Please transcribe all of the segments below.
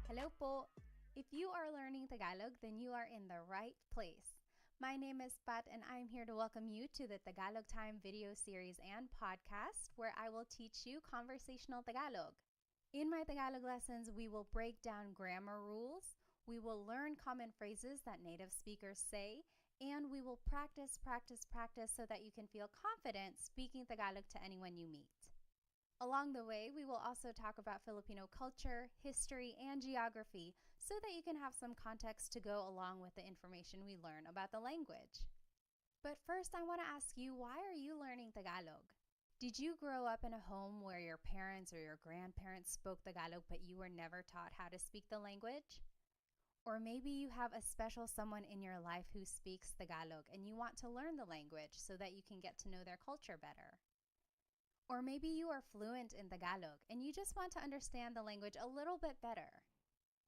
Hello po! If you are learning Tagalog, then you are in the right place. My name is Pat and I'm here to welcome you to the Tagalog Time video series and podcast where I will teach you conversational Tagalog. In my Tagalog lessons, we will break down grammar rules, we will learn common phrases that native speakers say, and we will practice so that you can feel confident speaking Tagalog to anyone you meet. Along the way, we will also talk about Filipino culture, history, and geography so that you can have some context to go along with the information we learn about the language. But first, I want to ask you, why are you learning Tagalog? Did you grow up in a home where your parents or your grandparents spoke Tagalog but you were never taught how to speak the language? Or maybe you have a special someone in your life who speaks Tagalog and you want to learn the language so that you can get to know their culture better. Or maybe you are fluent in Tagalog and you just want to understand the language a little bit better.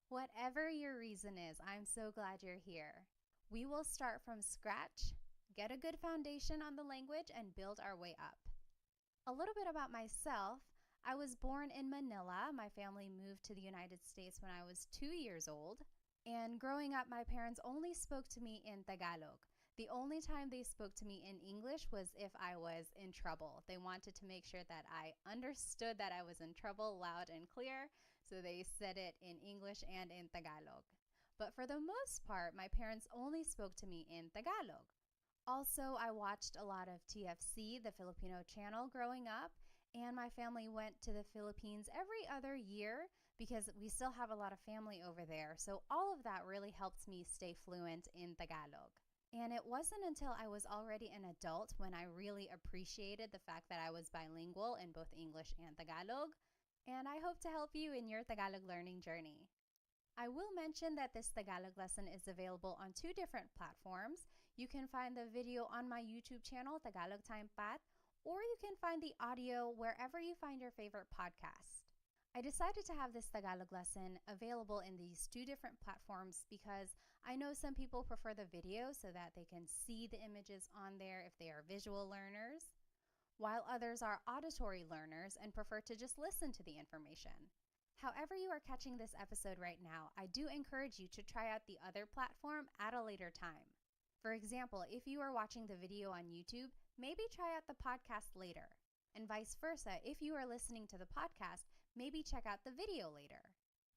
Whatever your reason is, I'm so glad you're here. We will start from scratch, get a good foundation on the language, and build our way up. A little bit about myself. I was born in Manila. My family moved to the United States when I was 2 years old. And growing up, my parents only spoke to me in Tagalog. The only time they spoke to me in English was if I was in trouble. They wanted to make sure that I understood that I was in trouble loud and clear, so they said it in English and in Tagalog. But for the most part, my parents only spoke to me in Tagalog. Also, I watched a lot of TFC, the Filipino channel, growing up, and my family went to the Philippines every other year because we still have a lot of family over there. So all of that really helped me stay fluent in Tagalog. And it wasn't until I was already an adult when I really appreciated the fact that I was bilingual in both English and Tagalog. And I hope to help you in your Tagalog learning journey. I will mention that this Tagalog lesson is available on 2 different platforms. You can find the video on my YouTube channel, Tagalog Time Pat, or you can find the audio wherever you find your favorite podcast. I decided to have this Tagalog lesson available in these 2 different platforms because I know some people prefer the video so that they can see the images on there if they are visual learners, while others are auditory learners and prefer to just listen to the information. However you are catching this episode right now, I do encourage you to try out the other platform at a later time. For example, if you are watching the video on YouTube, maybe try out the podcast later. And vice versa, if you are listening to the podcast, maybe check out the video later.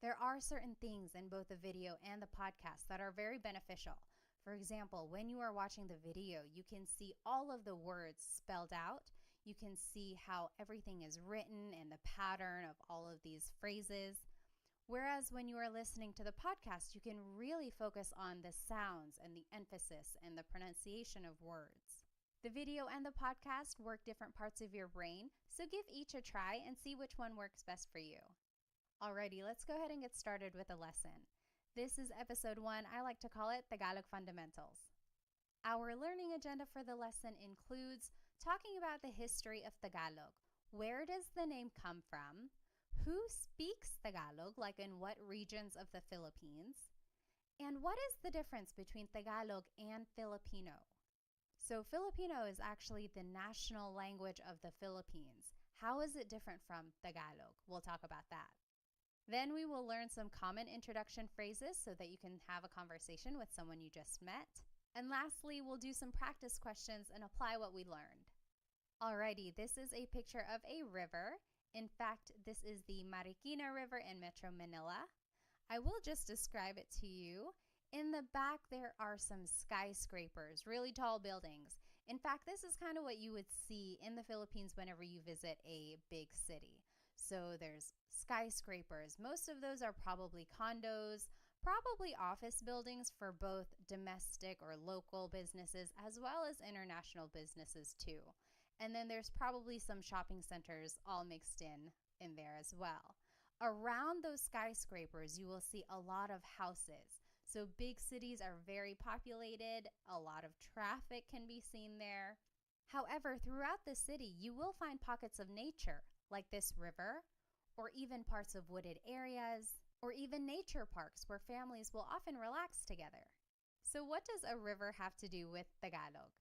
There are certain things in both the video and the podcast that are very beneficial. For example, when you are watching the video, you can see all of the words spelled out. You can see how everything is written and the pattern of all of these phrases. Whereas when you are listening to the podcast, you can really focus on the sounds and the emphasis and the pronunciation of words. The video and the podcast work different parts of your brain, so give each a try and see which one works best for you. Alrighty, let's go ahead and get started with the lesson. This is episode 1. I like to call it Tagalog Fundamentals. Our learning agenda for the lesson includes talking about the history of Tagalog. Where does the name come from? Who speaks Tagalog, like in what regions of the Philippines? And what is the difference between Tagalog and Filipino? So Filipino is actually the national language of the Philippines. How is it different from Tagalog? We'll talk about that. Then we will learn some common introduction phrases so that you can have a conversation with someone you just met. And lastly, we'll do some practice questions and apply what we learned. Alrighty, this is a picture of a river. In fact, this is the Marikina River in Metro Manila. I will just describe it to you. In the back, there are some skyscrapers, really tall buildings. In fact, this is kind of what you would see in the Philippines whenever you visit a big city. So there's skyscrapers. Most of those are probably condos, probably office buildings for both domestic or local businesses as well as international businesses too. And then there's probably some shopping centers all mixed in there as well. Around those skyscrapers, you will see a lot of houses. So big cities are very populated, a lot of traffic can be seen there. However, throughout the city, you will find pockets of nature, like this river, or even parts of wooded areas, or even nature parks where families will often relax together. So what does a river have to do with Tagalog?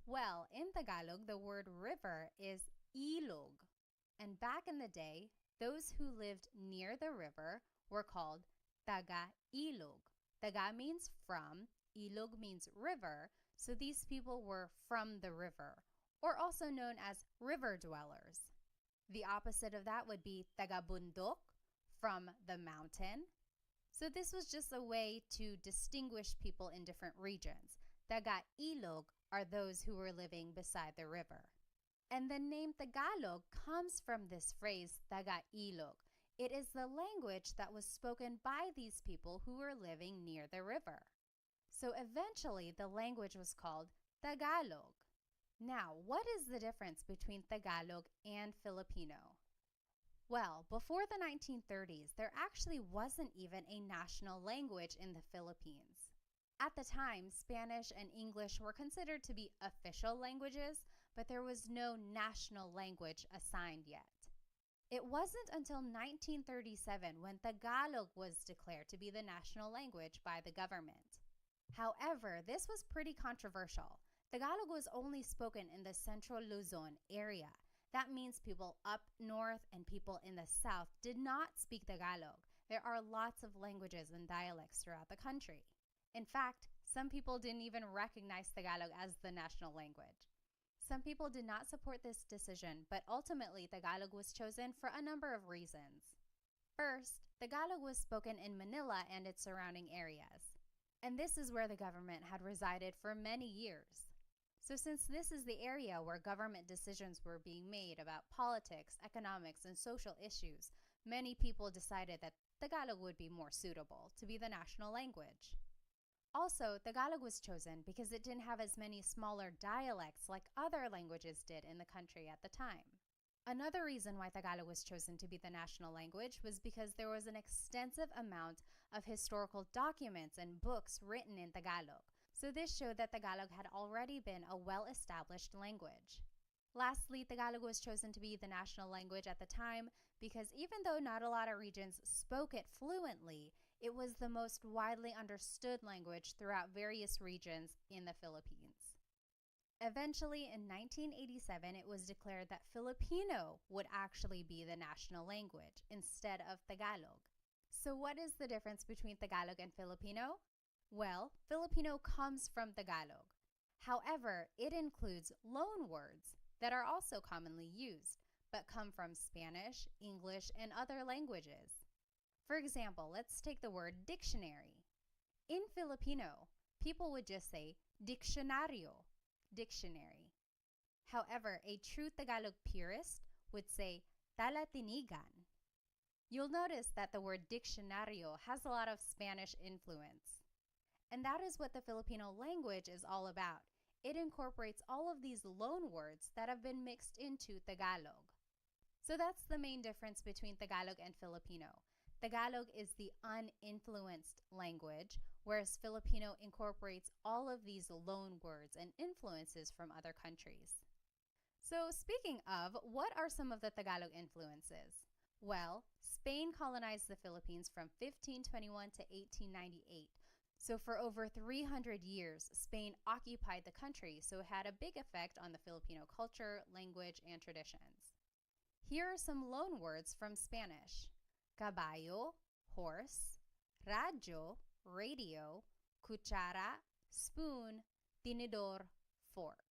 Well, in Tagalog, the word river is ilog. And back in the day, those who lived near the river were called taga-ilog. Taga means from, ilog means river, so these people were from the river, or also known as river dwellers. The opposite of that would be taga-bundok, from the mountain. So this was just a way to distinguish people in different regions. Taga-ilog are those who were living beside the river. And the name Tagalog comes from this phrase, taga-ilog. It is the language that was spoken by these people who were living near the river. So eventually, the language was called Tagalog. Now, what is the difference between Tagalog and Filipino? Well, before the 1930s, there actually wasn't even a national language in the Philippines. At the time, Spanish and English were considered to be official languages, but there was no national language assigned yet. It wasn't until 1937 when Tagalog was declared to be the national language by the government. However, this was pretty controversial. Tagalog was only spoken in the central Luzon area. That means people up north and people in the south did not speak Tagalog. There are lots of languages and dialects throughout the country. In fact, some people didn't even recognize Tagalog as the national language. Some people did not support this decision, but ultimately Tagalog was chosen for a number of reasons. First, Tagalog was spoken in Manila and its surrounding areas. And this is where the government had resided for many years. So since this is the area where government decisions were being made about politics, economics, and social issues, many people decided that Tagalog would be more suitable to be the national language. Also, Tagalog was chosen because it didn't have as many smaller dialects like other languages did in the country at the time. Another reason why Tagalog was chosen to be the national language was because there was an extensive amount of historical documents and books written in Tagalog. So this showed that Tagalog had already been a well-established language. Lastly, Tagalog was chosen to be the national language at the time because even though not a lot of regions spoke it fluently, it was the most widely understood language throughout various regions in the Philippines. Eventually, in 1987, it was declared that Filipino would actually be the national language instead of Tagalog. So what is the difference between Tagalog and Filipino? Well, Filipino comes from Tagalog. However, it includes loan words that are also commonly used, but come from Spanish, English, and other languages. For example, let's take the word dictionary. In Filipino, people would just say diccionario, dictionary. However, a true Tagalog purist would say talatinigan. You'll notice that the word diccionario has a lot of Spanish influence. And that is what the Filipino language is all about. It incorporates all of these loan words that have been mixed into Tagalog. So that's the main difference between Tagalog and Filipino. Tagalog is the uninfluenced language, whereas Filipino incorporates all of these loan words and influences from other countries. So speaking of, what are some of the Tagalog influences? Well, Spain colonized the Philippines from 1521 to 1898. So for over 300 years, Spain occupied the country, so it had a big effect on the Filipino culture, language, and traditions. Here are some loan words from Spanish. Caballo, horse; radyo, radio; cuchara, spoon; tinidor, fork.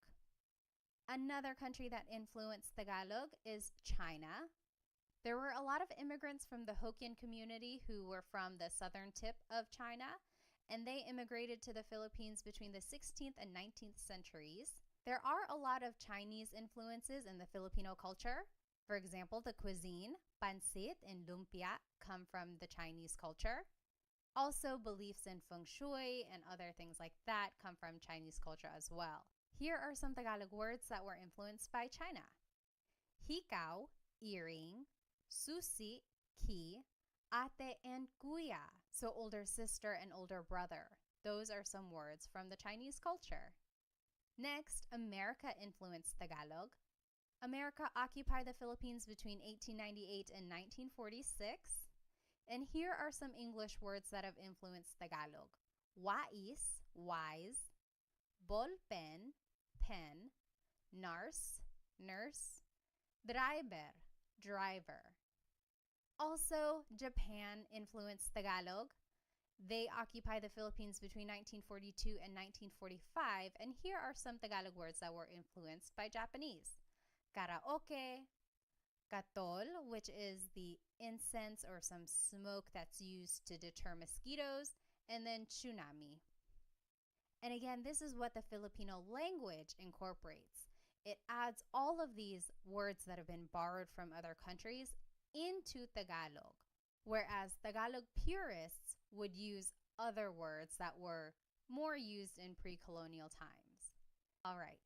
Another country that influenced Tagalog is China. There were a lot of immigrants from the Hokkien community who were from the southern tip of China, and they immigrated to the Philippines between the 16th and 19th centuries. There are a lot of Chinese influences in the Filipino culture. For example, the cuisine, pancit and lumpia, come from the Chinese culture. Also, beliefs in feng shui and other things like that come from Chinese culture as well. Here are some Tagalog words that were influenced by China. Hikaw, earring; susi, key; ate and kuya, so older sister and older brother. Those are some words from the Chinese culture. Next, America influenced Tagalog. America occupied the Philippines between 1898 and 1946. And here are some English words that have influenced Tagalog. Wais, wise; ballpen, pen; nurse, nurse; driver, driver. Also, Japan influenced Tagalog. They occupy the Philippines between 1942 and 1945, and here are some Tagalog words that were influenced by Japanese. Karaoke, katol, which is the incense or some smoke that's used to deter mosquitoes, and then tsunami. And again, this is what the Filipino language incorporates. It adds all of these words that have been borrowed from other countries into Tagalog, whereas Tagalog purists would use other words that were more used in pre-colonial times. All right.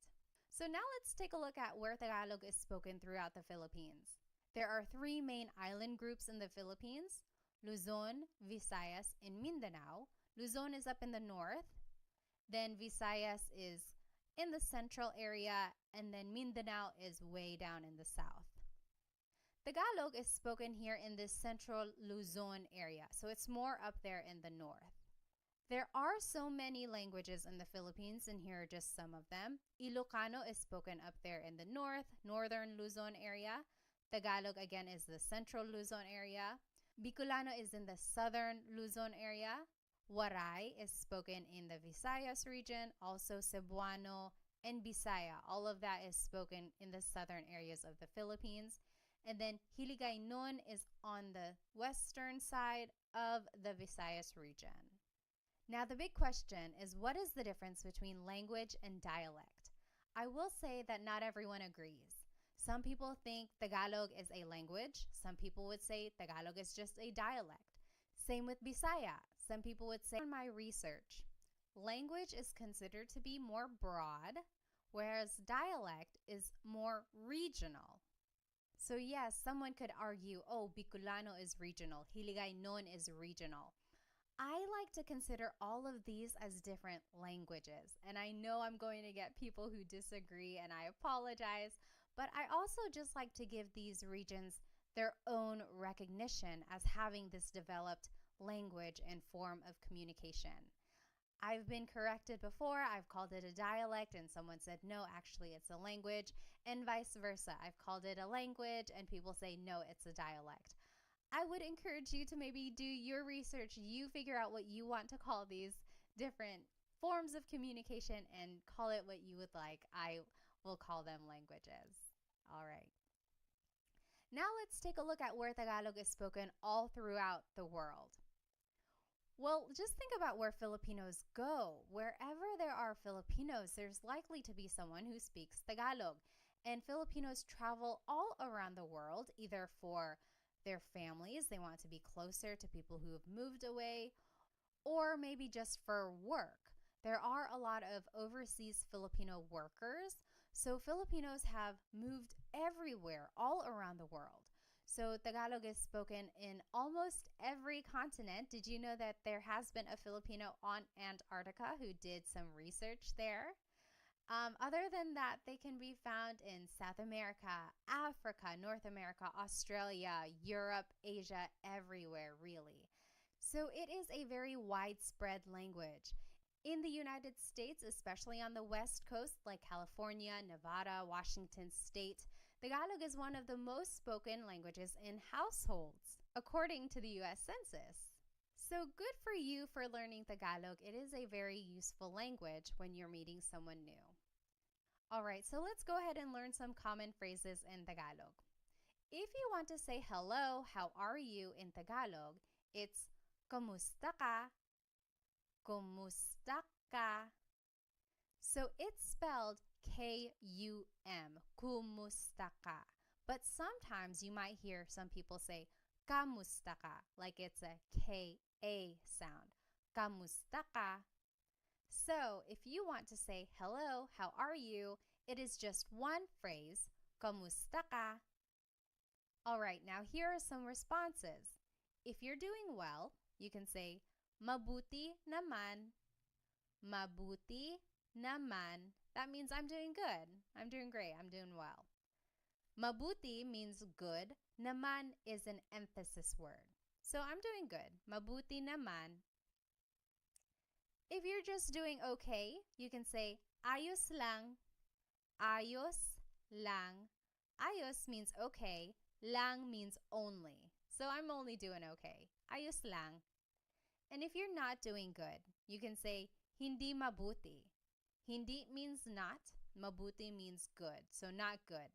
So now let's take a look at where Tagalog is spoken throughout the Philippines. There are three main island groups in the Philippines: Luzon, Visayas, and Mindanao. Luzon is up in the north, then Visayas is in the central area, and then Mindanao is way down in the south. Tagalog is spoken here in this central Luzon area, so it's more up there in the north. There are so many languages in the Philippines, and here are just some of them. Ilocano is spoken up there in the north, northern Luzon area. Tagalog, again, is the central Luzon area. Bicolano is in the southern Luzon area. Waray is spoken in the Visayas region, also Cebuano and Bisaya. All of that is spoken in the southern areas of the Philippines. And then Hiligaynon is on the western side of the Visayas region. Now, the big question is, what is the difference between language and dialect? I will say that not everyone agrees. Some people think Tagalog is a language. Some people would say Tagalog is just a dialect. Same with Bisaya. Some people would say, in my research, language is considered to be more broad, whereas dialect is more regional. So yes, someone could argue, oh, Bicolano is regional, Hiligaynon is regional. I like to consider all of these as different languages, and I know I'm going to get people who disagree, and I apologize, but I also just like to give these regions their own recognition as having this developed language and form of communication. I've been corrected before. I've called it a dialect and someone said, no, actually it's a language, and vice versa. I've called it a language and people say, no, it's a dialect. I would encourage you to maybe do your research. You figure out what you want to call these different forms of communication and call it what you would like. I will call them languages. All right. Now let's take a look at where Tagalog is spoken all throughout the world. Well, just think about where Filipinos go. Wherever there are Filipinos, there's likely to be someone who speaks Tagalog. And Filipinos travel all around the world, either for their families, they want to be closer to people who have moved away, or maybe just for work. There are a lot of overseas Filipino workers, so Filipinos have moved everywhere, all around the world. So Tagalog is spoken in almost every continent. Did you know that there has been a Filipino on Antarctica who did some research there? Other than that, they can be found in South America, Africa, North America, Australia, Europe, Asia, everywhere, really. So it is a very widespread language. In the United States, especially on the West Coast, like California, Nevada, Washington State, Tagalog is one of the most spoken languages in households, according to the U.S. Census. So good for you for learning Tagalog. It is a very useful language when you're meeting someone new. All right, so let's go ahead and learn some common phrases in Tagalog. If you want to say hello, how are you in Tagalog, it's Kumusta ka? Kumusta ka? So it's spelled K-U-M, kumusta ka. But sometimes you might hear some people say kamusta ka, like it's a K-A sound. Kamusta ka? So if you want to say hello, how are you, it is just one phrase, kamusta ka? All right, now here are some responses. If you're doing well, you can say mabuti naman. Mabuti naman. That means I'm doing good. I'm doing great. I'm doing well. Mabuti means good. Naman is an emphasis word. So I'm doing good. Mabuti naman. If you're just doing okay, you can say ayos lang. Ayos lang. Ayos means okay. Lang means only. So I'm only doing okay. Ayos lang. And if you're not doing good, you can say, hindi mabuti. Hindi means not, mabuti means good. So not good.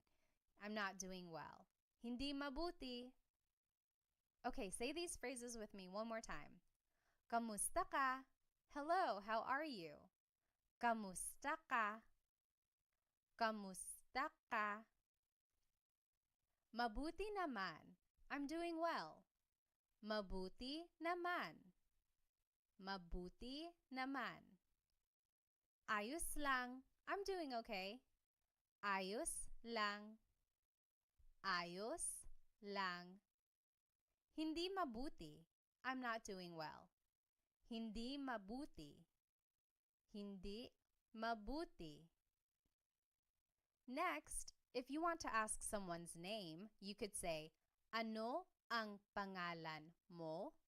I'm not doing well. Hindi mabuti. Okay, say these phrases with me one more time. Kamusta ka? Hello, how are you? Kamusta ka? Kamusta ka? Mabuti naman. I'm doing well. Mabuti naman. Mabuti naman. Ayos lang. I'm doing okay. Ayos lang. Ayos lang. Hindi mabuti. I'm not doing well. Hindi mabuti. Hindi mabuti. Next, if you want to ask someone's name, you could say, ano ang pangalan mo?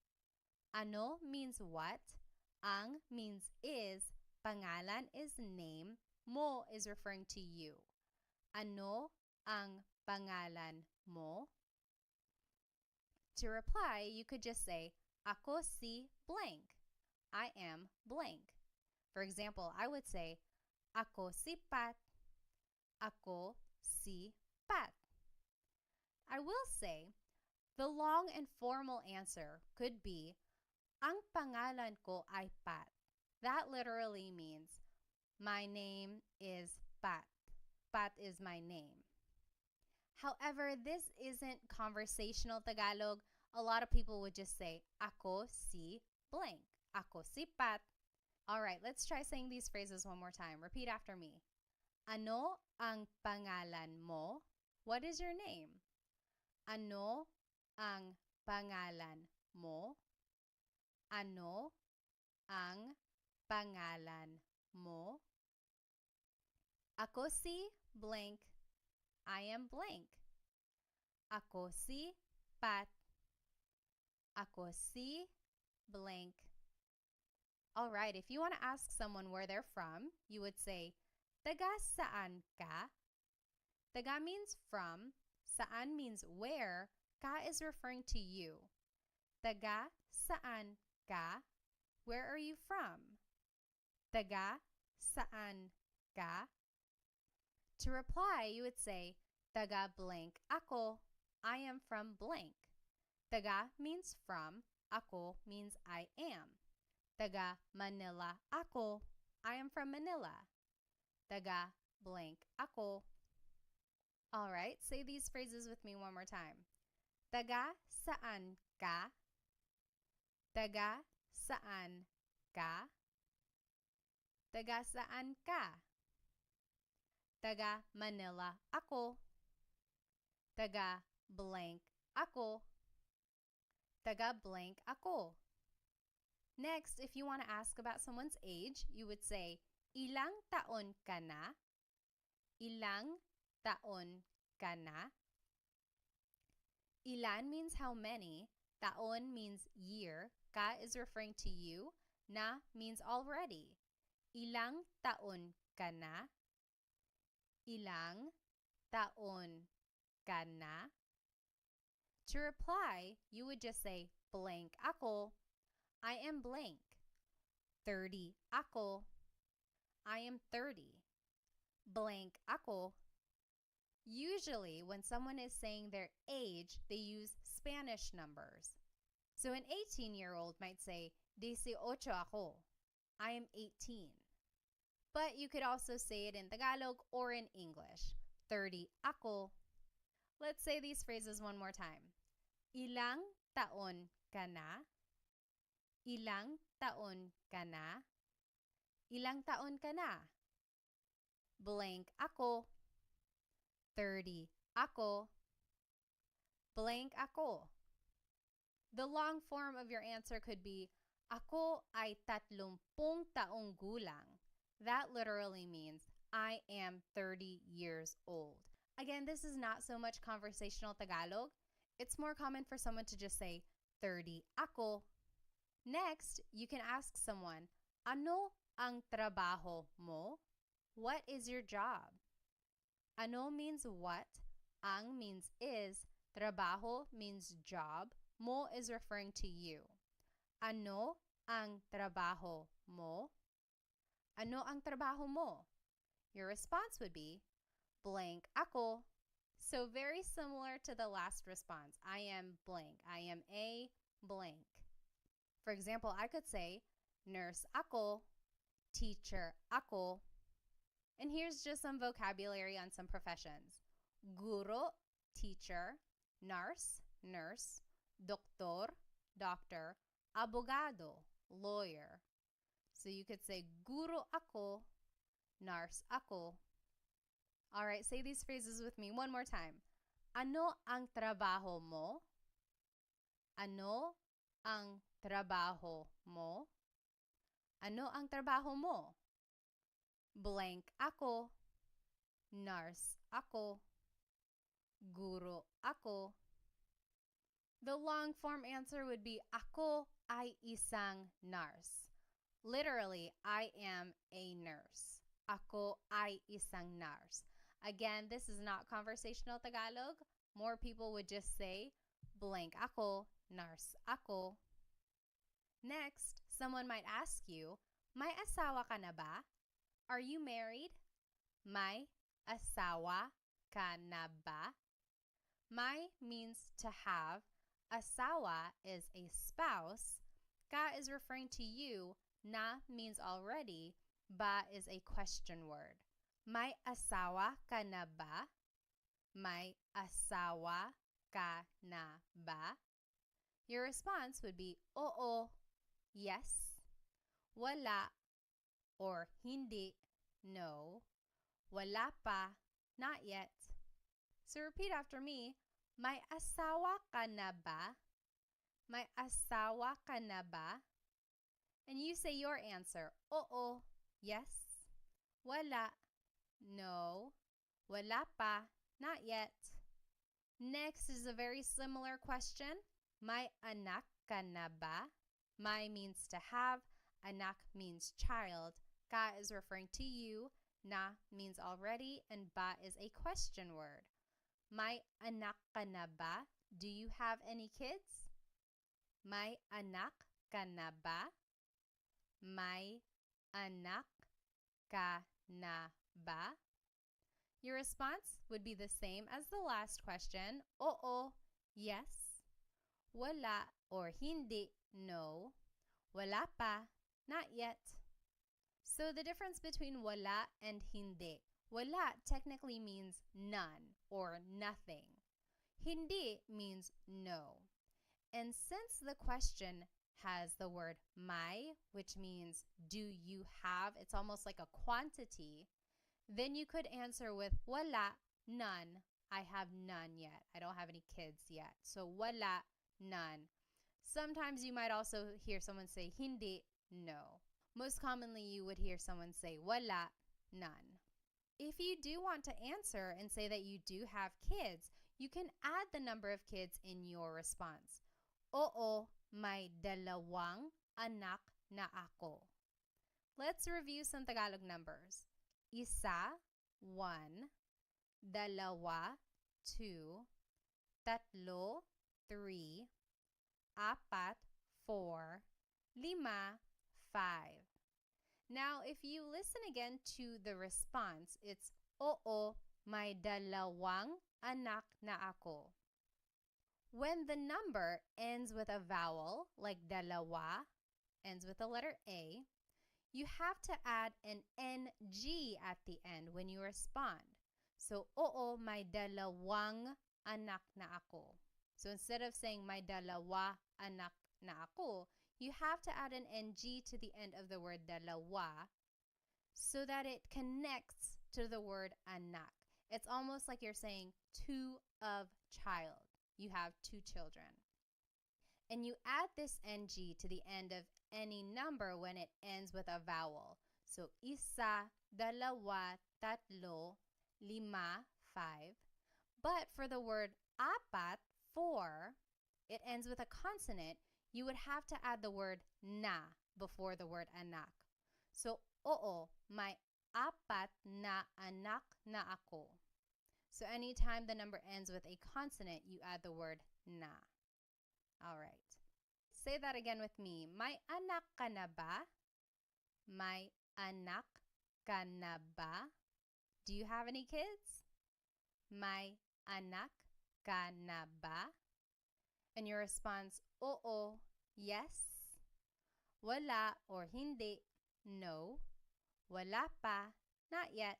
Ano means what? Ang means is. Pangalan is name. Mo is referring to you. Ano ang pangalan mo? To reply, you could just say, ako si blank. I am blank. For example, I would say, ako si Pat. Ako si Pat. I will say, the long and formal answer could be, ang pangalan ko ay Pat. That literally means, my name is Pat. Pat is my name. However, this isn't conversational Tagalog. A lot of people would just say, ako si blank. Ako si Pat. All right, let's try saying these phrases one more time. Repeat after me. Ano ang pangalan mo? What is your name? Ano ang pangalan mo? Ano ang pangalan mo? Ako si blank. I am blank. Ako si Pat. Ako si blank. All right, if you want to ask someone where they're from, you would say, taga saan ka? Taga means from. Saan means where. Ka is referring to you. Taga saan ka? Where are you from? Taga saan ka? To reply, you would say, taga blank ako. I am from blank. Taga means from. Ako means I am. Taga Manila ako. I am from Manila. Taga blank ako. All right, say these phrases with me one more time. Taga saan ka? Taga saan ka? Taga saan ka? Taga Manila ako. Taga blank ako. Taga blank ako. Next, if you want to ask about someone's age, you would say, ilang taon ka na? Ilang taon ka na? Ilan means how many. Taon means year. Ka is referring to you. Na means already. Ilang taon ka na? Ilang taon ka na? To reply, you would just say, blank ako. I am blank. 30 ako. I am 30. Blank ako. Usually, when someone is saying their age, they use Spanish numbers. So an 18-year-old might say, 18 ako. I am 18. But you could also say it in Tagalog or in English. 30 ako. Let's say these phrases one more time. Ilang taon ka na? Ilang taon ka na? Ilang taon ka na? Blank ako. 30 ako. Blank ako. The long form of your answer could be, ako ay 30 taong gulang. That literally means, I am 30 years old. Again, this is not so much conversational Tagalog. It's more common for someone to just say, 30 ako. Next, you can ask someone, ano ang trabaho mo? What is your job? Ano means what, ang means is, trabaho means job, mo is referring to you. Ano ang trabaho mo? Ano ang trabaho mo? Your response would be, blank ako. So very similar to the last response. I am blank. I am a blank. For example, I could say, nurse ako, teacher ako. And here's just some vocabulary on some professions. Guro, teacher. Nurse, nurse. Doktor, doctor. Abogado, lawyer. So you could say, guro ako, nurse ako. All right, say these phrases with me one more time. Ano ang trabaho mo? Ano ang trabaho mo? Ano ang trabaho mo? Blank ako. Nurse ako. Guro ako. The long form answer would be, ako ay isang nurse. Literally, I am a nurse. Ako ay isang nurse. Again, this is not conversational Tagalog. More people would just say, blank ako, nurse ako. Next, someone might ask you, may asawa ka na ba? Are you married? May asawa ka na ba? May means to have. Asawa is a spouse. Ka is referring to you. Na means already. Ba is a question word. May asawa ka na ba? May asawa ka na ba? Your response would be, oo, yes, wala, or hindi, no, wala pa, not yet. So repeat after me, may asawa ka na ba? May asawa ka na ba? And you say your answer, oo, yes, wala, no, wala pa, not yet. Next is a very similar question. May anak ka na ba? May means to have. Anak means child. Ka is referring to you. Na means already. And ba is a question word. May anak ka na ba? Do you have any kids? May anak ka na ba? May anak ka na ba? Your response would be the same as the last question. Oo, yes. Wala or hindi, no. Wala pa, not yet. So the difference between wala and hindi. Wala technically means none or nothing. Hindi means no. And since the question has the word may, which means do you have, it's almost like a quantity, then you could answer with wala, none. I have none yet. I don't have any kids yet. So wala, none. Sometimes you might also hear someone say hindi, no. Most commonly you would hear someone say wala, none. If you do want to answer and say that you do have kids, you can add the number of kids in your response. Oo, may dalawang anak na ako. Let's review some Tagalog numbers. Isa, 1, dalawa, 2, tatlo, 3, apat, 4, 5, 5. Now, if you listen again to the response, it's oo, may dalawang anak na ako. When the number ends with a vowel, like dalawa, ends with the letter A, you have to add an NG at the end when you respond. So, oo, may dalawang anak na ako. So instead of saying may dalawa anak na ako, you have to add an NG to the end of the word dalawa so that it connects to the word anak. It's almost like you're saying two of child. You have two children. And you add this NG to the end of any number when it ends with a vowel. So, isa, dalawa, tatlo, 5, 5. But for the word apat, 4, it ends with a consonant. You would have to add the word na before the word anak. So, oo, may apat na anak na ako. So anytime the number ends with a consonant, you add the word na. All right. Say that again with me. May anak ka na ba? May anak ka na ba? Do you have any kids? May anak ka na ba? And your response, oo, yes, wala or hindi, no, wala pa, not yet.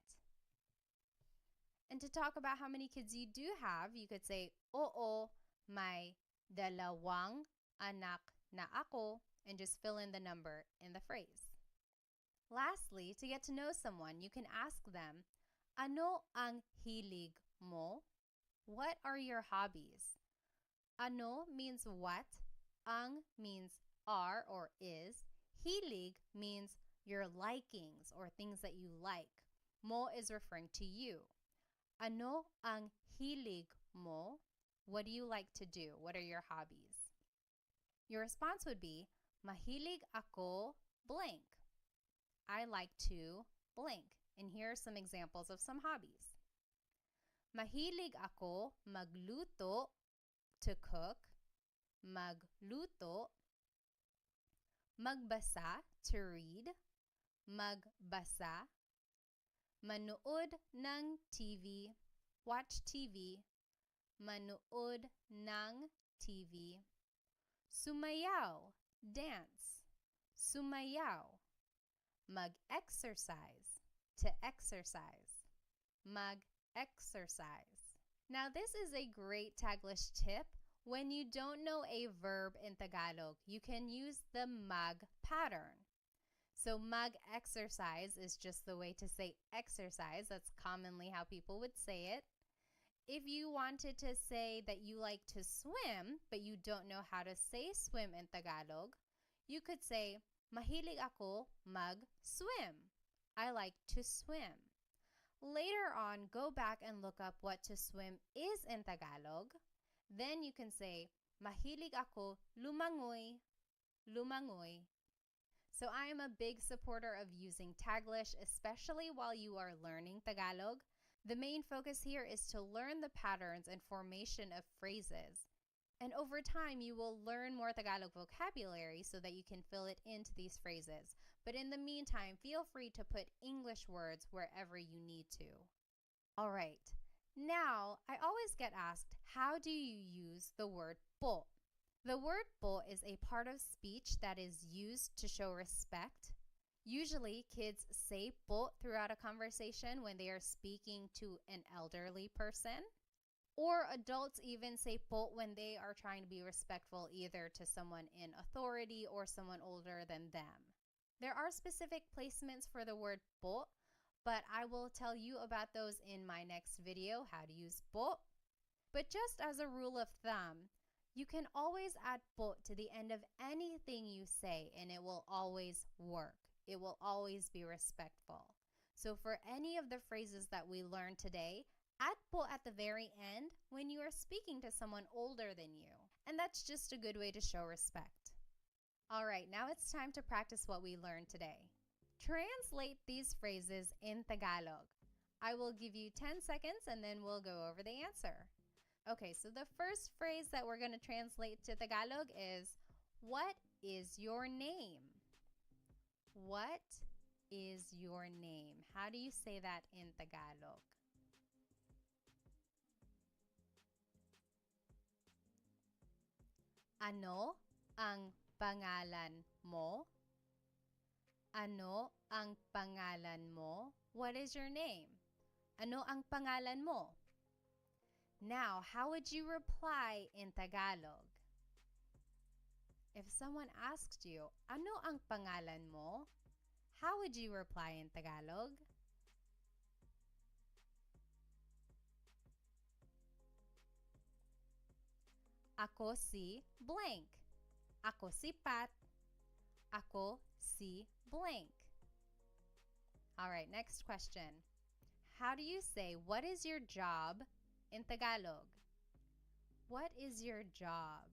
And to talk about how many kids you do have, you could say, oo, may dalawang anak na ako, and just fill in the number in the phrase. Lastly, to get to know someone, you can ask them, ano ang hilig mo? What are your hobbies? Ano means what, ang means are or is, hilig means your likings or things that you like. Mo is referring to you. Ano ang hilig mo? What do you like to do? What are your hobbies? Your response would be, mahilig ako blank. I like to blank. And here are some examples of some hobbies. Mahilig ako magluto, to cook, magluto, magbasa, to read, magbasa, manood ng TV, watch TV, manood ng TV, sumayaw, dance, sumayaw, mag-exercise, to exercise, mag-exercise. Now, this is a great Taglish tip. When you don't know a verb in Tagalog, you can use the mag pattern. So mag-exercise is just the way to say exercise. That's commonly how people would say it. If you wanted to say that you like to swim, but you don't know how to say swim in Tagalog, you could say, mahilig ako mag-swim. I like to swim. Later on, go back and look up what to swim is in Tagalog. Then you can say, mahilig ako lumangoy, lumangoy. So I am a big supporter of using Taglish, especially while you are learning Tagalog. The main focus here is to learn the patterns and formation of phrases. And over time, you will learn more Tagalog vocabulary so that you can fill it into these phrases. But in the meantime, feel free to put English words wherever you need to. All right. Now, I always get asked, how do you use the word po? The word po is a part of speech that is used to show respect. Usually, kids say po throughout a conversation when they are speaking to an elderly person. Or adults even say po when they are trying to be respectful either to someone in authority or someone older than them. There are specific placements for the word po, but I will tell you about those in my next video, how to use po. But just as a rule of thumb, you can always add po to the end of anything you say and it will always work. It will always be respectful. So for any of the phrases that we learned today, add po at the very end when you are speaking to someone older than you. And that's just a good way to show respect. All right, now it's time to practice what we learned today. Translate these phrases in Tagalog. I will give you 10 seconds and then we'll go over the answer. Okay, so the first phrase that we're going to translate to Tagalog is, what is your name? What is your name? How do you say that in Tagalog? Ano ang pangalan mo? Ano ang pangalan mo? What is your name? Ano ang pangalan mo? Now, how would you reply in Tagalog? If someone asked you, ano ang pangalan mo? How would you reply in Tagalog? Ako si blank. Ako si Pat. Ako si blank. All right, next question. How do you say, what is your job in Tagalog? What is your job?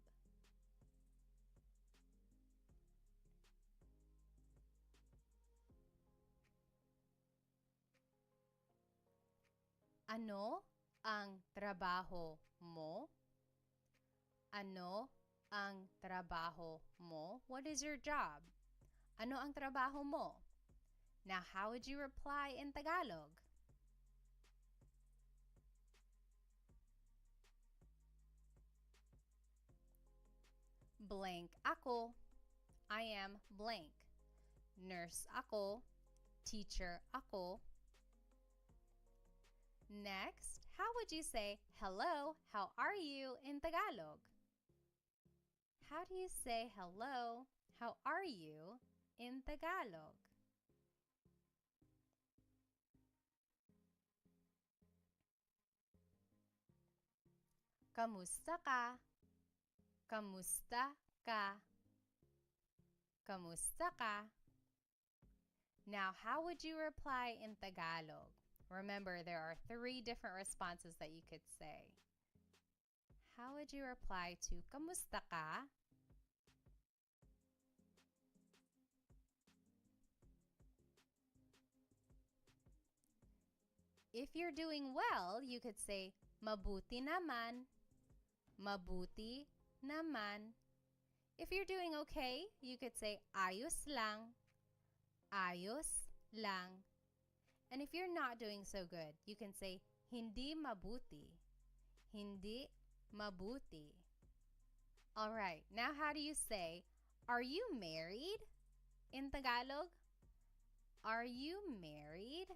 Ano ang trabaho mo? Ano ang trabaho mo? What is your job? Ano ang trabaho mo? Now, how would you reply in Tagalog? Blank ako. I am blank. Nurse ako. Teacher ako. Next, how would you say, hello, how are you in Tagalog? How do you say hello, how are you in Tagalog? Kamusta ka? Kamusta ka? Kamusta ka? Now, how would you reply in Tagalog? Remember, there are 3 different responses that you could say. How would you reply to kamusta ka? If you're doing well, you could say mabuti naman. Mabuti naman. If you're doing okay, you could say ayos lang. Ayos lang. And if you're not doing so good, you can say hindi mabuti. Hindi mabuti. All right, now how do you say, are you married in Tagalog? Are you married?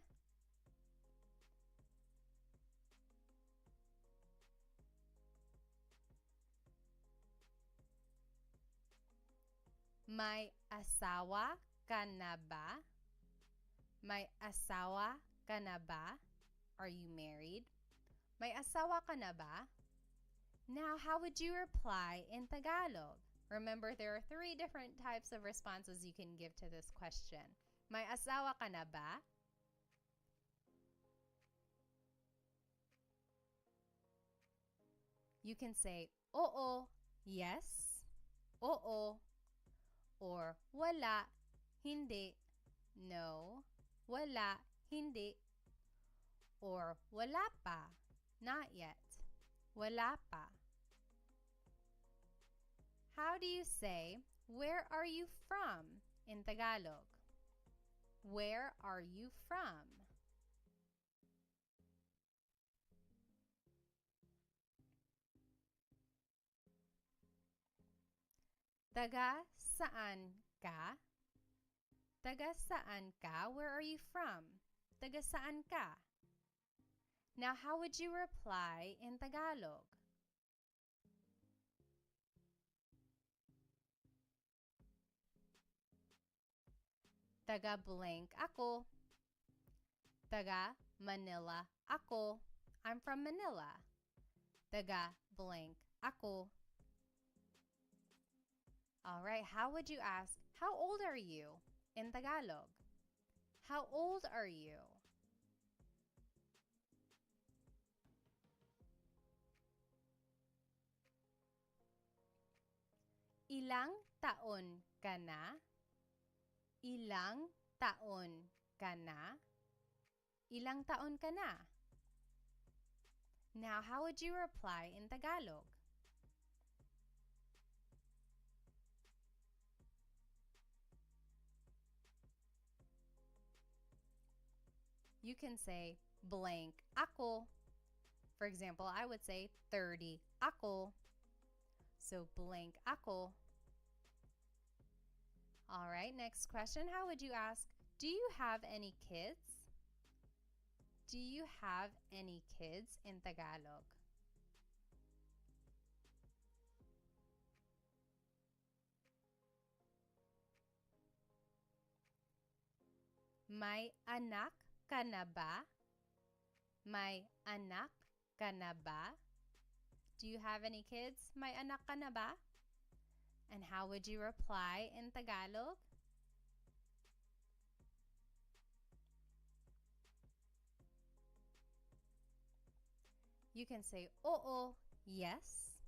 May asawa ka na ba? May asawa ka na ba? Are you married? May asawa ka na ba? Now, how would you reply in Tagalog? Remember, there are 3 different types of responses you can give to this question. May asawa ka na ba? You can say, oo, yes, oo, or wala, hindi, no, wala, hindi, or wala pa, not yet, wala pa. How do you say, where are you from in Tagalog? Where are you from? Taga saan ka? Taga saan ka? Where are you from? Taga saan ka? Now, how would you reply in Tagalog? Taga blank ako. Taga Manila ako. I'm from Manila. Taga blank ako. All right, how would you ask, how old are you in Tagalog? How old are you? Ilang taon ka na? Ilang taon ka na? Ilang taon ka na? Now, how would you reply in Tagalog? You can say blank ako. For example, I would say 30 ako. So blank ako. All right, next question. How would you ask, do you have any kids? Do you have any kids in Tagalog? May anak ka na ba? May anak ka na ba? Do you have any kids? May anak ka na ba? And how would you reply in Tagalog? You can say, oo, yes.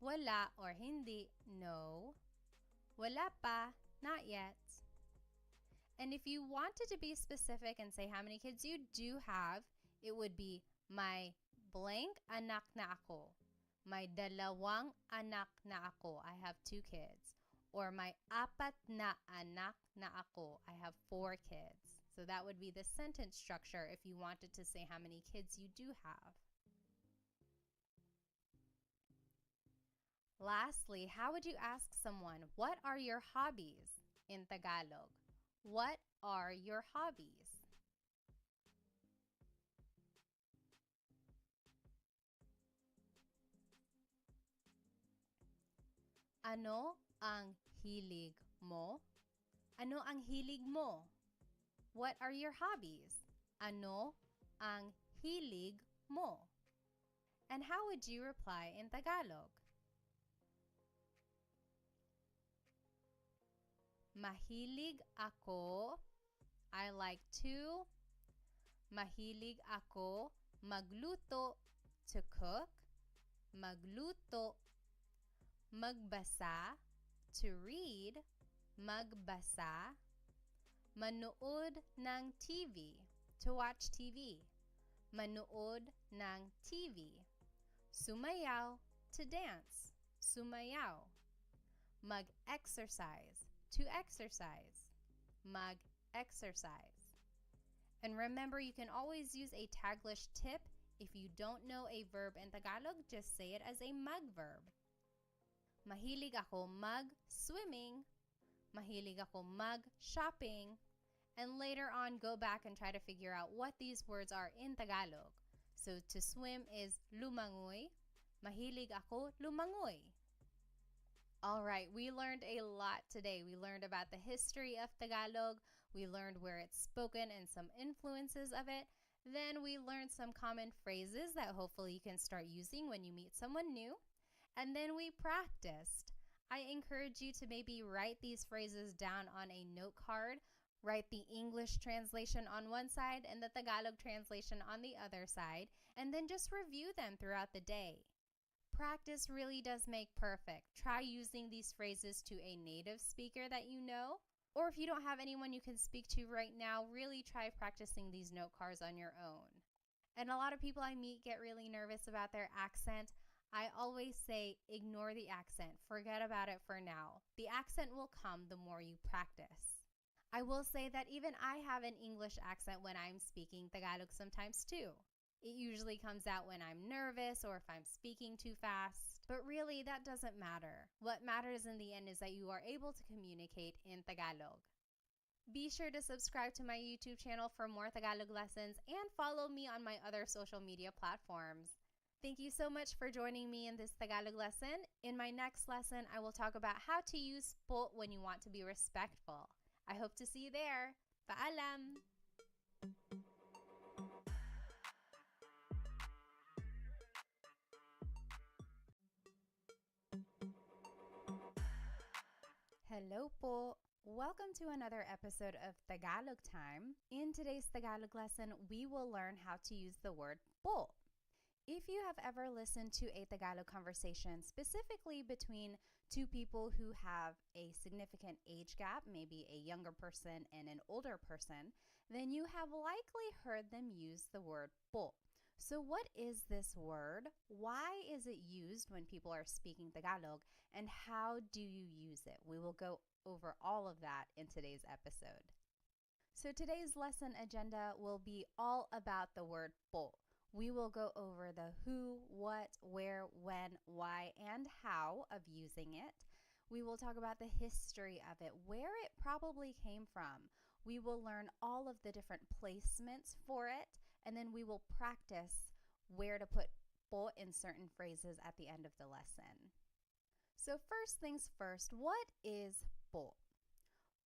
Wala or hindi, no. Wala pa, not yet. And if you wanted to be specific and say how many kids you do have, it would be, may blank anak na ako. May dalawang anak na ako. I have 2 kids. Or may apat na anak na ako. I have 4 kids. So that would be the sentence structure if you wanted to say how many kids you do have. Lastly, how would you ask someone, what are your hobbies in Tagalog? What are your hobbies? Ano ang hilig mo? Ano ang hilig mo? What are your hobbies? Ano ang hilig mo? And how would you reply in Tagalog? Mahilig ako. I like to. Mahilig ako magluto, to cook. Magluto. Magbasa, to read. Magbasa. Manood ng TV, to watch TV. Manood ng TV. Sumayaw, to dance. Sumayaw. Mag-exercise, to exercise. Mag-exercise. And remember, you can always use a Taglish tip. If you don't know a verb in Tagalog, just say it as a mag verb. Mahilig ako mag-swimming. Mahilig ako mag-shopping. And later on, go back and try to figure out what these words are in Tagalog. So to swim is lumangoy. Mahilig ako lumangoy. All right, we learned a lot today. We learned about the history of Tagalog. We learned where it's spoken and some influences of it. Then we learned some common phrases that hopefully you can start using when you meet someone new. And then we practiced. I encourage you to maybe write these phrases down on a note card. Write the English translation on one side and the Tagalog translation on the other side. And then just review them throughout the day. Practice really does make perfect. Try using these phrases to a native speaker that you know. Or if you don't have anyone you can speak to right now, really try practicing these note cards on your own. And a lot of people I meet get really nervous about their accent. I always say, ignore the accent. Forget about it for now. The accent will come the more you practice. I will say that even I have an English accent when I'm speaking Tagalog sometimes too. It usually comes out when I'm nervous or if I'm speaking too fast. But really, that doesn't matter. What matters in the end is that you are able to communicate in Tagalog. Be sure to subscribe to my YouTube channel for more Tagalog lessons and follow me on my other social media platforms. Thank you so much for joining me in this Tagalog lesson. In my next lesson, I will talk about how to use po when you want to be respectful. I hope to see you there. Paalam! Hello po! Welcome to another episode of Tagalog Time. In today's Tagalog lesson, we will learn how to use the word po. If you have ever listened to a Tagalog conversation, specifically between two people who have a significant age gap, maybe a younger person and an older person, then you have likely heard them use the word po. So what is this word? Why is it used when people are speaking Tagalog? And how do you use it? We will go over all of that in today's episode. So today's lesson agenda will be all about the word po. We will go over the who, what, where, when, why, and how of using it. We will talk about the history of it, where it probably came from. We will learn all of the different placements for it, and then we will practice where to put po in certain phrases at the end of the lesson. So first things first, what is po?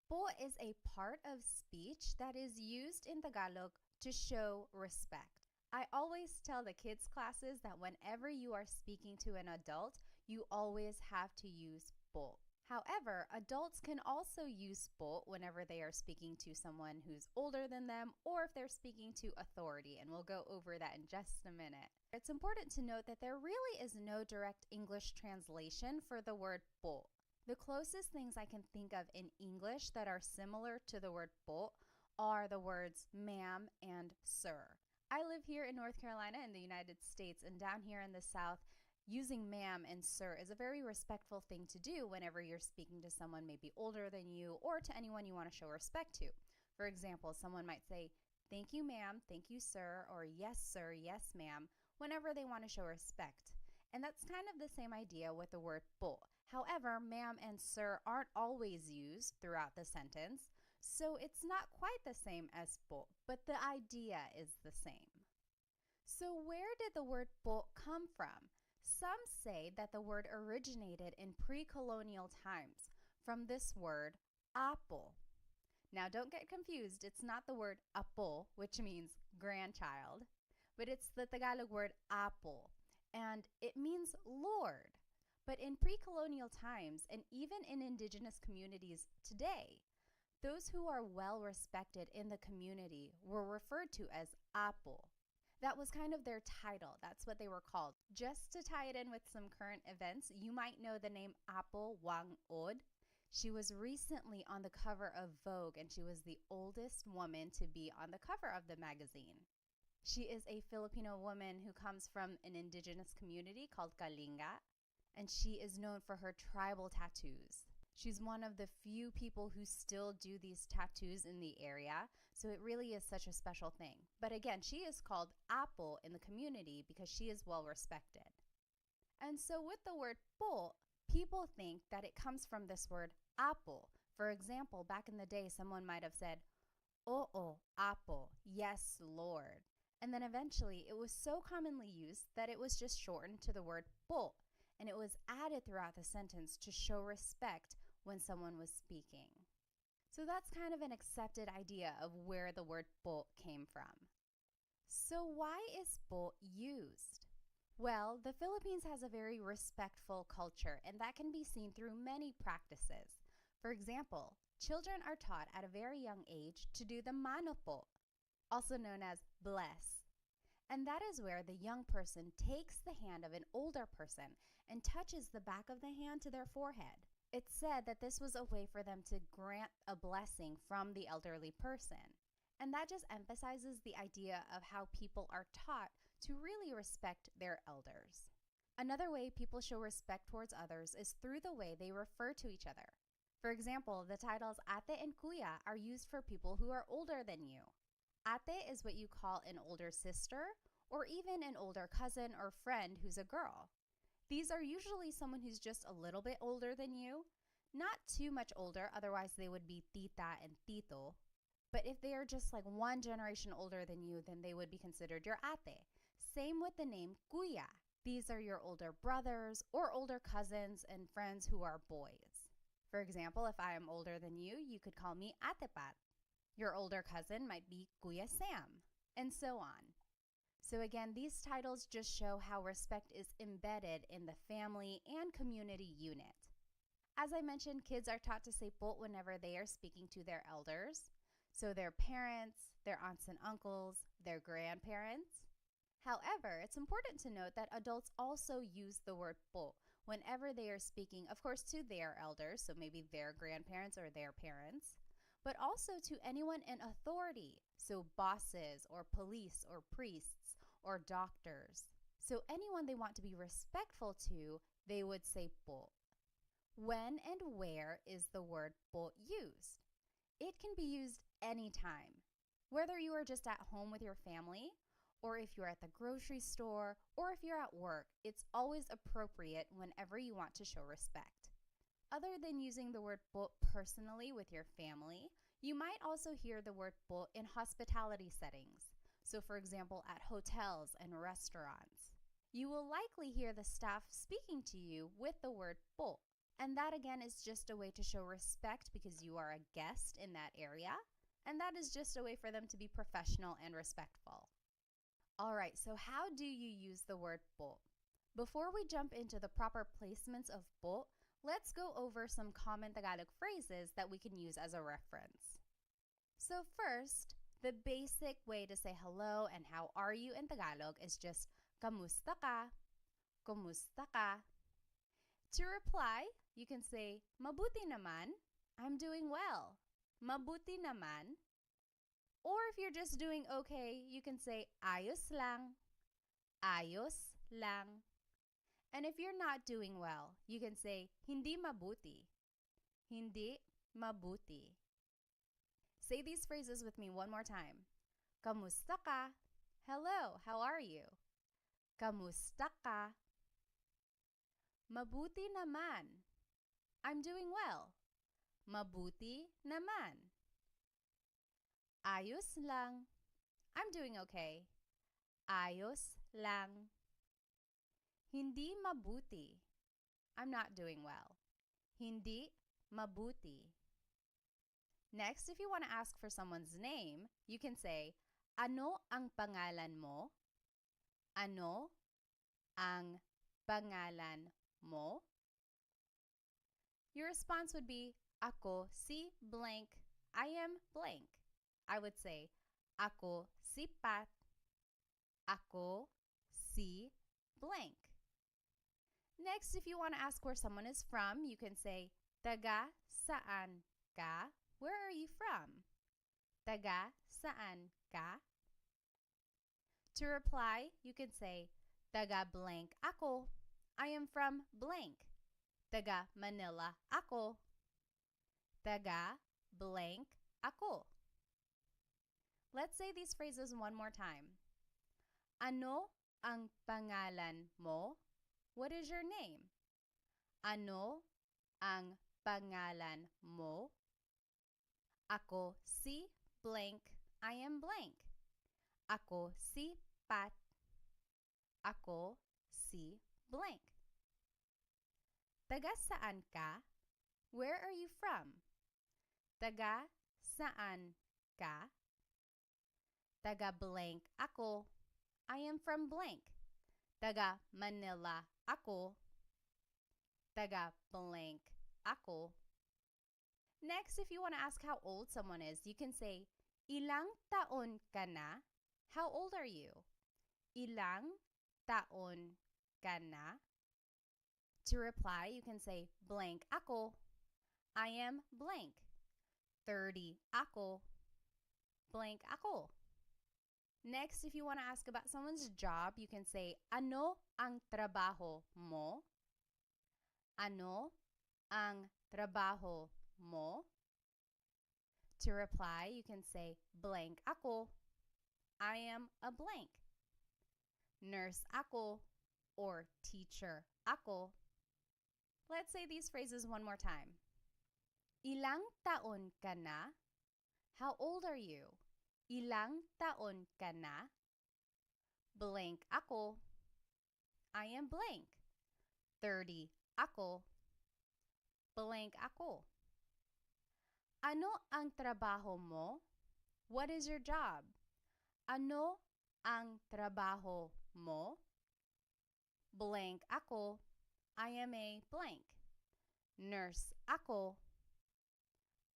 Po is a part of speech that is used in Tagalog to show respect. I always tell the kids' classes that whenever you are speaking to an adult, you always have to use po. However, adults can also use po whenever they are speaking to someone who's older than them or if they're speaking to authority, and we'll go over that in just a minute. It's important to note that there really is no direct English translation for the word po. The closest things I can think of in English that are similar to the word po are the words ma'am and sir. I live here in North Carolina in the United States, and down here in the South, Using ma'am and sir is a very respectful thing to do whenever you're speaking to someone maybe older than you or to anyone you want to show respect to. For example, someone might say, "Thank you, ma'am, thank you, sir," or "Yes, sir, yes, ma'am," whenever they want to show respect. And that's kind of the same idea with the word po. However, ma'am and sir aren't always used throughout the sentence, so it's not quite the same as po, but the idea is the same. So where did the word po come from? Some say that the word originated in pre-colonial times from this word apo. Now don't get confused, it's not the word apo, which means grandchild, but it's the Tagalog word apo, and it means Lord. But in pre-colonial times, and even in indigenous communities today, those who are well respected in the community were referred to as apo. That was kind of their title. That's what they were called. Just to tie it in with some current events, you might know the name Apo Wang Od. She was recently on the cover of Vogue, and she was the oldest woman to be on the cover of the magazine. She is a Filipino woman who comes from an indigenous community called Kalinga, and she is known for her tribal tattoos. She's one of the few people who still do these tattoos in the area, so it really is such a special thing. But again, she is called Apo in the community because she is well respected. And so with the word po, people think that it comes from this word apo. For example, back in the day, someone might have said, "Oo, apo, yes, Lord." And then eventually it was so commonly used that it was just shortened to the word po, and it was added throughout the sentence to show respect when someone was speaking. So that's kind of an accepted idea of where the word po came from. So why is po used? Well, the Philippines has a very respectful culture, and that can be seen through many practices. For example, children are taught at a very young age to do the mano po, also known as bless. And that is where the young person takes the hand of an older person and touches the back of the hand to their forehead. It's said that this was a way for them to grant a blessing from the elderly person. And that just emphasizes the idea of how people are taught to really respect their elders. Another way people show respect towards others is through the way they refer to each other. For example, the titles ate and kuya are used for people who are older than you. Ate is what you call an older sister or even an older cousin or friend who's a girl. These are usually someone who's just a little bit older than you, not too much older, otherwise they would be tita and tito. But if they are just like one generation older than you, then they would be considered your ate. Same with the name kuya. These are your older brothers or older cousins and friends who are boys. For example, if I am older than you, you could call me atepat. Your older cousin might be Kuya Sam, and so on. So again, these titles just show how respect is embedded in the family and community unit. As I mentioned, kids are taught to say po whenever they are speaking to their elders. So their parents, their aunts and uncles, their grandparents. However, it's important to note that adults also use the word po whenever they are speaking, of course, to their elders, so maybe their grandparents or their parents, but also to anyone in authority, so bosses or police or priests or doctors. So anyone they want to be respectful to, they would say po. When and where is the word po used? It can be used anytime. Whether you are just at home with your family, or if you're at the grocery store, or if you're at work, it's always appropriate whenever you want to show respect. Other than using the word po personally with your family, you might also hear the word po in hospitality settings. So for example, at hotels and restaurants. You will likely hear the staff speaking to you with the word po. And that again is just a way to show respect because you are a guest in that area. And that is just a way for them to be professional and respectful. All right, so how do you use the word po? Before we jump into the proper placements of po, let's go over some common Tagalog phrases that we can use as a reference. So first, the basic way to say hello and how are you in Tagalog is just kamusta ka, kumusta ka. To reply, you can say mabuti naman, I'm doing well, mabuti naman. Or if you're just doing okay, you can say ayos lang, ayos lang. And if you're not doing well, you can say, hindi mabuti. Hindi mabuti. Say these phrases with me one more time. Kamusta ka? Hello, how are you? Kamusta ka? Mabuti naman. I'm doing well. Mabuti naman. Ayos lang. I'm doing okay. Ayos lang. Hindi mabuti. I'm not doing well. Hindi mabuti. Next, if you want to ask for someone's name, you can say, ano ang pangalan mo? Ano ang pangalan mo? Your response would be, ako si blank. I am blank. I would say, ako si Pat. Ako si blank. Next, if you want to ask where someone is from, you can say, taga saan ka? Where are you from? Taga saan ka? To reply, you can say, taga blank ako. I am from blank. Taga Manila ako. Taga blank ako. Let's say these phrases one more time. Ano ang pangalan mo? What is your name? Ano ang pangalan mo? Ako si blank. I am blank. Ako si Pat. Ako si blank. Taga saan ka? Where are you from? Taga saan ka? Taga blank ako. I am from blank. Taga Manila ako. Taga blank ako. Next, if you want to ask how old someone is, you can say, ilang taon ka na? How old are you? Ilang taon ka na? To reply, you can say, blank ako. I am blank. 30 ako. Blank ako. Next, if you want to ask about someone's job, you can say, ano ang trabaho mo? Ano ang trabaho mo? To reply, you can say, blank ako. I am a blank. Nurse ako or teacher ako. Let's say these phrases one more time. Ilang taon ka na? How old are you? Ilang taon ka na? Blank ako. I am blank. 30 ako. Blank ako. Ano ang trabaho mo? What is your job? Ano ang trabaho mo? Blank ako. I am a blank. Nurse ako.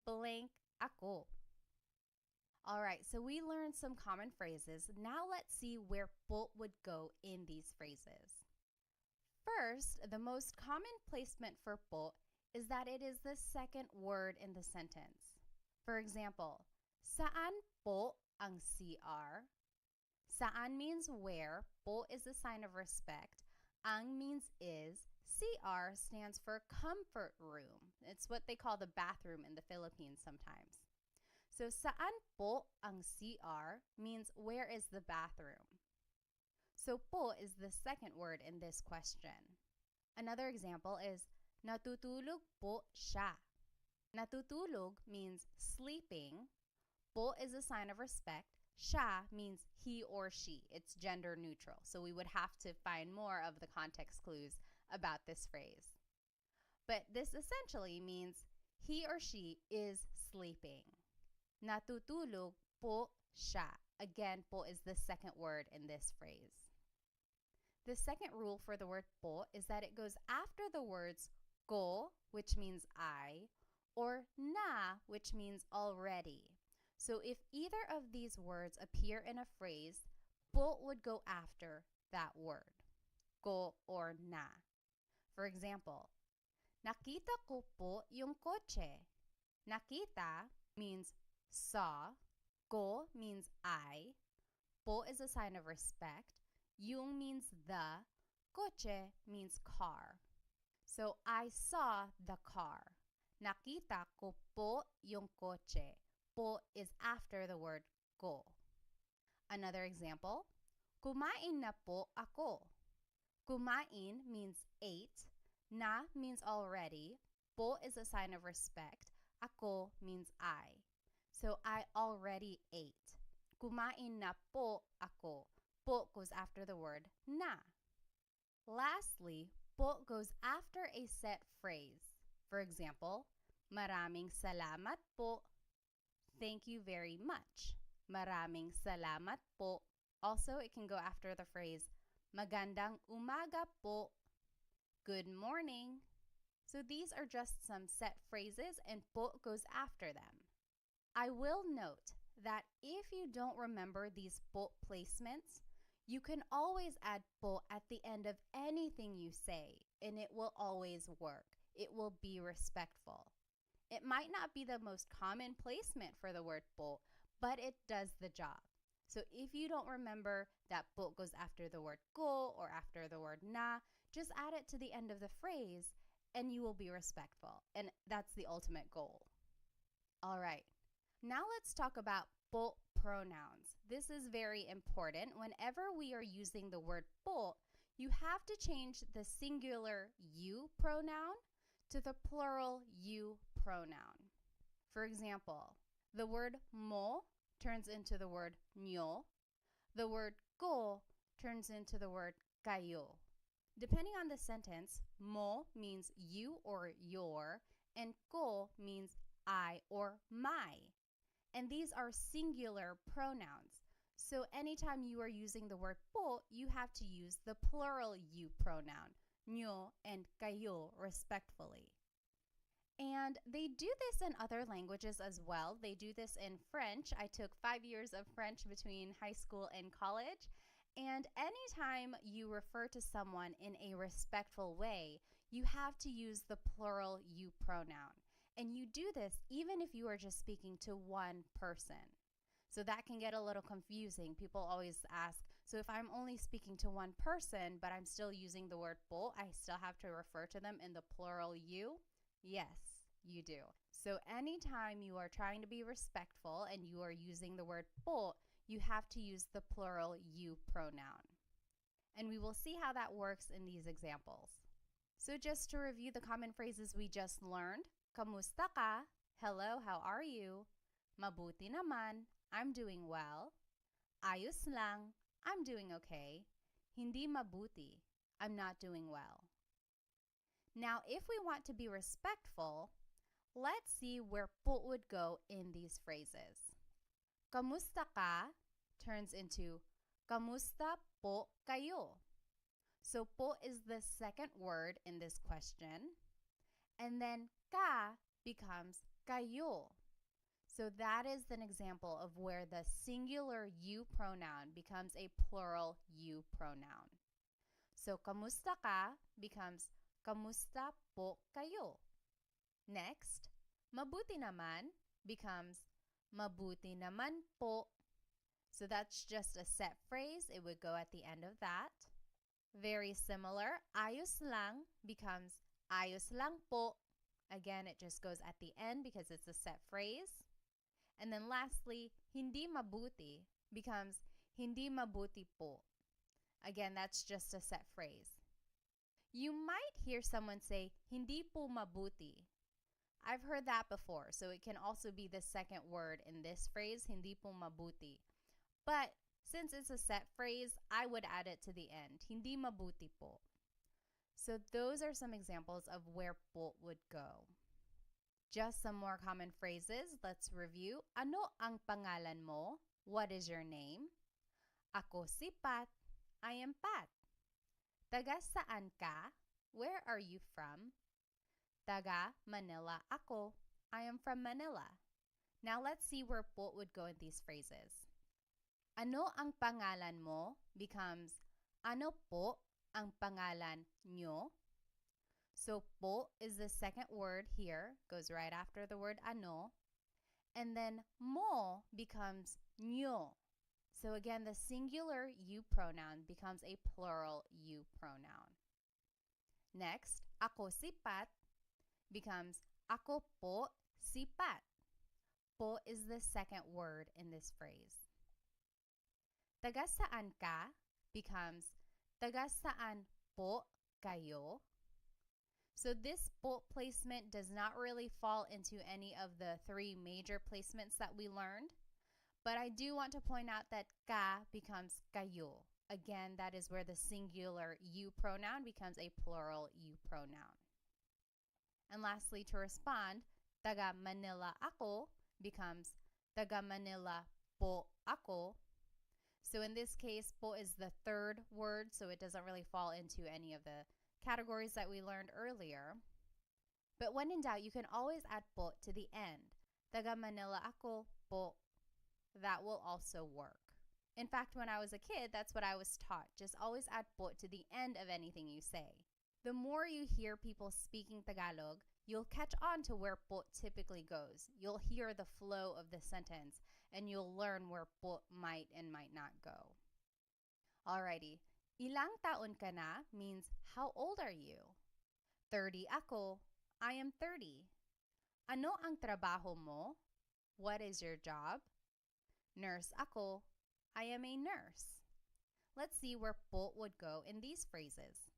Blank ako. All right, so we learned some common phrases. Now let's see where po would go in these phrases. First, the most common placement for po is that it is the second word in the sentence. For example, saan po ang CR? Saan means where, po is a sign of respect, ang means is, CR stands for comfort room. It's what they call the bathroom in the Philippines sometimes. So, saan po ang CR means where is the bathroom? So, po is the second word in this question. Another example is, natutulog po siya. Natutulog means sleeping. Po is a sign of respect. Siya means he or she. It's gender neutral. So, we would have to find more of the context clues about this phrase. But this essentially means he or she is sleeping. Natutulog po siya. Again, po is the second word in this phrase. The second rule for the word po is that it goes after the words ko, which means I, or na, which means already. So if either of these words appear in a phrase, po would go after that word, ko or na. For example, nakita ko po yung kotse. Nakita means saw, ko means I, po is a sign of respect, yung means the, Coche means car. So I saw the car. Nakita ko po yung coche. Po is after the word ko. Another example, kumain na po ako. Kumain means ate. Na means already. Po is a sign of respect. Ako means I. So I already ate. Kumain na po ako. Po goes after the word na. Lastly, po goes after a set phrase. For example, maraming salamat po. Thank you very much. Maraming salamat po. Also, it can go after the phrase magandang umaga po. Good morning. So these are just some set phrases and po goes after them. I will note that if you don't remember these po placements, you can always add po at the end of anything you say and it will always work. It will be respectful. It might not be the most common placement for the word po, but it does the job. So if you don't remember that po goes after the word ko or after the word na, just add it to the end of the phrase and you will be respectful. And that's the ultimate goal. All right. Now let's talk about po pronouns. This is very important. Whenever we are using the word po, you have to change the singular you pronoun to the plural you pronoun. For example, the word mo turns into the word nyo. The word ko turns into the word kayo. Depending on the sentence, mo means you or your, and ko means I or my. And these are singular pronouns. So anytime you are using the word po, you have to use the plural you pronoun, nyo and kayo, respectfully. And they do this in other languages as well. They do this in French. I took 5 years of French between high school and college. And anytime you refer to someone in a respectful way, you have to use the plural you pronoun. And you do this even if you are just speaking to one person. So that can get a little confusing. People always ask, so if I'm only speaking to one person, but I'm still using the word po, I still have to refer to them in the plural you? Yes, you do. So anytime you are trying to be respectful and you are using the word po, you have to use the plural you pronoun. And we will see how that works in these examples. So just to review the common phrases we just learned, kamusta ka? Hello, how are you? Mabuti naman, I'm doing well. Ayos lang, I'm doing okay. Hindi mabuti, I'm not doing well. Now, if we want to be respectful, let's see where po would go in these phrases. Kamusta ka turns into kamusta po kayo. So po is the second word in this question. And then ka becomes kayo. So that is an example of where the singular you pronoun becomes a plural you pronoun. So kamusta ka becomes kamusta po kayo. Next, mabuti naman becomes mabuti naman po. So that's just a set phrase. It would go at the end of that. Very similar, ayos lang becomes ayos lang po. Again, it just goes at the end because it's a set phrase. And then lastly, hindi mabuti becomes hindi mabuti po. Again, that's just a set phrase. You might hear someone say, hindi po mabuti. I've heard that before, so it can also be the second word in this phrase, hindi po mabuti. But since it's a set phrase, I would add it to the end, hindi mabuti po. So those are some examples of where po would go. Just some more common phrases. Let's review. Ano ang pangalan mo? What is your name? Ako si Pat. I am Pat. Taga saan ka? Where are you from? Taga Manila ako. I am from Manila. Now let's see where po would go in these phrases. Ano ang pangalan mo becomes ano po ang pangalan nyo? So po is the second word here, goes right after the word ano. And then mo becomes nyo. So again, the singular you pronoun becomes a plural you pronoun. Next, ako si Pat becomes ako po si Pat. Po is the second word in this phrase. Taga saan ka becomes taga saan po kayo. So this po placement does not really fall into any of the three major placements that we learned. But I do want to point out that ka becomes kayo. Again, that is where the singular you pronoun becomes a plural you pronoun. And lastly, to respond, taga Manila ako becomes taga Manila po ako. So in this case, po is the third word, so it doesn't really fall into any of the categories that we learned earlier. But when in doubt, you can always add po to the end. Taga Manila ako po. That will also work. In fact, when I was a kid, that's what I was taught. Just always add po to the end of anything you say. The more you hear people speaking Tagalog, you'll catch on to where po typically goes. You'll hear the flow of the sentence, and you'll learn where po might and might not go. Alrighty, ilang taon ka na means how old are you? 30 ako, I am 30. Ano ang trabaho mo? What is your job? Nurse ako, I am a nurse. Let's see where po would go in these phrases.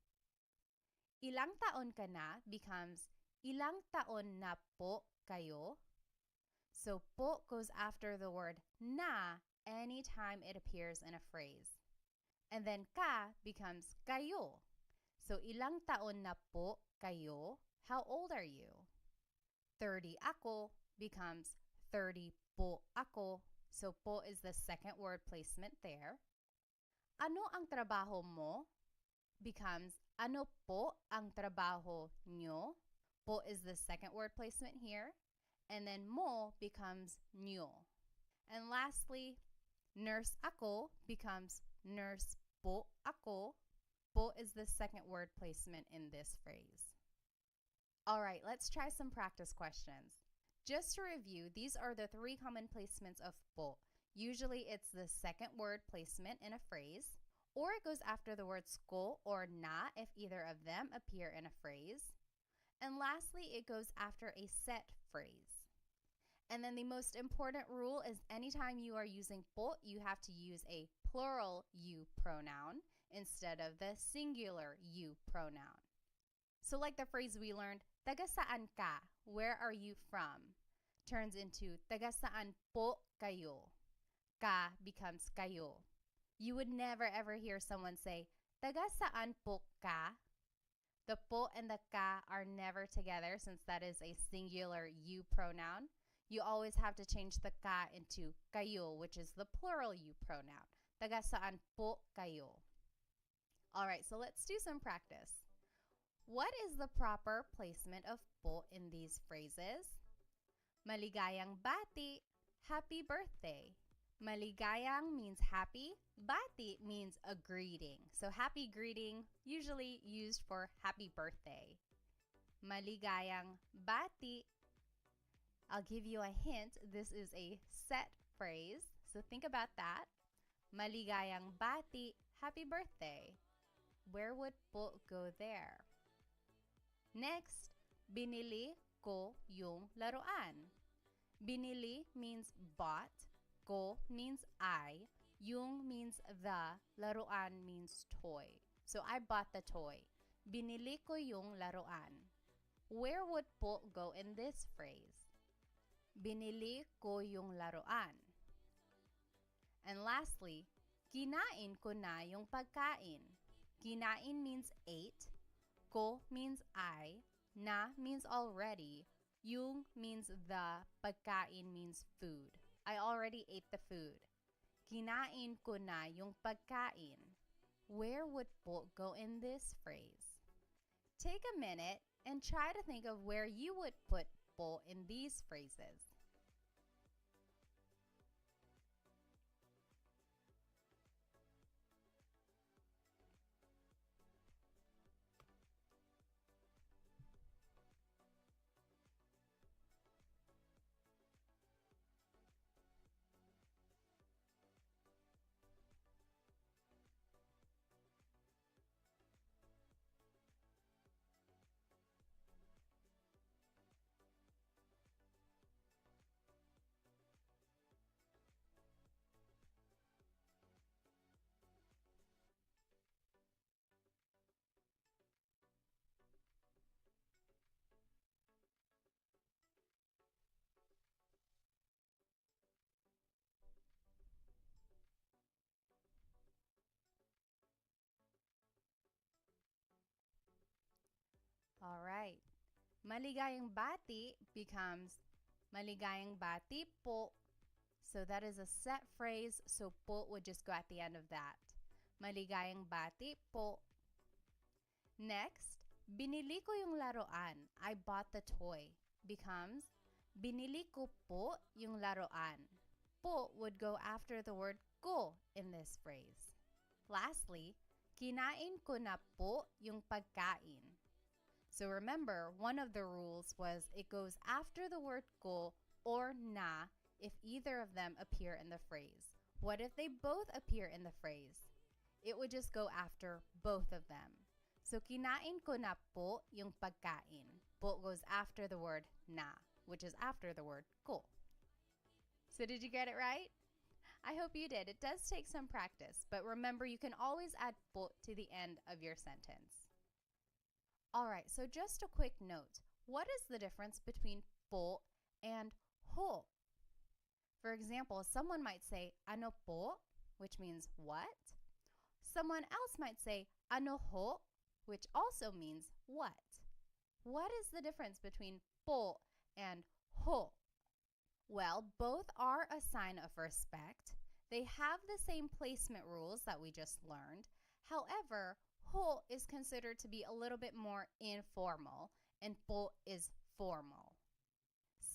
Ilang taon ka na becomes ilang taon na po kayo. So po goes after the word na anytime it appears in a phrase. And then ka becomes kayo. So ilang taon na po kayo? How old are you? 30 ako becomes 30 po ako. So po is the second word placement there. Ano ang trabaho mo becomes ano po ang trabaho nyo. Po is the second word placement here. And then mo becomes nyo. And lastly, nurse ako becomes nurse po ako. Po is the second word placement in this phrase. All right, let's try some practice questions. Just to review, these are the three common placements of po. Usually it's the second word placement in a phrase, or it goes after the words ko or na if either of them appear in a phrase. And lastly, it goes after a set phrase. And then the most important rule is anytime you are using po, you have to use a plural you pronoun instead of the singular you pronoun. So like the phrase we learned, taga saan ka? Where are you from? Turns into taga saan po kayo? Ka becomes kayo. You would never ever hear someone say, taga saan po ka? The po and the ka are never together since that is a singular you pronoun. You always have to change the ka into kayo, which is the plural you pronoun. Taga saan po kayo? All right, so let's do some practice. What is the proper placement of po in these phrases? Maligayang bati, happy birthday. Maligayang means happy, bati means a greeting. So happy greeting usually used for happy birthday. Maligayang bati. I'll give you a hint. This is a set phrase. So think about that. Maligayang bati, happy birthday. Where would po go there? Next, binili ko yung laruan. Binili means bought, ko means I, yung means the, laruan means toy. So I bought the toy. Binili ko yung laruan. Where would po go in this phrase? Binili ko yung laruan. And lastly, kinain ko na yung pagkain. Kinain means ate. Ko means I, na means already, yung means the, pagkain means food. I already ate the food. Kinain ko na yung pagkain. Where would po go in this phrase? Take a minute and try to think of where you would put po in these phrases. Maligayang bati becomes maligayang bati po. So that is a set phrase, so po would just go at the end of that. Maligayang bati po. Next, binili ko yung laruan. I bought the toy. Becomes, binili ko po yung laruan. Po would go after the word ko in this phrase. Lastly, kinain ko na po yung pagkain. So remember, one of the rules was it goes after the word ko or na if either of them appear in the phrase. What if they both appear in the phrase? It would just go after both of them. So kinain ko na po yung pagkain. Po goes after the word na, which is after the word ko. So did you get it right? I hope you did. It does take some practice, but remember you can always add po to the end of your sentence. All right, so just a quick note. What is the difference between po and ho? For example, someone might say ano po, which means what? Someone else might say ano ho, which also means what. What is the difference between po and ho? Well, both are a sign of respect. They have the same placement rules that we just learned. However, ho is considered to be a little bit more informal and po is formal.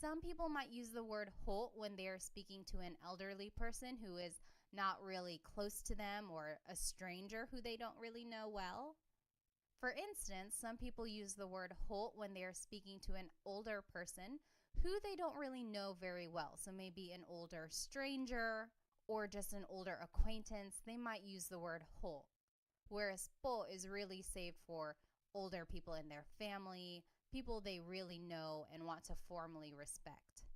Some people might use the word ho when they are speaking to an elderly person who is not really close to them or a stranger who they don't really know well. For instance, some people use the word ho when they are speaking to an older person who they don't really know very well. So maybe an older stranger or just an older acquaintance, they might use the word ho. Whereas po is really saved for older people in their family, people they really know and want to formally respect.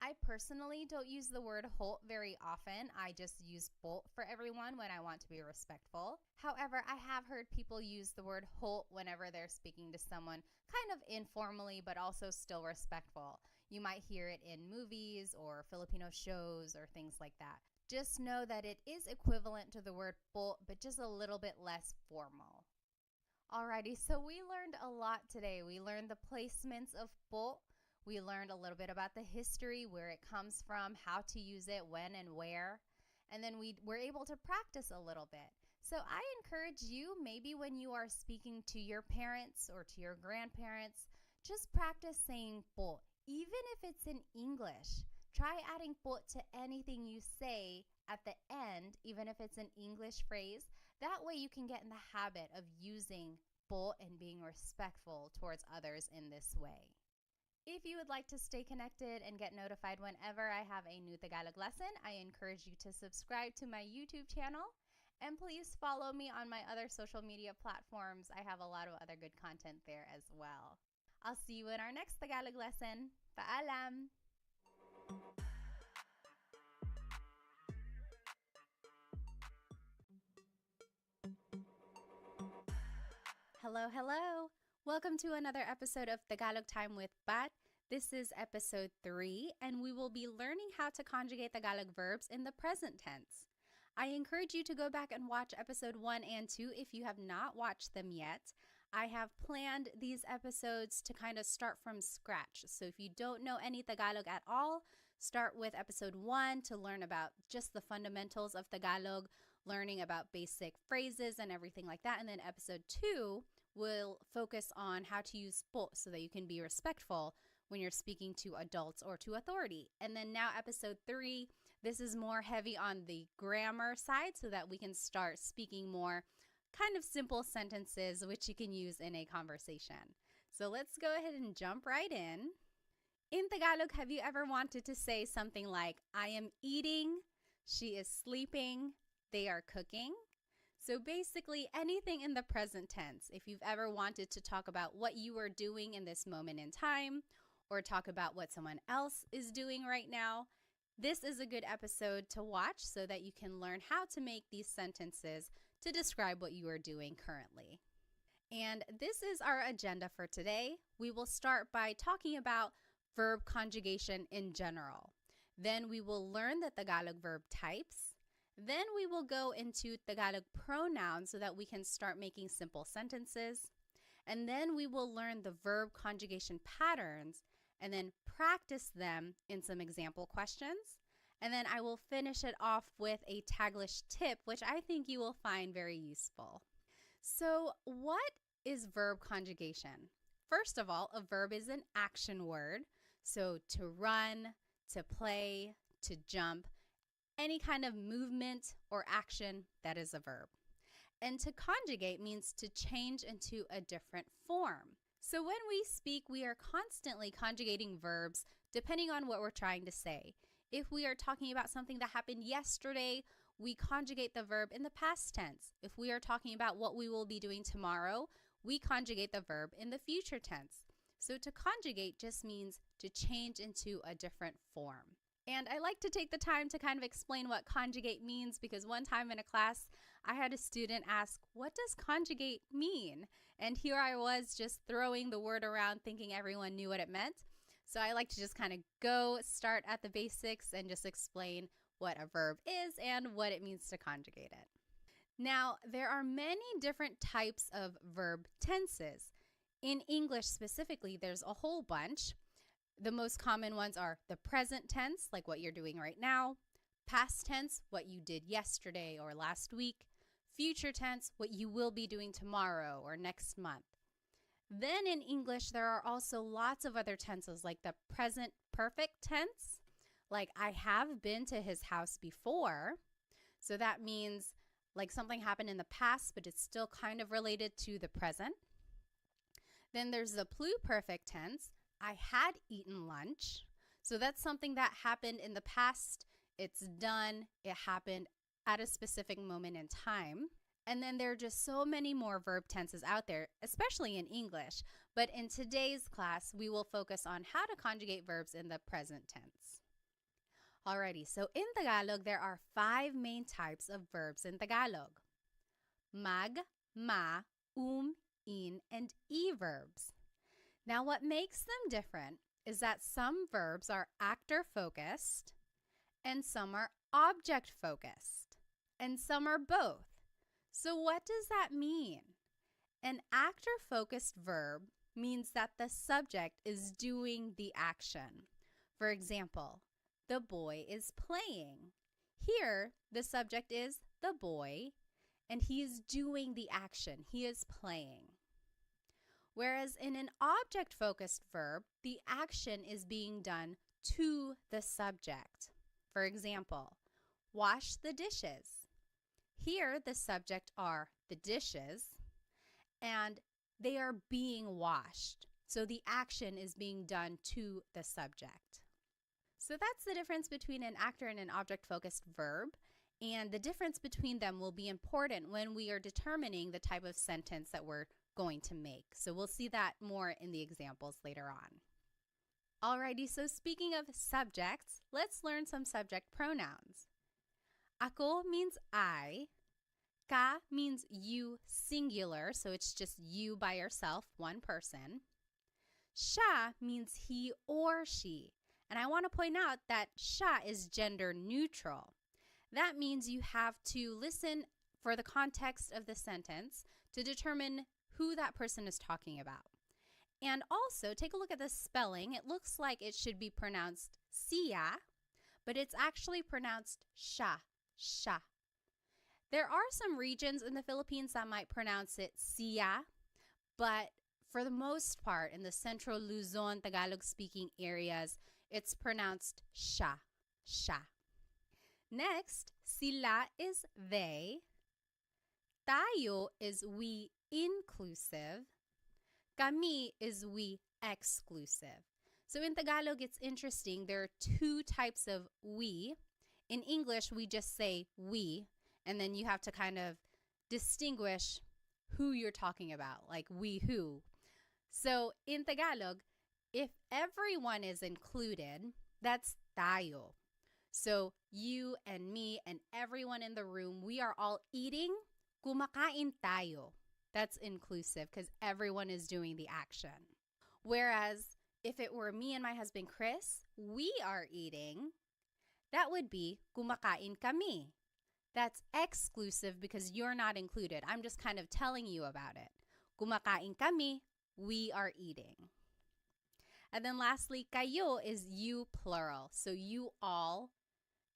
I personally don't use the word ho very often. I just use po for everyone when I want to be respectful. However, I have heard people use the word ho whenever they're speaking to someone kind of informally but also still respectful. You might hear it in movies or Filipino shows or things like that. Just know that it is equivalent to the word po but just a little bit less formal. Alrighty, so we learned a lot today. We learned the placements of po. We learned a little bit about the history, where it comes from, how to use it, when and where. And then we were able to practice a little bit. So I encourage you, maybe when you are speaking to your parents or to your grandparents, just practice saying po, even if it's in English. Try adding po to anything you say at the end, even if it's an English phrase. That way you can get in the habit of using po and being respectful towards others in this way. If you would like to stay connected and get notified whenever I have a new Tagalog lesson, I encourage you to subscribe to my YouTube channel. And please follow me on my other social media platforms. I have a lot of other good content there as well. I'll see you in our next Tagalog lesson. Paalam! Hello, hello! Welcome to another episode of Tagalog Time with Pat. This is episode 3, and we will be learning how to conjugate Tagalog verbs in the present tense. I encourage you to go back and watch episode 1 and 2 if you have not watched them yet. I have planned these episodes to kind of start from scratch. So if you don't know any Tagalog at all, start with episode 1 to learn about just the fundamentals of Tagalog, learning about basic phrases and everything like that. And then episode 2 will focus on how to use po so that you can be respectful when you're speaking to adults or to authority. And then now episode 3, this is more heavy on the grammar side so that we can start speaking more kind of simple sentences which you can use in a conversation. So let's go ahead and jump right in. In Tagalog, have you ever wanted to say something like, I am eating, she is sleeping, they are cooking? So basically anything in the present tense. If you've ever wanted to talk about what you are doing in this moment in time or talk about what someone else is doing right now, this is a good episode to watch so that you can learn how to make these sentences to describe what you are doing currently. And this is our agenda for today. We will start by talking about verb conjugation in general. Then we will learn the Tagalog verb types. Then we will go into Tagalog pronouns so that we can start making simple sentences. And then we will learn the verb conjugation patterns and then practice them in some example questions. And then I will finish it off with a Taglish tip, which I think you will find very useful. So what is verb conjugation? First of all, a verb is an action word. So to run, to play, to jump, any kind of movement or action, that is a verb. And to conjugate means to change into a different form. So when we speak, we are constantly conjugating verbs depending on what we're trying to say. If we are talking about something that happened yesterday, we conjugate the verb in the past tense. If we are talking about what we will be doing tomorrow, we conjugate the verb in the future tense. So to conjugate just means to change into a different form. And I like to take the time to kind of explain what conjugate means, because one time in a class, I had a student ask, what does conjugate mean? And here I was just throwing the word around thinking everyone knew what it meant. So I like to just kind of start at the basics and just explain what a verb is and what it means to conjugate it. Now, there are many different types of verb tenses. In English specifically, there's a whole bunch. The most common ones are the present tense, like what you're doing right now. Past tense, what you did yesterday or last week. Future tense, what you will be doing tomorrow or next month. Then in English, there are also lots of other tenses, like the present perfect tense, like I have been to his house before. So that means like something happened in the past, but it's still kind of related to the present. Then there's the pluperfect tense. I had eaten lunch. So that's something that happened in the past. It's done. It happened at a specific moment in time. And then there are just so many more verb tenses out there, especially in English. But in today's class, we will focus on how to conjugate verbs in the present tense. Alrighty, so in Tagalog, there are 5 main types of verbs in Tagalog. Mag, ma, in, and e verbs. Now, what makes them different is that some verbs are actor-focused and some are object-focused and some are both. So what does that mean? An actor-focused verb means that the subject is doing the action. For example, the boy is playing. Here, the subject is the boy, and he is doing the action. He is playing. Whereas in an object-focused verb, the action is being done to the subject. For example, wash the dishes. Here, the subject are the dishes, and they are being washed. So the action is being done to the subject. So that's the difference between an actor and an object-focused verb, and the difference between them will be important when we are determining the type of sentence that we're going to make. So we'll see that more in the examples later on. Alrighty, so speaking of subjects, let's learn some subject pronouns. Ako means I. Ka means you singular, so it's just you by yourself, one person. Siya means he or she. And I want to point out that siya is gender neutral. That means you have to listen for the context of the sentence to determine who that person is talking about. And also, take a look at the spelling. It looks like it should be pronounced siya, but it's actually pronounced siya, siya. There are some regions in the Philippines that might pronounce it siya, but for the most part, in the central Luzon, Tagalog-speaking areas, it's pronounced siya, siya. Next, sila is they. Tayo is we inclusive. Kami is we exclusive. So in Tagalog, it's interesting. There are 2 types of we. In English, we just say we, and then you have to kind of distinguish who you're talking about, like we who. So in Tagalog, if everyone is included, that's tayo. So you and me and everyone in the room, we are all eating, kumakain tayo. That's inclusive because everyone is doing the action. Whereas if it were me and my husband Chris, we are eating, that would be kumakain kami. That's exclusive because you're not included. I'm just kind of telling you about it. kumakain kami, we are eating. And then lastly, kayo is you plural. So you all,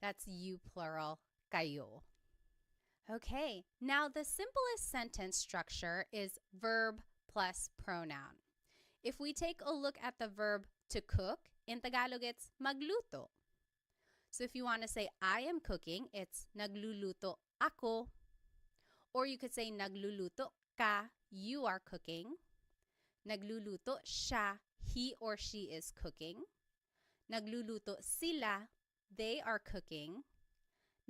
that's you plural, kayo. Okay, now the simplest sentence structure is verb plus pronoun. If we take a look at the verb to cook, in Tagalog it's magluto. So if you want to say I am cooking, it's nagluluto ako. Or you could say nagluluto ka, you are cooking. Nagluluto siya, he or she is cooking. Nagluluto sila, they are cooking.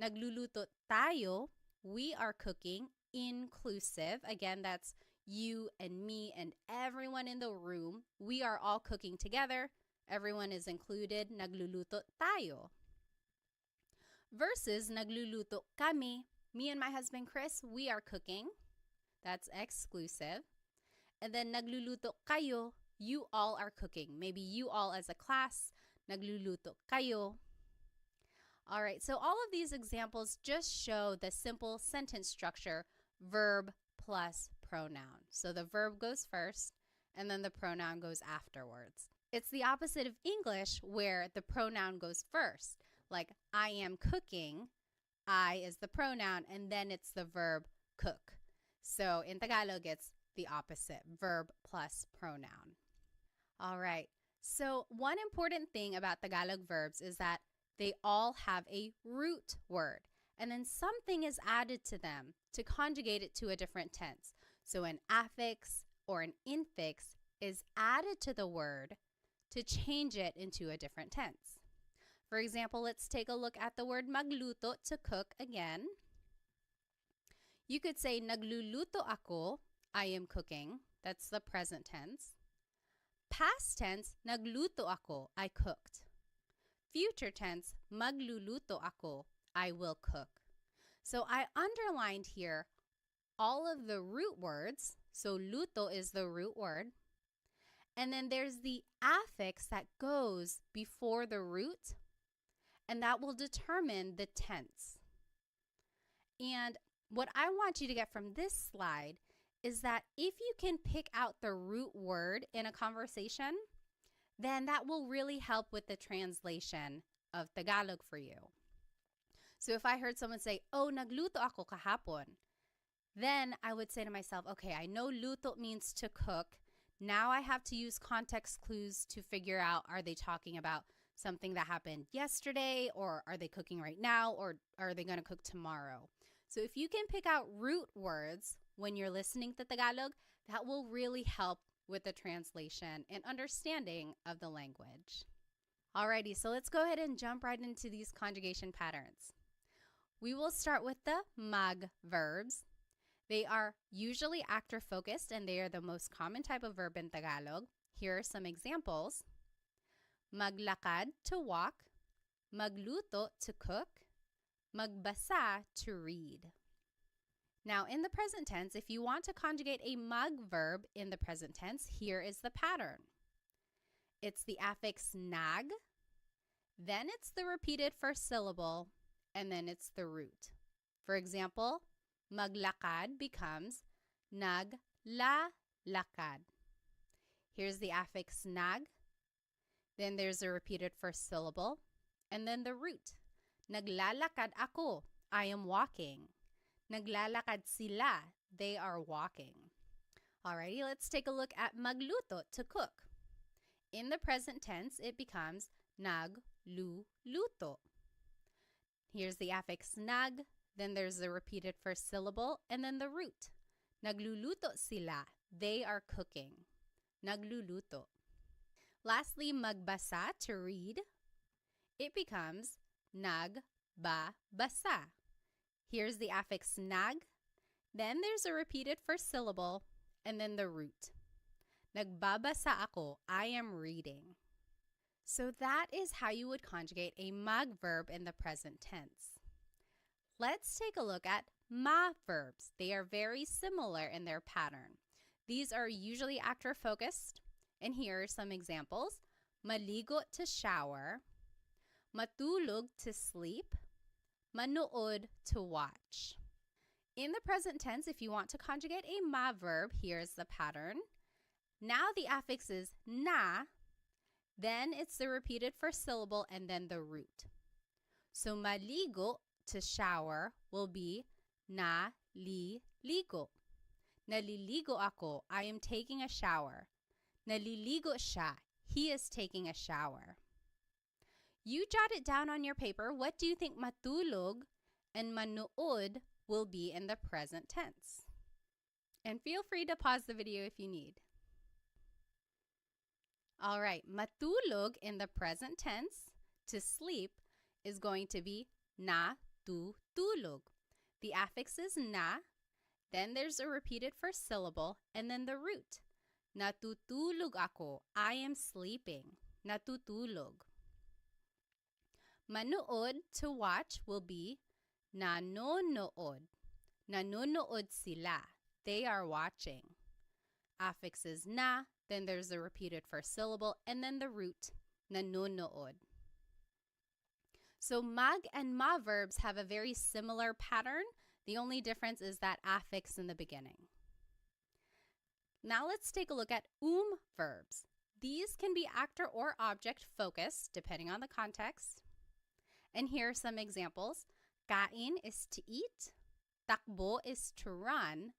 Nagluluto tayo, we are cooking, inclusive. Again, that's you and me and everyone in the room. We are all cooking together. Everyone is included. Nagluluto tayo. Versus nagluluto kami. Me and my husband Chris, we are cooking. That's exclusive. And then nagluluto kayo, you all are cooking. Maybe you all as a class, nagluluto kayo. All right, so all of these examples just show the simple sentence structure, verb plus pronoun. So the verb goes first, and then the pronoun goes afterwards. It's the opposite of English, where the pronoun goes first. Like, I am cooking, I is the pronoun, and then it's the verb cook. So in Tagalog, it's the opposite, verb plus pronoun. All right, so one important thing about Tagalog verbs is that they all have a root word, and then something is added to them to conjugate it to a different tense. So an affix or an infix is added to the word to change it into a different tense. For example, let's take a look at the word magluto, to cook again. You could say nagluluto ako, I am cooking. That's the present tense. Past tense, nagluto ako, I cooked. Future tense, magluluto ako, I will cook. So I underlined here all of the root words. So luto is the root word. And then there's the affix that goes before the root, and that will determine the tense. And what I want you to get from this slide is that if you can pick out the root word in a conversation, then that will really help with the translation of Tagalog for you. So if I heard someone say, oh, nagluto ako kahapon, then I would say to myself, okay, I know luto means to cook. Now I have to use context clues to figure out, are they talking about something that happened yesterday, or are they cooking right now, or are they going to cook tomorrow? So if you can pick out root words when you're listening to Tagalog, that will really help with the translation and understanding of the language. Alrighty, so let's go ahead and jump right into these conjugation patterns. We will start with the mag verbs. They are usually actor focused, and they are the most common type of verb in Tagalog. Here are some examples. Maglakad, to walk. Magluto, to cook. Magbasa, to read. Now, in the present tense, if you want to conjugate a mag verb in the present tense, here is the pattern. It's the affix nag, then it's the repeated first syllable, and then it's the root. For example, maglakad becomes naglalakad. Here's the affix nag, then there's a repeated first syllable, and then the root. Naglalakad ako, I am walking. Naglalakad sila, they are walking. Alrighty, let's take a look at magluto, to cook. In the present tense, it becomes nagluluto. Here's the affix nag, then there's the repeated first syllable, and then the root. Nagluluto sila, they are cooking. Nagluluto. Lastly, magbasa, to read. It becomes nagbabasa. Here's the affix nag, then there's a repeated first syllable, and then the root. Nagbabasa ako, I am reading. So that is how you would conjugate a mag verb in the present tense. Let's take a look at ma verbs. They are very similar in their pattern. These are usually actor focused, and here are some examples. Maligo, to shower. Matulog, to sleep. Manood, to watch. In the present tense, if you want to conjugate a ma verb, here's the pattern. Now the affix is na, then it's the repeated first syllable and then the root. So maligo, to shower, will be naliligo. Naliligo ako. I am taking a shower. Naliligo siya. He is taking a shower. You jot it down on your paper. What do you think matulog and manood will be in the present tense? And feel free to pause the video if you need. All right, matulog in the present tense, to sleep, is going to be natutulog. The affix is na, then there's a repeated first syllable, and then the root. Natutulog ako. I am sleeping. Natutulog. Manood, to watch, will be nanonood. Nanonood sila. They are watching. Affix is na, then there's the repeated first syllable, and then the root, nanonood. So mag and ma verbs have a very similar pattern. The only difference is that affix in the beginning. Now let's take a look at verbs. These can be actor or object focused, depending on the context. And here are some examples. Kain is to eat. Takbo is to run.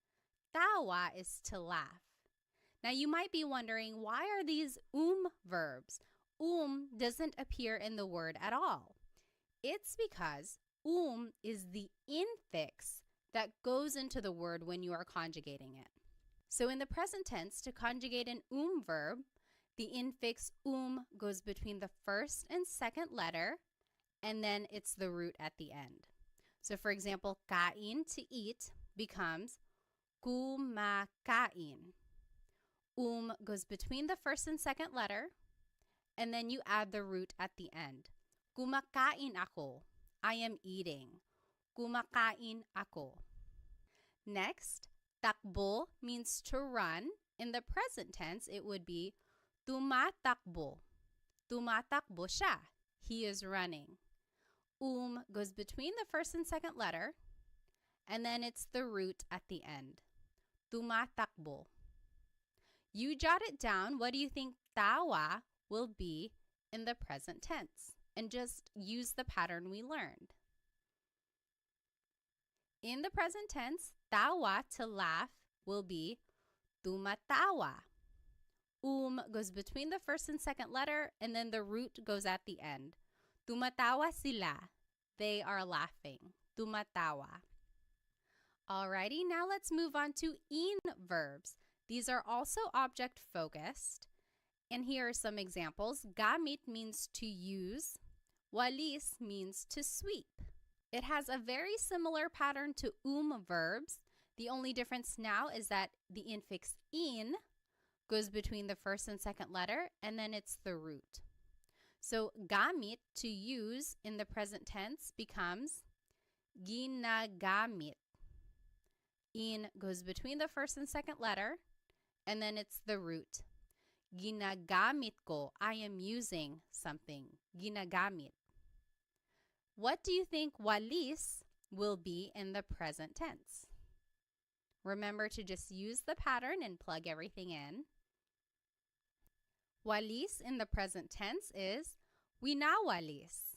Tawa is to laugh. Now you might be wondering, why are these verbs? Doesn't appear in the word at all. It's because is the infix that goes into the word when you are conjugating it. So in the present tense, to conjugate an verb, the infix goes between the first and second letter, and then it's the root at the end. So for example, kain, to eat, becomes kumakain. Goes between the first and second letter, and then you add the root at the end. Kumakain ako. I am eating. Kumakain ako. Next, takbo means to run. In the present tense, it would be tumatakbo. Tumatakbo siya. He is running. Goes between the first and second letter, and then it's the root at the end. Tumatakbo. You jot it down. What do you think tawa will be in the present tense? And just use the pattern we learned. In the present tense, tawa, to laugh, will be tumatawa. Goes between the first and second letter, and then the root goes at the end. Tumatawa sila. They are laughing. Tumatawa. Alrighty, now let's move on to verbs. These are also object focused. And here are some examples. Gamit means to use. Walis means to sweep. It has a very similar pattern to verbs. The only difference now is that the infix in goes between the first and second letter, and then it's the root. So gamit, to use, in the present tense becomes ginagamit. In goes between the first and second letter, and then it's the root. Ginagamit ko. I am using something. Ginagamit. What do you think walis will be in the present tense? Remember to just use the pattern and plug everything in. Walis in the present tense is winawalis.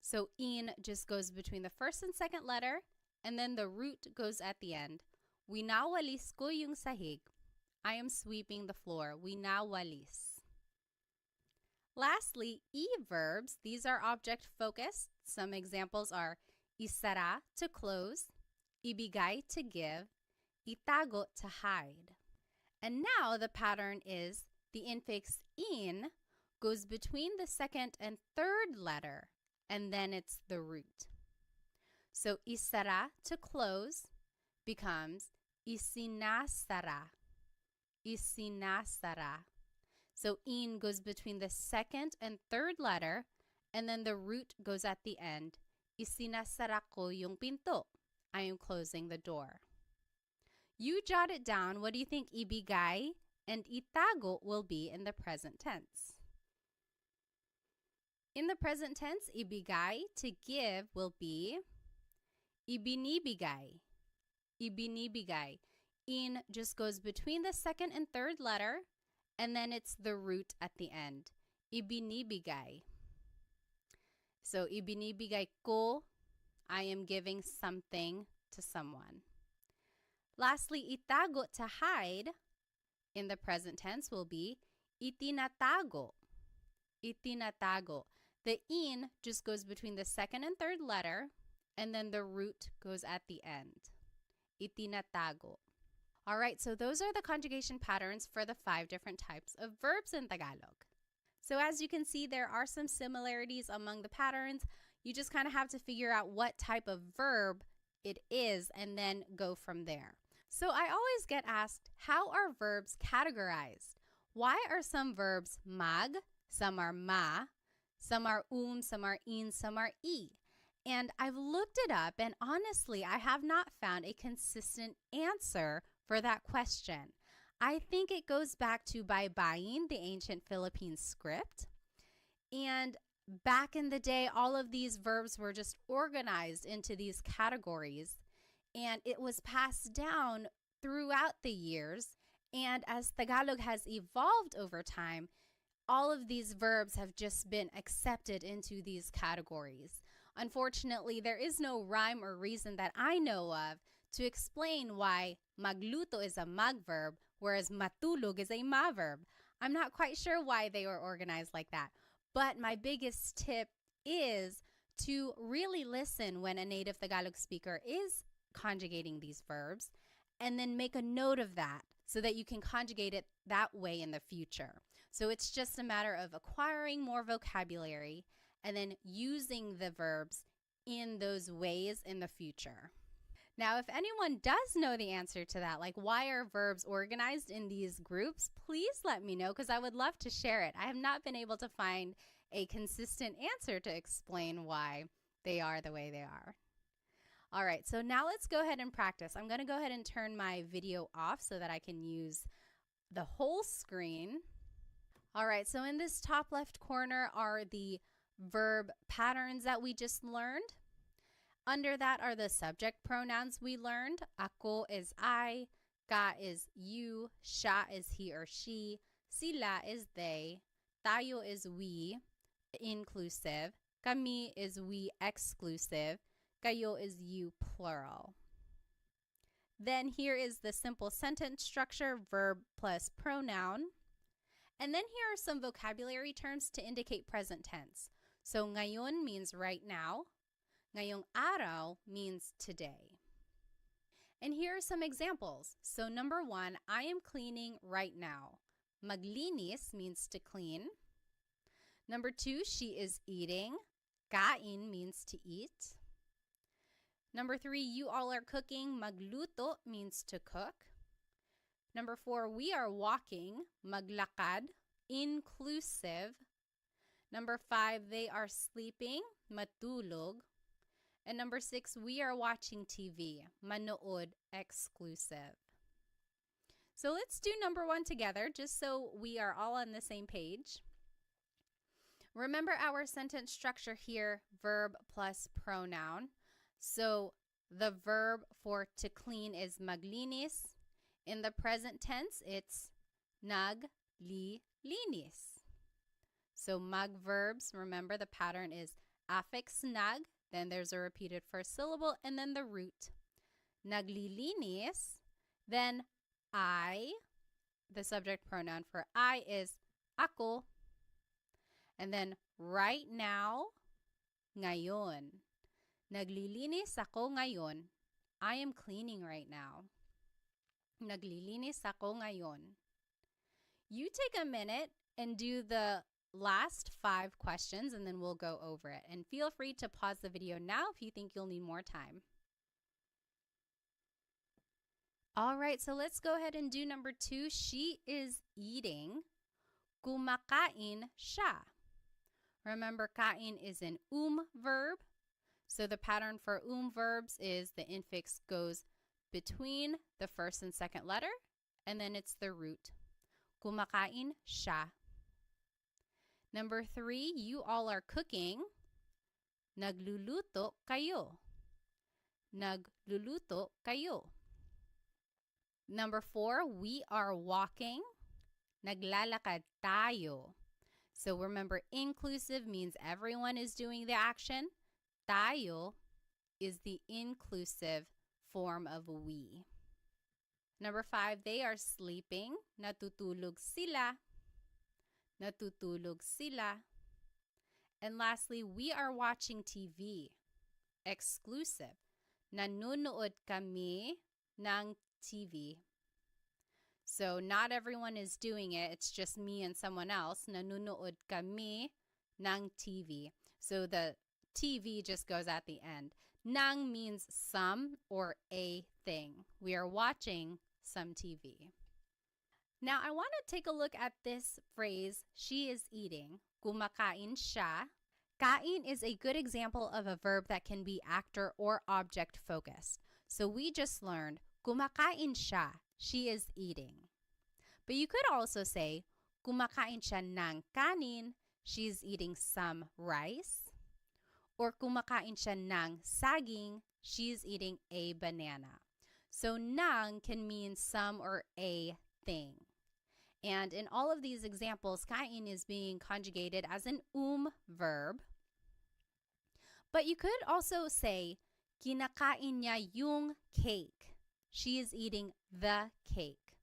So in just goes between the first and second letter, and then the root goes at the end. Winawalis ko yung sahig. I am sweeping the floor. Winawalis. Lastly, verbs. These are object focused. Some examples are isara, to close, ibigay, to give, itago, to hide. And now the pattern is the infix in goes between the second and third letter, and then it's the root. So isara, to close, becomes isinasara. Isinasara. So in goes between the second and third letter, and then the root goes at the end. Isinasara ko yung pinto. I am closing the door. You jot it down. What do you think ibigay and itago will be in the present tense? In the present tense, ibigay, to give, will be ibinibigay. ibinibigay. In just goes between the second and third letter, and then it's the root at the end. Ibinibigay. So, ibinibigay ko, I am giving something to someone. Lastly, itago, to hide, in the present tense will be itinatago. Itinatago. The in just goes between the second and third letter, and then the root goes at the end. Itinatago. All right, so those are the conjugation patterns for the 5 different types of verbs in Tagalog. So as you can see, there are some similarities among the patterns. You just kind of have to figure out what type of verb it is and then go from there. So I always get asked, how are verbs categorized? Why are some verbs mag, some are ma, some are some are in, some are e? And I've looked it up, and honestly, I have not found a consistent answer for that question. I think it goes back to baybayin, the ancient Philippine script. And back in the day, all of these verbs were just organized into these categories, and it was passed down throughout the years. And as Tagalog has evolved over time, all of these verbs have just been accepted into these categories. Unfortunately, there is no rhyme or reason that I know of to explain why magluto is a mag verb, whereas matulog is a ma verb. I'm not quite sure why they were organized like that. But my biggest tip is to really listen when a native Tagalog speaker is conjugating these verbs, and then make a note of that so that you can conjugate it that way in the future. So it's just a matter of acquiring more vocabulary and then using the verbs in those ways in the future. Now, if anyone does know the answer to that, like why are verbs organized in these groups, please let me know because I would love to share it. I have not been able to find a consistent answer to explain why they are the way they are. All right, so now let's go ahead and practice. I'm going to go ahead and turn my video off so that I can use the whole screen. All right, so in this top left corner are the verb patterns that we just learned. Under that are the subject pronouns we learned. Ako is I, ka is you, siya is he or she, sila is they, tayo is we, inclusive, kami is we, exclusive, kayo is you, plural. Then here is the simple sentence structure, verb plus pronoun. And then here are some vocabulary terms to indicate present tense. So ngayon means right now. Ngayong araw means today. And here are some examples. So number 1, I am cleaning right now. Maglinis means to clean. Number 2, she is eating. Kain means to eat. Number 3, you all are cooking. Magluto means to cook. Number 4, we are walking. Maglakad, inclusive. Number 5, they are sleeping. Matulog. And number 6, we are watching TV. Manood, exclusive. So let's do number 1 together just so we are all on the same page. Remember our sentence structure here, verb plus pronoun. So the verb for to clean is maglinis. In the present tense, it's naglilinis. So mag verbs, remember the pattern is affix nag, then there's a repeated first syllable, and then the root. Naglilinis, then I, the subject pronoun for I is ako. And then right now, ngayon. Naglilinis ako ngayon. I am cleaning right now. Naglilinis ako ngayon. You take a minute and do the last 5 questions and then we'll go over it. And feel free to pause the video now if you think you'll need more time. All right, so let's go ahead and do number 2. She is eating. Kumakain siya. Remember, kain is an verb. So the pattern for verbs is the infix goes between the first and second letter, and then it's the root. Kumakain siya. Number 3, you all are cooking. Nagluluto kayo. Nagluluto kayo. Number 4, we are walking. Naglalakad tayo. So remember, inclusive means everyone is doing the action. Tayo is the inclusive form of we. Number 5, they are sleeping. Natutulog sila. Natutulog sila. And lastly, we are watching TV. Exclusive. Nanonood kami ng TV. So not everyone is doing it. It's just me and someone else. Nanonood kami ng TV. So the TV just goes at the end. Nang means some or a thing. We are watching some TV. Now, I want to take a look at this phrase, she is eating. Kumakain siya. Kain is a good example of a verb that can be actor or object focused. So we just learned, kumakain siya. She is eating. But you could also say, kumakain siya ng kanin. She's eating some rice. Or kumakain siya ng saging. She's eating a banana. So ng can mean some or a thing. And in all of these examples, kain is being conjugated as an verb. But you could also say, kinakain niya yung cake. She is eating the cake.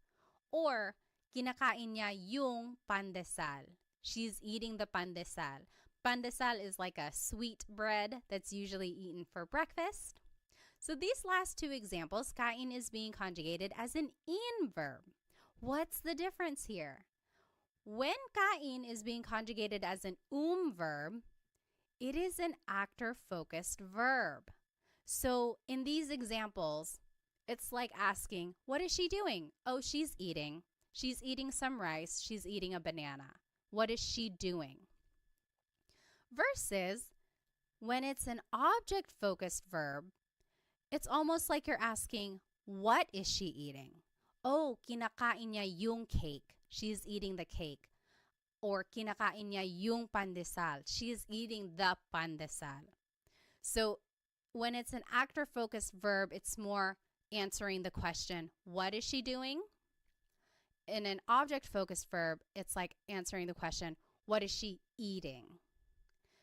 Or, kinakain niya yung pandesal. She's eating the pandesal. Pandesal is like a sweet bread that's usually eaten for breakfast. So these last two examples, kain is being conjugated as an verb. What's the difference here? When kain is being conjugated as an verb, it is an actor-focused verb. So in these examples, it's like asking, what is she doing? Oh, she's eating. She's eating some rice. She's eating a banana. What is she doing? Versus when it's an object-focused verb, it's almost like you're asking, what is she eating? Oh, kinakain niya yung cake. She's eating the cake. Or kinakain niya yung pandesal. She's eating the pandesal. So when it's an actor-focused verb, it's more answering the question, what is she doing? In an object-focused verb, it's like answering the question, what is she eating?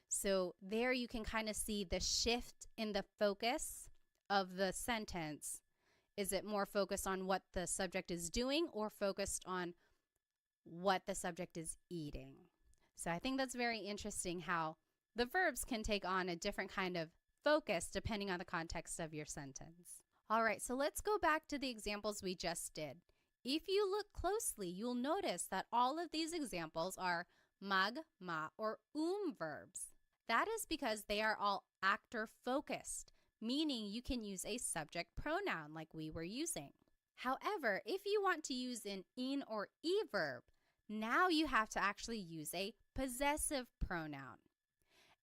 So there you can kind of see the shift in the focus of the sentence. Is it more focused on what the subject is doing or focused on what the subject is eating? So I think that's very interesting how the verbs can take on a different kind of focus depending on the context of your sentence. All right, so let's go back to the examples we just did. If you look closely, you'll notice that all of these examples are mag, ma, or verbs. That is because they are all actor-focused, meaning you can use a subject pronoun like we were using. However, if you want to use an in or verb, now you have to actually use a possessive pronoun.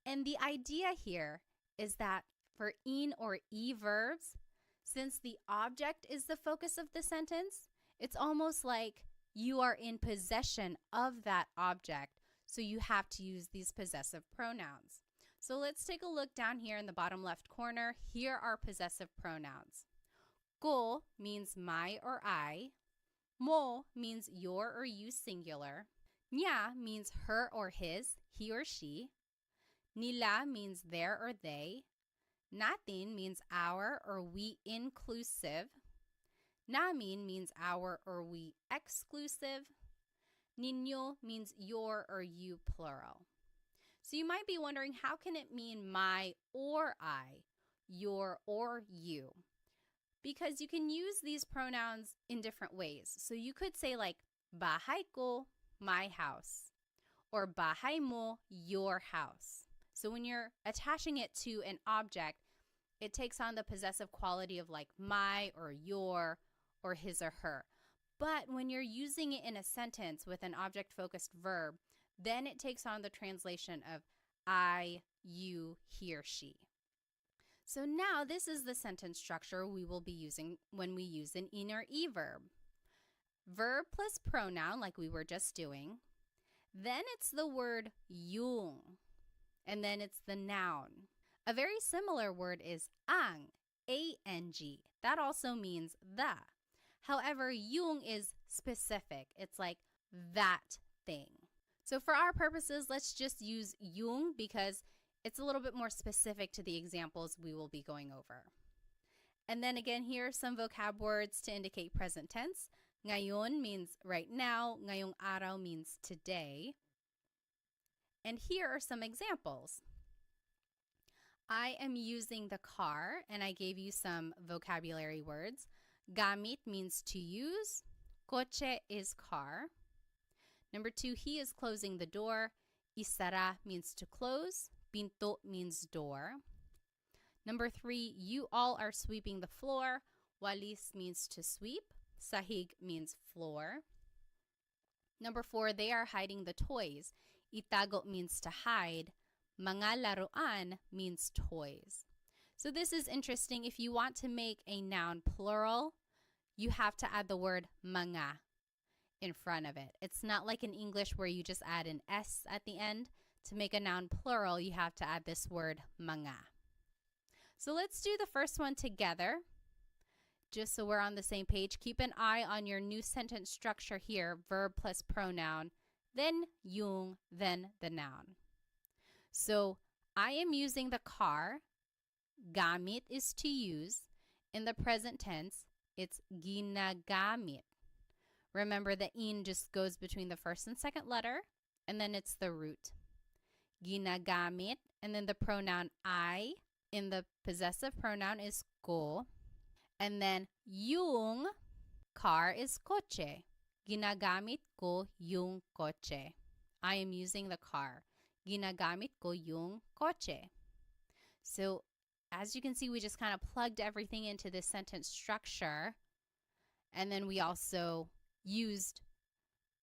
And the idea here is that for in or verbs, since the object is the focus of the sentence, it's almost like you are in possession of that object, so you have to use these possessive pronouns. So let's take a look down here in the bottom left corner. Here are possessive pronouns. Ko means my or I. Mo means your or you singular. Niya means her or his, he or she. Nila means their or they. Natin means our or we inclusive. Namin means our or we exclusive. Ninyo means your or you plural. So you might be wondering, how can it mean my or I, your or you? Because you can use these pronouns in different ways. So you could say like, bahay ko, my house, or bahay mo, your house. So when you're attaching it to an object, it takes on the possessive quality of like my or your or his or her. But when you're using it in a sentence with an object-focused verb, then it takes on the translation of I, you, he or she. So now this is the sentence structure we will be using when we use an in or verb. Verb plus pronoun like we were just doing. Then it's the word yung. And then it's the noun. A very similar word is ang, A-N-G. That also means the. However, yung is specific. It's like that thing. So for our purposes, let's just use yung because it's a little bit more specific to the examples we will be going over. And then again, here are some vocab words to indicate present tense. Ngayon means right now. Ngayong araw means today. And here are some examples. I am using the car, and I gave you some vocabulary words. Gamit means to use. Coche is car. Number 2, he is closing the door. Isara means to close. Pinto means door. Number 3, you all are sweeping the floor. Walis means to sweep. Sahig means floor. Number 4, they are hiding the toys. Itago means to hide. Mga laruan means toys. So this is interesting. If you want to make a noun plural, you have to add the word mga in front of it. It's not like in English where you just add an S at the end. To make a noun plural, you have to add this word mga. So let's do the first one together, just so we're on the same page. Keep an eye on your new sentence structure here, verb plus pronoun, then yung, then the noun. So I am using the car. Gamit is to use. In the present tense, it's ginagamit. Remember, the in just goes between the first and second letter, and then it's the root. Ginagamit, and then the pronoun I in the possessive pronoun is ko. And then yung car is coche. Ginagamit ko yung coche. I am using the car. Ginagamit ko yung coche. So as you can see, we just kind of plugged everything into this sentence structure. And then we also used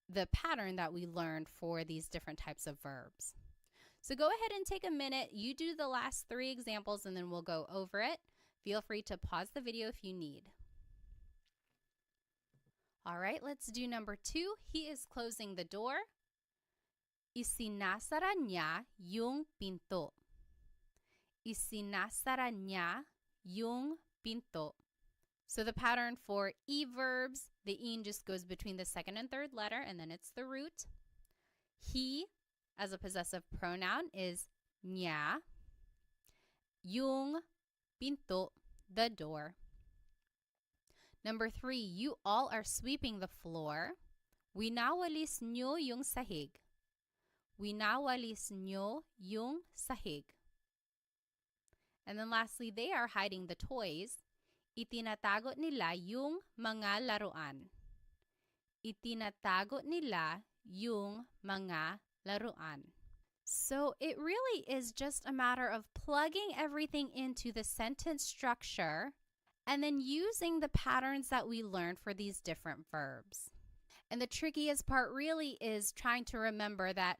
the pattern that we learned for these different types of verbs. So go ahead and take a minute. You do the last 3 examples and then we'll go over it. Feel free to pause the video if you need. All right, let's do number 2. He is closing the door. Isinasara niya yung pinto. Isinasara niya yung pinto. So the pattern for E verbs, the in just goes between the second and third letter, and then it's the root. He, as a possessive pronoun, is niya. Yung pinto, the door. Number 3, you all are sweeping the floor. Winawalis nyo yung sahig. Winawalis nyo yung sahig. And then lastly, they are hiding the toys. Itinatago nila yung mga laruan. Itinatago nila yung mga laruan. So it really is just a matter of plugging everything into the sentence structure and then using the patterns that we learned for these different verbs. And the trickiest part really is trying to remember that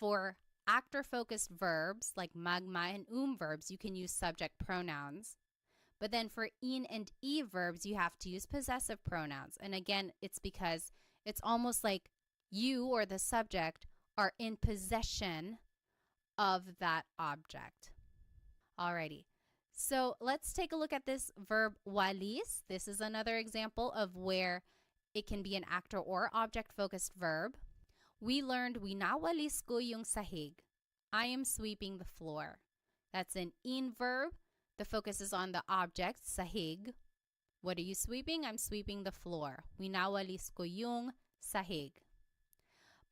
for actor-focused verbs like magma and verbs, you can use subject pronouns. But then for in and e verbs, you have to use possessive pronouns. And again, it's because it's almost like you or the subject are in possession of that object. Alrighty. So let's take a look at this verb walis. This is another example of where it can be an actor or object-focused verb. We learned winawalis ko yung sahig. I am sweeping the floor. That's an in verb. The focus is on the object, sahig. What are you sweeping? I'm sweeping the floor. Winawalis ko yung sahig.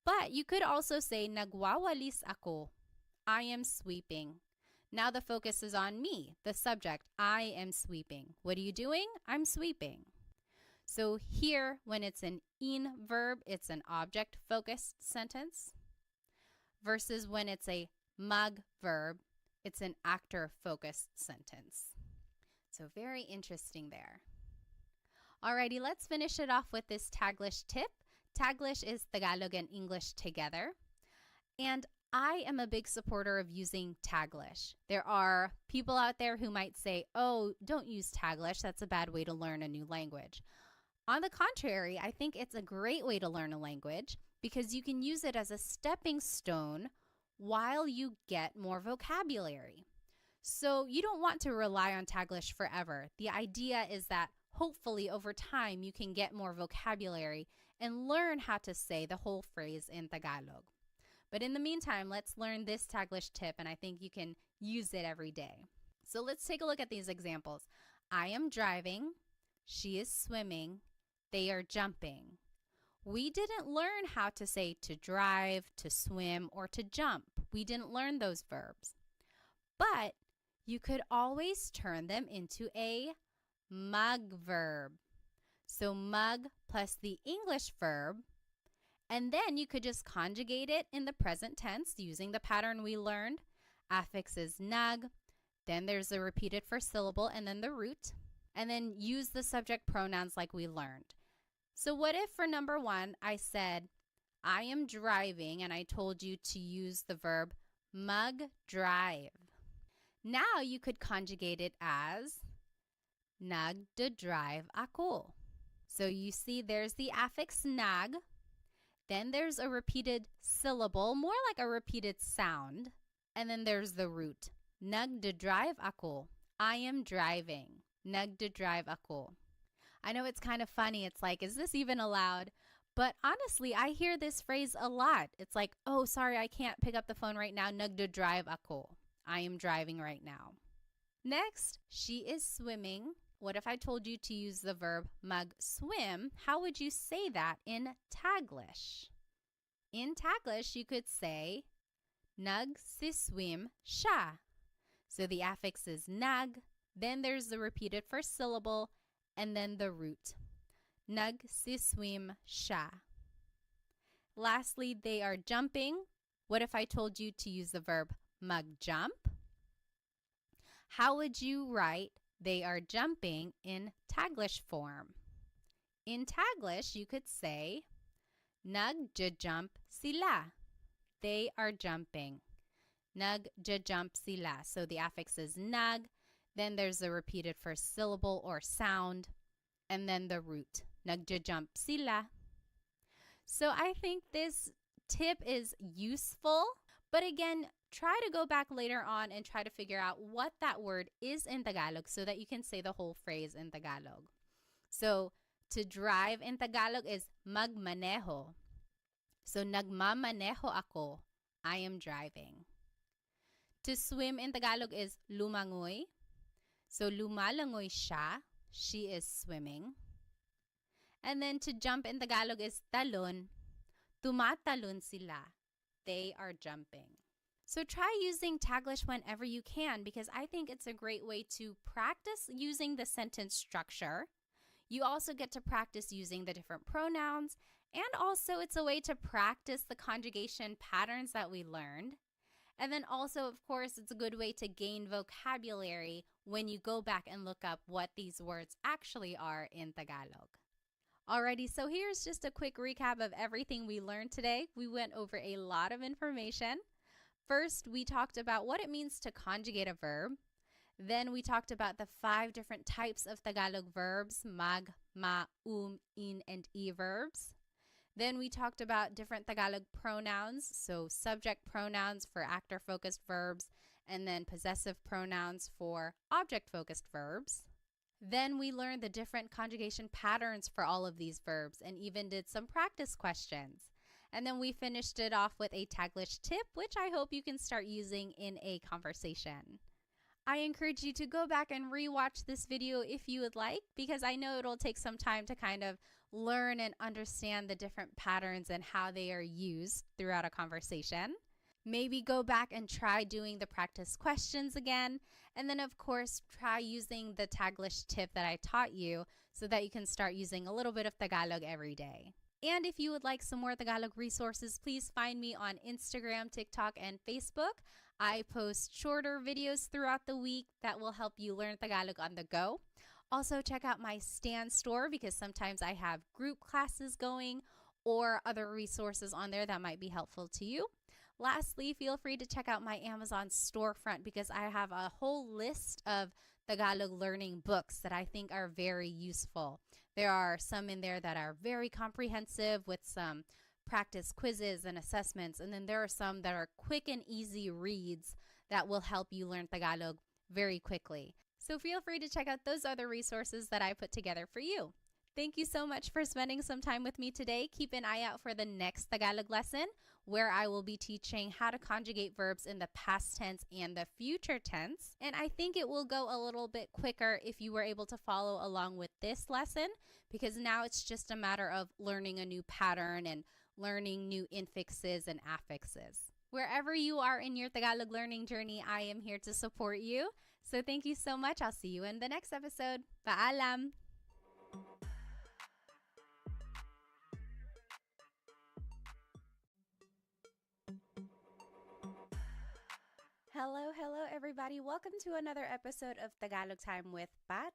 But you could also say nagwawalis ako. I am sweeping. Now the focus is on me, the subject. I am sweeping. What are you doing? I'm sweeping. So here, when it's an in verb, it's an object-focused sentence. Versus when it's a mag verb, it's an actor-focused sentence. So very interesting there. Alrighty, let's finish it off with this Taglish tip. Taglish is Tagalog and English together. And I am a big supporter of using Taglish. There are people out there who might say, oh, don't use Taglish. That's a bad way to learn a new language. On the contrary, I think it's a great way to learn a language because you can use it as a stepping stone while you get more vocabulary. So you don't want to rely on Taglish forever. The idea is that hopefully over time you can get more vocabulary and learn how to say the whole phrase in Tagalog. But in the meantime, let's learn this Taglish tip, and I think you can use it every day. So let's take a look at these examples. I am driving, she is swimming, they are jumping. We didn't learn how to say to drive, to swim, or to jump. We didn't learn those verbs. But you could always turn them into a mug verb. So mug plus the English verb, and then you could just conjugate it in the present tense using the pattern we learned. Affix is nug, then there's a repeated first syllable and then the root, and then use the subject pronouns like we learned. So what if for number 1 I said, I am driving, and I told you to use the verb mug drive. Now you could conjugate it as nagdadrive ako. So you see there's the affix nag, then there's a repeated syllable, more like a repeated sound, and then there's the root. Nagdadrive ako. I am driving. Nagdadrive ako. I know it's kind of funny. It's like, is this even allowed? But honestly, I hear this phrase a lot. It's like, oh, sorry, I can't pick up the phone right now. Nagdadrive ako. I am driving right now. Next, she is swimming. What if I told you to use the verb mag-swim? How would you say that in Taglish? In Taglish, you could say, nagsiswim siya. So the affix is nag, then there's the repeated first syllable, and then the root. Nagsiswim siya. Lastly, they are jumping. What if I told you to use the verb mag-jump? How would you write they are jumping in Taglish form? In Taglish, you could say, nagjajump sila. They are jumping. Nagjajump sila. So the affix is nag, then there's a repeated first syllable or sound, and then the root. Nagjajump sila. So I think this tip is useful, but again, try to go back later on and try to figure out what that word is in Tagalog so that you can say the whole phrase in Tagalog. So to drive in Tagalog is magmaneho. So nagmamaneho ako. I am driving. To swim in Tagalog is lumangoy. So lumalangoy siya. She is swimming. And then to jump in Tagalog is talon. Tumatalon sila. They are jumping. So try using Taglish whenever you can, because I think it's a great way to practice using the sentence structure. You also get to practice using the different pronouns, and also it's a way to practice the conjugation patterns that we learned. And then also, of course, it's a good way to gain vocabulary when you go back and look up what these words actually are in Tagalog. Alrighty, so here's just a quick recap of everything we learned today. We went over a lot of information. First, we talked about what it means to conjugate a verb. Then we talked about the 5 different types of Tagalog verbs, mag, ma, in, and e verbs. Then we talked about different Tagalog pronouns, so subject pronouns for actor-focused verbs, and then possessive pronouns for object-focused verbs. Then we learned the different conjugation patterns for all of these verbs and even did some practice questions. And then we finished it off with a Taglish tip, which I hope you can start using in a conversation. I encourage you to go back and rewatch this video if you would like, because I know it'll take some time to kind of learn and understand the different patterns and how they are used throughout a conversation. Maybe go back and try doing the practice questions again. And then, of course, try using the Taglish tip that I taught you so that you can start using a little bit of Tagalog every day. And if you would like some more Tagalog resources, please find me on Instagram, TikTok, and Facebook. I post shorter videos throughout the week that will help you learn Tagalog on the go. Also, check out my Stan store because sometimes I have group classes going or other resources on there that might be helpful to you. Lastly, feel free to check out my Amazon storefront because I have a whole list of Tagalog learning books that I think are very useful. There are some in there that are very comprehensive with some practice quizzes and assessments, and then there are some that are quick and easy reads that will help you learn Tagalog very quickly. So feel free to check out those other resources that I put together for you. Thank you so much for spending some time with me today. Keep an eye out for the next Tagalog lesson where I will be teaching how to conjugate verbs in the past tense and the future tense. And I think it will go a little bit quicker if you were able to follow along with this lesson, because now it's just a matter of learning a new pattern and learning new infixes and affixes. Wherever you are in your Tagalog learning journey, I am here to support you. So thank you so much. I'll see you in the next episode. Paalam! Hello, everybody. Welcome to another episode of Tagalog Time with Pat.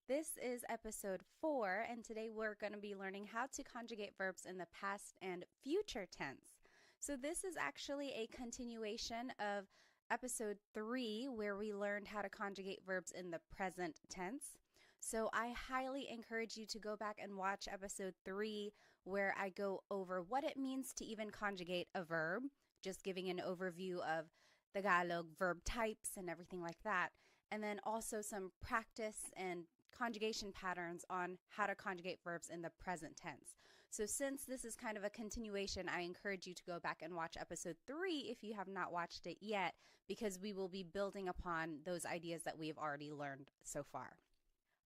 This is episode 4, and today we're going to be learning how to conjugate verbs in the past and future tense. So this is actually a continuation of episode 3, where we learned how to conjugate verbs in the present tense. So I highly encourage you to go back and watch episode 3, where I go over what it means to even conjugate a verb, just giving an overview of Tagalog verb types and everything like that, and then also some practice and conjugation patterns on how to conjugate verbs in the present tense. So since this is kind of a continuation, I encourage you to go back and watch episode 3 if you have not watched it yet, because we will be building upon those ideas that we have already learned so far.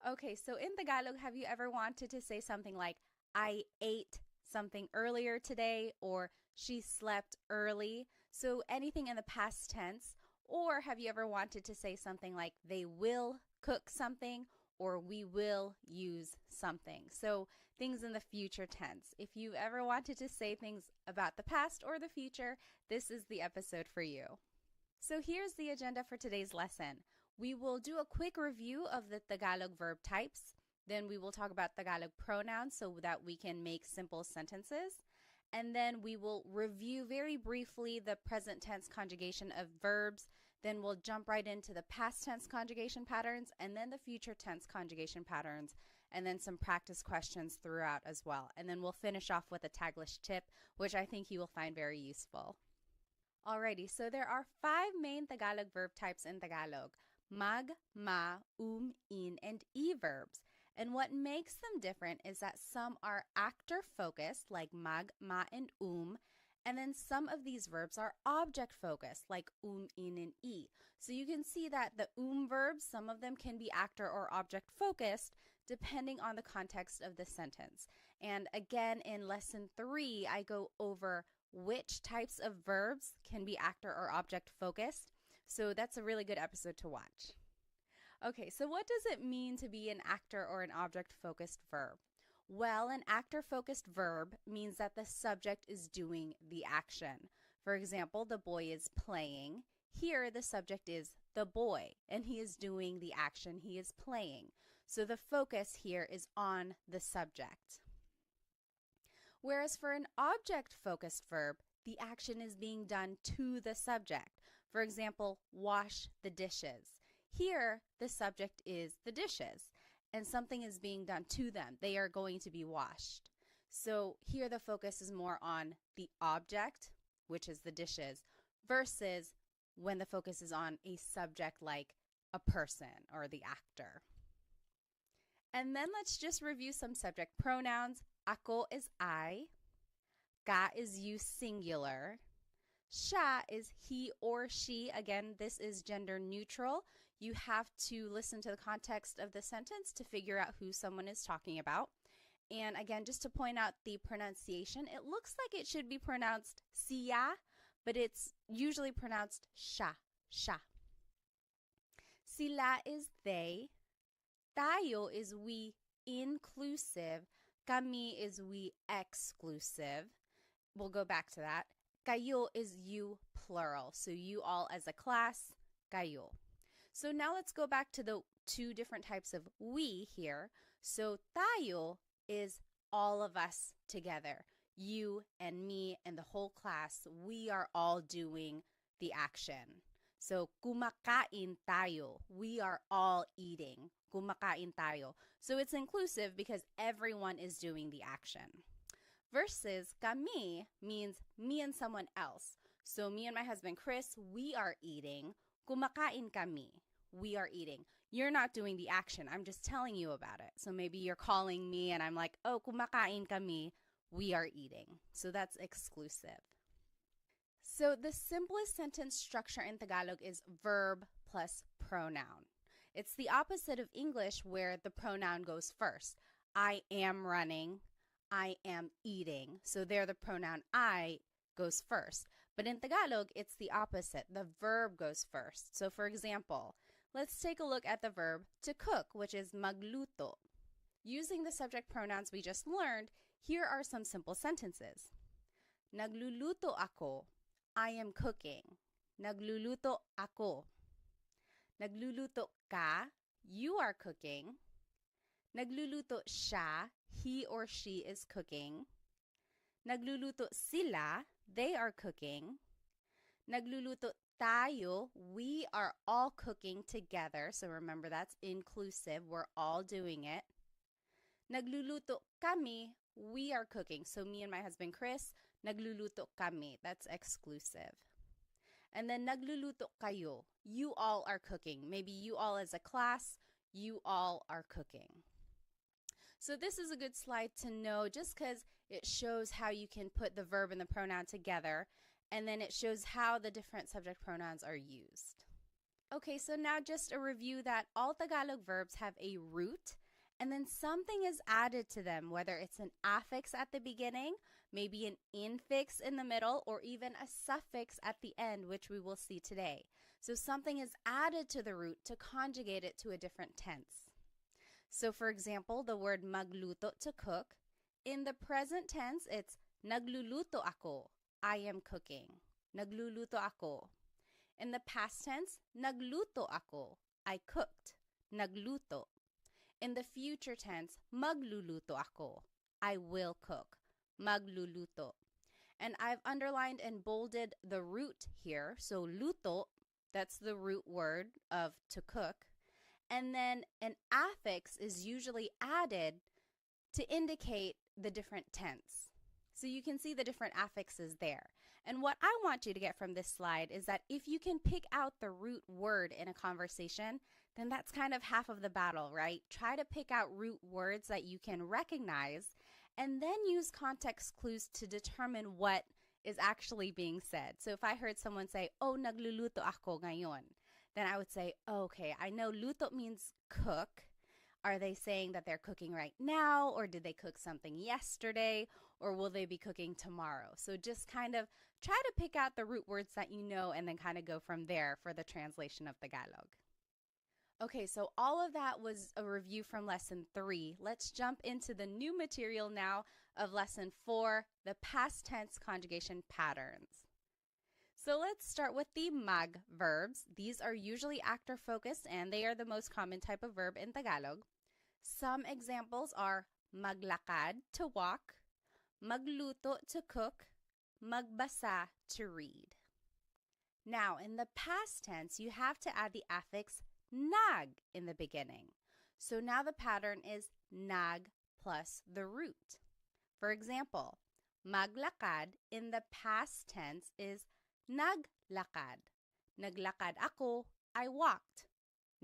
Okay, so in Tagalog, have you ever wanted to say something like, I ate something earlier today, or she slept early? So anything in the past tense. Or have you ever wanted to say something like, they will cook something, or we will use something? So things in the future tense. If you've ever wanted to say things about the past or the future, this is the episode for you. So here's the agenda for today's lesson. We will do a quick review of the Tagalog verb types. Then we will talk about Tagalog pronouns so that we can make simple sentences. And then we will review very briefly the present tense conjugation of verbs. Then we'll jump right into the past tense conjugation patterns, and then the future tense conjugation patterns, and then some practice questions throughout as well. And then we'll finish off with a Taglish tip, which I think you will find very useful. Alrighty, so there are 5 main Tagalog verb types in Tagalog: mag, ma, in, and e verbs. And what makes them different is that some are actor-focused, like mag, ma, and and then some of these verbs are object-focused, like in, and e. So you can see that the verbs, some of them can be actor or object-focused, depending on the context of the sentence. And again, in lesson 3, I go over which types of verbs can be actor or object-focused. So that's a really good episode to watch. Okay, so what does it mean to be an actor or an object-focused verb? Well, an actor-focused verb means that the subject is doing the action. For example, the boy is playing. Here, the subject is the boy, and he is doing the action. He is playing. So the focus here is on the subject. Whereas for an object-focused verb, the action is being done to the subject. For example, wash the dishes. Here, the subject is the dishes, and something is being done to them. They are going to be washed. So here the focus is more on the object, which is the dishes, versus when the focus is on a subject like a person or the actor. And then let's just review some subject pronouns. Ako is I. Ka is you singular. Siya is he or she. Again, this is gender neutral. You have to listen to the context of the sentence to figure out who someone is talking about. And again, just to point out the pronunciation, it looks like it should be pronounced siya, but it's usually pronounced siya, siya. Sila is they. Tayo is we inclusive. Kami is we exclusive. We'll go back to that. Kayo is you plural. So you all as a class, kayo. So now let's go back to the 2 different types of we here. So tayo is all of us together. You and me and the whole class, we are all doing the action. So kumakain tayo. We are all eating. Kumakain tayo. So it's inclusive because everyone is doing the action. Versus kami means me and someone else. So me and my husband Chris, we are eating. Kumakain kami. We are eating. You're not doing the action. I'm just telling you about it. So maybe you're calling me and I'm like, oh, kumakain kami. We are eating. So that's exclusive. So the simplest sentence structure in Tagalog is verb plus pronoun. It's the opposite of English where the pronoun goes first. I am running. I am eating. So there the pronoun I goes first. But in Tagalog, it's the opposite. The verb goes first. So for example, let's take a look at the verb to cook, which is magluto. Using the subject pronouns we just learned, here are some simple sentences. Nagluluto ako. I am cooking. Nagluluto ako. Nagluluto ka. You are cooking. Nagluluto siya. He or she is cooking. Nagluluto sila. They are cooking. Nagluluto tayo. We are all cooking together. So remember, that's inclusive. We're all doing it. Nagluluto kami. We are cooking. So me and my husband Chris, nagluluto kami. That's exclusive. And then nagluluto kayo. You all are cooking. Maybe you all as a class, you all are cooking. So this is a good slide to know just because it shows how you can put the verb and the pronoun together, and then it shows how the different subject pronouns are used. Okay, so now just a review that all Tagalog verbs have a root, and then something is added to them, whether it's an affix at the beginning, maybe an infix in the middle, or even a suffix at the end, which we will see today. So something is added to the root to conjugate it to a different tense. So for example, the word magluto, to cook, in the present tense, it's nagluluto ako. I am cooking. Nagluluto ako. In the past tense, nagluto ako. I cooked. Nagluto. In the future tense, magluluto ako. I will cook. Magluluto. And I've underlined and bolded the root here. So luto, that's the root word of to cook. And then an affix is usually added to indicate the different tense. So you can see the different affixes there. And what I want you to get from this slide is that if you can pick out the root word in a conversation, then that's kind of half of the battle, right? Try to pick out root words that you can recognize and then use context clues to determine what is actually being said. So if I heard someone say, oh, nagluluto ako ngayon, then I would say, oh, okay, I know luto means cook. Are they saying that they're cooking right now, or did they cook something yesterday, or will they be cooking tomorrow? So just kind of try to pick out the root words that you know and then kind of go from there for the translation of Tagalog. Okay, so all of that was a review from Lesson 3. Let's jump into the new material now of Lesson 4, the past tense conjugation patterns. So let's start with the mag verbs. These are usually actor-focused and they are the most common type of verb in Tagalog. Some examples are maglakad, to walk, magluto, to cook, magbasa, to read. Now, in the past tense, you have to add the affix nag in the beginning. So now the pattern is nag plus the root. For example, maglakad in the past tense is naglakad. Naglakad ako, I walked.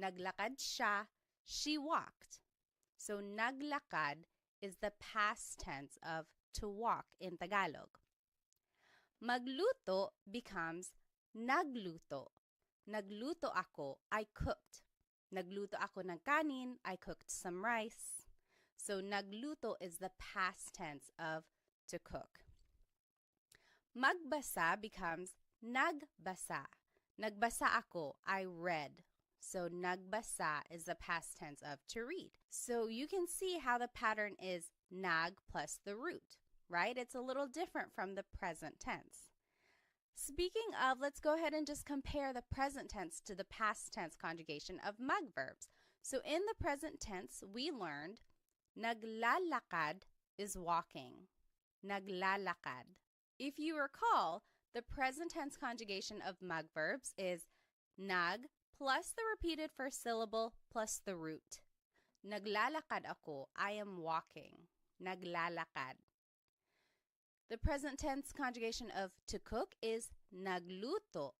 Naglakad siya, she walked. So naglakad is the past tense of to walk in Tagalog. Magluto becomes nagluto. Nagluto ako, I cooked. Nagluto ako ng kanin, I cooked some rice. So nagluto is the past tense of to cook. Magbasa becomes nagbasa. Nagbasa ako, I read. So nagbasa is the past tense of to read. So you can see how the pattern is nag plus the root, right? It's a little different from the present tense. Speaking of, let's go ahead and just compare the present tense to the past tense conjugation of mag verbs. So in the present tense, we learned naglalakad is walking. Naglalakad. If you recall, the present tense conjugation of mag verbs is nag plus the repeated first syllable plus the root. Naglalakad ako, I am walking. Naglalakad. The present tense conjugation of to cook is nagluto.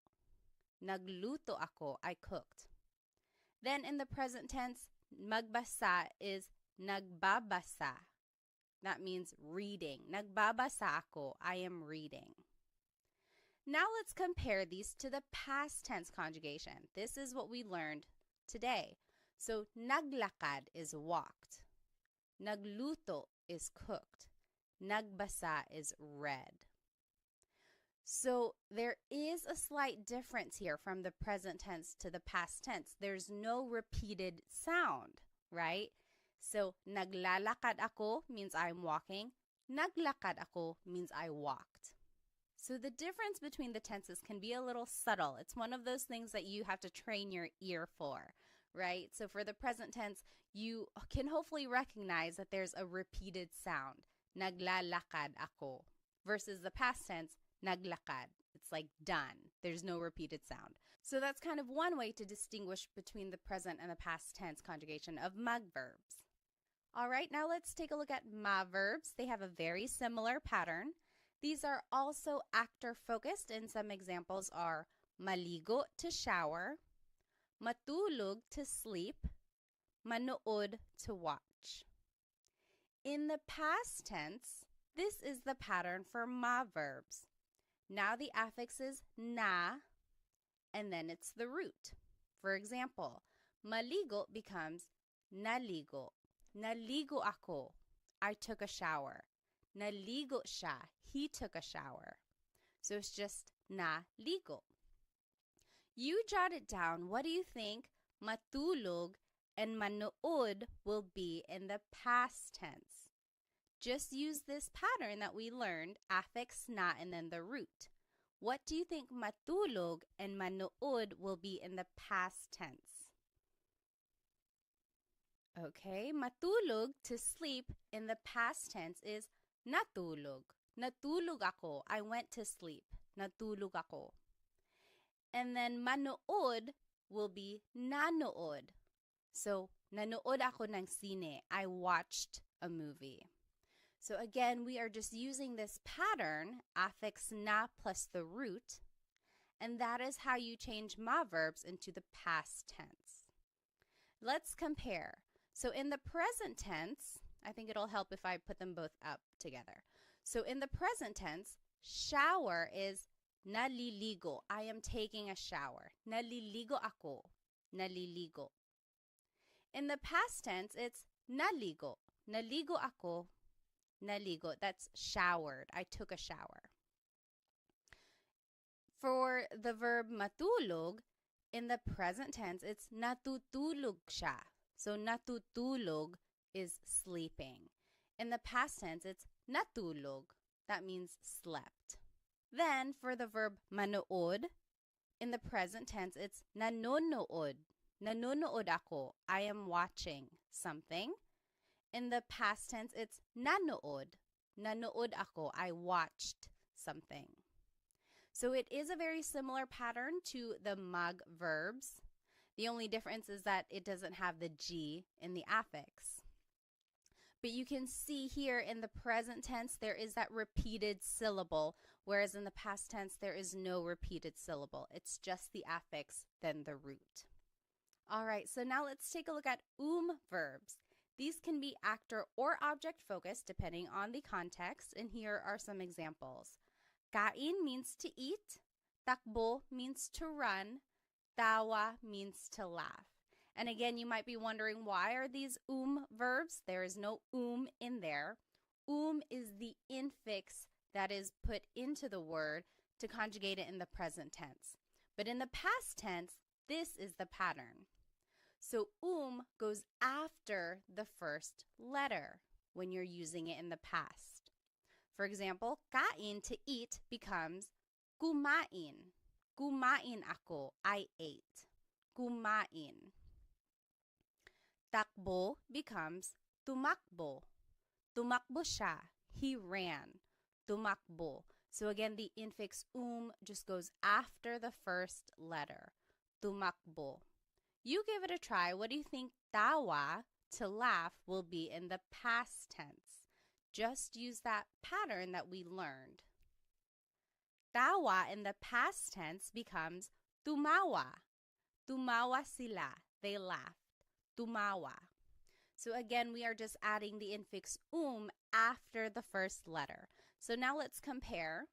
Nagluto ako, I cooked. Then in the present tense, magbasa is nagbabasa. That means reading. Nagbabasa ako. I am reading. Now let's compare these to the past tense conjugation. This is what we learned today. So naglakad is walked. Nagluto is cooked. Nagbasa is read. So there is a slight difference here from the present tense to the past tense. There's no repeated sound, right? So naglalakad ako means I'm walking. Naglakad ako means I walked. So the difference between the tenses can be a little subtle. It's one of those things that you have to train your ear for, right? So for the present tense, you can hopefully recognize that there's a repeated sound. Naglalakad ako. Versus the past tense, naglakad. It's like done. There's no repeated sound. So that's kind of one way to distinguish between the present and the past tense conjugation of magverbs. All right, now let's take a look at maverbs. They have a very similar pattern. These are also actor-focused, and some examples are maligo to shower, matulog to sleep, manood to watch. In the past tense, this is the pattern for maverbs. Now the affix is na, and then it's the root. For example, maligo becomes naligo. Naligo ako. I took a shower. Naligo siya. He took a shower. So it's just naligo. You jot it down. What do you think matulog and manood will be in the past tense? Just use this pattern that we learned, affix na and then the root. What do you think matulog and manood will be in the past tense? Okay, matulog to sleep in the past tense is natulog. Natulog ako. I went to sleep. Natulog ako. And then manood will be nanood. So, nanood ako ng sine. I watched a movie. So again, we are just using this pattern, affix na plus the root, and that is how you change maverbs into the past tense. Let's compare. So in the present tense, I think it'll help if I put them both up together. So in the present tense, shower is naliligo. I am taking a shower. Naliligo ako. Naliligo. In the past tense, it's naligo. Naligo ako. Naligo. That's showered. I took a shower. For the verb matulog, in the present tense, it's natutulog siya. So natutulog is sleeping. In the past tense, it's natulog. That means slept. Then for the verb manood, in the present tense, it's nanonood. Nanonood ako. I am watching something. In the past tense, it's nanood. Nanood ako. I watched something. So it is a very similar pattern to the mag verbs. The only difference is that it doesn't have the G in the affix. But you can see here in the present tense, there is that repeated syllable, whereas in the past tense, there is no repeated syllable. It's just the affix, then the root. All right, so now let's take a look at verbs. These can be actor or object focused depending on the context, and here are some examples. Kain means to eat, takbo means to run, tawa means to laugh. And again, you might be wondering, why are these verbs? There is no in there. Is the infix that is put into the word to conjugate it in the present tense. But in the past tense, this is the pattern. So goes after the first letter when you're using it in the past. For example, kain, to eat, becomes kumain. Kumain ako. I ate. Kumain. Takbo becomes tumakbo. Tumakbo siya. He ran. Tumakbo. So again, the infix just goes after the first letter. Tumakbo. You give it a try. What do you think tawa, to laugh, will be in the past tense? Just use that pattern that we learned. Tawa in the past tense becomes tumawa. Tumawa sila. They laughed. Tumawa. So again, we are just adding the infix after the first letter. So now let's compare.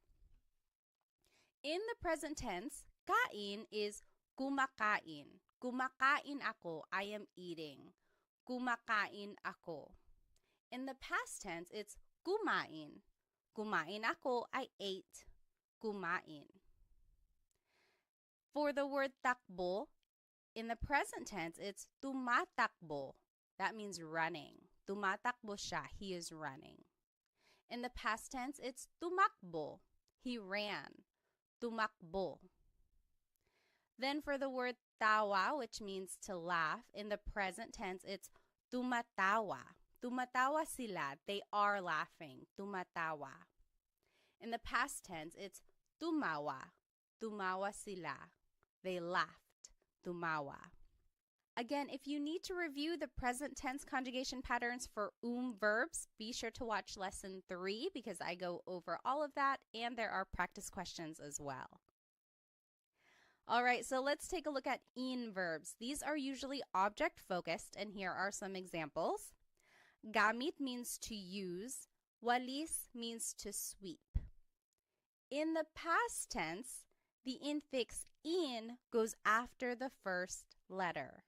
In the present tense, kain is kumakain. Kumakain ako, I am eating. Kumakain ako. In the past tense, it's kumain. Kumain ako, I ate. Kumain. For the word takbo, in the present tense, it's tumatakbo. That means running. Tumatakbo siya, he is running. In the past tense, it's tumakbo. He ran. Tumakbo. Then for the word tawa, which means to laugh, in the present tense, it's tumatawa. Tumatawa sila. They are laughing. Tumatawa. In the past tense, it's tumawa. Tumawa sila. They laughed. Tumawa. Again, if you need to review the present tense conjugation patterns for verbs, be sure to watch lesson 3 because I go over all of that and there are practice questions as well. All right, so let's take a look at in verbs. These are usually object focused and here are some examples. Gamit means to use. Walis means to sweep. In the past tense, the infix in goes after the first letter.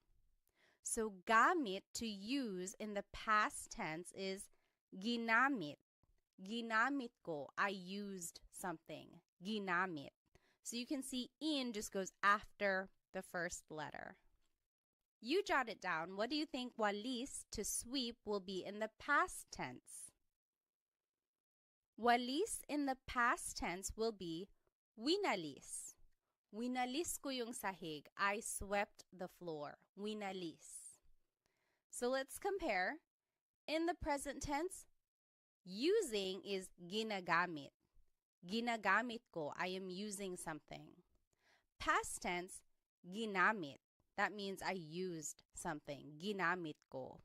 So gamit, to use, in the past tense is ginamit. Ginamit ko, I used something. Ginamit. So you can see in just goes after the first letter. You jot it down. What do you think walis, to sweep, will be in the past tense? Walis in the past tense will be winalis. Winalis ko yung sahig. I swept the floor. Winalis. So let's compare. In the present tense, using is ginagamit. Ginagamit ko. I am using something. Past tense, ginamit. That means I used something. Ginamit ko.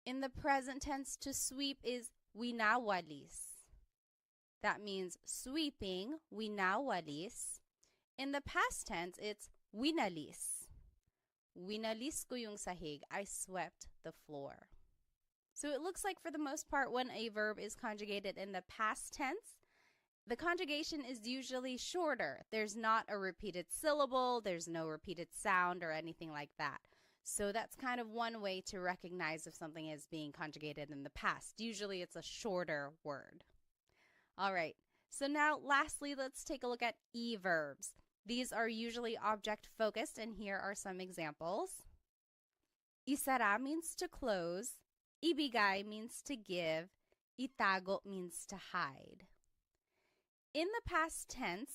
In the present tense, to sweep is winawalis. That means sweeping, winawalis. In the past tense, it's winalis. Winalis ko yung sahig. I swept the floor. So it looks like for the most part when a verb is conjugated in the past tense, the conjugation is usually shorter. There's not a repeated syllable, there's no repeated sound or anything like that. So that's kind of one way to recognize if something is being conjugated in the past. Usually it's a shorter word. All right, so now lastly, let's take a look at e-verbs. These are usually object-focused, and here are some examples. Isara means to close. Ibigay means to give. Itago means to hide. In the past tense,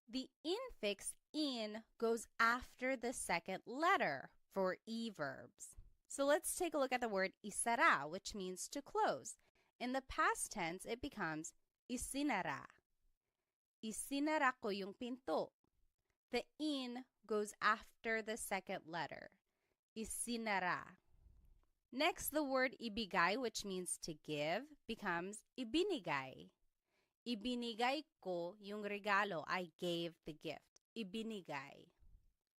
the infix in goes after the second letter for e-verbs. So let's take a look at the word isara, which means to close. In the past tense, it becomes isinara. Isinara ko yung pinto. The in goes after the second letter. Isinara. Next, the word ibigay, which means to give, becomes ibinigay. Ibinigay ko yung regalo. I gave the gift. Ibinigay.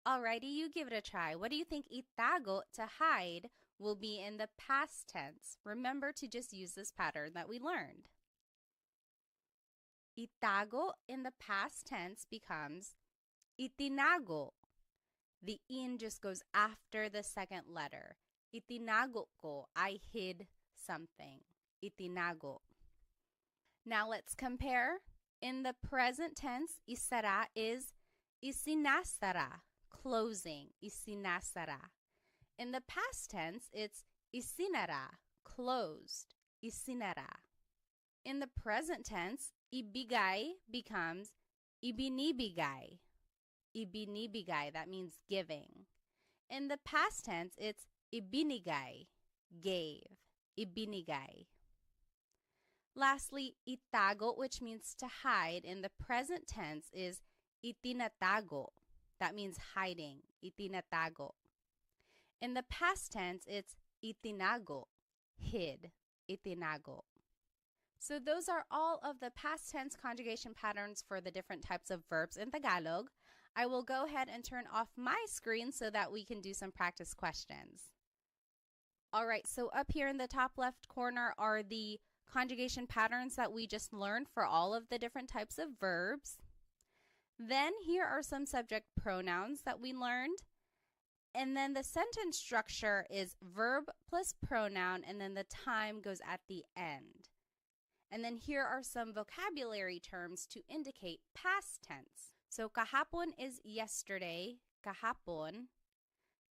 Alrighty, you give it a try. What do you think itago, to hide, will be in the past tense? Remember to just use this pattern that we learned. Itago in the past tense becomes itinago. The in just goes after the second letter. Itinago ko, I hid something. Itinago. Now let's compare. In the present tense, isara is isinasara, closing. Isinasara. In the past tense, it's isinara, closed. Isinara. In the present tense, ibigay becomes ibinibigay. Ibinibigay, that means giving. In the past tense, it's ibinigay, gave. Ibinigay. Lastly, itago, which means to hide, in the present tense is itinatago. That means hiding. Itinatago. In the past tense, it's itinago, hid. Itinago. So those are all of the past tense conjugation patterns for the different types of verbs in Tagalog. I will go ahead and turn off my screen so that we can do some practice questions. All right, so up here in the top left corner are the conjugation patterns that we just learned for all of the different types of verbs. Then here are some subject pronouns that we learned. And then the sentence structure is verb plus pronoun, and then the time goes at the end. And then here are some vocabulary terms to indicate past tense. So kahapon is yesterday, kahapon.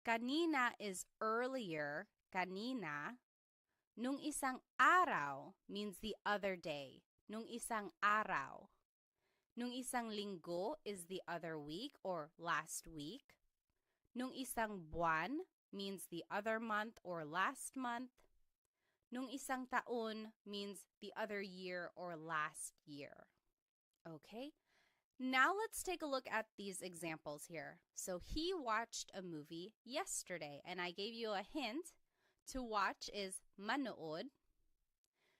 Kanina is earlier, kanina. Nung isang araw means the other day, nung isang araw. Nung isang linggo is the other week or last week. Nung isang buwan means the other month or last month. Nung isang taon means the other year or last year. Okay, now let's take a look at these examples here. So he watched a movie yesterday, and I gave you a hint. To watch is manood.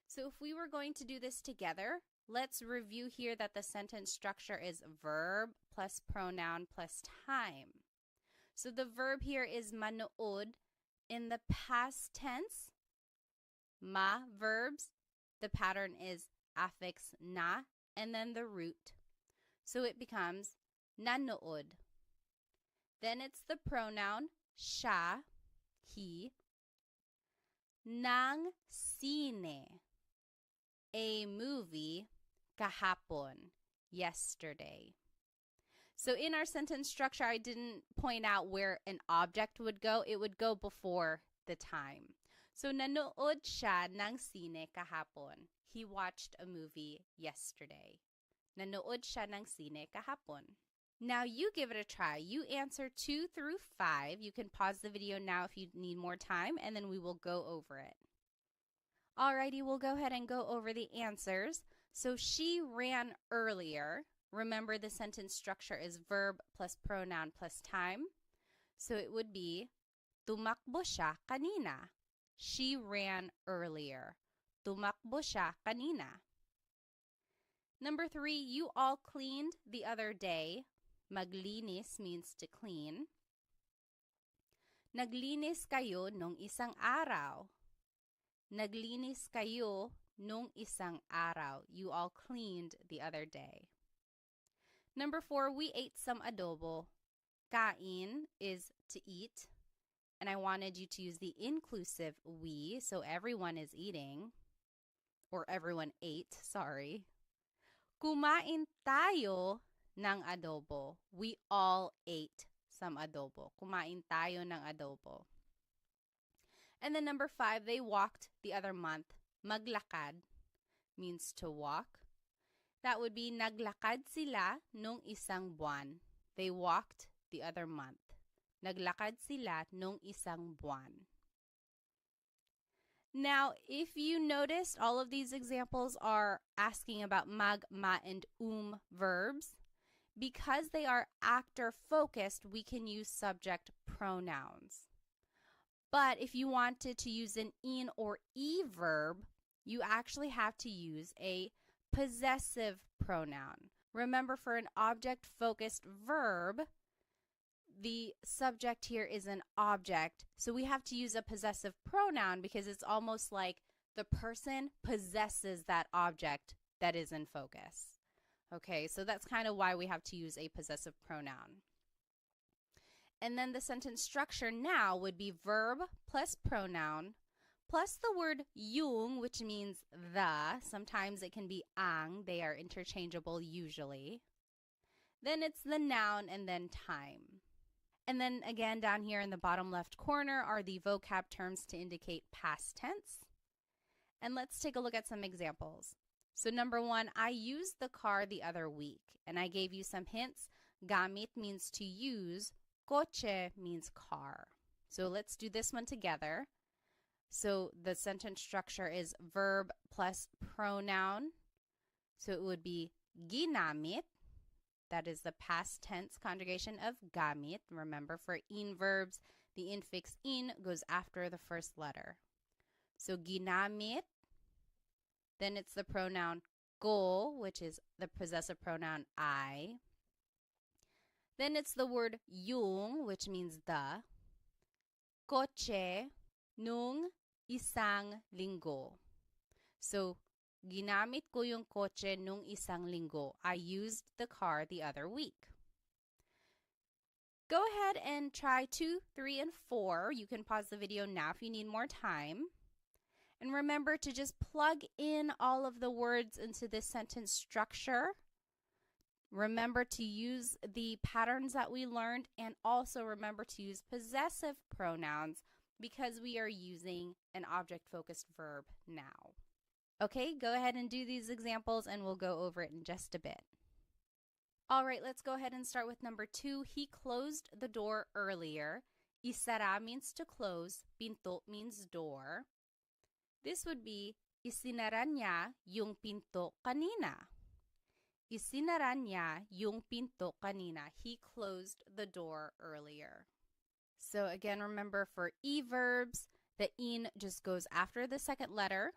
So if we were going to do this together, let's review here that the sentence structure is verb plus pronoun plus time. So the verb here is manood. In the past tense, ma verbs, the pattern is affix na and then the root. So it becomes nanood. Then it's the pronoun siya, he. Ng sine, a movie, kahapon, yesterday. So in our sentence structure, I didn't point out where an object would go. It would go before the time. So nanood siya ng sine kahapon. He watched a movie yesterday. Nanood siya ng sine kahapon. Now you give it a try. You answer 2 through 5. You can pause the video now if you need more time, and then we will go over it. Alrighty, we'll go ahead and go over the answers. So she ran earlier. Remember, the sentence structure is verb plus pronoun plus time. So it would be, tumakbo siya kanina. She ran earlier. Tumakbo siya kanina. Number 3, you all cleaned the other day. Maglinis means to clean. Naglinis kayo nung isang araw. Naglinis kayo nung isang araw. You all cleaned the other day. Number 4, we ate some adobo. Kain is to eat. And I wanted you to use the inclusive we, so everyone is eating. Or everyone ate, sorry. Kumain tayo ng adobo. We all ate some adobo. Kumain tayo ng adobo. And then number 5, they walked the other month. Maglakad means to walk. That would be naglakad sila nung isang buwan. They walked the other month. Naglakad sila nung isang buwan. Now, if you noticed, all of these examples are asking about mag, ma, and verbs. Because they are actor-focused, we can use subject pronouns. But if you wanted to use an in or e verb, you actually have to use a possessive pronoun. Remember, for an object-focused verb, the subject here is an object, so we have to use a possessive pronoun because it's almost like the person possesses that object that is in focus. Okay, so that's kind of why we have to use a possessive pronoun. And then the sentence structure now would be verb plus pronoun plus the word yung, which means the. Sometimes it can be ang. They are interchangeable usually. Then it's the noun and then time. And then again, down here in the bottom left corner are the vocab terms to indicate past tense. And let's take a look at some examples. So number 1, I used the car the other week. And I gave you some hints. Gamit means to use. Coche means car. So let's do this one together. So the sentence structure is verb plus pronoun. So it would be ginamit. That is the past tense conjugation of gamit. Remember, for in verbs, the infix in goes after the first letter. So ginamit. Then it's the pronoun ko, which is the possessive pronoun I. Then it's the word yung, which means the. Kotse nung isang linggo. So, ginamit ko yung kotse nung isang linggo. I used the car the other week. Go ahead and try 2, 3, and 4. You can pause the video now if you need more time. And remember to just plug in all of the words into this sentence structure. Remember to use the patterns that we learned, and also remember to use possessive pronouns because we are using an object-focused verb now. Okay, go ahead and do these examples and we'll go over it in just a bit. All right, let's go ahead and start with number 2. He closed the door earlier. Isara means to close. Pinto means door. This would be, isinara niya yung pinto kanina. Isinara niya yung pinto kanina. He closed the door earlier. So again, remember for e-verbs, the in just goes after the second letter.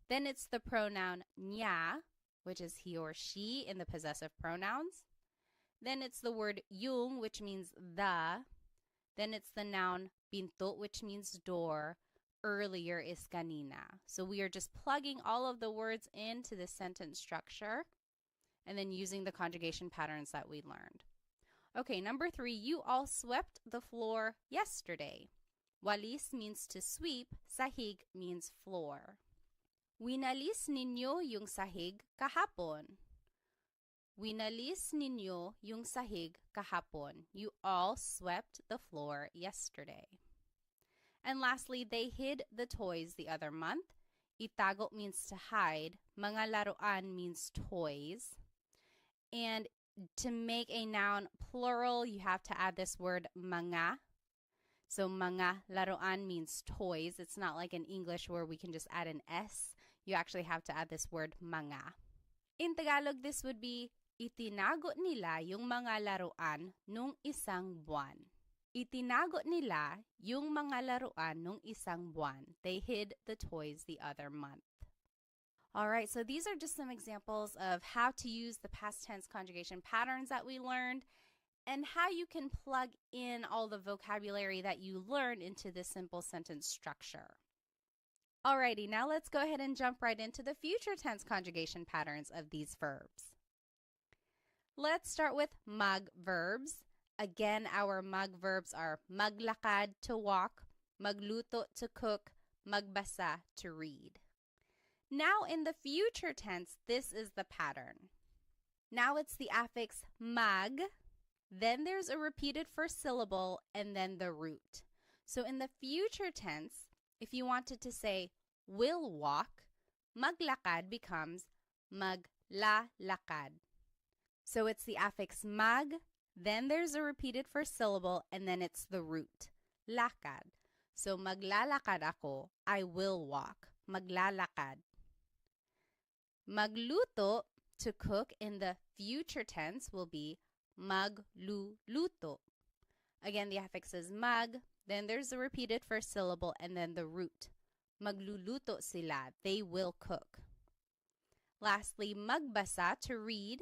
Then it's the pronoun niya, which is he or she in the possessive pronouns. Then it's the word yung, which means the. Then it's the noun pinto, which means door. Earlier is kanina. So we are just plugging all of the words into the sentence structure and then using the conjugation patterns that we learned. Okay, number 3, you all swept the floor yesterday. Walis means to sweep, sahig means floor. Winalis ninyo yung sahig kahapon. Winalis ninyo yung sahig kahapon. You all swept the floor yesterday. And lastly, they hid the toys the other month. Itago means to hide. Mga laruan means toys. And to make a noun plural, you have to add this word mga. So mga laruan means toys. It's not like in English where we can just add an S. You actually have to add this word mga. In Tagalog, this would be, itinago nila yung mga laruan nung isang buwan. Itinago nila yung mga laruan nung isang buwan. They hid the toys the other month. All right, so these are just some examples of how to use the past tense conjugation patterns that we learned and how you can plug in all the vocabulary that you learned into this simple sentence structure. Alrighty, now let's go ahead and jump right into the future tense conjugation patterns of these verbs. Let's start with mag verbs. Again, our mag verbs are maglakad to walk, magluto to cook, magbasa to read. Now in the future tense, this is the pattern. Now it's the affix mag, then there's a repeated first syllable, and then the root. So in the future tense, if you wanted to say will walk, maglakad becomes maglalakad. So it's the affix mag, then there's a repeated first syllable, and then it's the root, lakad. So maglalakad ako, I will walk, maglalakad. Magluto, to cook, in the future tense will be magluluto. Again, the affix is mag, then there's a repeated first syllable, and then the root. Magluluto sila, they will cook. Lastly, magbasa, to read,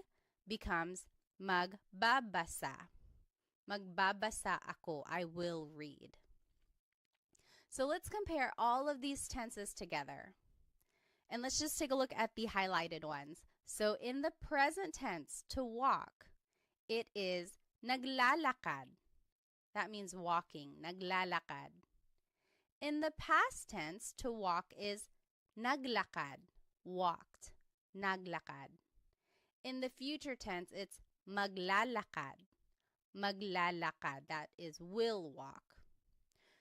becomes magbabasa. Magbabasa ako, I will read. So let's compare all of these tenses together. And let's just take a look at the highlighted ones. So in the present tense, to walk, it is naglalakad. That means walking, naglalakad. In the past tense, to walk is naglakad, walked, naglakad. In the future tense, it's maglalakad, maglalakad. That is will walk.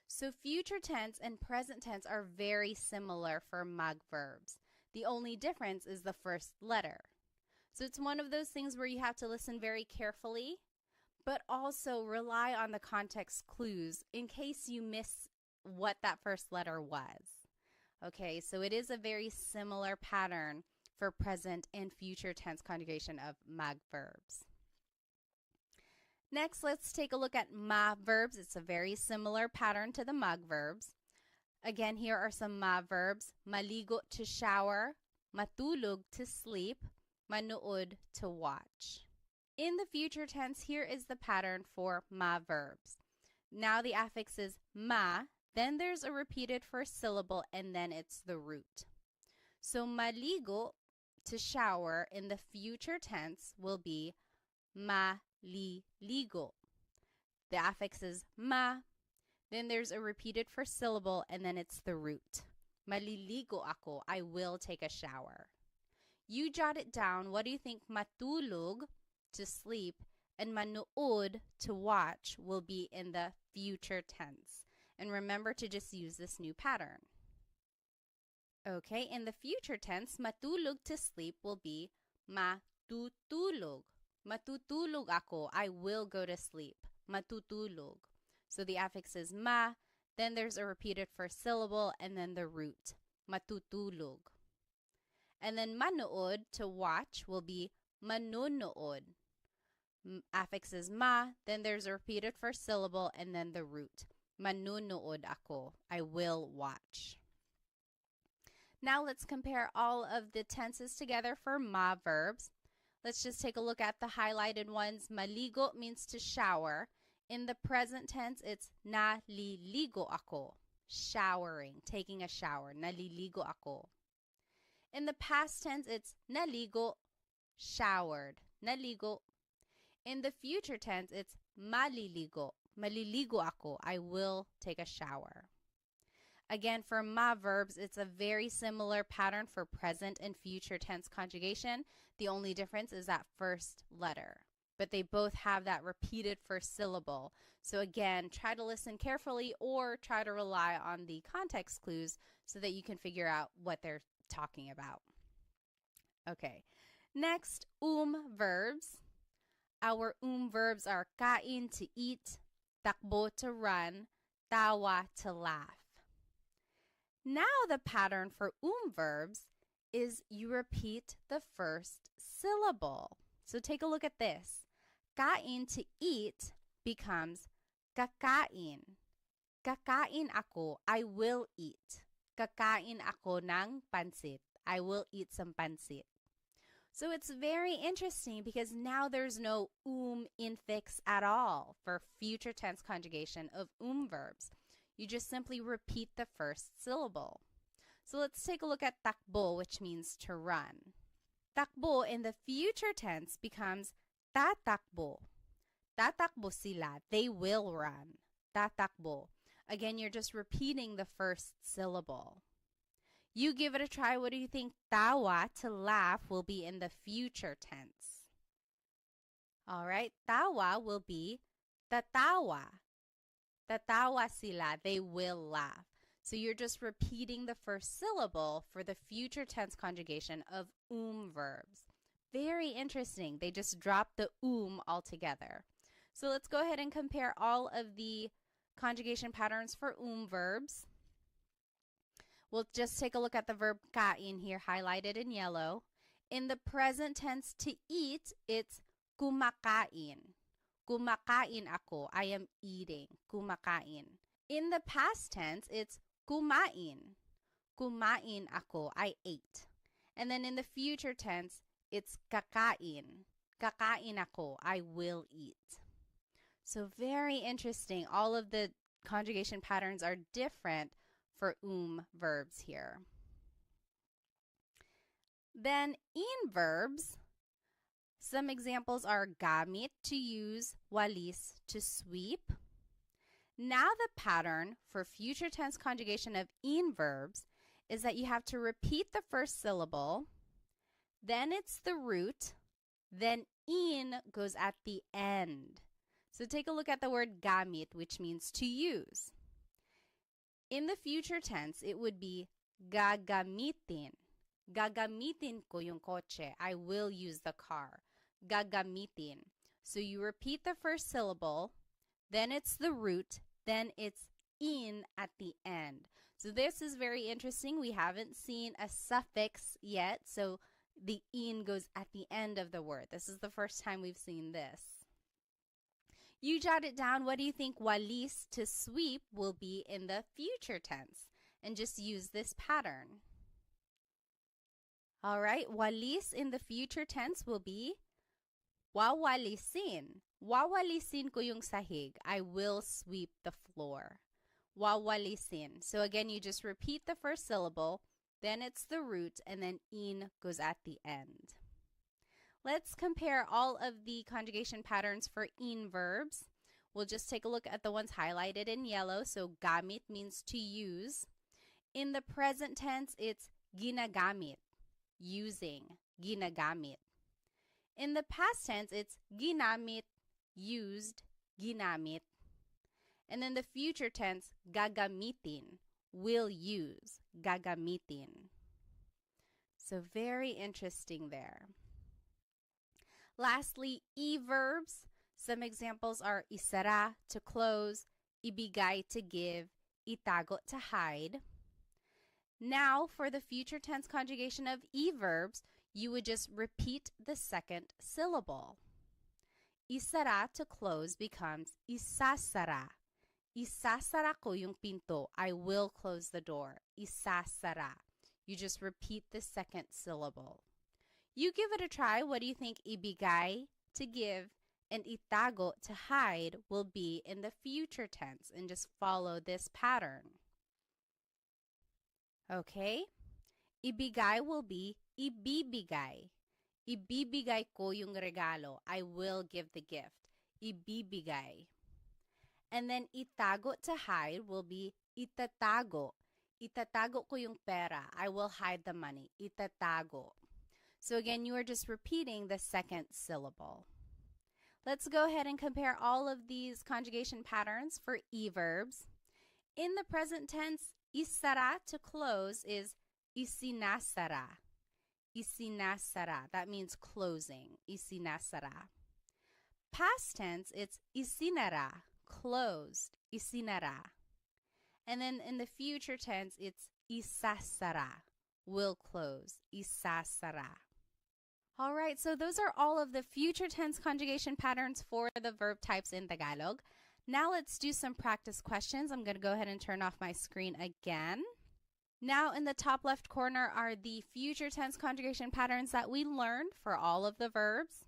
So future tense and present tense are very similar for mag verbs. The only difference is the first letter. So it's one of those things where you have to listen very carefully, but also rely on the context clues in case you miss what that first letter was. Okay, so it is a very similar pattern for present and future tense conjugation of mag verbs. Next, let's take a look at ma verbs. It's a very similar pattern to the mag verbs. Again, here are some ma verbs. Maligo, to shower. Matulog, to sleep. Manood, to watch. In the future tense, here is the pattern for ma verbs. Now the affix is ma, then there's a repeated first syllable, and then it's the root. So maligo, to shower, in the future tense will be maliligo. The affix is ma, then there's a repeated first syllable, and then it's the root. Maliligo ako, I will take a shower. You jot it down. What do you think matulog, to sleep, and manood, to watch, will be in the future tense? And remember to just use this new pattern. Okay, in the future tense, matulog, to sleep, will be matutulog. Matutulog ako, I will go to sleep. Matutulog. So the affix is ma, then there's a repeated first syllable, and then the root. Matutulog. And then manood, to watch, will be manunood. Affix is ma, then there's a repeated first syllable, and then the root. Manunood ako, I will watch. Now let's compare all of the tenses together for ma verbs. Let's just take a look at the highlighted ones. Maligo means to shower. In the present tense, it's naliligo ako, showering, taking a shower. Naliligo ako. In the past tense, it's naligo, showered. Naligo. In the future tense, it's maliligo. Maliligo ako, I will take a shower. Again, for ma verbs, it's a very similar pattern for present and future tense conjugation. The only difference is that first letter. But they both have that repeated first syllable. So again, try to listen carefully or try to rely on the context clues so that you can figure out what they're talking about. Okay, next, verbs. Our verbs are kain, to eat, takbo, to run, tawa, to laugh. Now the pattern for verbs is you repeat the first syllable. So take a look at this. Kain, to eat, becomes kakain. Kakain ako, I will eat. Kakain ako ng pansit. I will eat some pansit. So it's very interesting because now there's no infix at all for future tense conjugation of verbs. You just simply repeat the first syllable. So let's take a look at takbo, which means to run. Takbo in the future tense becomes tatakbo. Tatakbo sila, they will run. Tatakbo. Again, you're just repeating the first syllable. You give it a try. What do you think tawa, to laugh, will be in the future tense? All right, tawa will be tatawa. Tatawa sila, they will laugh. So you're just repeating the first syllable for the future tense conjugation of verbs. Very interesting. They just dropped the altogether. So let's go ahead and compare all of the conjugation patterns for verbs. We'll just take a look at the verb kain here, highlighted in yellow. In the present tense, to eat, it's kumakain. Kumakain ako, I am eating. Kumakain. In the past tense, it's kumain. Kumain ako, I ate. And then in the future tense, it's kakain. Kakain ako, I will eat. So very interesting. All of the conjugation patterns are different for verbs here. Then in verbs, some examples are gamit, to use, walis, to sweep. Now the pattern for future tense conjugation of verbs is that you have to repeat the first syllable, then it's the root, then goes at the end. So take a look at the word gamit, which means to use. In the future tense, it would be gagamitin. Gagamitin ko yung kotse. I will use the car. Gagamitin. So you repeat the first syllable, then it's the root, then it's at the end. So this is very interesting. We haven't seen a suffix yet, so the goes at the end of the word. This is the first time we've seen this. You jot it down. What do you think walis, to sweep, will be in the future tense? And just use this pattern. All right, walis in the future tense will be Wawalisin. Wawalisin ko yung sahig. I will sweep the floor. Wawalisin. So again, you just repeat the first syllable, then it's the root, and then in goes at the end. Let's compare all of the conjugation patterns for in verbs. We'll just take a look at the ones highlighted in yellow. So gamit means to use. In the present tense, it's ginagamit, using, ginagamit. In the past tense, it's ginamit, used, ginamit. And in the future tense, gagamitin, will use, gagamitin. So very interesting there. Lastly, e-verbs. Some examples are isara, to close, ibigay, to give, itago, to hide. Now, for the future tense conjugation of e-verbs, you would just repeat the second syllable. Isara, to close, becomes isasara. Isasara ko yung pinto. I will close the door. Isasara. You just repeat the second syllable. You give it a try. What do you think ibigay, to give, and itago, to hide, will be in the future tense? And just follow this pattern. Okay? Ibigay will be ibibigay. Ibibigay ko yung regalo. I will give the gift. Ibibigay. And then itago, to hide, will be itatago. Itatago ko yung pera. I will hide the money. Itatago. So again, you are just repeating the second syllable. Let's go ahead and compare all of these conjugation patterns for e-verbs. In the present tense, isara, to close, is isinasara. Isinasara. That means closing. Isinasara. Past tense, it's isinara, closed. Isinara. And then in the future tense, it's isasara, will close. Isasara. All right, so those are all of the future tense conjugation patterns for the verb types in Tagalog. Now let's do some practice questions. I'm going to go ahead and turn off my screen again. Now in the top left corner are the future tense conjugation patterns that we learned for all of the verbs.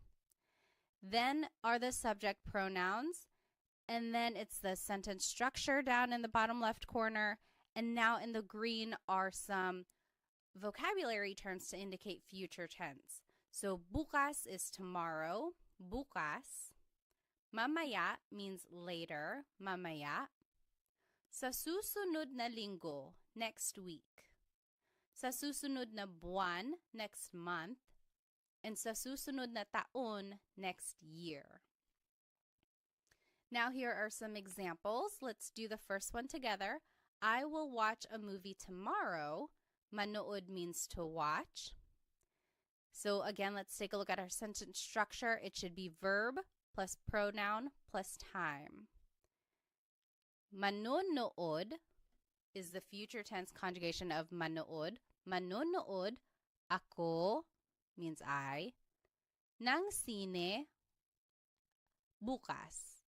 Then are the subject pronouns. And then it's the sentence structure down in the bottom left corner. And now in the green are some vocabulary terms to indicate future tense. So bukas is tomorrow, bukas. Mamaya means later, mamaya. Sa susunod na linggo, next week. Sa susunod na buwan, next month. And sa susunod na taon, next year. Now here are some examples. Let's do the first one together. I will watch a movie tomorrow. Manood means to watch. So again, let's take a look at our sentence structure. It should be verb plus pronoun plus time. Manonood is the future tense conjugation of manood. Manonood, ako means I. Ng sine, bukas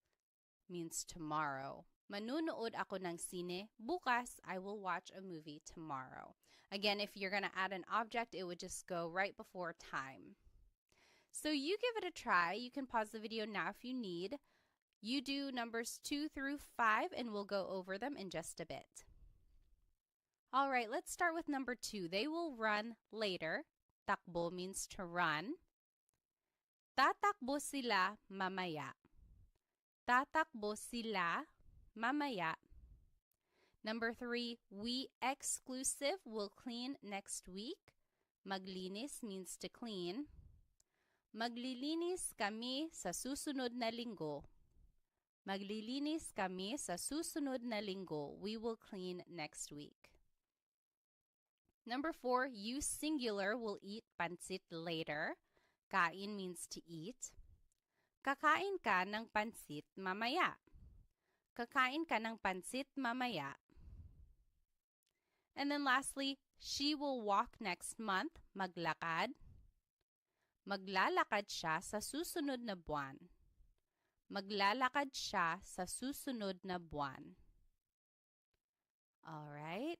means tomorrow. Manunood ako ng sine. Bukas, I will watch a movie tomorrow. Again, if you're going to add an object, it would just go right before time. So you give it a try. You can pause the video now if you need. You do numbers 2 through 5, and we'll go over them in just a bit. All right, let's start with number 2. They will run later. Takbo means to run. Tatakbo sila mamaya. Tatakbo sila mamaya. Number 3, we exclusive will clean next week. Maglinis means to clean. Maglilinis kami sa susunod na linggo. Maglilinis kami sa susunod na linggo. We will clean next week. Number 4, you singular will eat pansit later. Kain means to eat. Kakain ka ng pansit mamaya. Kakain ka ng pansit mamaya. And then lastly, she will walk next month, maglakad. Maglalakad siya sa susunod na buwan. Maglalakad siya sa susunod na buwan. All right.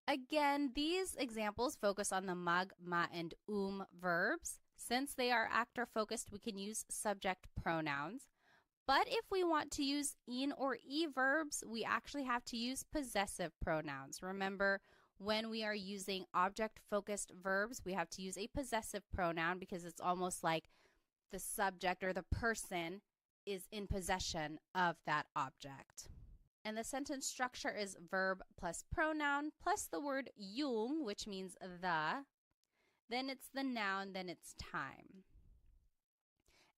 Again, these examples focus on the mag, ma, and verbs. Since they are actor focused, we can use subject pronouns. But if we want to use in or e verbs, we actually have to use possessive pronouns. Remember, when we are using object-focused verbs, we have to use a possessive pronoun because it's almost like the subject or the person is in possession of that object. And the sentence structure is verb plus pronoun plus the word yung, which means the. Then it's the noun, then it's time.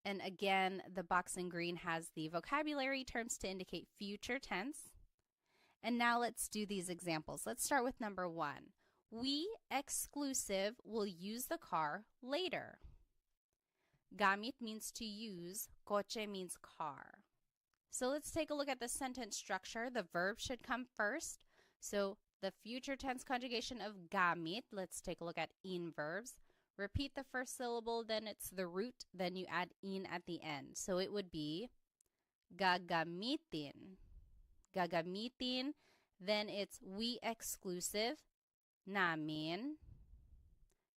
And again, the box in green has the vocabulary terms to indicate future tense. And now let's do these examples. Let's start with number 1. We, exclusive, will use the car later. Gamit means to use. Coche means car. So let's take a look at the sentence structure. The verb should come first. So the future tense conjugation of gamit, let's take a look at in verbs. Repeat the first syllable, then it's the root, then you add in at the end. So it would be gagamitin. Gagamitin, then it's we exclusive, namin,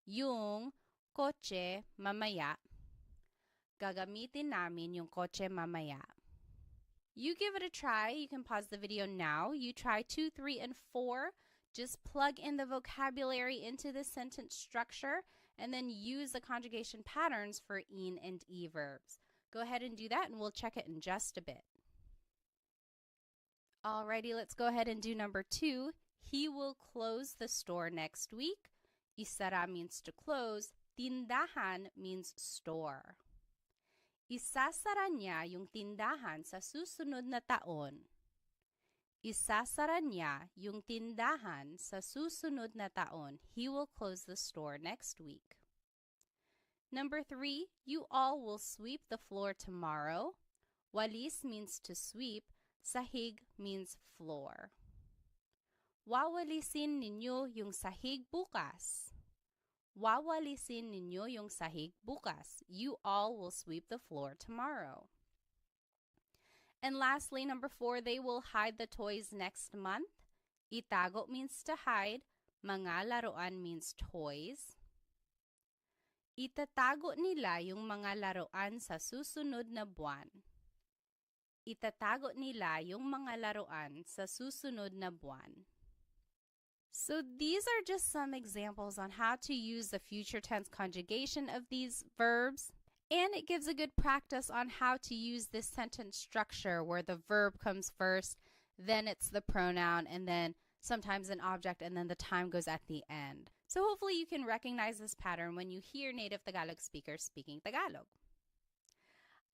yung kotse mamaya. Gagamitin namin yung kotse mamaya. You give it a try. You can pause the video now. You try 2, 3, and 4. Just plug in the vocabulary into the sentence structure and then use the conjugation patterns for in and e verbs. Go ahead and do that and we'll check it in just a bit. Alrighty, let's go ahead and do number 2. He will close the store next week. Isara means to close. Tindahan means store. Isasara niya yung tindahan sa susunod na taon. Isasara niya yung tindahan sa susunod na taon. He will close the store next week. Number 3, you all will sweep the floor tomorrow. Walis means to sweep. Sahig means floor. Wawalisin ninyo yung sahig bukas. Wawalisin ninyo yung sahig bukas. You all will sweep the floor tomorrow. And lastly, number 4, they will hide the toys next month. Itago means to hide. Mga laruan means toys. Itatago nila yung mga laruan sa susunod na buwan. Itatago nila yung mga laruan sa susunod na buwan. So these are just some examples on how to use the future tense conjugation of these verbs. And it gives a good practice on how to use this sentence structure where the verb comes first, then it's the pronoun, and then sometimes an object, and then the time goes at the end. So hopefully you can recognize this pattern when you hear native Tagalog speakers speaking Tagalog.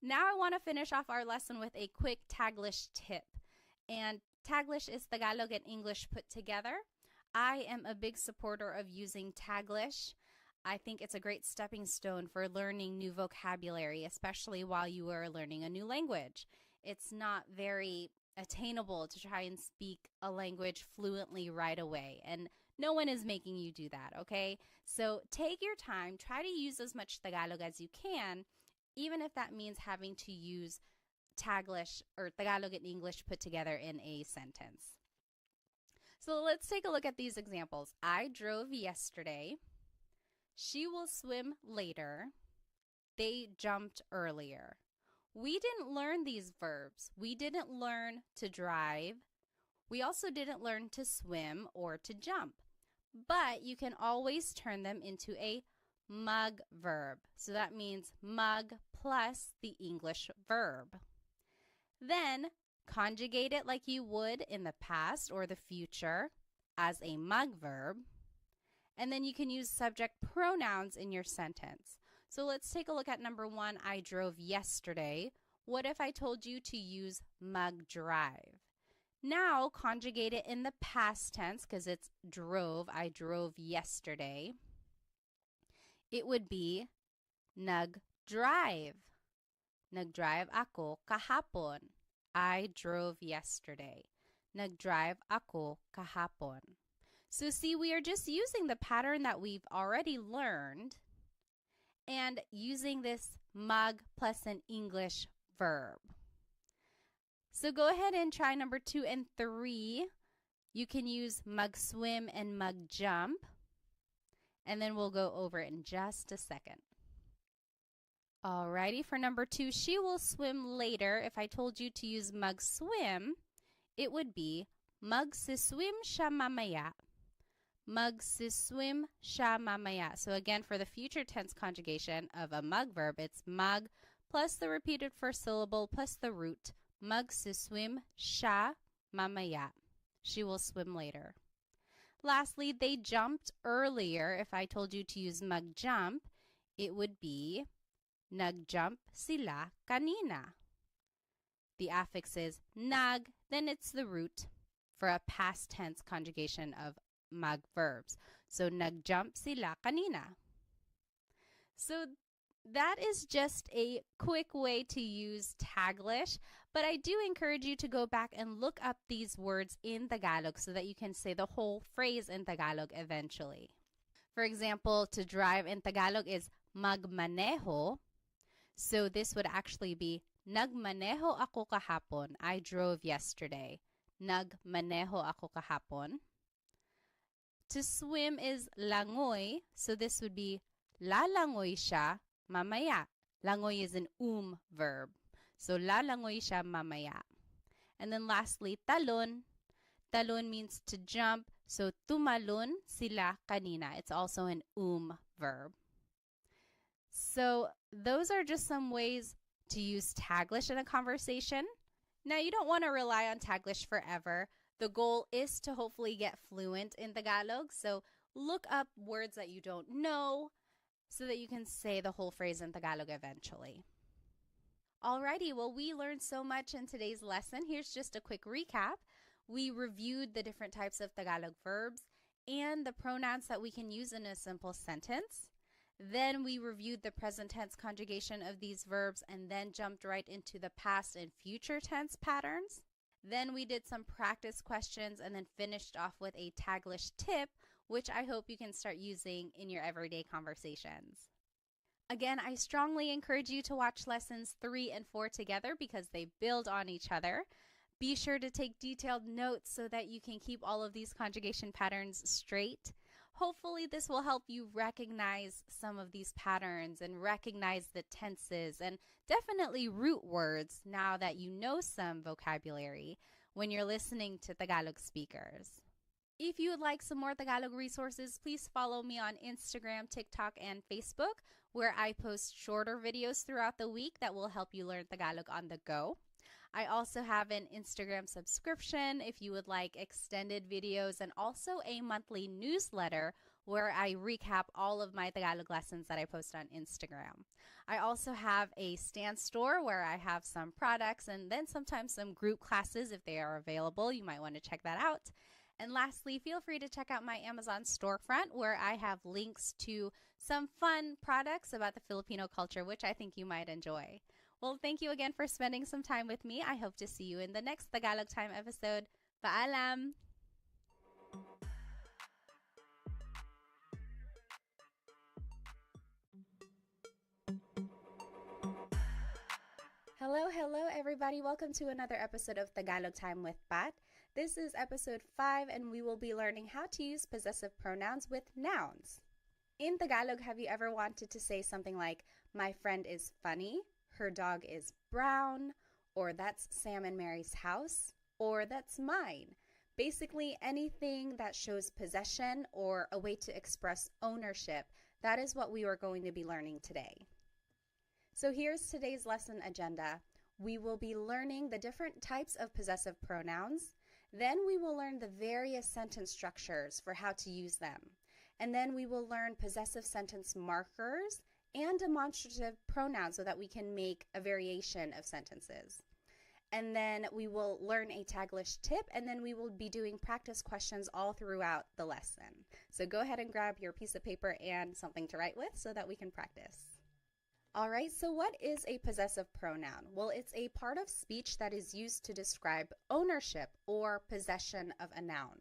Now I want to finish off our lesson with a quick Taglish tip. And Taglish is Tagalog and English put together. I am a big supporter of using Taglish. I think it's a great stepping stone for learning new vocabulary, especially while you are learning a new language. It's not very attainable to try and speak a language fluently right away, and no one is making you do that, okay? So take your time, try to use as much Tagalog as you can, even if that means having to use Taglish or Tagalog and English put together in a sentence. So let's take a look at these examples. I drove yesterday. She will swim later. They jumped earlier. We didn't learn these verbs. We didn't learn to drive. We also didn't learn to swim or to jump. But you can always turn them into a mug verb. So that means mug plus the English verb. Then conjugate it like you would in the past or the future as a mug verb. And then you can use subject pronouns in your sentence. So let's take a look at number 1, I drove yesterday. What if I told you to use mug drive? Now conjugate it in the past tense because it's drove. I drove yesterday. It would be nag-drive. Nag-drive ako kahapon. I drove yesterday. Nag-drive ako kahapon. So see, we are just using the pattern that we've already learned and using this mug plus an English verb. So go ahead and try number 2 and 3. You can use mug swim and mug jump. And then we'll go over it in just a second. Alrighty, for number 2, she will swim later. If I told you to use mag-swim, it would be magsiswim siya mamaya. Magsiswim siya mamaya. So again, for the future tense conjugation of a mag verb, it's mag plus the repeated first syllable plus the root. Magsiswim siya mamaya. She will swim later. Lastly, they jumped earlier. If I told you to use mag-jump, it would be nagjump sila kanina. The affix is nag, then it's the root for a past tense conjugation of mag verbs. So nagjump sila kanina. So that is just a quick way to use Taglish, but I do encourage you to go back and look up these words in Tagalog so that you can say the whole phrase in Tagalog eventually. For example, to drive in Tagalog is magmaneho. So this would actually be nagmaneho ako kahapon. I drove yesterday. Nagmaneho ako kahapon. To swim is langoy. So this would be lalangoy siya mamaya. Langoy is an verb. So lalangoy siya mamaya. And then lastly, talon. Talon means to jump. So tumalon sila kanina. It's also an verb. So those are just some ways to use Taglish in a conversation. Now, you don't want to rely on Taglish forever. The goal is to hopefully get fluent in Tagalog. So look up words that you don't know so that you can say the whole phrase in Tagalog eventually. Alrighty, well, we learned so much in today's lesson. Here's just a quick recap. We reviewed the different types of Tagalog verbs and the pronouns that we can use in a simple sentence. Then we reviewed the present tense conjugation of these verbs and then jumped right into the past and future tense patterns. Then we did some practice questions and then finished off with a Taglish tip, which I hope you can start using in your everyday conversations. Again, I strongly encourage you to watch lessons 3 and 4 together because they build on each other. Be sure to take detailed notes so that you can keep all of these conjugation patterns straight. Hopefully this will help you recognize some of these patterns and recognize the tenses and definitely root words now that you know some vocabulary when you're listening to Tagalog speakers. If you would like some more Tagalog resources, please follow me on Instagram, TikTok, and Facebook, where I post shorter videos throughout the week that will help you learn Tagalog on the go. I also have an Instagram subscription if you would like extended videos and also a monthly newsletter where I recap all of my Tagalog lessons that I post on Instagram. I also have a Stan store where I have some products and then sometimes some group classes if they are available. You might want to check that out. And lastly, feel free to check out my Amazon storefront where I have links to some fun products about the Filipino culture, which I think you might enjoy. Well, thank you again for spending some time with me. I hope to see you in the next Tagalog Time episode. Paalam! Hello everybody. Welcome to another episode of Tagalog Time with Pat. This is episode 5 and we will be learning how to use possessive pronouns with nouns. In Tagalog, have you ever wanted to say something like, my friend is funny, her dog is brown, or that's Sam and Mary's house, or that's mine? Basically anything that shows possession or a way to express ownership, that is what we are going to be learning today. So here's today's lesson agenda. We will be learning the different types of possessive pronouns. Then we will learn the various sentence structures for how to use them. And then we will learn possessive sentence markers and demonstrative pronouns so that we can make a variation of sentences. And then we will learn a Taglish tip, and then we will be doing practice questions all throughout the lesson. So go ahead and grab your piece of paper and something to write with so that we can practice. All right, so what is a possessive pronoun? Well, it's a part of speech that is used to describe ownership or possession of a noun.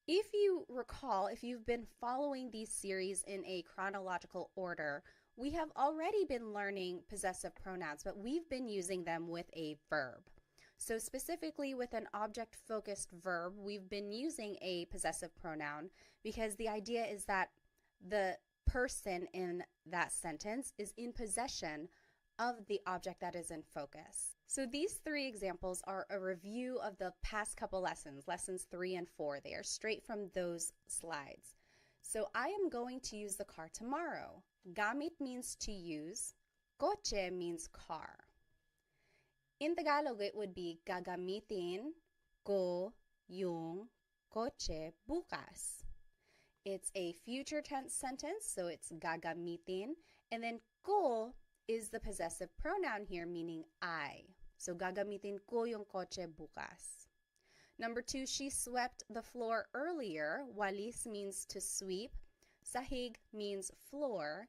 If you recall, if you've been following these series in a chronological order, we have already been learning possessive pronouns, but we've been using them with a verb. So specifically with an object-focused verb, we've been using a possessive pronoun because the idea is that the person in that sentence is in possession of the object that is in focus. So these three examples are a review of the past couple lessons, lessons 3 and 4. They are straight from those slides. So I am going to use the car tomorrow. Gamit means to use. Kotse means car. In Tagalog, it would be gagamitin ko yung kotse bukas. It's a future tense sentence, so it's gagamitin. And then ko is the possessive pronoun here, meaning I. So gagamitin ko yung kotse bukas. Number 2, she swept the floor earlier. Walis means to sweep. Sahig means floor.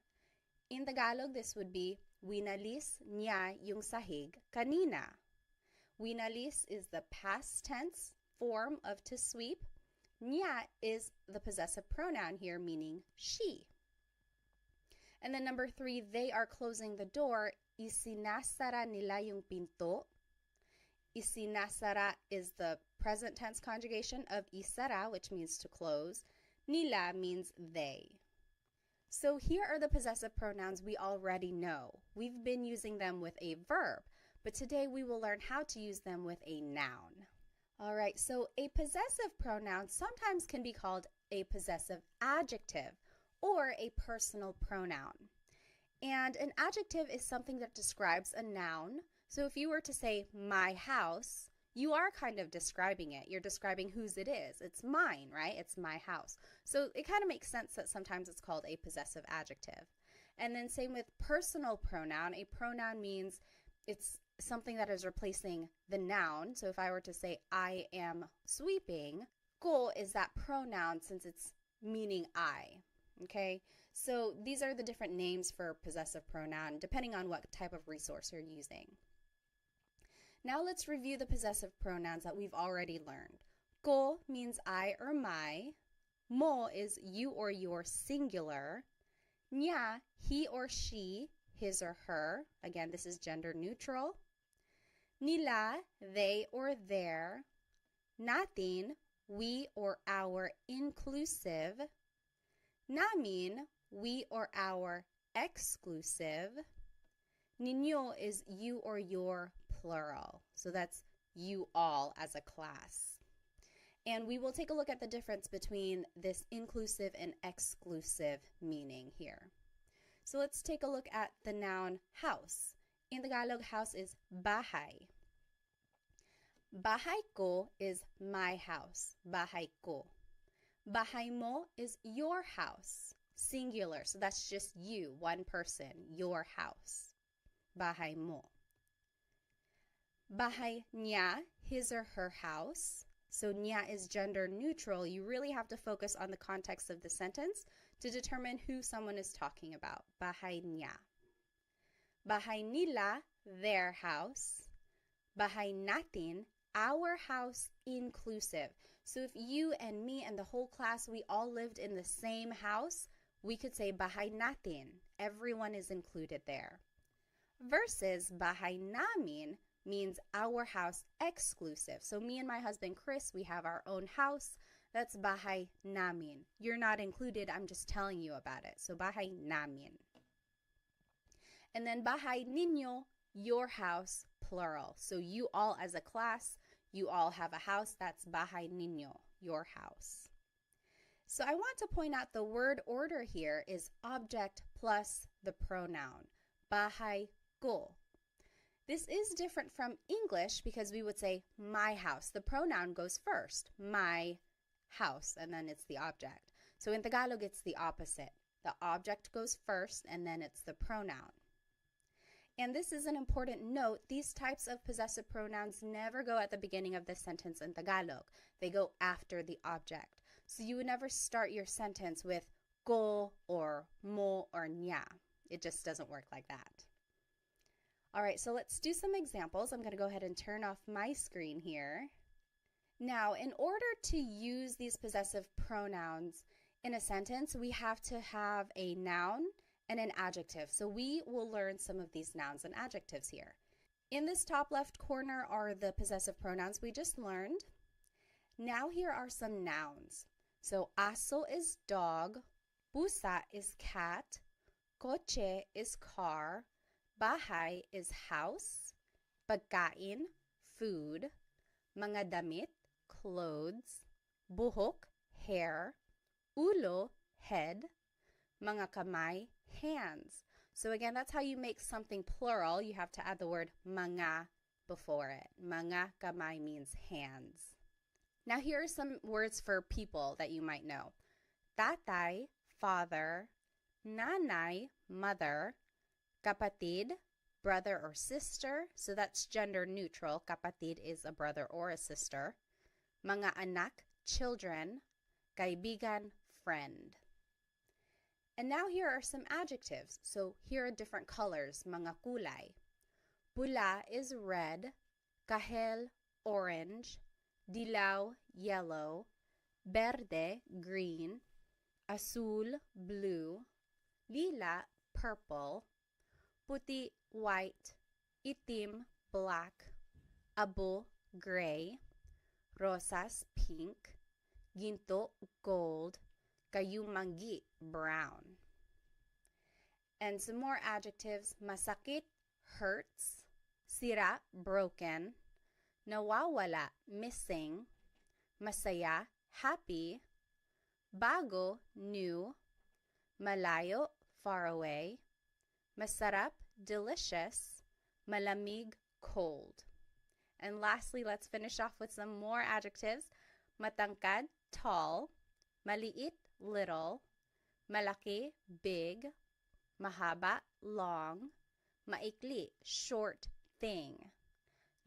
In Tagalog, this would be winalis niya yung sahig kanina. Winalis is the past tense form of to sweep. Niya is the possessive pronoun here, meaning she. And then number 3, they are closing the door. Isinasara nila yung pinto. Isinasara is the present tense conjugation of isara, which means to close. Nila means they. So here are the possessive pronouns we already know. We've been using them with a verb, but today we will learn how to use them with a noun. All right, so a possessive pronoun sometimes can be called a possessive adjective or a personal pronoun. And an adjective is something that describes a noun. So if you were to say my house, you are kind of describing it. You're describing whose it is. It's mine, right? It's my house. So it kind of makes sense that sometimes it's called a possessive adjective. And then same with personal pronoun. A pronoun means it's something that is replacing the noun. So if I were to say I am sweeping, ko is that pronoun since it's meaning I. Okay, so these are the different names for possessive pronoun depending on what type of resource you're using. Now let's review the possessive pronouns that we've already learned. Ko means I or my. Mo is you or your singular. Nya, he or she, his or her. Again, this is gender neutral. Nila, they or their. Natin, we or our inclusive. Namin, we or our exclusive. Ninyo is you or your plural. So that's you all as a class. And we will take a look at the difference between this inclusive and exclusive meaning here. So let's take a look at the noun house. In Tagalog, house is bahay. Bahay ko is my house. Bahay ko. Bahay mo is your house. Singular. So that's just you, one person, your house. Bahay mo. Bahay niya, his or her house. So niya is gender neutral. You really have to focus on the context of the sentence to determine who someone is talking about. Bahay niya. Bahay nila, their house. Bahay natin, our house inclusive. So if you and me and the whole class, we all lived in the same house, we could say bahay natin. Everyone is included there. Versus bahay namin means our house exclusive. So me and my husband Chris, we have our own house. That's bahay namin. You're not included, I'm just telling you about it. So bahay namin. And then bahay ninyo, your house, plural. So you all as a class, you all have a house. That's bahay ninyo, your house. So I want to point out the word order here is object plus the pronoun. Bahay ko. This is different from English because we would say my house. The pronoun goes first, my house, and then it's the object. So in Tagalog, it's the opposite. The object goes first, and then it's the pronoun. And this is an important note. These types of possessive pronouns never go at the beginning of the sentence in Tagalog. They go after the object. So you would never start your sentence with ko or mo or nya. It just doesn't work like that. All right, so let's do some examples. I'm going to go ahead and turn off my screen here. Now, in order to use these possessive pronouns in a sentence, we have to have a noun and an adjective. So we will learn some of these nouns and adjectives here. In this top left corner are the possessive pronouns we just learned. Now here are some nouns. So aso is dog, Pusa is cat. Kotse is car. Bahay is house. Pagkain, food. Mga damit, clothes. Buhok, hair. Ulo, head. Mga kamay, hands. So again, that's how you make something plural. You have to add the word mga before it. Mga kamay means hands. Now here are some words for people that you might know. Tatay, father. Nanay, mother. Kapatid, brother or sister. So that's gender neutral. Kapatid is a brother or a sister. Mga anak, children. Kaibigan, friend. And now here are some adjectives. So here are different colors, mga kulay. Pula is red, kahel, orange, dilaw, yellow, verde, green, azul, blue, lila, purple, puti, white, itim, black, abo, gray, rosas, pink, ginto, gold, kayumanggi, brown. And some more adjectives, masakit, hurts, sira, broken, nawawala, missing, masaya, happy, bago, new, malayo, far away, masarap, delicious, malamig, cold. And lastly, let's finish off with some more adjectives, matangkad, tall, maliit, little, malaki, big, mahaba, long, maikli, short, thing,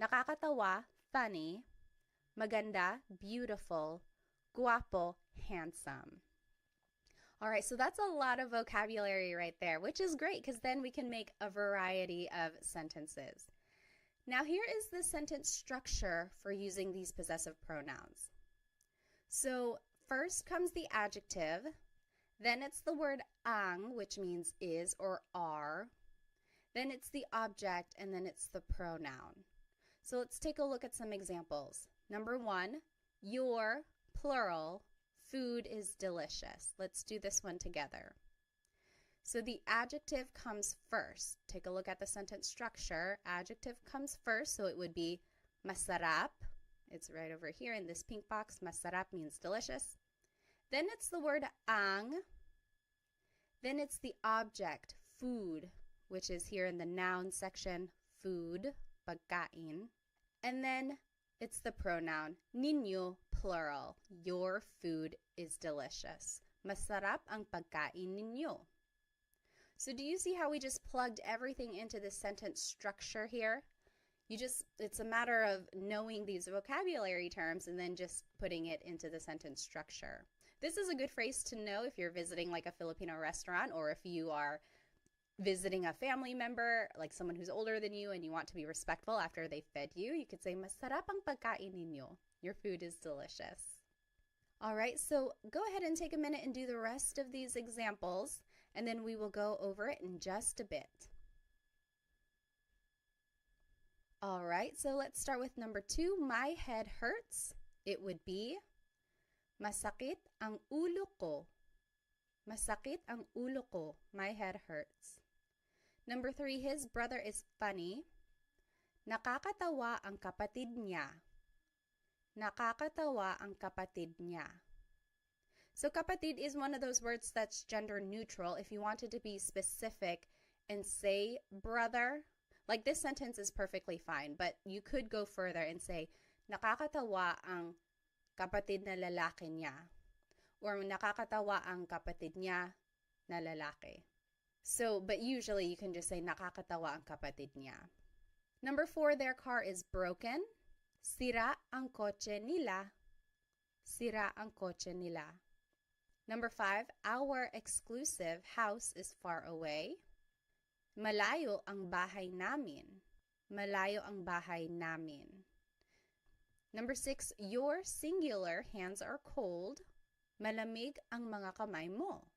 nakakatawa, funny, maganda, beautiful, guapo, handsome. All right, so that's a lot of vocabulary right there, which is great because then we can make a variety of sentences. Now here is the sentence structure for using these possessive pronouns. So first comes the adjective, then it's the word ang, which means is or are, then it's the object, and then it's the pronoun. So let's take a look at some examples. Number one, your, plural, food is delicious. Let's do this one together. So the adjective comes first. Take a look at the sentence structure. Adjective comes first, so it would be masarap. It's right over here in this pink box. Masarap means delicious. Then it's the word ang. Then it's the object, food, which is here in the noun section, food, pagkain. And then it's the pronoun, ninyo, plural. Your food is delicious. Masarap ang pagkain ninyo. So do you see how we just plugged everything into the sentence structure here? It's a matter of knowing these vocabulary terms and then just putting it into the sentence structure. This is a good phrase to know if you're visiting like a Filipino restaurant or if you are visiting a family member, like someone who's older than you and you want to be respectful after they fed you. You could say, masarap ang pagkain ninyo. Your food is delicious. All right, so go ahead and take a minute and do the rest of these examples, and then we will go over it in just a bit. All right, so let's start with number 2. My head hurts. It would be, masakit ang ulo ko. Masakit ang ulo ko. My head hurts. Number 3, his brother is funny. Nakakatawa ang kapatid niya. Nakakatawa ang kapatid niya. So kapatid is one of those words that's gender neutral. If you wanted to be specific and say brother, like this sentence is perfectly fine, but you could go further and say, nakakatawa ang kapatid na lalaki niya. Or nakakatawa ang kapatid niya na lalaki. So, but usually you can just say nakakatawa ang kapatid niya. Number 4, their car is broken. Sira ang kotse nila. Sira ang kotse nila. Number 5, our exclusive house is far away. Malayo ang bahay namin. Malayo ang bahay namin. Number 6, your singular hands are cold. Malamig ang mga kamay mo.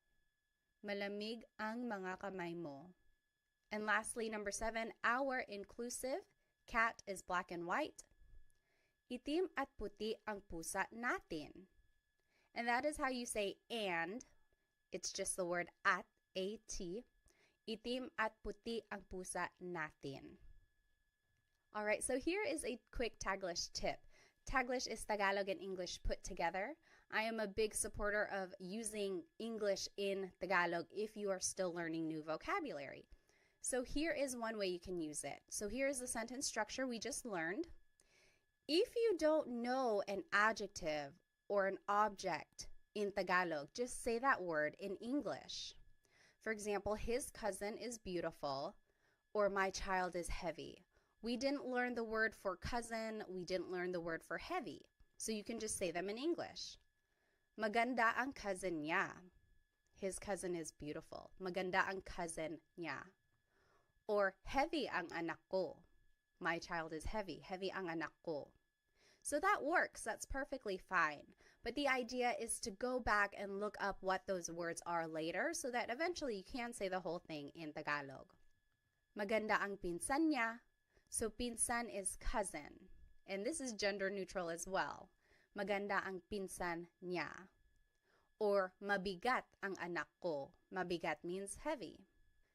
Malamig ang mga kamay mo. And lastly, number 7, our inclusive cat is black and white. Itim at puti ang pusa natin. And that is how you say and It's just the word at, A-T. Itim at puti ang pusa natin. All right, so here is a quick Taglish tip. Taglish is Tagalog and English put together. I am a big supporter of using English in Tagalog if you are still learning new vocabulary. So here is one way you can use it. So here is the sentence structure we just learned. If you don't know an adjective or an object in Tagalog, just say that word in English. For example, his cousin is beautiful, or my child is heavy. We didn't learn the word for cousin, we didn't learn the word for heavy. So you can just say them in English. Maganda ang cousin niya. His cousin is beautiful. Maganda ang cousin niya. Or heavy ang anak ko. My child is heavy. Heavy ang anak ko. So that works. That's perfectly fine. But the idea is to go back and look up what those words are later so that eventually you can say the whole thing in Tagalog. Maganda ang pinsan niya. So pinsan is cousin. And this is gender neutral as well. Maganda ang pinsan niya. Or mabigat ang anak ko. Mabigat means heavy.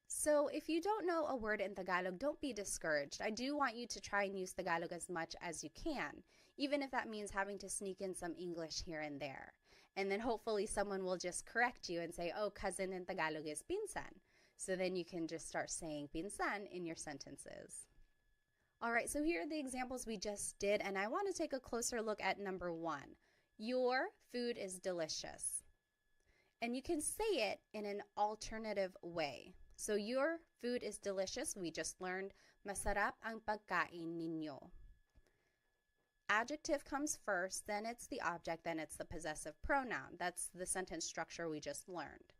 So if you don't know a word in Tagalog, don't be discouraged. I do want you to try and use Tagalog as much as you can, even if that means having to sneak in some English here and there. And then hopefully someone will just correct you and say, oh, cousin in Tagalog is pinsan. So then you can just start saying pinsan in your sentences. All right, so here are the examples we just did, and I want to take a closer look at number 1. Your food is delicious. And you can say it in an alternative way. So your food is delicious. We just learned, masarap ang pagkain ninyo. Adjective comes first, then it's the object, then it's the possessive pronoun. That's the sentence structure we just learned.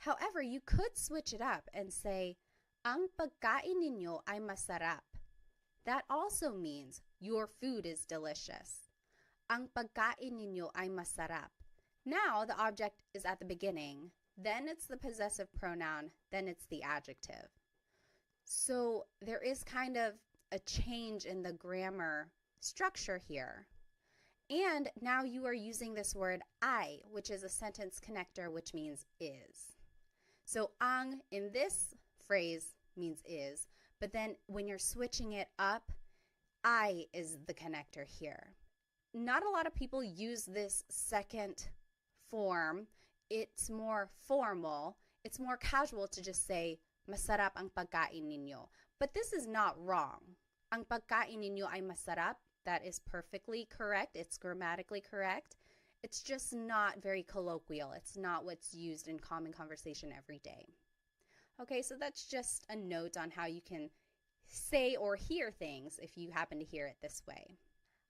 However, you could switch it up and say, ang pagkain ninyo ay masarap. That also means your food is delicious. Ang pagkain ninyo ay masarap. Now the object is at the beginning, then it's the possessive pronoun, then it's the adjective. So there is kind of a change in the grammar structure here. And now you are using this word ay, which is a sentence connector, which means is. So ang in this phrase means is, but then when you're switching it up, I is the connector here. Not a lot of people use this second form. It's more formal. It's more casual to just say, masarap ang pagkain ninyo. But this is not wrong. Ang pagkain ninyo ay masarap. That is perfectly correct. It's grammatically correct. It's just not very colloquial. It's not what's used in common conversation every day. Okay, so that's just a note on how you can say or hear things if you happen to hear it this way.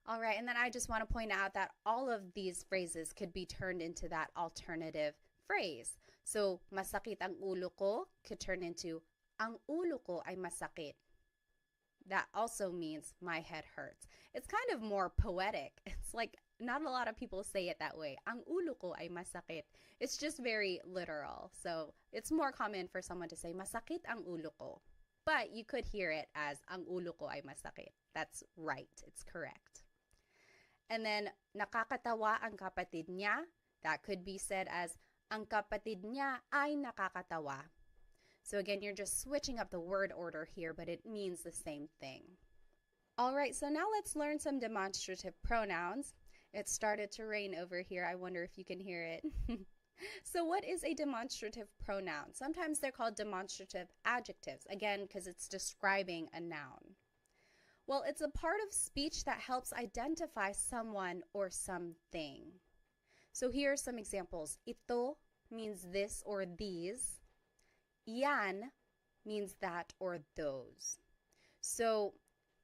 All right, and then I just want to point out that all of these phrases could be turned into that alternative phrase. So, masakit ang ulo ko could turn into, ang ulo ko ay masakit. That also means my head hurts. It's kind of more poetic. It's like not a lot of people say it that way. Ang ulo ko ay masakit. It's just very literal. So it's more common for someone to say masakit ang ulo ko. But you could hear it as ang ulo ko ay masakit. That's right. It's correct. And then nakakatawa ang kapatid niya. That could be said as ang kapatid niya ay nakakatawa. So again, you're just switching up the word order here, but it means the same thing. All right, so now let's learn some demonstrative pronouns. It started to rain over here. I wonder if you can hear it. So what is a demonstrative pronoun? Sometimes they're called demonstrative adjectives, again, because it's describing a noun. Well, it's a part of speech that helps identify someone or something. So here are some examples. Ito means this or these. Yan means that or those. So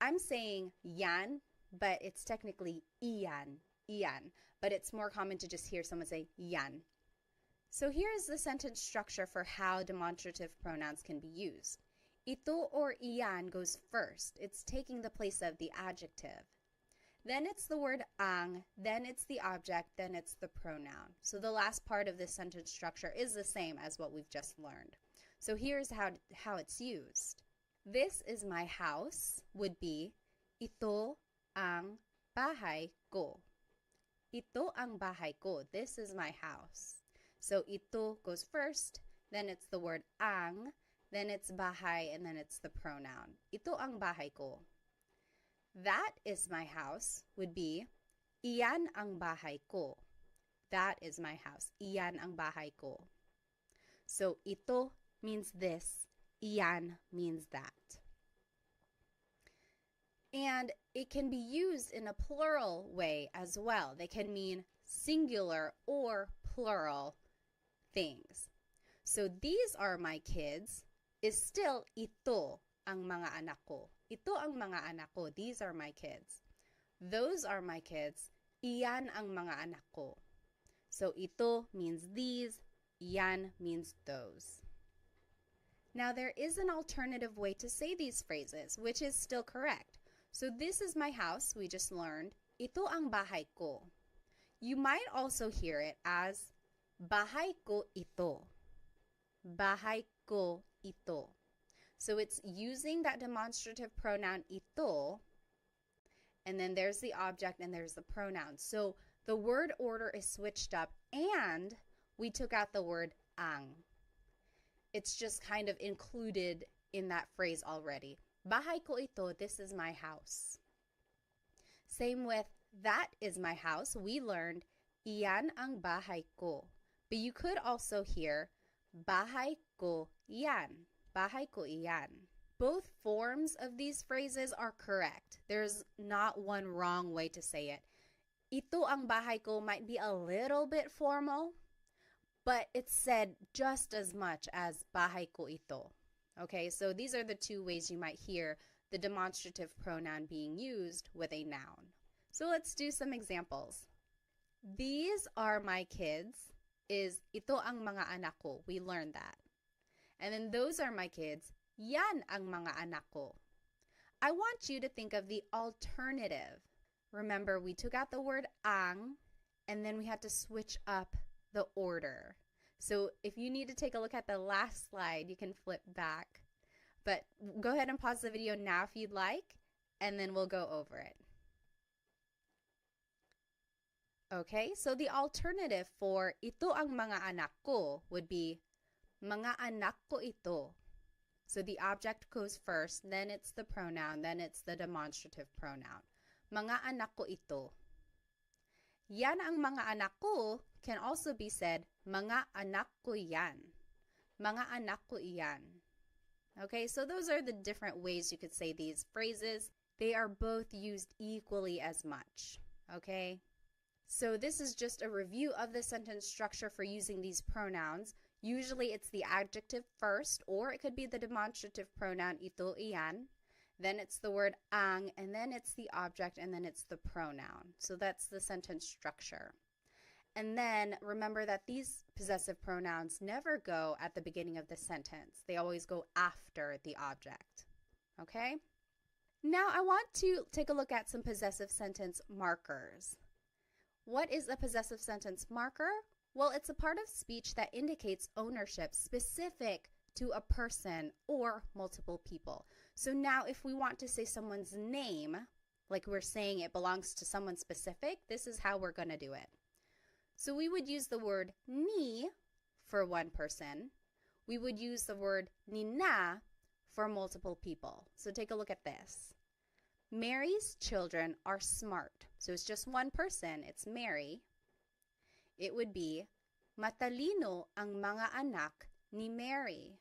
I'm saying yan, but it's technically iyan, iyan. But it's more common to just hear someone say yan. So here's the sentence structure for how demonstrative pronouns can be used. Ito or iyan goes first. It's taking the place of the adjective. Then it's the word ang, then it's the object, then it's the pronoun. So the last part of this sentence structure is the same as what we've just learned. So here's how it's used. This is my house would be ito ang bahay ko. Ito ang bahay ko. This is my house. So ito goes first, then it's the word ang, then it's bahay, and then it's the pronoun. Ito ang bahay ko. That is my house would be iyan ang bahay ko. That is my house. Iyan ang bahay ko. So ito means this, iyan means that. And it can be used in a plural way as well. They can mean singular or plural things. So these are my kids is still ito ang mga anak ko. Ito ang mga anak ko. These are my kids. Those are my kids. Iyan ang mga anak ko. So ito means these. Iyan means those. Now there is an alternative way to say these phrases, which is still correct. So this is my house, we just learned. Ito ang bahay ko. You might also hear it as bahay ko ito. Bahay ko ito. So it's using that demonstrative pronoun ito, and then there's the object and there's the pronoun. So the word order is switched up and we took out the word ang. It's just kind of included in that phrase already. Bahay ko ito, this is my house. Same with that is my house. We learned iyan ang bahay ko. But you could also hear bahay ko iyan. Bahay ko iyan. Both forms of these phrases are correct. There's not one wrong way to say it. Ito ang bahay ko might be a little bit formal, but it's said just as much as bahay ko ito. Okay, so these are the two ways you might hear the demonstrative pronoun being used with a noun. So let's do some examples. These are my kids is ito ang mga anak ko. We learned that. And then those are my kids. Yan ang mga anak ko. I want you to think of the alternative. Remember, we took out the word ang, and then we had to switch up the order. So if you need to take a look at the last slide, you can flip back. But go ahead and pause the video now if you'd like, and then we'll go over it. Okay, so the alternative for ito ang mga anak ko would be mga anak ko ito. So the object goes first, then it's the pronoun, then it's the demonstrative pronoun. Mga anak ko ito. Yan ang mga anak ko can also be said, mga anak ko yan. Mga anak ko iyan. Okay, so those are the different ways you could say these phrases. They are both used equally as much. Okay, so this is just a review of the sentence structure for using these pronouns. Usually it's the adjective first, or it could be the demonstrative pronoun ito, iyan. Then it's the word ang, and then it's the object, and then it's the pronoun. So that's the sentence structure. And then remember that these possessive pronouns never go at the beginning of the sentence. They always go after the object. Okay? Now I want to take a look at some possessive sentence markers. What is a possessive sentence marker? Well, it's a part of speech that indicates ownership specific to a person or multiple people. So now if we want to say someone's name, like we're saying it belongs to someone specific, this is how we're going to do it. So we would use the word ni for one person. We would use the word nina for multiple people. So take a look at this. Mary's children are smart. So it's just one person. It's Mary. It would be matalino ang mga anak ni Mary.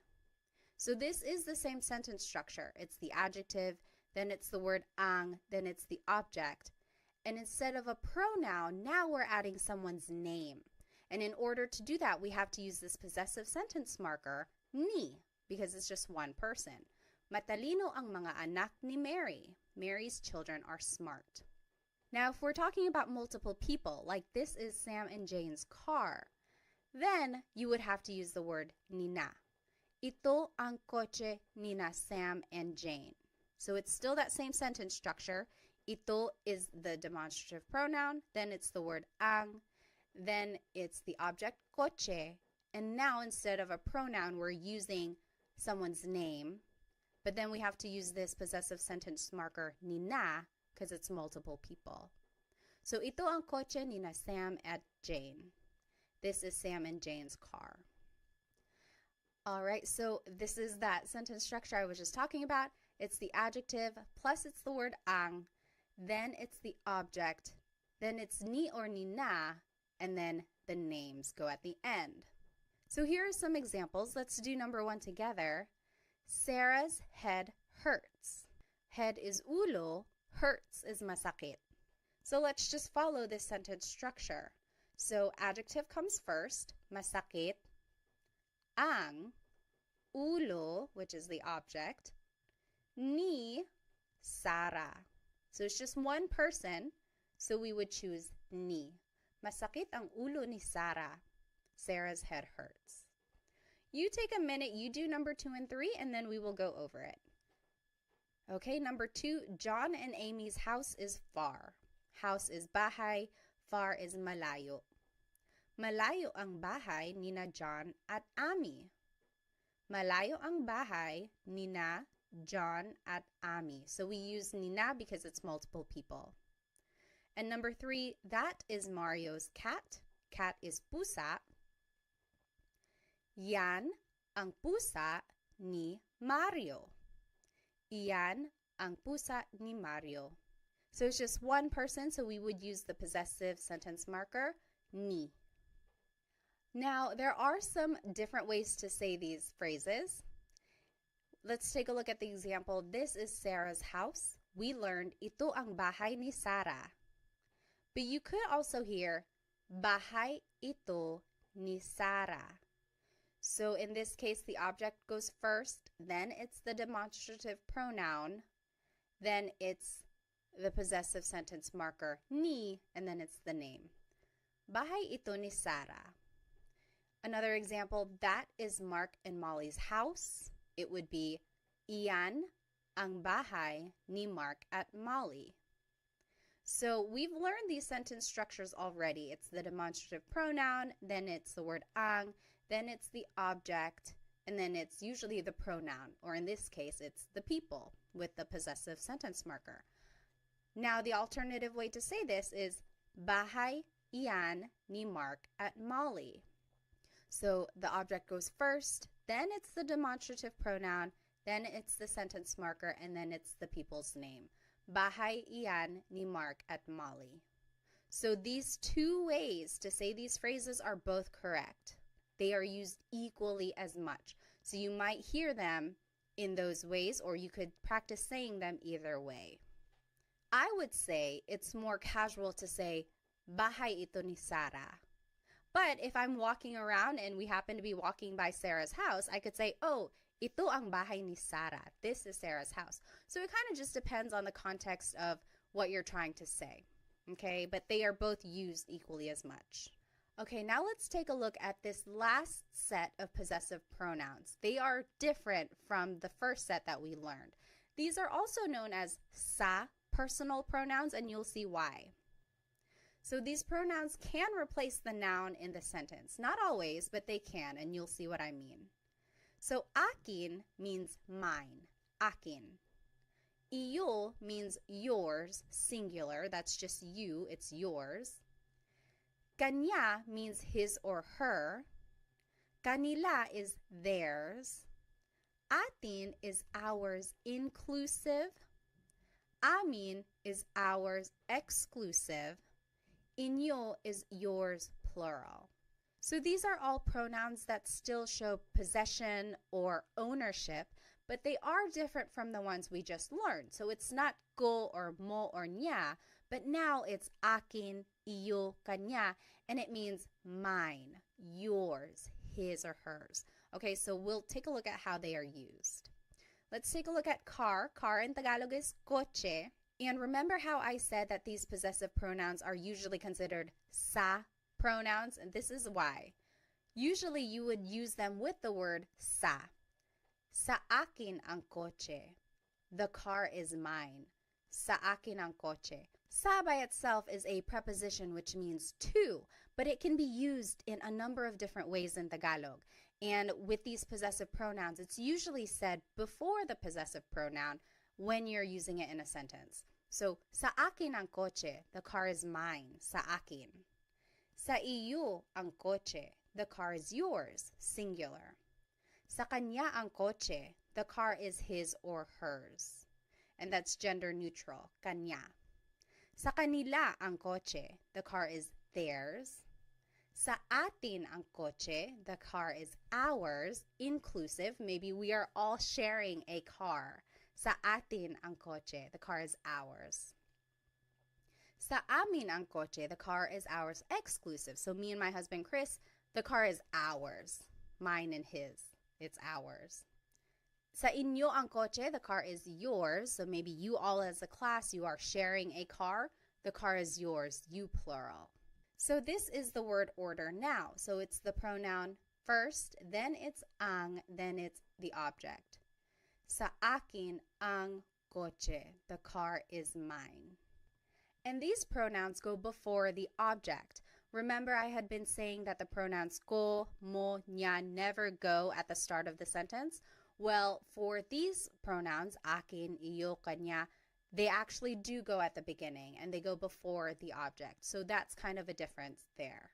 So this is the same sentence structure. It's the adjective, then it's the word ang, then it's the object. And instead of a pronoun, now we're adding someone's name. And in order to do that, we have to use this possessive sentence marker, ni, because it's just one person. Matalino ang mga anak ni Mary. Mary's children are smart. Now, if we're talking about multiple people, like this is Sam and Jane's car, then you would have to use the word nina. Ito ang kotse nina Sam and Jane. So it's still that same sentence structure. Ito is the demonstrative pronoun, then it's the word ang, then it's the object kotse, and now instead of a pronoun, we're using someone's name, but then we have to use this possessive sentence marker nina because it's multiple people. So ito ang kotse nina Sam at Jane. This is Sam and Jane's car. All right, so this is that sentence structure I was just talking about. It's the adjective, plus it's the word ang, then it's the object, then it's ni or ni na, and then the names go at the end. So here are some examples. Let's do number 1 together. Sarah's head hurts. Head is ulo, hurts is masakit. So let's just follow this sentence structure. So adjective comes first, masakit, ang, ulo, which is the object, ni, Sarah. So it's just one person, so we would choose ni. Masakit ang ulo ni Sarah. Sarah's head hurts. You take a minute, you do number 2 and 3, and then we will go over it. Okay, number 2, John and Amy's house is far. House is bahay, far is malayo. Malayo ang bahay nina John at Amy. Malayo ang bahay nina John at Amy. So we use nina because it's multiple people. And number 3, that is Mario's cat. Cat is pusa. Yan ang pusa ni Mario. Iyan ang pusa ni Mario. So it's just one person, so we would use the possessive sentence marker, ni. Now, there are some different ways to say these phrases. Let's take a look at the example. This is Sarah's house. We learned, ito ang bahay ni Sarah. But you could also hear, bahay ito ni Sarah. So in this case, the object goes first, then it's the demonstrative pronoun, then it's the possessive sentence marker, ni, and then it's the name. Bahay ito ni Sarah. Another example, that is Mark and Molly's house. It would be, iyan ang bahay ni Mark at Molly. So we've learned these sentence structures already. It's the demonstrative pronoun, then it's the word ang, then it's the object, and then it's usually the pronoun, or in this case, it's the people with the possessive sentence marker. Now, the alternative way to say this is, bahay iyan ni Mark at Molly. So the object goes first, then it's the demonstrative pronoun, then it's the sentence marker, and then it's the people's name. Bahay iyan ni Mark at Molly. So these two ways to say these phrases are both correct. They are used equally as much. So you might hear them in those ways, or you could practice saying them either way. I would say it's more casual to say, bahay ito ni Sarah. But if I'm walking around and we happen to be walking by Sarah's house, I could say, oh, ito ang bahay ni Sarah. This is Sarah's house. So it kind of just depends on the context of what you're trying to say. Okay, but they are both used equally as much. Okay, now let's take a look at this last set of possessive pronouns. They are different from the first set that we learned. These are also known as sa personal pronouns, and you'll see why. So these pronouns can replace the noun in the sentence. Not always, but they can, and you'll see what I mean. So akin means mine, akin. Iyo means yours, singular. That's just you, it's yours. Kanya means his or her. Kanila is theirs. Atin is ours, inclusive. Amin is ours, exclusive. Inyo is yours, plural. So these are all pronouns that still show possession or ownership, but they are different from the ones we just learned. So it's not ko or mo or nya, but now it's akin, iyo, kanya, and it means mine, yours, his or hers. Okay, so we'll take a look at how they are used. Let's take a look at car. Car in Tagalog is coche. And remember how I said that these possessive pronouns are usually considered sa pronouns? And this is why. Usually you would use them with the word sa. Sa akin ang coche. The car is mine. Sa akin ang coche. Sa by itself is a preposition which means to, but it can be used in a number of different ways in Tagalog. And with these possessive pronouns, it's usually said before the possessive pronoun when you're using it in a sentence. So, sa akin ang coche, the car is mine, sa akin. Sa iyo ang kotse. The car is yours, singular. Sa kanya ang kotse. The car is his or hers. And that's gender neutral, kanya. Sa kanila ang kotse. The car is theirs. Sa atin ang kotse. The car is ours, inclusive. Maybe we are all sharing a car. Sa atin ang kotse. The car is ours. Sa amin ang kotse. The car is ours, exclusive. So me and my husband Chris, the car is ours. Mine and his. It's ours. Sa inyo ang kotse, the car is yours. So maybe you all as a class, you are sharing a car. The car is yours, you plural. So this is the word order now. So it's the pronoun first, then it's ang, then it's the object. Sa akin ang kotse. The car is mine. And these pronouns go before the object. Remember, I had been saying that the pronouns ko, mo, nya never go at the start of the sentence. Well, for these pronouns, akin, iyo, kanya, they actually do go at the beginning and they go before the object. So that's kind of a difference there.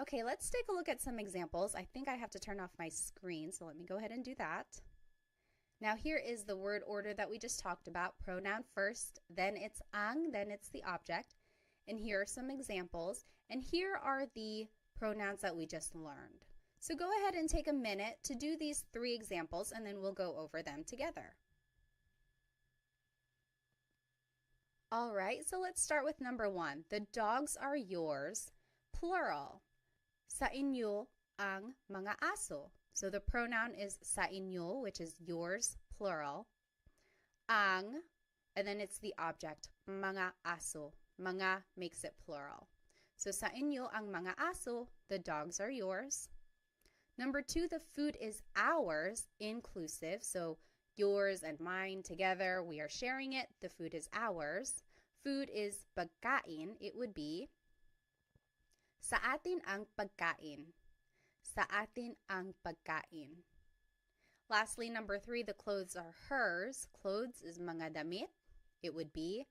Okay, let's take a look at some examples. I think I have to turn off my screen, so let me go ahead and do that. Now here is the word order that we just talked about. Pronoun first, then it's ang, then it's the object. And here are some examples. And here are the pronouns that we just learned. So go ahead and take a minute to do these 3 examples and then we'll go over them together. All right, so let's start with number 1. The dogs are yours, plural. Sa inyo ang mga aso. So the pronoun is sa inyo, which is yours, plural. Ang, and then it's the object, mga aso. Mga makes it plural. So sa inyo ang mga aso, the dogs are yours. Number 2, the food is ours, inclusive. So yours and mine together, we are sharing it. The food is ours. Food is pagkain. It would be sa atin ang pagkain. Sa atin ang pagkain. Lastly, number 3, the clothes are hers. Clothes is mga damit. It would be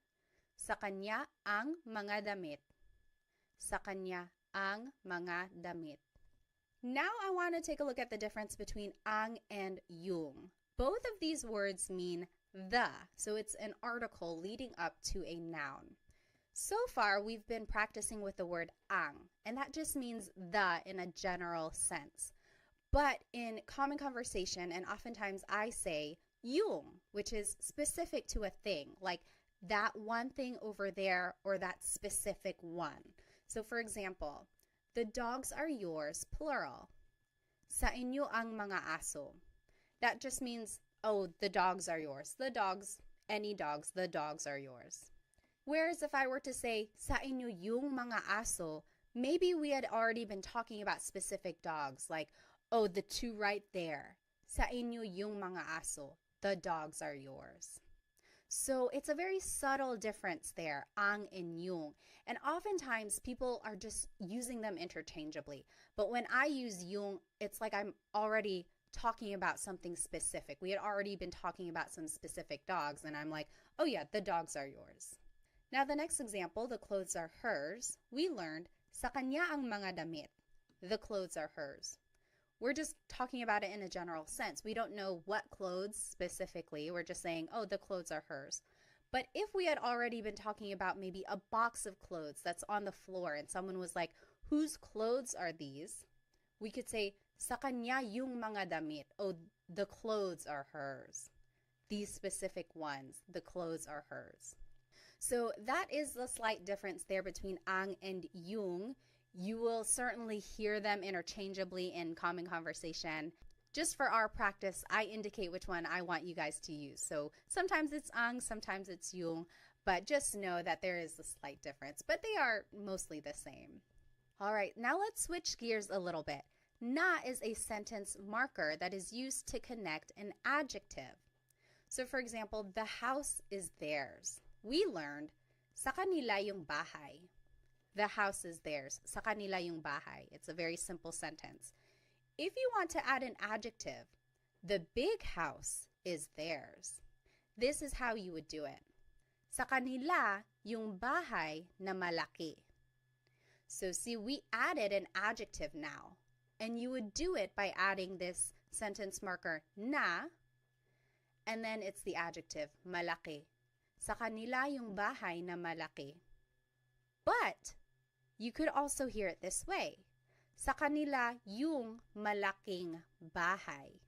sa kanya ang mga damit. Sa kanya ang mga damit. Now I want to take a look at the difference between ang and yung. Both of these words mean the, so it's an article leading up to a noun. So far, we've been practicing with the word ang, and that just means the in a general sense. But in common conversation, and oftentimes I say yung, which is specific to a thing, like that one thing over there or that specific one. So for example, the dogs are yours, plural. Sa inyo ang mga aso. That just means, oh, the dogs are yours. The dogs, any dogs, the dogs are yours. Whereas if I were to say, sa inyo yung mga aso, maybe we had already been talking about specific dogs, like, oh, the 2 right there. Sa inyo yung mga aso. The dogs are yours. So it's a very subtle difference there, ang and yung. And oftentimes people are just using them interchangeably. But when I use yung, it's like I'm already talking about something specific. We had already been talking about some specific dogs, and I'm like, oh yeah, the dogs are yours. Now the next example, the clothes are hers. We learned, sa kanya ang mga damit. The clothes are hers. We're just talking about it in a general sense. We don't know what clothes specifically. We're just saying, oh, the clothes are hers. But if we had already been talking about maybe a box of clothes that's on the floor and someone was like, whose clothes are these? We could say, sa kanya yung mga damit. Oh, the clothes are hers. These specific ones, the clothes are hers. So that is the slight difference there between ang and yung. You will certainly hear them interchangeably in common conversation. Just for our practice, I indicate which one I want you guys to use. So sometimes it's ang, sometimes it's yung, but just know that there is a slight difference, but they are mostly the same. All right, now let's switch gears a little bit. Na is a sentence marker that is used to connect an adjective. So for example, the house is theirs. We learned, sa kanila yung bahay. The house is theirs. Sa kanila yung bahay. It's a very simple sentence. If you want to add an adjective, the big house is theirs. This is how you would do it. Sa kanila yung bahay na malaki. So see, we added an adjective now. And you would do it by adding this sentence marker na, and then it's the adjective, malaki. Sa kanila yung bahay na malaki. But you could also hear it this way. Sa kanila yung malaking bahay.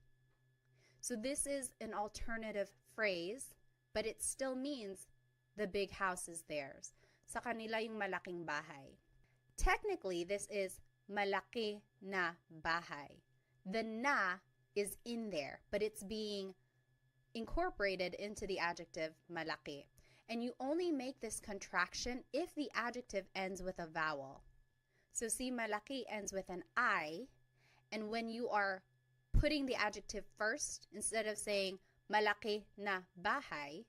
So this is an alternative phrase, but it still means the big house is theirs. Sa kanila yung malaking bahay. Technically, this is malaki na bahay. The na is in there, but it's being incorporated into the adjective malaki. And you only make this contraction if the adjective ends with a vowel. So see, malaki ends with an I, and when you are putting the adjective first, instead of saying malaki na bahay,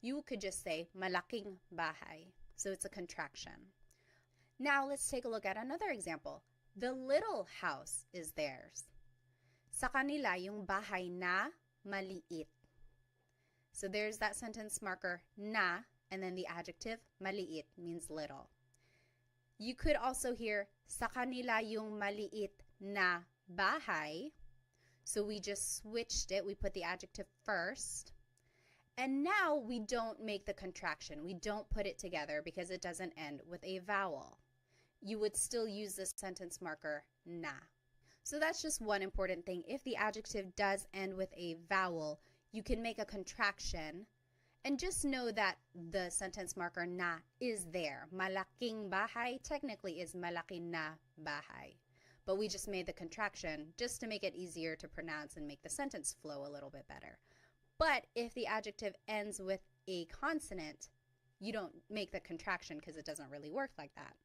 you could just say malaking bahay. So it's a contraction. Now let's take a look at another example. The little house is theirs. Sa kanila yung bahay na maliit. So there's that sentence marker na, and then the adjective maliit means little. You could also hear sa kanila yung maliit na bahay. So we just switched it. We put the adjective first. And now we don't make the contraction. We don't put it together because it doesn't end with a vowel. You would still use this sentence marker na. So that's just one important thing. If the adjective does end with a vowel, you can make a contraction, and just know that the sentence marker na is there. Malaking bahay technically is malaki na bahay. But we just made the contraction just to make it easier to pronounce and make the sentence flow a little bit better. But if the adjective ends with a consonant, you don't make the contraction because it doesn't really work like that.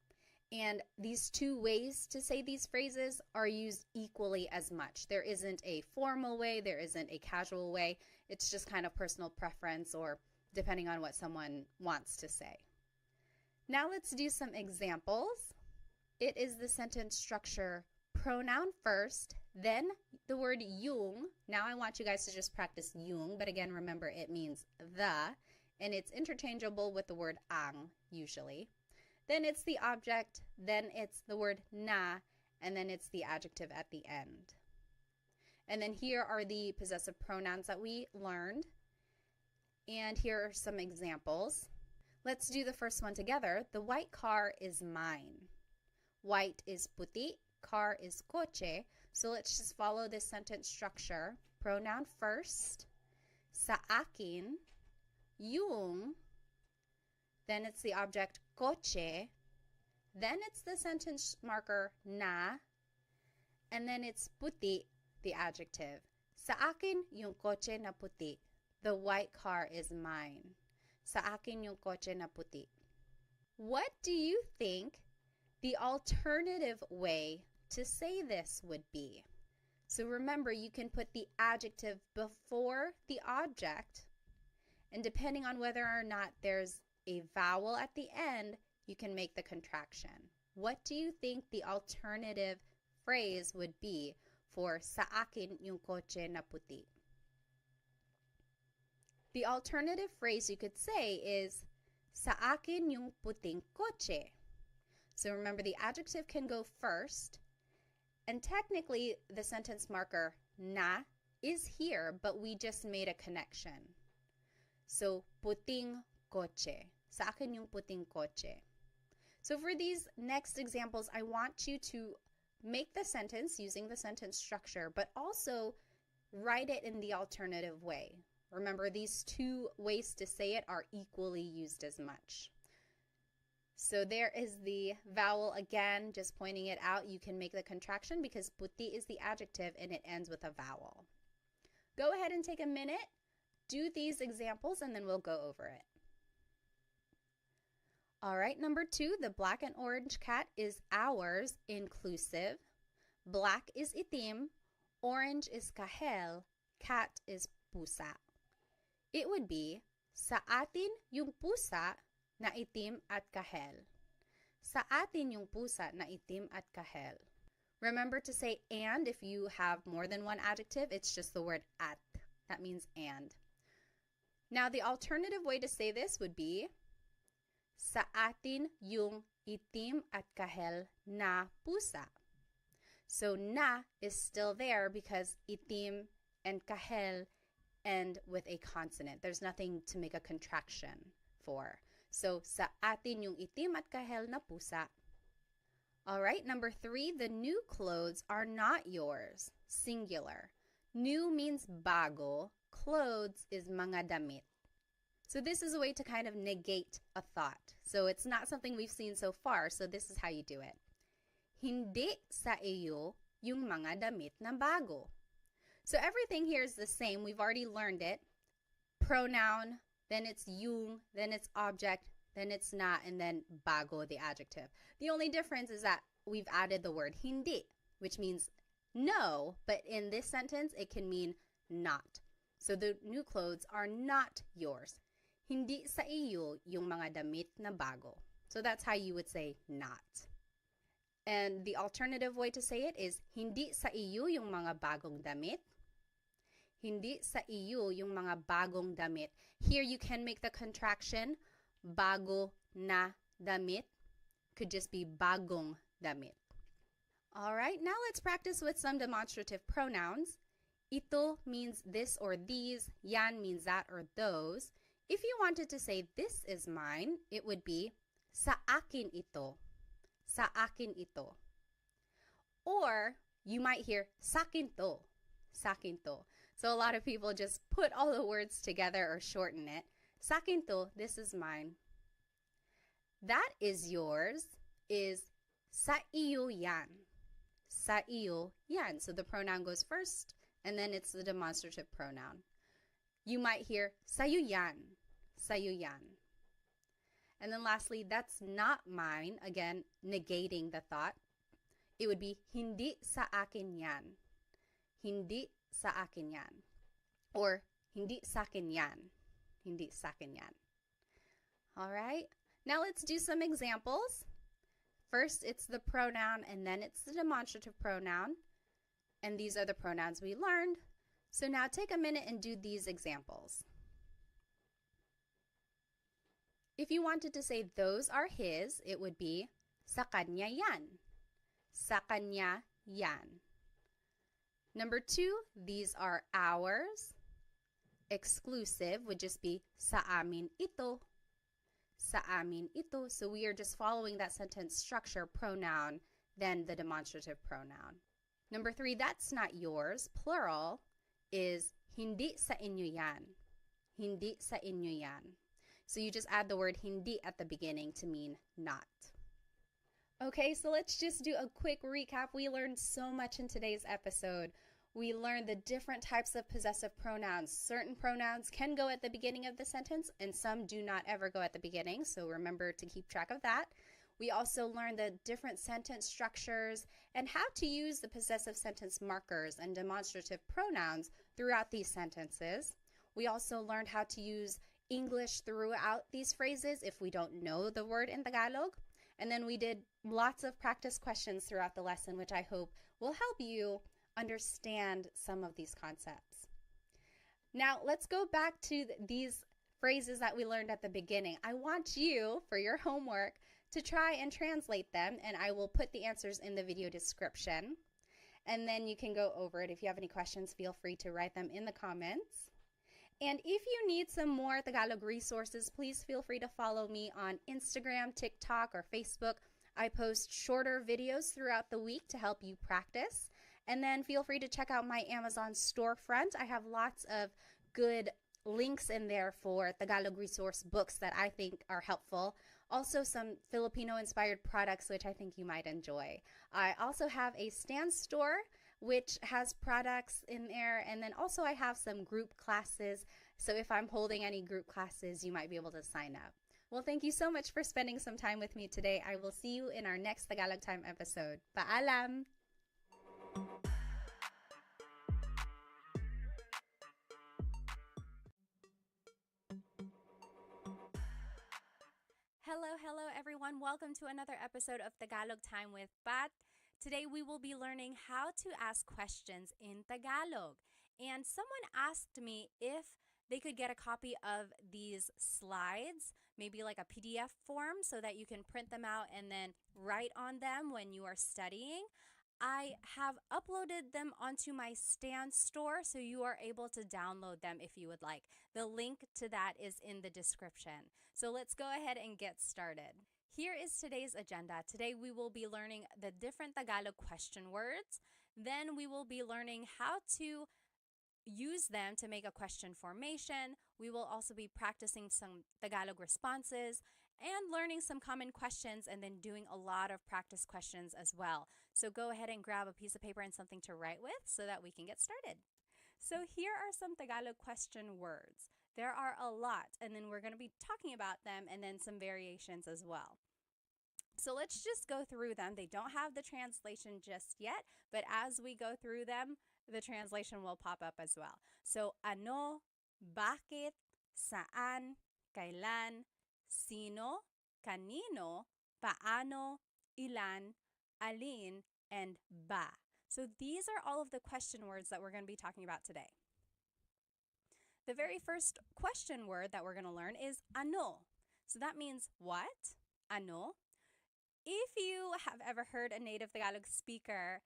And these two ways to say these phrases are used equally as much. There isn't a formal way, there isn't a casual way. It's just kind of personal preference or depending on what someone wants to say. Now let's do some examples. It is the sentence structure pronoun first, then the word yung. Now I want you guys to just practice yung, but again, remember it means the, and it's interchangeable with the word ang usually. Then it's the object, then it's the word na, and then it's the adjective at the end. And then here are the possessive pronouns that we learned. And here are some examples. Let's do the first one together. The white car is mine. White is puti, car is coche. So let's just follow this sentence structure. Pronoun first, sa akin, yung, then it's the object coche, then it's the sentence marker na, and then it's puti, the adjective. Sa akin yung coche na puti. The white car is mine. Sa akin yung coche na puti. What do you think the alternative way to say this would be? So remember, you can put the adjective before the object, and depending on whether or not there's a vowel at the end, you can make the contraction. What do you think the alternative phrase would be for sa akin yung coche na puti? The alternative phrase you could say is sa akin yung puting coche. So remember, the adjective can go first, and technically the sentence marker na is here, but we just made a connection. So puting coche. Sa akin yung puting coche. So for these next examples, I want you to make the sentence using the sentence structure, but also write it in the alternative way. Remember, these two ways to say it are equally used as much. So there is the vowel again, just pointing it out. You can make the contraction because puti is the adjective and it ends with a vowel. Go ahead and take a minute, do these examples, and then we'll go over it. All right, number 2, the black and orange cat is ours, inclusive. Black is itim, orange is kahel, cat is pusa. It would be, sa atin yung pusa na itim at kahel. Sa atin yung pusa na itim at kahel. Remember to say and if you have more than one adjective, it's just the word at. That means and. Now the alternative way to say this would be, sa atin yung itim at kahel na pusa. So na is still there because itim and kahel end with a consonant. There's nothing to make a contraction for. So sa atin yung itim at kahel na pusa. All right, number 3, the new clothes are not yours. Singular. New means bago. Clothes is mga damit. So this is a way to kind of negate a thought. So it's not something we've seen so far, so this is how you do it. Hindi sa iyo yung mga damit na bago. So everything here is the same. We've already learned it. Pronoun, then it's yung, then it's object, then it's not, and then bago, the adjective. The only difference is that we've added the word hindi, which means no, but in this sentence, it can mean not. So the new clothes are not yours. Hindi sa iyo yung mga damit na bago. So that's how you would say not. And the alternative way to say it is hindi sa iyo yung mga bagong damit. Hindi sa iyo yung mga bagong damit. Here you can make the contraction bago na damit. Could just be bagong damit. All right, now let's practice with some demonstrative pronouns. Ito means this or these. Yan means that or those. If you wanted to say this is mine, it would be sa akin ito. Sa akin ito. Or you might hear sakin to. Sakin to. So a lot of people just put all the words together or shorten it. Sakin to, this is mine. That is yours is sa iyo yan. Sa iyo yan. So the pronoun goes first, and then it's the demonstrative pronoun. You might hear sa'yo yan. Sa'yo yan. And then lastly, that's not mine. Again, negating the thought. It would be hindi sa akin yan. Hindi sa akin yan. Or hindi sa'kin yan. Hindi sa'kin yan. All right. Now let's do some examples. First, it's the pronoun, and then it's the demonstrative pronoun. And these are the pronouns we learned. So now take a minute and do these examples. If you wanted to say those are his, it would be sa kanya yan. Sa kanya yan. Number 2, these are ours. Exclusive would just be sa amin ito. Sa amin ito. So we are just following that sentence structure, pronoun, then the demonstrative pronoun. Number 3, that's not yours. Plural is hindi sa inyo yan. Hindi sa inyo yan. So you just add the word hindi at the beginning to mean not. Okay, so let's just do a quick recap. We learned so much in today's episode. We learned the different types of possessive pronouns. Certain pronouns can go at the beginning of the sentence, and some do not ever go at the beginning, so remember to keep track of that. We also learned the different sentence structures and how to use the possessive sentence markers and demonstrative pronouns throughout these sentences. We also learned how to use English throughout these phrases if we don't know the word in Tagalog. And then we did lots of practice questions throughout the lesson, which I hope will help you understand some of these concepts. Now, let's go back to these phrases that we learned at the beginning. I want you, for your homework, to try and translate them, and I will put the answers in the video description. And then you can go over it. If you have any questions, feel free to write them in the comments. And if you need some more Tagalog resources, please feel free to follow me on Instagram, TikTok, or Facebook. I post shorter videos throughout the week to help you practice. And then feel free to check out my Amazon storefront. I have lots of good links in there for Tagalog resource books that I think are helpful. Also some Filipino-inspired products which I think you might enjoy. I also have a Stan store which has products in there, and then also I have some group classes, so if I'm holding any group classes, you might be able to sign up. Well, thank you so much for spending some time with me today. I will see you in our next Tagalog Time episode. Paalam! Hello everyone. Welcome to another episode of Tagalog Time with Pat. Today we will be learning how to ask questions in Tagalog. And someone asked me if they could get a copy of these slides, maybe like a PDF form, so that you can print them out and then write on them when you are studying. I have uploaded them onto my Stan store, so you are able to download them if you would like. The link to that is in the description. So let's go ahead and get started. Here is today's agenda. Today we will be learning the different Tagalog question words. Then we will be learning how to use them to make a question formation. We will also be practicing some Tagalog responses and learning some common questions, and then doing a lot of practice questions as well. So go ahead and grab a piece of paper and something to write with so that we can get started. So here are some Tagalog question words. There are a lot, and then we're going to be talking about them and then some variations as well. So let's just go through them. They don't have the translation just yet, but as we go through them, the translation will pop up as well. So ano, bakit, saan, kailan, sino, kanino, paano, ilan, alin, and ba. So these are all of the question words that we're going to be talking about today. The very first question word that we're going to learn is ano. So that means what? Ano. If you have ever heard a native Tagalog speaker,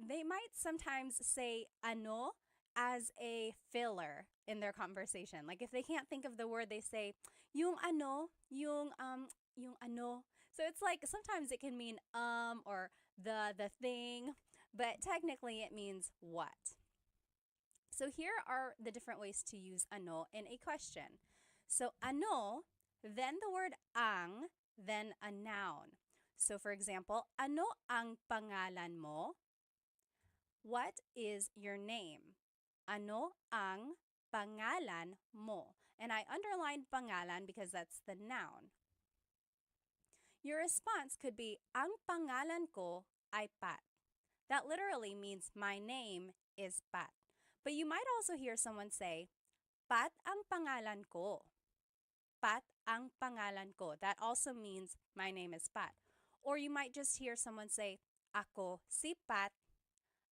they might sometimes say ano as a filler in their conversation. Like if they can't think of the word, they say yung ano, yung ano. So it's like sometimes it can mean or the thing, but technically it means what. So here are the different ways to use ano in a question. So ano, then the word ang, then a noun. So for example, ano ang pangalan mo? What is your name? Ano ang pangalan mo? And I underlined pangalan because that's the noun. Your response could be, ang pangalan ko ay Pat. That literally means my name is Pat. But you might also hear someone say, Pat ang pangalan ko. Pat ang pangalan ko. That also means my name is Pat. Or you might just hear someone say, ako si Pat.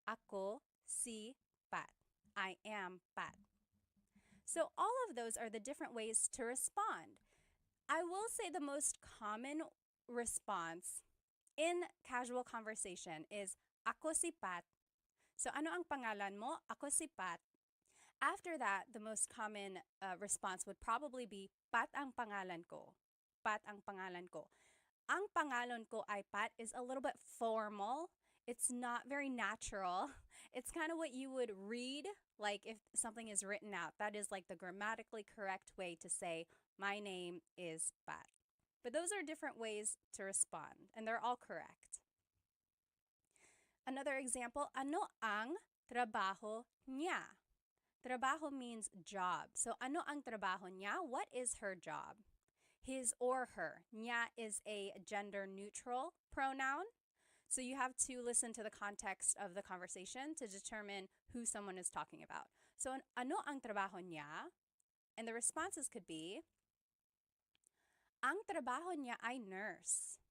Ako si Pat. I am Pat. So all of those are the different ways to respond. I will say the most common response in casual conversation is ako si Pat. So ano ang pangalan mo? Ako si Pat. After that, the most common response would probably be Pat ang pangalan ko. Pat ang pangalan ko. Ang pangalan ko ay Pat is a little bit formal. It's not very natural. It's kind of what you would read, like if something is written out. That is like the grammatically correct way to say, my name is Pat. But those are different ways to respond, and they're all correct. Another example, ano ang trabaho niya? Trabaho means job. So ano ang trabaho niya? What is her job? His or her. Niya is a gender-neutral pronoun. So you have to listen to the context of the conversation to determine who someone is talking about. So ano ang trabaho niya? And the responses could be, ang trabaho niya ay nurse.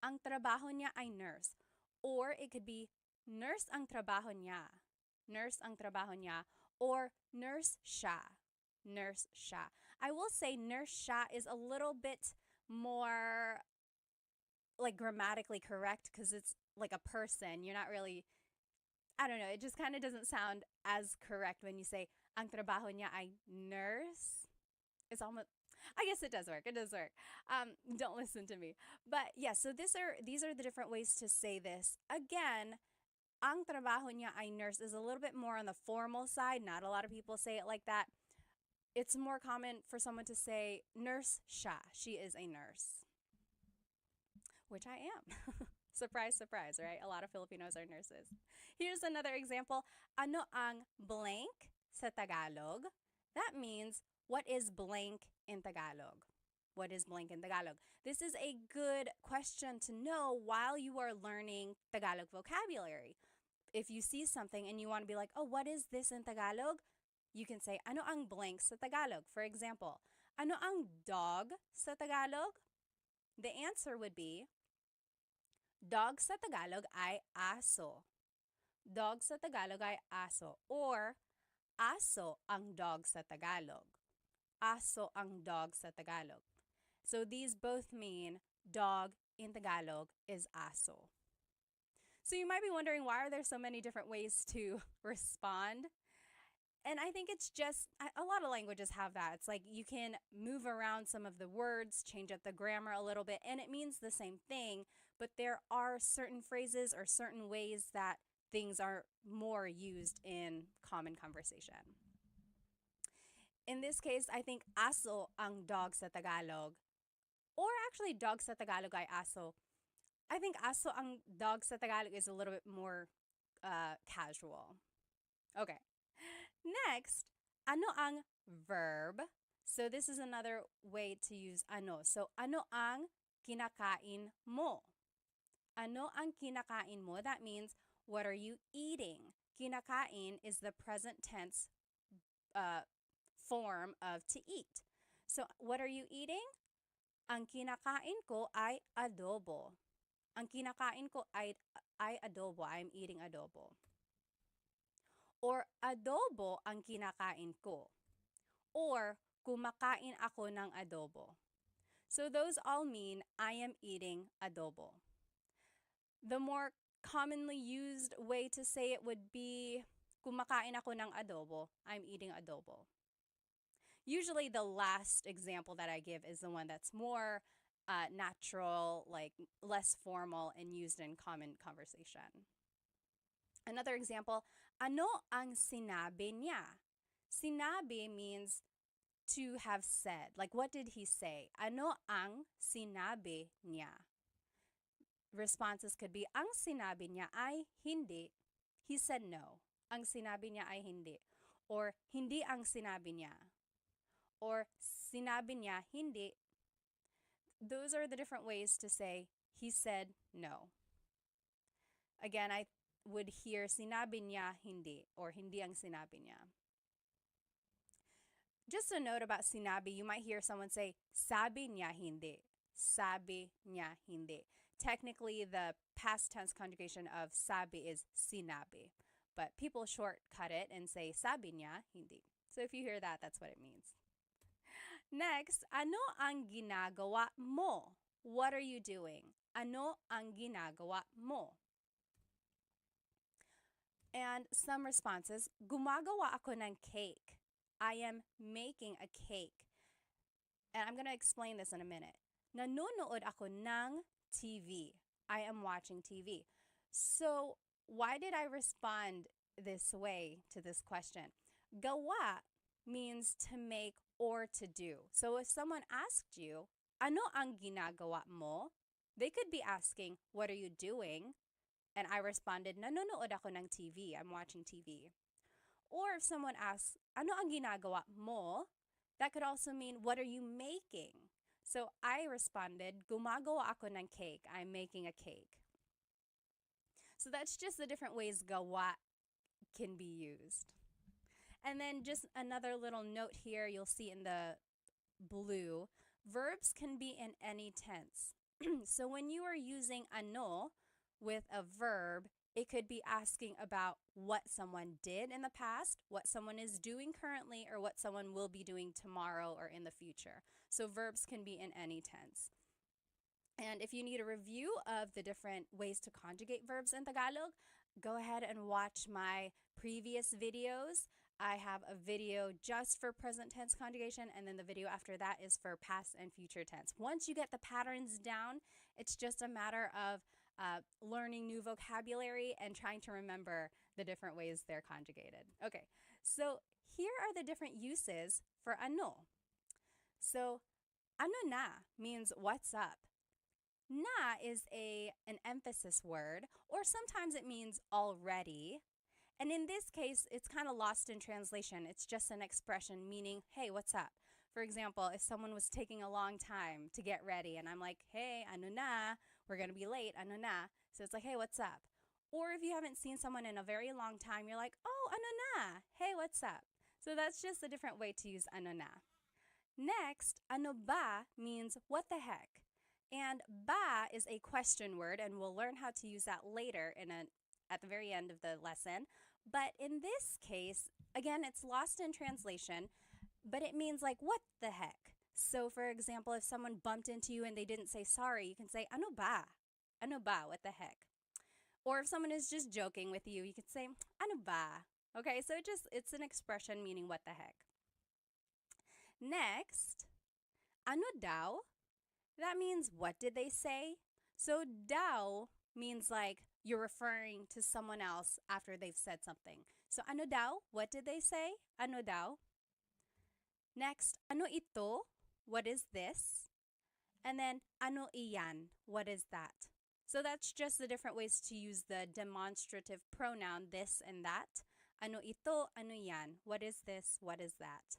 Ang trabaho niya ay nurse. Or it could be, nurse ang trabaho niya. Nurse ang trabaho niya. Or nurse siya. Nurse siya. I will say nurse siya is a little bit more like grammatically correct because it's like a person. You're not really, I don't know, it just kind of doesn't sound as correct when you say, ang trabaho niya ay nurse. It's almost, I guess it does work. It does work. Don't listen to me. But yeah, so these are the different ways to say this. Again, ang trabaho niya ay nurse is a little bit more on the formal side. Not a lot of people say it like that. It's more common for someone to say nurse siya. She is a nurse. Which I am. Surprise, surprise, right? A lot of Filipinos are nurses. Here's another example. Ano ang blank sa Tagalog? That means, what is blank in Tagalog? What is blank in Tagalog? This is a good question to know while you are learning Tagalog vocabulary. If you see something and you want to be like, oh, what is this in Tagalog? You can say, ano ang blank sa Tagalog? For example, ano ang dog sa Tagalog? The answer would be, dog sa Tagalog ay aso. Dog sa Tagalog ay aso. Or, aso ang dog sa Tagalog. Aso ang dog sa Tagalog. So these both mean dog in Tagalog is aso. So you might be wondering, why are there so many different ways to respond? And I think it's just a lot of languages have that. It's like you can move around some of the words, change up the grammar a little bit, and it means the same thing. But there are certain phrases or certain ways that things are more used in common conversation. In this case, I think aso ang dog sa Tagalog, or actually dog sa Tagalog ay aso. I think aso ang dog sa Tagalog is a little bit more casual. Okay. Next, ano ang verb? So this is another way to use ano. So ano ang kinakain mo? Ano ang kinakain mo? That means, what are you eating? Kinakain is the present tense form of to eat. So what are you eating? Ang kinakain ko ay adobo. Ang kinakain ko ay adobo. I'm eating adobo. Or adobo ang kinakain ko. Or kumakain ako ng adobo. So those all mean I am eating adobo. The more commonly used way to say it would be kumakain ako ng adobo. I'm eating adobo. Usually the last example that I give is the one that's more natural, like less formal and used in common conversation. Another example, ano ang sinabi niya? Sinabi means to have said. Like, what did he say? Ano ang sinabi niya? Responses could be, ang sinabi niya ay hindi. He said no. Ang sinabi niya ay hindi. Or, hindi ang sinabi niya. Or, sinabi niya hindi. Those are the different ways to say, he said no. Again, I would hear sinabi niya hindi, or hindi ang sinabi niya. Just a note about sinabi, you might hear someone say, sabi niya hindi. Sabi niya hindi. Technically, the past tense conjugation of sabi is sinabi, but people shortcut it and say sabi niya hindi. So if you hear that, that's what it means. Next, ano ang ginagawa mo? What are you doing? Ano ang ginagawa mo? And some responses, gumagawa ako ng cake. I am making a cake. And I'm going to explain this in a minute. Nanonood ako ng TV. I am watching TV. So why did I respond this way to this question? Gawa means to make or to do. So if someone asked you, ano ang ginagawa mo? They could be asking, what are you doing? And I responded, nanonood ako ng TV. I'm watching TV. Or if someone asks, ano ang ginagawa mo? That could also mean, what are you making? So I responded, gumagawa ako ng cake. I'm making a cake. So that's just the different ways gawa can be used. And then just another little note here, you'll see in the blue, verbs can be in any tense. So when you are using ano with a verb, it could be asking about what someone did in the past, what someone is doing currently, or what someone will be doing tomorrow or in the future. So verbs can be in any tense. And if you need a review of the different ways to conjugate verbs in Tagalog, go ahead and watch my previous videos. I have a video just for present tense conjugation, and then the video after that is for past and future tense. Once you get the patterns down, it's just a matter of learning new vocabulary and trying to remember the different ways they're conjugated. Okay, so here are the different uses for ano. So, ano na means what's up. Na is an emphasis word, or sometimes it means already. And in this case, it's kind of lost in translation. It's just an expression meaning, hey, what's up? For example, if someone was taking a long time to get ready and I'm like, hey, ano na, we're going to be late, ano na. So it's like, hey, what's up? Or if you haven't seen someone in a very long time, you're like, oh, ano na, hey, what's up? So that's just a different way to use ano na. Next, ano ba means what the heck? And ba is a question word, and we'll learn how to use that later at the very end of the lesson. But in this case, again, it's lost in translation, but it means like, what the heck? So, for example, if someone bumped into you and they didn't say sorry, you can say, ano ba? Ano ba? What the heck? Or if someone is just joking with you, you could say, ano ba? Okay, so it's an expression meaning what the heck. Next, ano daw? That means what did they say? So daw means like you're referring to someone else after they've said something. So ano daw? What did they say? Ano daw? Next, ano ito? What is this? And then ano iyan? What is that? So that's just the different ways to use the demonstrative pronoun this and that. Ano ito? Ano yan? What is this? What is that?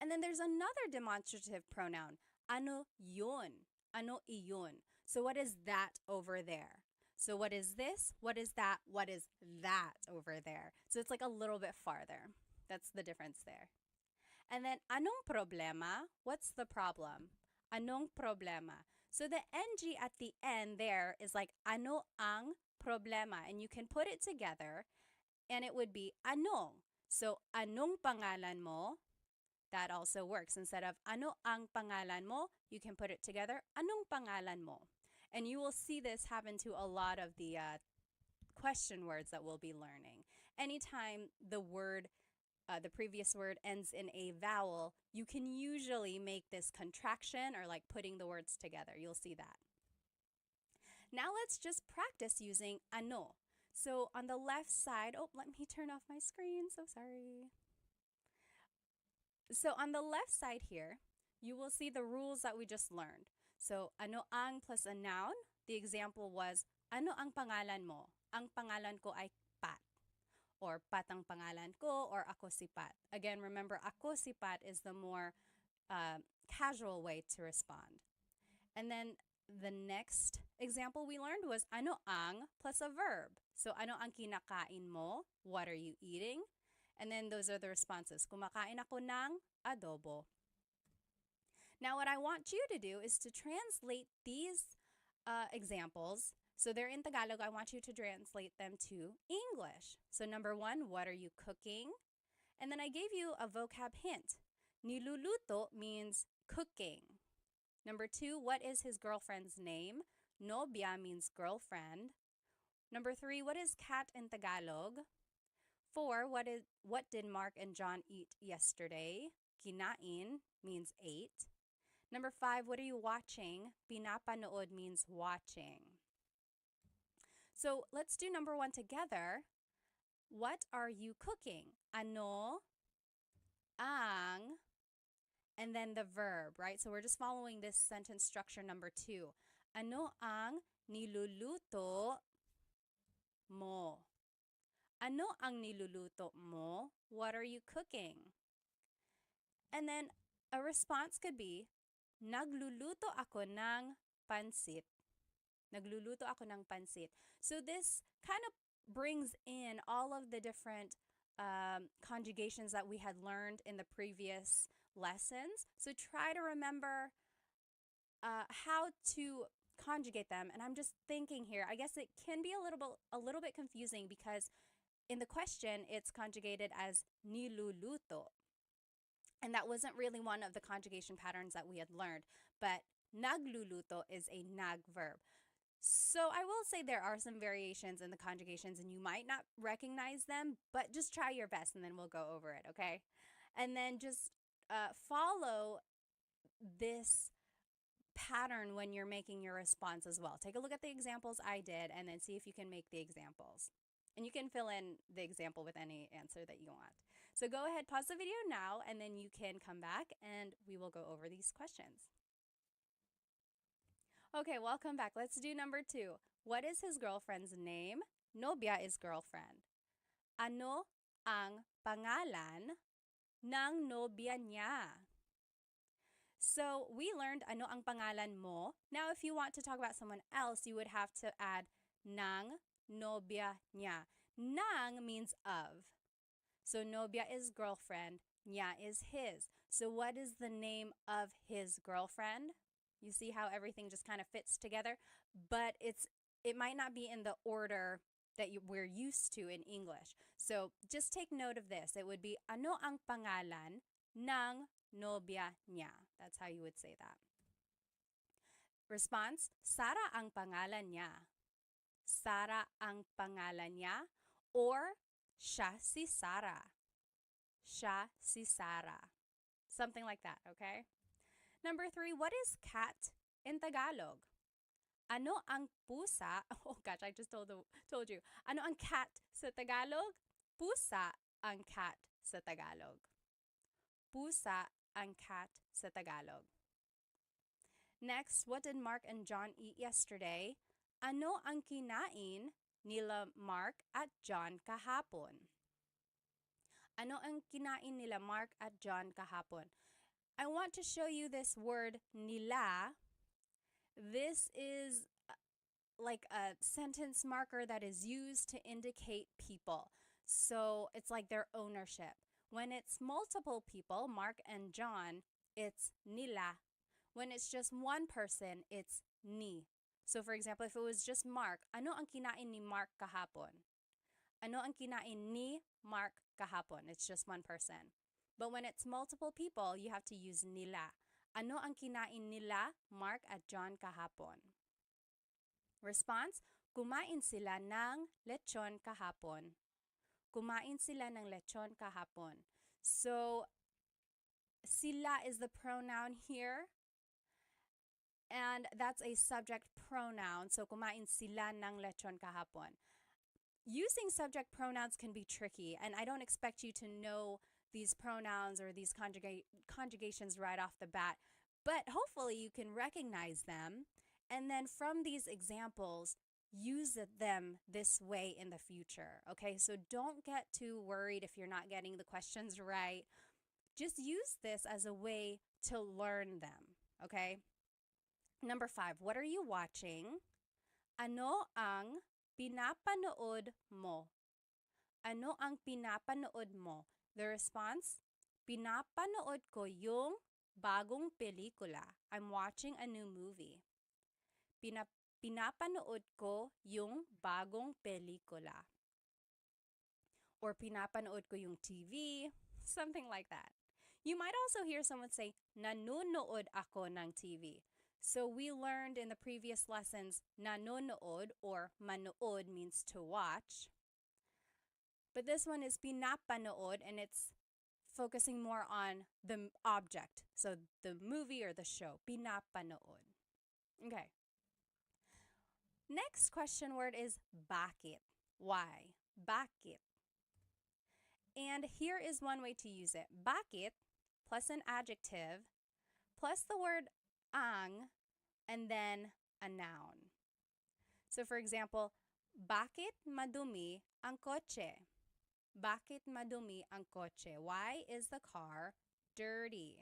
And then there's another demonstrative pronoun. Ano yun? Ano iyon? So what is that over there? So what is this? What is that? What is that over there? So it's like a little bit farther. That's the difference there. And then anong problema? What's the problem? Anong problema? So the ng at the end there is like ano ang problema, and you can put it together and it would be anong. So anong pangalan mo? That also works. Instead of ano ang pangalan mo, you can put it together, anong pangalan mo? And you will see this happen to a lot of the question words that we'll be learning. Anytime the previous word ends in a vowel, you can usually make this contraction or like putting the words together. You'll see that. Now let's just practice using ano. So on the left side, let me turn off my screen, so sorry. So on the left side here, you will see the rules that we just learned. So ano ang plus a noun. The example was, ano ang pangalan mo? Ang pangalan ko ay Pat. Or Pat ang pangalan ko, or ako si Pat. Again, remember, ako si Pat is the more casual way to respond. And then the next example we learned was ano ang plus a verb. So ano ang kinakain mo? What are you eating? And then those are the responses. Kumakain ako ng adobo. Now what I want you to do is to translate these examples. So they're in Tagalog. I want you to translate them to English. So number 1, what are you cooking? And then I gave you a vocab hint. Niluluto means cooking. Number 2, what is his girlfriend's name? Nobya means girlfriend. Number 3, what is cat in Tagalog? 4, what did Mark and John eat yesterday? Kinain means ate. Number 5, what are you watching? Pinapanood means watching. So let's do number 1 together. What are you cooking? Ano, ang, and then the verb, right? So we're just following this sentence structure number 2. Ano ang niluluto mo? Ano ang niluluto mo? What are you cooking? And then a response could be, nagluluto ako ng pansit. Nagluluto ako ng pansit. So this kind of brings in all of the different conjugations that we had learned in the previous lessons. So try to remember how to conjugate them. And I'm just thinking here, I guess it can be a little bit confusing because in the question, it's conjugated as niluluto. And that wasn't really one of the conjugation patterns that we had learned. But nagluluto is a nag verb. So I will say there are some variations in the conjugations and you might not recognize them, but just try your best and then we'll go over it, okay? And then just follow this pattern when you're making your response as well. Take a look at the examples I did and then see if you can make the examples. And you can fill in the example with any answer that you want. So go ahead, pause the video now, and then you can come back and we will go over these questions. Okay, welcome back. Let's do number 2. What is his girlfriend's name? Nobya is girlfriend. Ano ang pangalan ng nobya niya? So we learned ano ang pangalan mo. Now if you want to talk about someone else, you would have to add ng nobya niya. Ng means of. So nobya is girlfriend, niya is his. So what is the name of his girlfriend? You see how everything just kind of fits together, but it might not be in the order that we're used to in English. So just take note of this. It would be, ano ang pangalan ng nobya niya? That's how you would say that. Response, Sara ang pangalan niya. Sara ang pangalan niya. Or, siya si Sara. Siya si Sara. Something like that, okay? Number 3, what is cat in Tagalog? Ano ang pusa? Oh gosh, I just told you. Ano ang cat sa Tagalog? Pusa ang cat sa Tagalog. Pusa ang cat sa Tagalog. Next, what did Mark and John eat yesterday? Ano ang kinain nila Mark at John kahapon? Ano ang kinain nila Mark at John kahapon? I want to show you this word nila. This is like a sentence marker that is used to indicate people. So it's like their ownership. When it's multiple people, Mark and John, it's nila. When it's just one person, it's ni. So for example, if it was just Mark, ano ang kinain ni Mark kahapon? Ano ang kinain ni Mark kahapon? It's just one person. But when it's multiple people, you have to use nila. Ano ang kinain nila Mark at John kahapon? Response, kumain sila ng lechon kahapon. Kumain sila ng lechon kahapon. So, sila is the pronoun here. And that's a subject pronoun. So, kumain sila ng lechon kahapon. Using subject pronouns can be tricky, and I don't expect you to know these pronouns or these conjugations right off the bat. But hopefully you can recognize them. And then from these examples, use them this way in the future. Okay, so don't get too worried if you're not getting the questions right. Just use this as a way to learn them. Okay? Number 5, what are you watching? Ano ang pinapanood mo? Ano ang pinapanood mo? The response, pinapanood ko yung bagong pelikula. I'm watching a new movie. Pinapanood ko yung bagong pelikula. Or pinapanood ko yung TV, something like that. You might also hear someone say, nanonood ako ng TV. So we learned in the previous lessons, nanonood or manood means to watch. But this one is pinapanood, and it's focusing more on the object. So the movie or the show, pinapanood. Okay. Next question word is bakit. Why? Bakit. And here is one way to use it. Bakit plus an adjective plus the word ang and then a noun. So for example, bakit madumi ang kotse? Bakit madumi ang kotse? Why is the car dirty?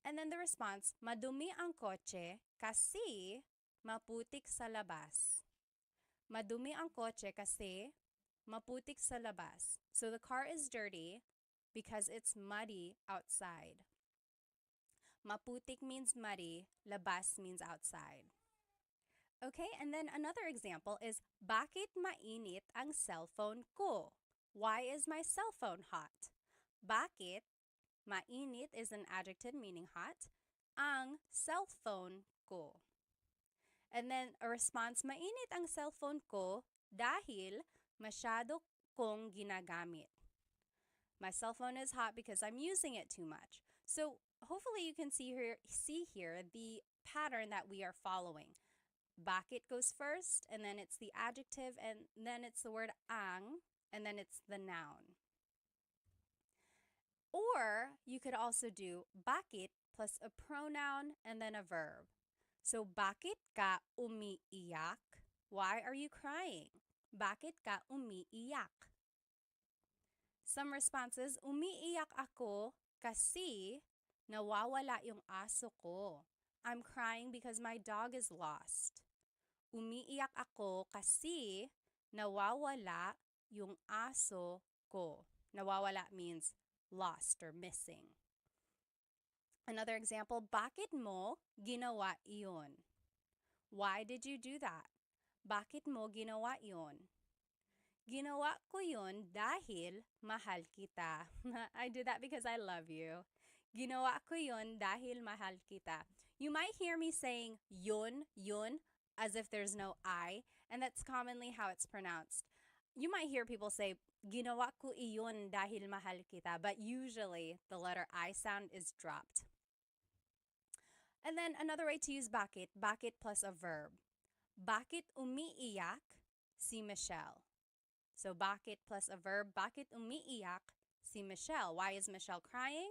And then the response, madumi ang kotse kasi maputik sa labas. Madumi ang kotse kasi maputik sa labas. So the car is dirty because it's muddy outside. Maputik means muddy, labas means outside. Okay, and then another example is, bakit mainit ang cellphone ko? Why is my cell phone hot? Bakit, mainit is an adjective meaning hot, ang cellphone ko. And then a response, mainit ang cellphone ko dahil masyado kong ginagamit. My cell phone is hot because I'm using it too much. So hopefully you can see here the pattern that we are following. Bakit goes first, and then it's the adjective, and then it's the word ang, and then it's the noun. Or you could also do bakit plus a pronoun and then a verb. So bakit ka umiiyak? Why are you crying? Bakit ka umiiyak? Some responses, umiiyak ako kasi nawawala yung aso ko. I'm crying because my dog is lost. Umiiyak ako kasi nawawala yung aso ko. Nawawala means lost or missing. Another example, bakit mo ginawa iyon? Why did you do that? Bakit mo ginawa yun? Ginawa ko yun dahil mahal kita. I do that because I love you. Ginawa ko yun dahil mahal kita. You might hear me saying yun, as if there's no I, and that's commonly how it's pronounced. You might hear people say, ginawa ko iyon dahil mahal kita, but usually the letter I sound is dropped. And then another way to use bakit plus a verb. Bakit umiiyak si Michelle? So bakit plus a verb, bakit umiiyak si Michelle? Why is Michelle crying?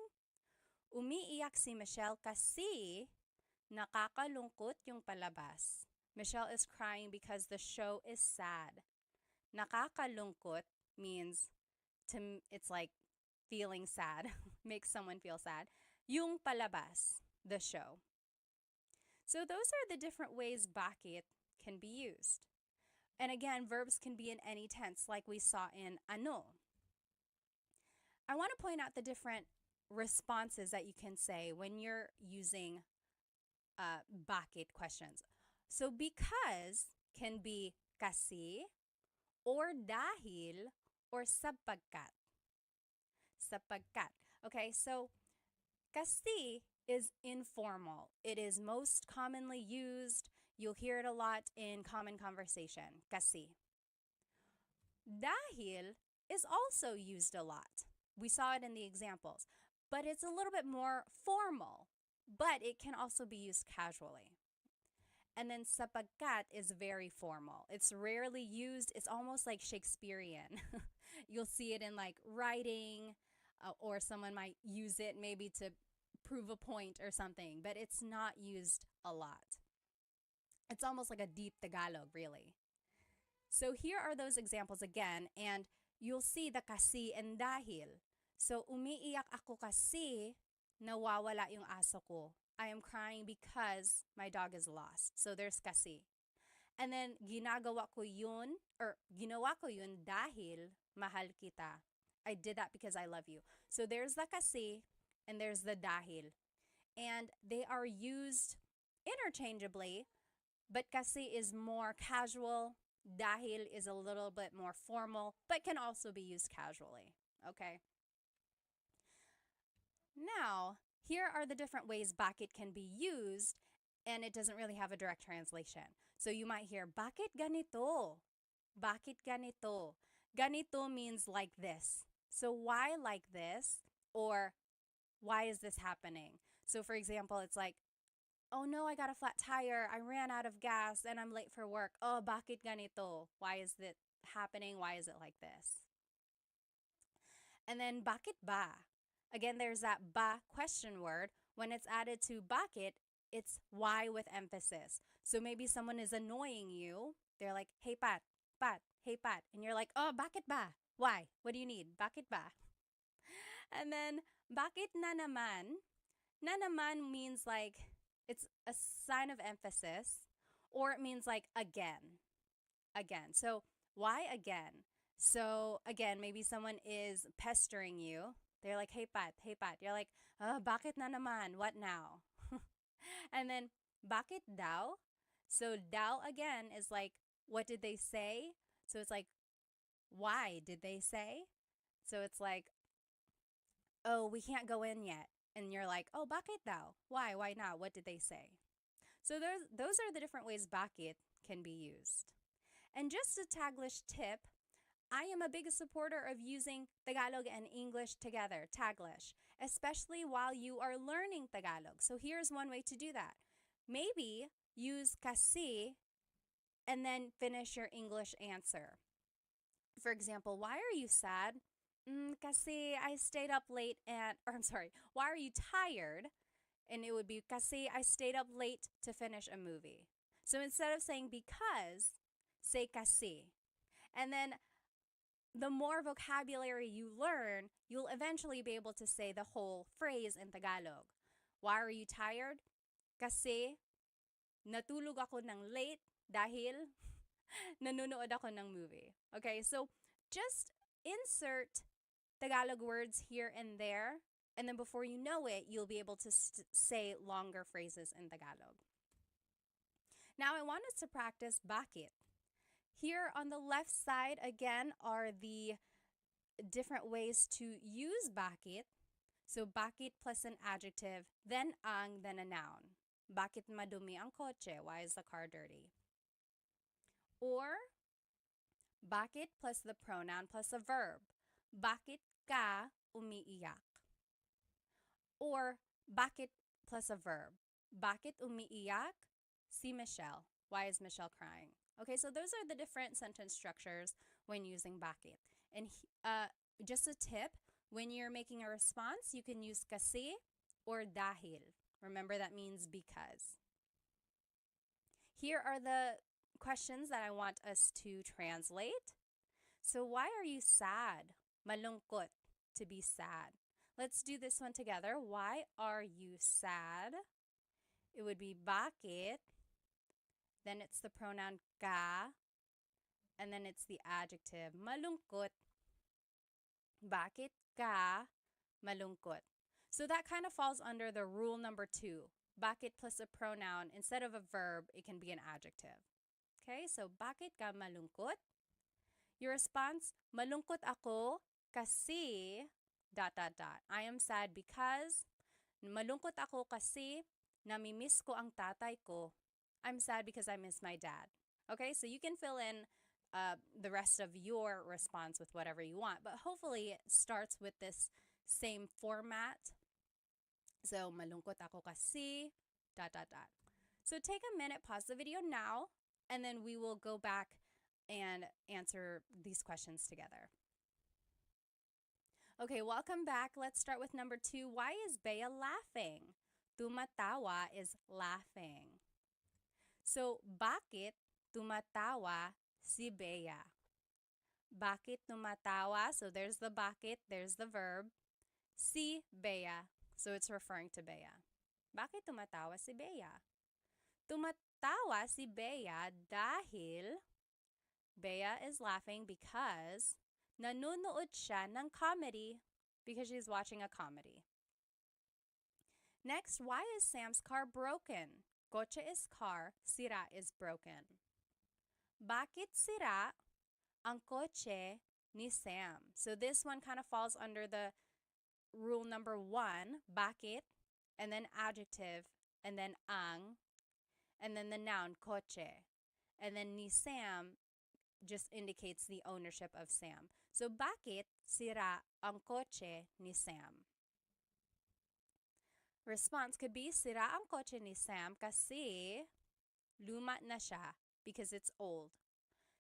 Umiiyak si Michelle kasi nakakalungkot yung palabas. Michelle is crying because the show is sad. Nakakalungkot means it's like feeling sad, makes someone feel sad. Yung palabas, the show. So those are the different ways bakit can be used. And again, verbs can be in any tense, like we saw in ano. I want to point out the different responses that you can say when you're using bakit questions. So because can be kasi, or dahil, or sapagkat. Sapagkat. Okay, so kasi is informal. It is most commonly used. You'll hear it a lot in common conversation. Kasi. Dahil is also used a lot. We saw it in the examples. But it's a little bit more formal. But it can also be used casually. And then sapagkat is very formal. It's rarely used. It's almost like Shakespearean. You'll see it in like writing, or someone might use it maybe to prove a point or something, but it's not used a lot. It's almost like a deep Tagalog, really. So here are those examples again, and you'll see the kasi and dahil. So umiiyak ako kasi nawawala yung aso ko. I am crying because my dog is lost. So there's kasi. And then ginawa ko yun dahil mahal kita. I did that because I love you. So there's the kasi and there's the dahil. And they are used interchangeably, but kasi is more casual. Dahil is a little bit more formal, but can also be used casually. Okay? Now, here are the different ways bakit can be used, and it doesn't really have a direct translation. So you might hear, bakit ganito? Bakit ganito? Ganito means like this. So why like this? Or why is this happening? So for example, it's like, oh no, I got a flat tire. I ran out of gas and I'm late for work. Oh, bakit ganito? Why is it happening? Why is it like this? And then bakit ba? Again, there's that ba question word. When it's added to bakit, it's why with emphasis. So maybe someone is annoying you. They're like, hey, Pat, hey, Pat. And you're like, oh, bakit ba? Why? What do you need? Bakit ba? And then, bakit na naman? Na naman means like, it's a sign of emphasis, or it means like again. Again. So, why again? So, again, maybe someone is pestering you. They're like, hey, Pat. You're like, oh, bakit na naman? What now? And then, bakit daw? So, daw again is like, what did they say? So, it's like, why did they say? So, it's like, oh, we can't go in yet. And you're like, oh, bakit daw? Why? Why not? What did they say? So, those are the different ways bakit can be used. And just a Taglish tip, I am a big supporter of using Tagalog and English together, Taglish, especially while you are learning Tagalog. So here's one way to do that. Maybe use kasi and then finish your English answer. For example, why are you sad? Kasi I stayed up late why are you tired? And it would be kasi I stayed up late to finish a movie. So instead of saying because, say kasi. And then the more vocabulary you learn, you'll eventually be able to say the whole phrase in Tagalog. Why are you tired? Kasi natulog ako ng late dahil nanonood ako ng movie. Okay, so just insert Tagalog words here and there, and then before you know it, you'll be able to say longer phrases in Tagalog. Now I want us to practice bakit. Here on the left side, again, are the different ways to use bakit. So, bakit plus an adjective, then ang, then a noun. Bakit madumi ang kotse? Why is the car dirty? Or, bakit plus the pronoun plus a verb. Bakit ka umiiyak? Or, bakit plus a verb. Bakit umiiyak si Michelle? Why is Michelle crying? Okay, so those are the different sentence structures when using bakit. And just a tip, when you're making a response, you can use kasi or dahil. Remember, that means because. Here are the questions that I want us to translate. So, why are you sad? Malungkot, to be sad. Let's do this one together. Why are you sad? It would be bakit. Then it's the pronoun ka. And then it's the adjective malungkot. Bakit ka malungkot? So that kind of falls under the rule number 2. Bakit plus a pronoun. Instead of a verb, it can be an adjective. Okay, so bakit ka malungkot? Your response, malungkot ako kasi ... I am sad because, malungkot ako kasi namimiss ko ang tatay ko. I'm sad because I miss my dad. Okay, so you can fill in the rest of your response with whatever you want, but hopefully it starts with this same format. So, malungkot ako kasi ... So take a minute, pause the video now, and then we will go back and answer these questions together. Okay, welcome back. Let's start with number 2. Why is Bea laughing? Tumatawa is laughing. So, bakit tumatawa si Bea? Bakit tumatawa? So, there's the bakit, there's the verb. Si Bea. So, it's referring to Bea. Bakit tumatawa si Bea? Tumatawa si Bea dahil Bea is laughing because nanonood siya ng comedy, because she's watching a comedy. Next, why is Sam's car broken? Kotse is car, sira is broken. Bakit sira ang kotse ni Sam? So this one kind of falls under the rule number 1, bakit, and then adjective, and then ang, and then the noun, kotse. And then ni Sam just indicates the ownership of Sam. So, bakit sira ang kotse ni Sam? Response could be, sira ang kotse ni Sam kasi luma na siya, because it's old.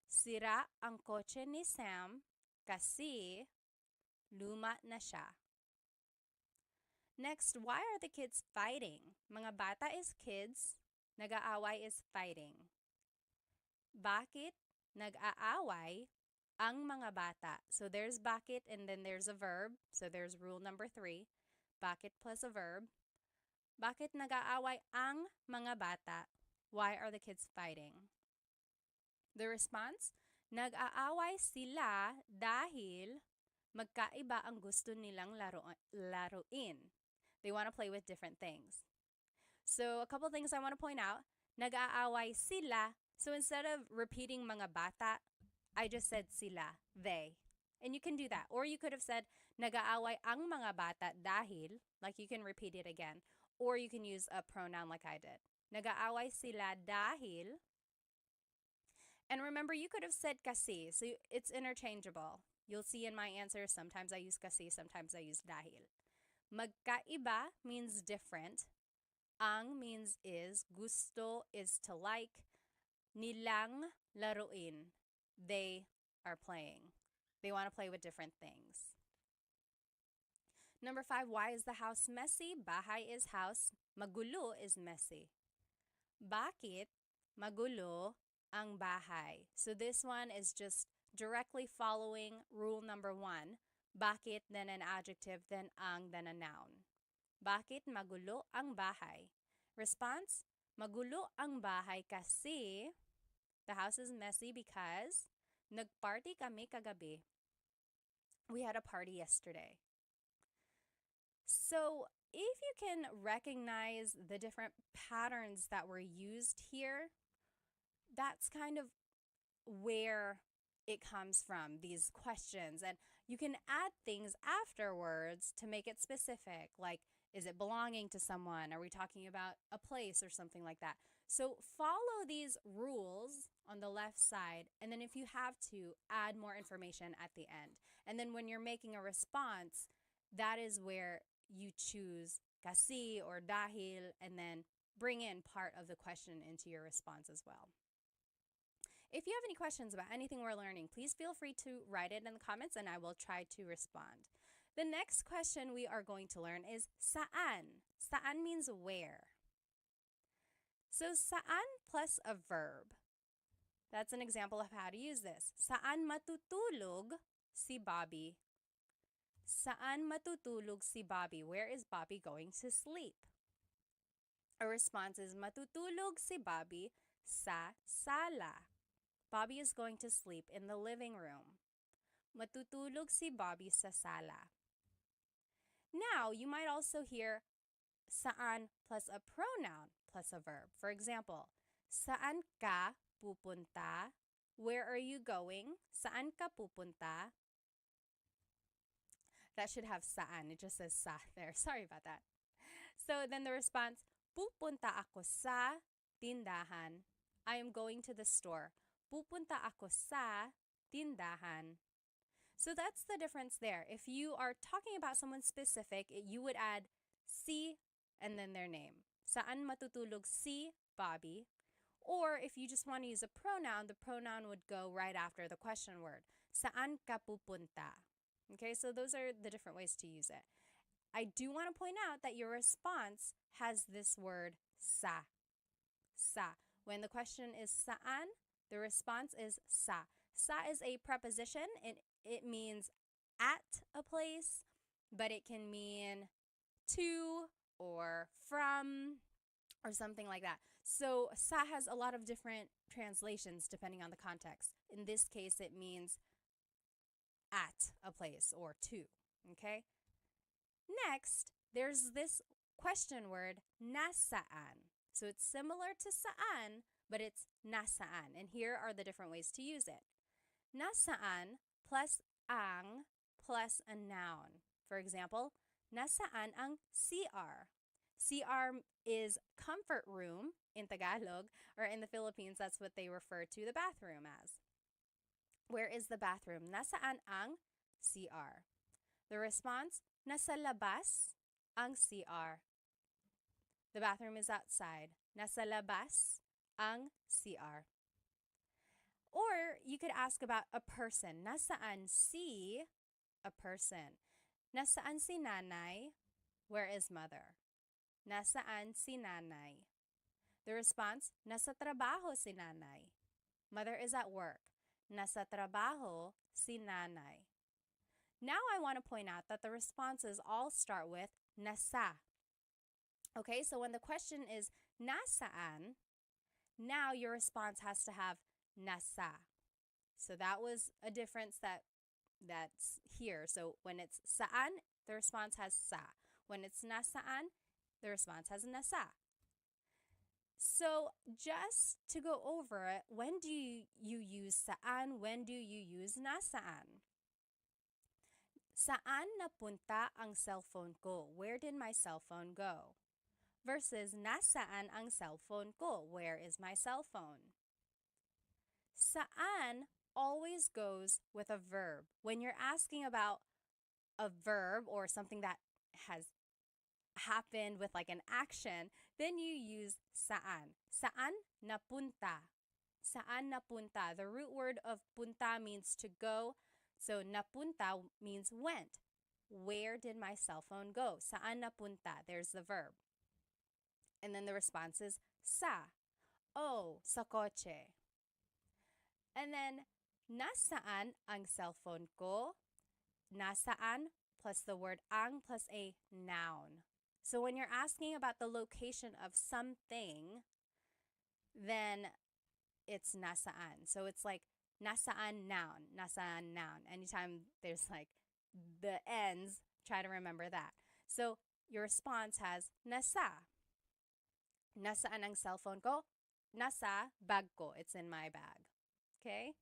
Sira ang kotse ni Sam kasi luma na siya. Next, why are the kids fighting? Mga bata is kids, nag-aaway is fighting. Bakit nag-aaway ang mga bata? So there's bakit and then there's a verb. So there's rule number 3. Bakit plus a verb. Bakit nag-aaway ang mga bata? Why are the kids fighting? The response, nag-aaway sila dahil magkaiba ang gusto nilang laruin. They want to play with different things. So a couple things I want to point out. Nag-aaway sila. So instead of repeating mga bata, I just said sila, they. And you can do that. Or you could have said, nag-aaway ang mga bata dahil, like you can repeat it again. Or you can use a pronoun like I did. Nag-aaway sila dahil. And remember, you could have said kasi. So it's interchangeable. You'll see in my answer, sometimes I use kasi, sometimes I use dahil. Magkaiba means different. Ang means is. Gusto is to like. Nilang laruin. They are playing. They want to play with different things. Number 5, why is the house messy? Bahay is house. Magulo is messy. Bakit magulo ang bahay? So this one is just directly following rule number 1. Bakit, then an adjective, then ang, then a noun. Bakit magulo ang bahay? Response, magulo ang bahay kasi the house is messy because nagparty kami kagabi. We had a party yesterday. So if you can recognize the different patterns that were used here, that's kind of where it comes from, these questions. And you can add things afterwards to make it specific, like, is it belonging to someone? Are we talking about a place or something like that? So follow these rules on the left side, and then if you have to, add more information at the end. And then when you're making a response, that is where you choose kasi or dahil, and then bring in part of the question into your response as well. If you have any questions about anything we're learning, please feel free to write it in the comments and I will try to respond. The next question we are going to learn is saan. Saan means where. So saan plus a verb. That's an example of how to use this. Saan matutulog si Bobby? Saan matutulog si Bobby? Where is Bobby going to sleep? A response is matutulog si Bobby sa sala. Bobby is going to sleep in the living room. Matutulog si Bobby sa sala. Now, you might also hear saan plus a pronoun plus a verb. For example, saan ka pupunta? Where are you going? Saan ka pupunta? That should have saan. It just says sa there. Sorry about that. So then the response, pupunta ako sa tindahan. I am going to the store. Pupunta ako sa tindahan. So that's the difference there. If you are talking about someone specific, you would add si and then their name. Saan matutulog si Bobby? Or if you just want to use a pronoun, the pronoun would go right after the question word. Saan ka pupunta? Okay, so those are the different ways to use it. I do want to point out that your response has this word sa. Sa. When the question is saan, the response is sa. Sa is a preposition and it means at a place, but it can mean to or from or something like that. So sa has a lot of different translations depending on the context. In this case, it means at a place or to, okay? Next, there's this question word, nasaan. So it's similar to saan, but it's nasaan. And here are the different ways to use it. Nasaan plus ang plus a noun. For example, nasaan ang CR? CR is comfort room in Tagalog, or in the Philippines, that's what they refer to the bathroom as. Where is the bathroom? Nasaan ang CR? The response, nasa labas ang CR. The bathroom is outside. Nasa labas ang CR. Or you could ask about a person. Nasaan si a person? Nasaan si nanay? Where is mother? Nasaan si nanay? The response, nasa trabaho si nanay. Mother is at work. Nasa trabaho si nanay. Now I want to point out that the responses all start with nasa. Okay, so when the question is nasaan, now your response has to have nasa. So that was a difference that's here. So when it's saan, the response has sa. When it's nasaan, the response has nasa. So just to go over it, when do you use saan? When do you use nasaan? Saan napunta ang cellphone ko? Where did my cell phone go? Versus nasaan ang cellphone ko? Where is my cell phone? Saan always goes with a verb. When you're asking about a verb or something that has happened with like an action, then you use saan. Saan napunta? Saan napunta? The root word of punta means to go. So napunta means went. Where did my cell phone go? Saan napunta? There's the verb. And then the response is sa. Oh, sa kotse. And then, nasaan ang cellphone ko? Nasaan plus the word ang plus a noun. So when you're asking about the location of something, then it's nasaan. So it's like nasaan noun, nasaan noun. Anytime there's like the ends, try to remember that. So your response has nasa. Nasaan ang cellphone ko? Nasa bag ko. It's in my bag. Okay?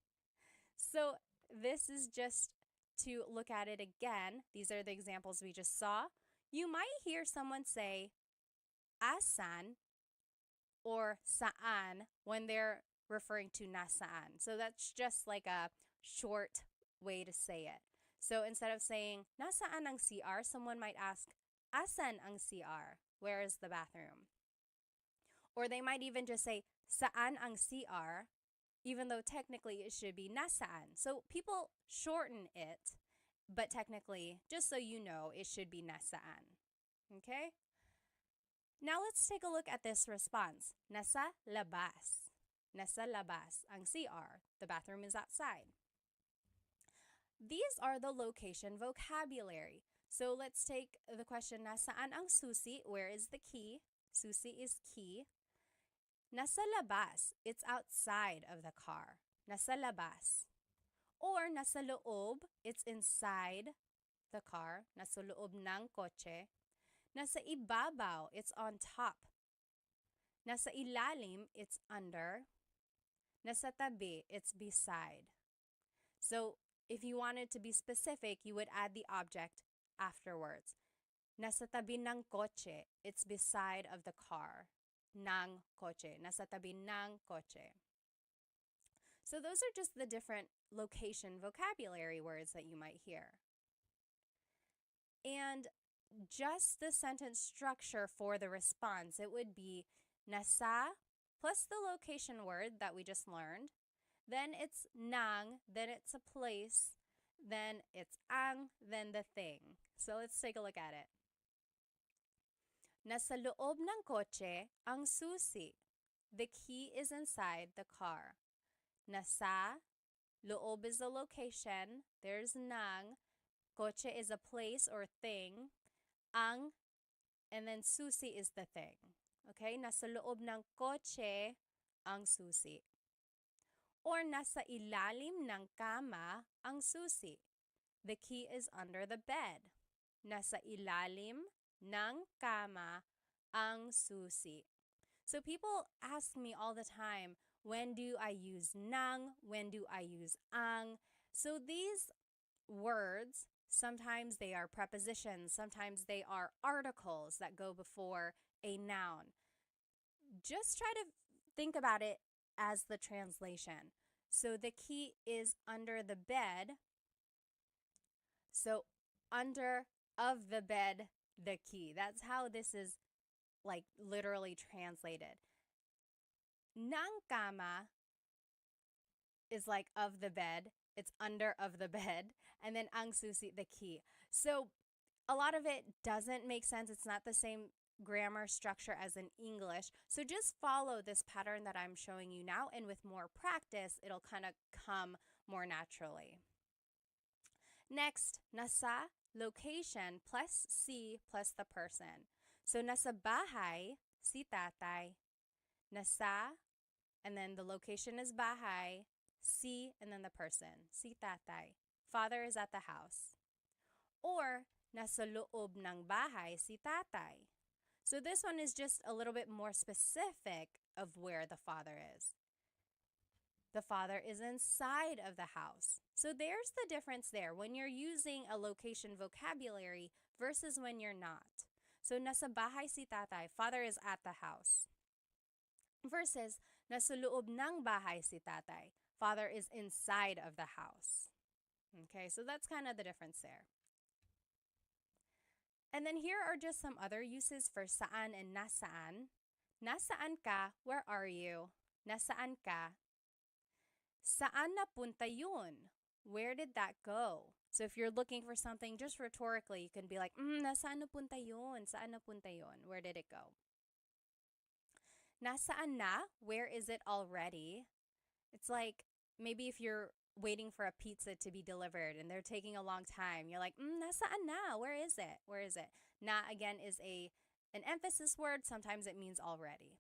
So this is just to look at it again. These are the examples we just saw. You might hear someone say asan or saan when they're referring to nasaan. So that's just like a short way to say it. So instead of saying nasaan ang CR, someone might ask asan ang CR? Where is the bathroom? Or they might even just say saan ang CR, even though technically it should be nasaan. So people shorten it, but technically, just so you know, it should be nasaan. Okay? Now let's take a look at this response. Nasa labas. Nasa labas ang CR. The bathroom is outside. These are the location vocabulary. So let's take the question, nasaan ang susi? Where is the key? Susi is key. Nasa labas, it's outside of the car. Nasa labas. Or nasa loob, it's inside the car. Nasa loob ng kotse. Nasa ibabaw, it's on top. Nasa ilalim, it's under. Nasa tabi, it's beside. So if you wanted to be specific, you would add the object afterwards. Nasa tabi ng kotse, it's beside of the car. Ng kotse. Nasa tabi ng kotse. So those are just the different location vocabulary words that you might hear. And just the sentence structure for the response, it would be nasa plus the location word that we just learned. Then it's nang, then it's a place, then it's ang, then the thing. So let's take a look at it. Nasa loob ng kotse ang susi. The key is inside the car. Nasa, loob is the location. There's nang. Kotse is a place or thing. Ang, and then susi is the thing. Okay? Nasa loob ng kotse ang susi. Or nasa ilalim ng kama ang susi. The key is under the bed. Nasa ilalim ng kama ang susi. So people ask me all the time, when do I use nang? When do I use ang? So these words, sometimes they are prepositions, sometimes they are articles that go before a noun. Just try to think about it as the translation. So the key is under the bed. So under of the bed, the key. That's how this is like literally translated. Ng kama is like of the bed. It's under of the bed. And then ang susi, the key. So a lot of it doesn't make sense. It's not the same grammar structure as in English. So just follow this pattern that I'm showing you now, and with more practice, it'll kind of come more naturally. Next, nasa, location plus si plus the person. So nasa bahay, si tatay. Nasa, and then the location is bahay. Si, and then the person, si tatay. Father is at the house. Or nasa loob ng bahay si tatay. So this one is just a little bit more specific of where the father is. The father is inside of the house. So there's the difference there when you're using a location vocabulary versus when you're not. So nasa bahay si tatay, father is at the house. Versus nasa loob ng bahay si tatay, father is inside of the house. Okay, so that's kind of the difference there. And then here are just some other uses for saan and nasaan. Nasaan ka? Where are you? Nasaan ka? Saan napunta yun? Where did that go? So if you're looking for something just rhetorically, you can be like, nasaan napunta yun? Saan napunta yun? Where did it go? Nasaan na? Where is it already? It's like maybe if you're waiting for a pizza to be delivered and they're taking a long time, you're like, nasaan na? Where is it? Where is it? Na, again, is an emphasis word. Sometimes it means already.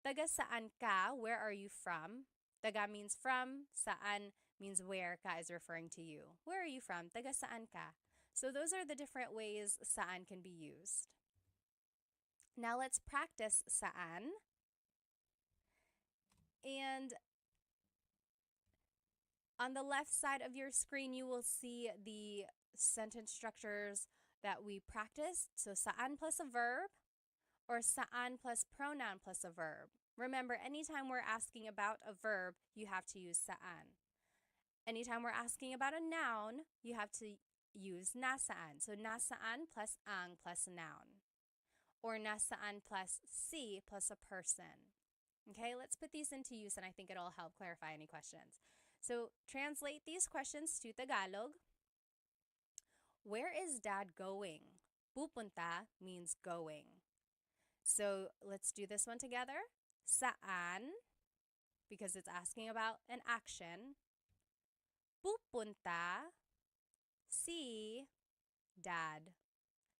Taga saan ka? Where are you from? Taga means from. Saan means where. Ka is referring to you. Where are you from? Taga saan ka? So those are the different ways saan can be used. Now let's practice saan. And On the left side of your screen, you will see the sentence structures that we practiced. So saan plus a verb or saan plus pronoun plus a verb. Remember, anytime we're asking about a verb, you have to use saan. Anytime we're asking about a noun, you have to use nasaan. So nasaan plus ang plus noun. Or nasaan plus si plus a person. Okay, let's put these into use and I think it'll help clarify any questions. So translate these questions to Tagalog. Where is dad going? Pupunta means going. So let's do this one together. Saan, because it's asking about an action. Pupunta si dad.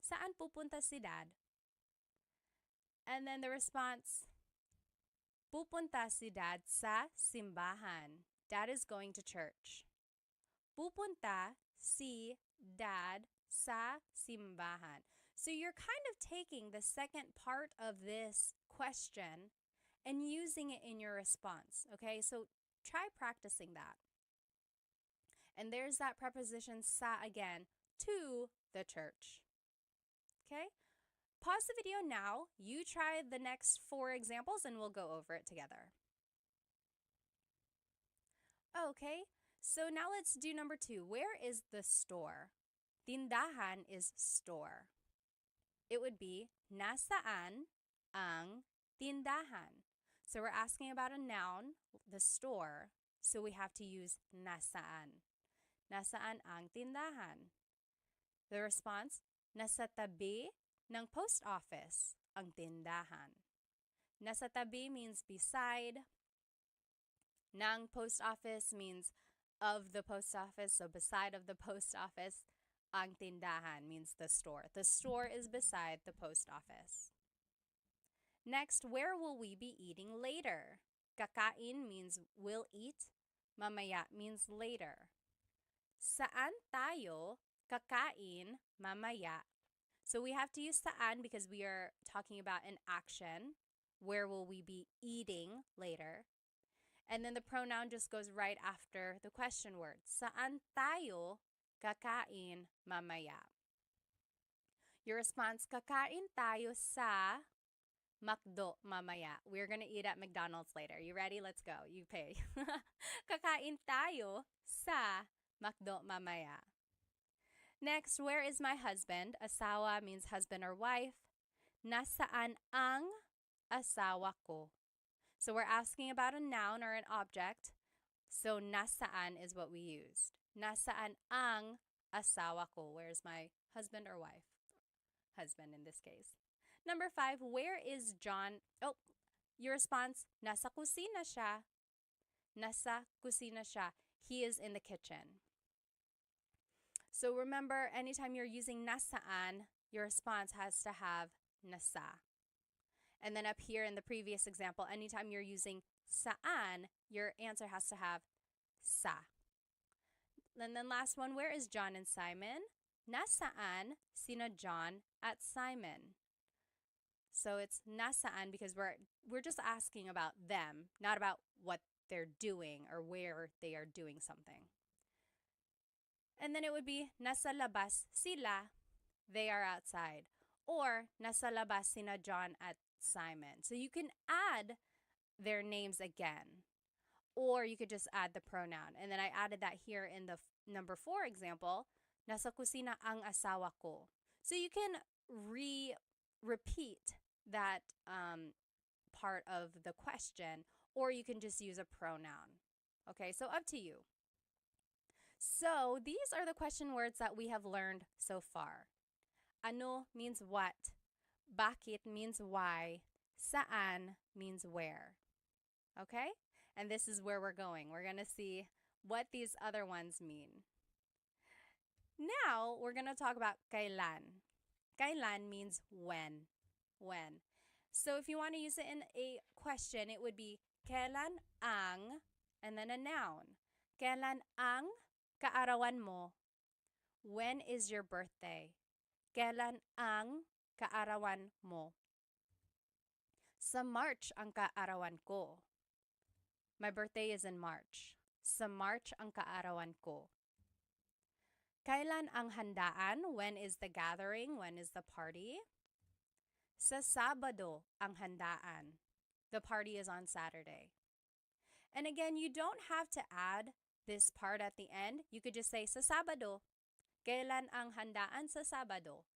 Saan pupunta si dad? And then the response, pupunta si dad sa simbahan. Dad is going to church. Pupunta si dad sa simbahan. So you're kind of taking the second part of this question and using it in your response, okay? So try practicing that. And there's that preposition sa again, to the church. Okay? Pause the video now. You try the next 4 examples and we'll go over it together. Okay, so now let's do number 2. Where is the store? Tindahan is store. It would be nasaan ang tindahan. So we're asking about a noun, the store, so we have to use nasaan. Nasaan ang tindahan? The response, nasa tabi ng post office ang tindahan. Nasa tabi means beside. Ng post office means of the post office, so beside of the post office. Ang tindahan means the store. The store is beside the post office. Next, where will we be eating later? Kakain means will eat. Mamaya means later. Saan tayo kakain mamaya? So we have to use saan because we are talking about an action. Where will we be eating later? And then the pronoun just goes right after the question word. Saan tayo kakain mamaya? Your response, kakain tayo sa McDo mamaya. We're gonna eat at McDonald's later. You ready? Let's go. You pay. Kakain tayo sa McDo mamaya. Next, where is my husband? Asawa means husband or wife. Nasaan ang asawa ko? So we're asking about a noun or an object. So nasaan is what we used. Nasaan ang asawa ko? Where's my husband or wife? Husband in this case. Number 5, where is John? Oh, your response, nasa kusina siya. Nasa kusina siya. He is in the kitchen. So remember, anytime you're using nasaan, your response has to have nasa. And then up here in the previous example, anytime you're using saan, your answer has to have sa. And then last one, where is John and Simon? Nasaan sina John at Simon? So it's nasaan because we're just asking about them, not about what they're doing or where they are doing something. And then it would be nasa labas sila, they are outside. Or nasa labas sina John at Simon. So you can add their names again. Or you could just add the pronoun. And then I added that here in the number 4 example, nasa kusina ang asawa ko. So you can repeat that part of the question, or you can just use a pronoun. Okay, so up to you. So these are the question words that we have learned so far. Ano means what. Bakit means why. Saan means where. Okay? And this is where we're going. We're going to see what these other ones mean. Now, we're going to talk about kailan. Kailan means when. When. So if you want to use it in a question, it would be kailan ang, and then a noun. Kailan ang kaarawan mo? When is your birthday? Kailan ang kaarawan mo? Sa March ang kaarawan ko. My birthday is in March. Sa March ang kaarawan ko. Kailan ang handaan? When is the gathering? When is the party? Sa Sabado ang handaan. The party is on Saturday. And again, you don't have to add this part at the end. You could just say sa Sabado. Kailan ang handaan sa Sabado?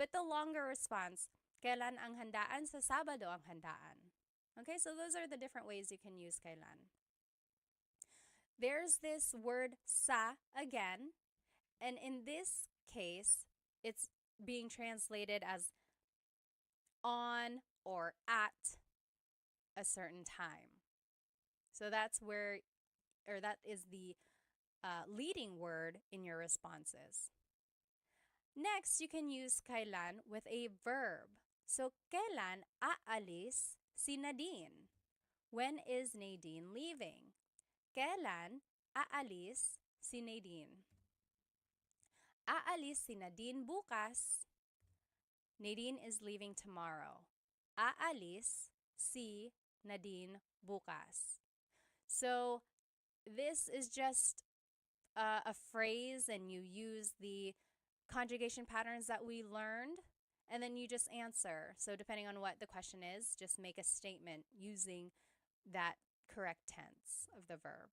But the longer response, kailan ang handaan sa Sabado ang handaan? Okay, so those are the different ways you can use kailan. There's this word sa again, and in this case, it's being translated as on or at a certain time. So that's where, or that is the leading word in your responses. Next, you can use kailan with a verb. So, kailan aalis si Nadine? When is Nadine leaving? Kailan aalis si Nadine? Aalis si Nadine bukas. Nadine is leaving tomorrow. Aalis si Nadine bukas. So, this is just a phrase, and you use the conjugation patterns that we learned, and then you just answer. So depending on what the question is, just make a statement using that correct tense of the verb.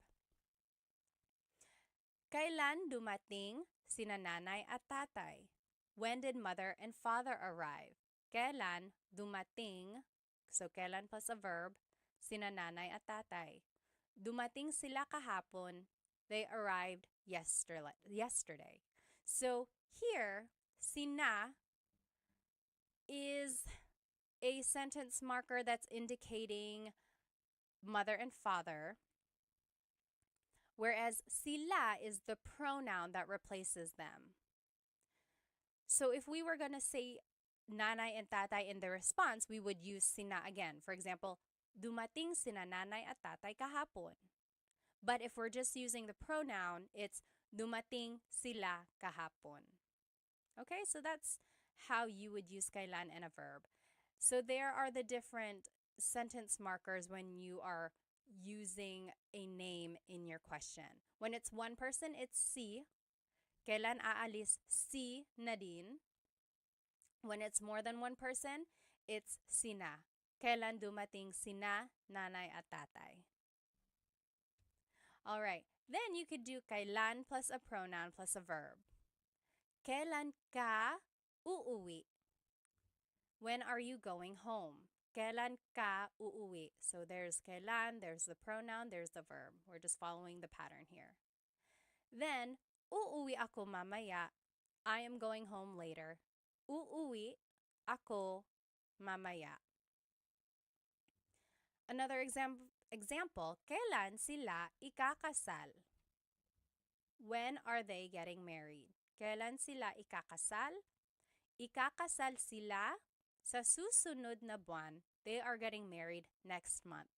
Kailan dumating sina nanay at tatay? When did mother and father arrive? Kailan dumating, so kailan plus a verb, sina nanay at tatay? Dumating sila kahapon. They arrived yesterday. So here, sina is a sentence marker that's indicating mother and father, whereas sila is the pronoun that replaces them. So if we were going to say nanay and tatay in the response, we would use sina again. For example, dumating sina nanay at tatay kahapon. But if we're just using the pronoun, it's dumating sila kahapon. Okay, so that's how you would use kailan in a verb. So there are the different sentence markers when you are using a name in your question. When it's one person, it's si. Kailan aalis si Nadine? When it's more than one person, it's sina. Kailan dumating sina nanay at tatay? All right, then you could do kailan plus a pronoun plus a verb. Kailan ka uuwi? When are you going home? Kailan ka uuwi? So there's kailan, there's the pronoun, there's the verb. We're just following the pattern here. Then, uuwi ako mamaya. I am going home later. Uuwi ako mamaya. Another example, kailan sila ikakasal? When are they getting married? Kailan sila ikakasal? Ikakasal sila sa susunod na buwan. They are getting married next month.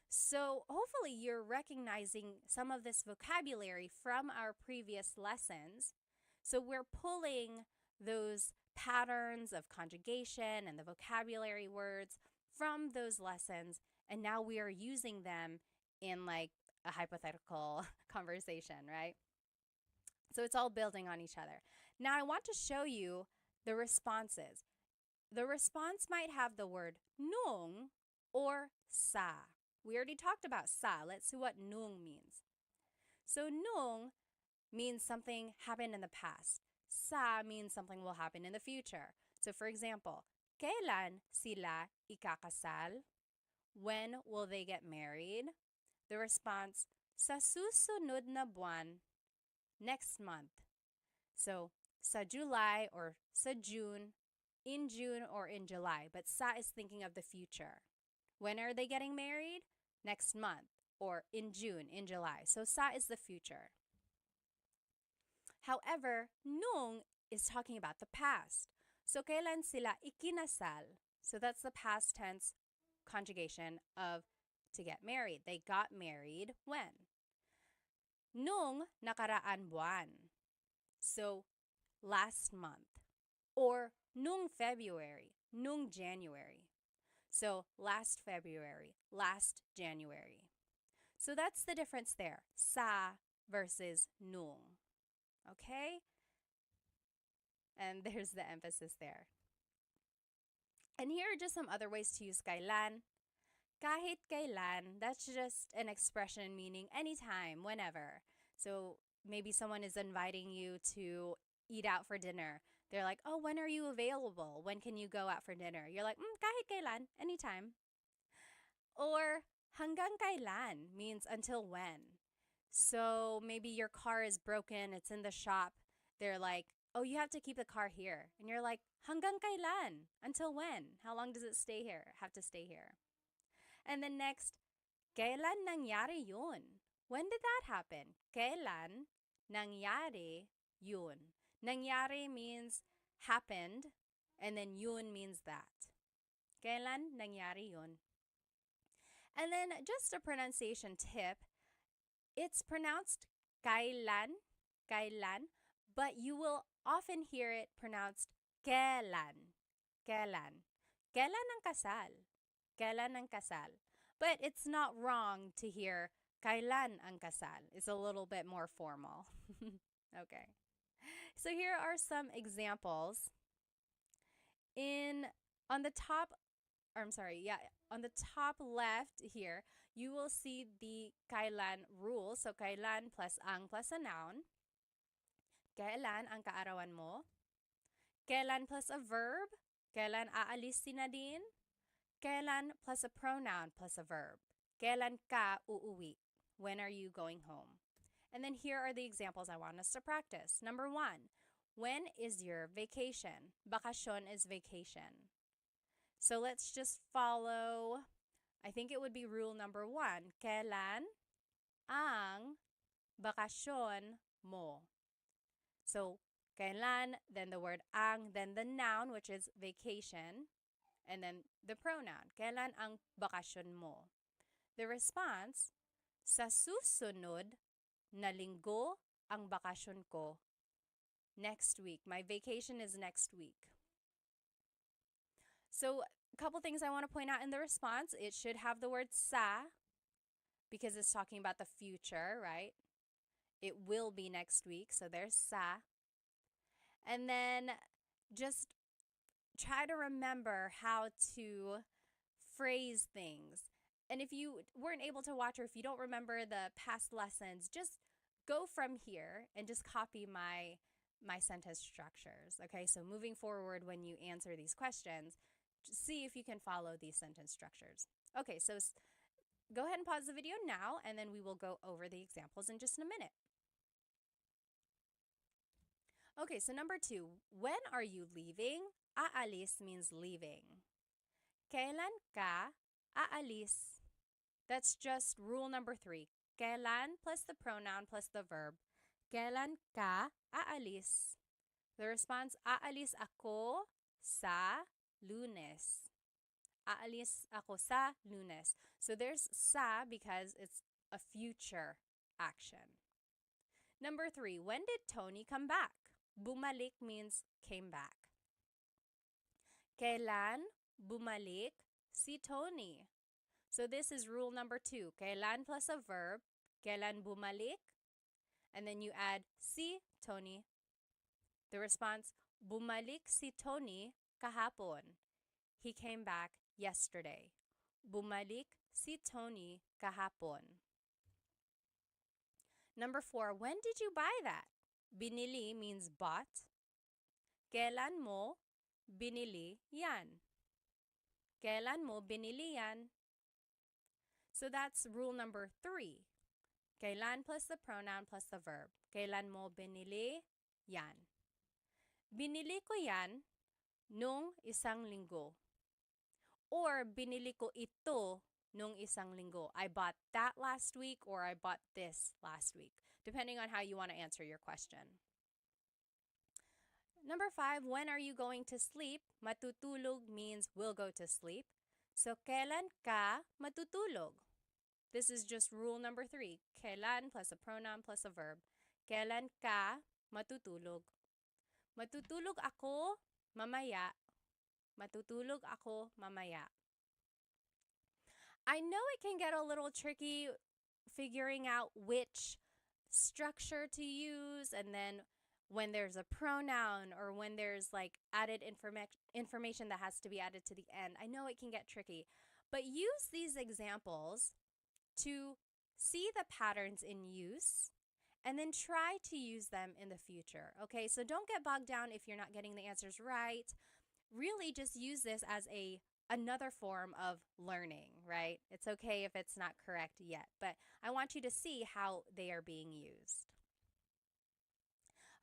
So hopefully you're recognizing some of this vocabulary from our previous lessons. So we're pulling those patterns of conjugation and the vocabulary words from those lessons, and now we are using them in like a hypothetical conversation, right? So it's all building on each other. Now I want to show you the responses. The response might have the word nung or sa. We already talked about sa. Let's see what nung means. So nung means something happened in the past. Sa means something will happen in the future. So for example, kailan sila ikakasal? When will they get married? The response, sa susunod na buwan, next month. So sa July or sa June, in June or in July. But sa is thinking of the future. When are they getting married? Next month or in June, in July. So sa is the future. However, nung is talking about the past. So kailan sila ikinasal? So that's the past tense conjugation of to get married. They got married when? Nung nakaraan buwan. So last month. Or nung February, nung January. So last February, last January. So that's the difference there. Sa versus nung. Okay? And there's the emphasis there. And here are just some other ways to use kailan. Kahit kailan, that's just an expression meaning anytime, whenever. So maybe someone is inviting you to eat out for dinner. They're like, oh, when are you available? When can you go out for dinner? You're like, kahit kailan, anytime. Or hanggang kailan means until when. So maybe your car is broken, it's in the shop. They're like, oh, you have to keep the car here. And you're like, hanggang kailan? Until when? How long does it stay here? Have to stay here. And then next, kailan nangyari yun? When did that happen? Kailan nangyari yun? Nangyari means happened, and then yun means that. Kailan nangyari yun? And then just a pronunciation tip, it's pronounced kailan, kailan, but you will often hear it pronounced kailan, kailan. Kailan ang kasal? Kailan ang kasal? But it's not wrong to hear kailan ang kasal. It's a little bit more formal. Okay. So here are some examples. On the top, on the top left here, you will see the kailan rule. So kailan plus ang plus a noun. Kailan ang kaarawan mo? Kailan plus a verb. Kailan aalis si Nadine? Kailan plus a pronoun plus a verb. Kailan ka uuwi? When are you going home? And then here are the examples I want us to practice. Number 1, when is your vacation? Bakasyon is vacation. So let's just follow, I think it would be rule number 1. Kailan ang bakasyon mo? So, kailan, then the word ang, then the noun, which is vacation, and then the pronoun. Kailan ang bakasyon mo? The response, sa susunod na linggo ang bakasyon ko. Next week. My vacation is next week. So, a couple things I want to point out in the response. It should have the word sa because it's talking about the future, right? It will be next week, so there's sa. And then just try to remember how to phrase things. And if you weren't able to watch or if you don't remember the past lessons, just go from here and just copy my sentence structures. Okay, so moving forward when you answer these questions, just see if you can follow these sentence structures. Okay, so go ahead and pause the video now, and then we will go over the examples in just a minute. Okay, so number 2, when are you leaving? Aalis means leaving. Kailan ka aalis? That's just rule number 3. Kailan plus the pronoun plus the verb. Kailan ka aalis? The response, aalis ako sa Lunes. Aalis ako sa Lunes. So there's sa because it's a future action. Number 3, when did Tony come back? Bumalik means came back. Kailan bumalik si Tony? So this is rule number 2. Kailan plus a verb. Kailan bumalik? And then you add si Tony. The response, bumalik si Tony kahapon. He came back yesterday. Bumalik si Tony kahapon. Number 4, when did you buy that? Binili means bought. Kailan mo binili yan? Kailan mo binili yan? So that's rule number 3. Kailan plus the pronoun plus the verb. Kailan mo binili yan? Binili ko yan nung isang linggo. Or binili ko ito nung isang linggo. I bought that last week or I bought this last week, depending on how you want to answer your question. Number 5, when are you going to sleep? Matutulog means will go to sleep. So, kailan ka matutulog? This is just rule number 3. Kailan plus a pronoun plus a verb. Kailan ka matutulog? Matutulog ako mamaya. Matutulog ako mamaya. I know it can get a little tricky figuring out which structure to use, and then when there's a pronoun or when there's like added information that has to be added to the end. I know it can get tricky, but use these examples to see the patterns in use and then try to use them in the future. Okay, so don't get bogged down if you're not getting the answers right. Really just use this as another form of learning, right? It's okay if it's not correct yet, but I want you to see how they are being used.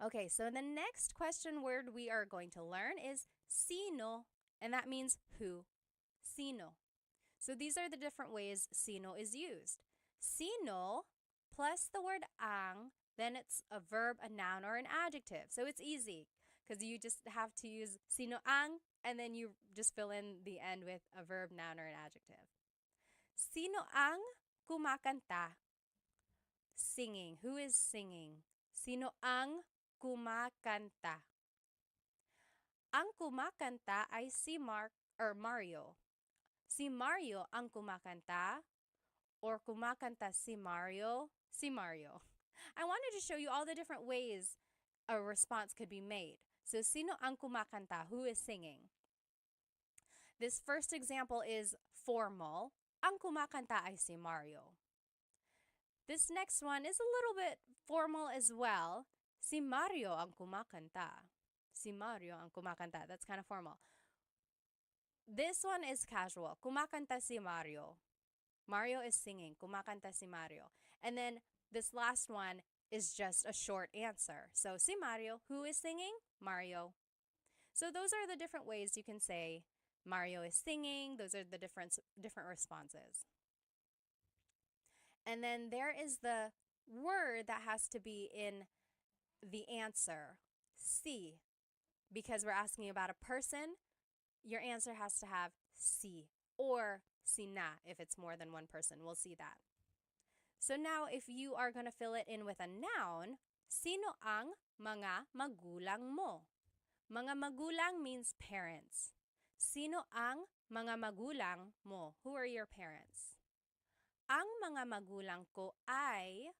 Okay, so the next question word we are going to learn is sino, and that means who. Sino. So these are the different ways sino is used. Sino plus the word ang, then it's a verb, a noun, or an adjective. So it's easy because you just have to use sino ang, and then you just fill in the end with a verb, noun, or an adjective. Sino ang kumakanta? Singing. Who is singing? Sino ang kumakanta? Ang kumakanta ay si Mario. Si Mario ang kumakanta, or kumakanta si Mario? Si Mario. I wanted to show you all the different ways a response could be made. So, sino ang kumakanta? Who is singing? This first example is formal. Ang kumakanta ay si Mario. This next one is a little bit formal as well. Si Mario ang kumakanta. Si Mario ang kumakanta. That's kind of formal. This one is casual. Kumakanta si Mario. Mario is singing. Kumakanta si Mario. And then this last one is just a short answer. So, si Mario. Who is singing? Mario. So those are the different ways you can say Mario is singing. Those are the different responses. And then there is the word that has to be in the answer. Si. Because we're asking about a person, your answer has to have si or sina if it's more than one person. We'll see that. So now if you are going to fill it in with a noun, sino ang mga magulang mo? Mga magulang means parents. Sino ang mga magulang mo? Who are your parents? Ang mga magulang ko ay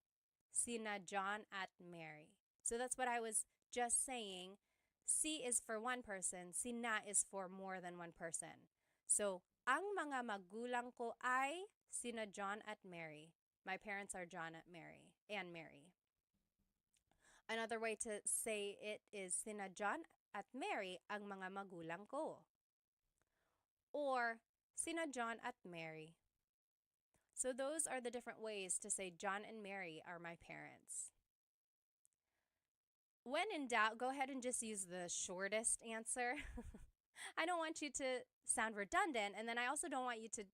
sina John at Mary. So that's what I was just saying. Si is for one person, sina is for more than one person. So, ang mga magulang ko ay sina John at Mary. My parents are John at Mary and Mary. Another way to say it is sina John at Mary ang mga magulang ko. Or sina John at Mary. So those are the different ways to say John and Mary are my parents. When in doubt, go ahead and just use the shortest answer. I don't want you to sound redundant, and then I also don't want you to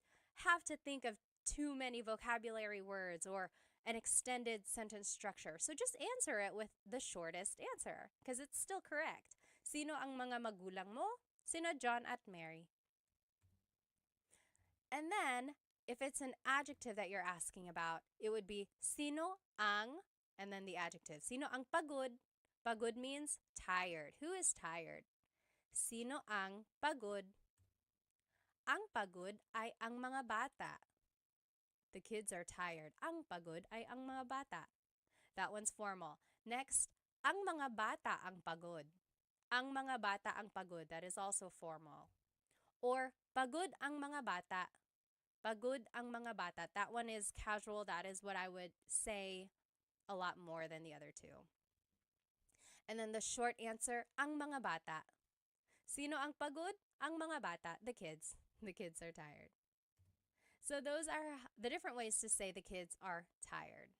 have to think of too many vocabulary words or an extended sentence structure. So just answer it with the shortest answer because it's still correct. Sino ang mga magulang mo? Sina John at Mary. And then, if it's an adjective that you're asking about, it would be sino ang, and then the adjective. Sino ang pagod? Pagod means tired. Who is tired? Sino ang pagod? Ang pagod ay ang mga bata. The kids are tired. Ang pagod ay ang mga bata. That one's formal. Next, ang mga bata ang pagod. Ang mga bata ang pagod. That is also formal. Or pagod ang mga bata. Pagod ang mga bata. That one is casual. That is what I would say a lot more than the other two. And then the short answer, ang mga bata. Sino ang pagod? Ang mga bata, the kids. The kids are tired. So those are the different ways to say the kids are tired.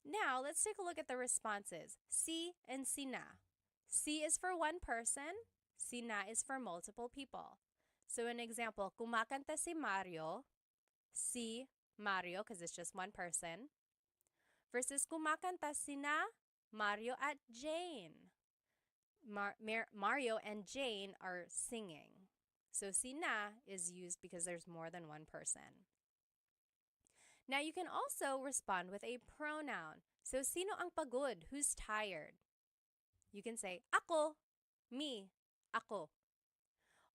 Now, let's take a look at the responses. Si and sina. Si is for one person. Sina is for multiple people. So an example, kumakanta si Mario. Si Mario, because it's just one person. Versus kumakanta sina Mario at Jane. Mario and Jane are singing. So sina is used because there's more than one person. Now you can also respond with a pronoun. So sino ang pagod? Who's tired? You can say ako, me, ako.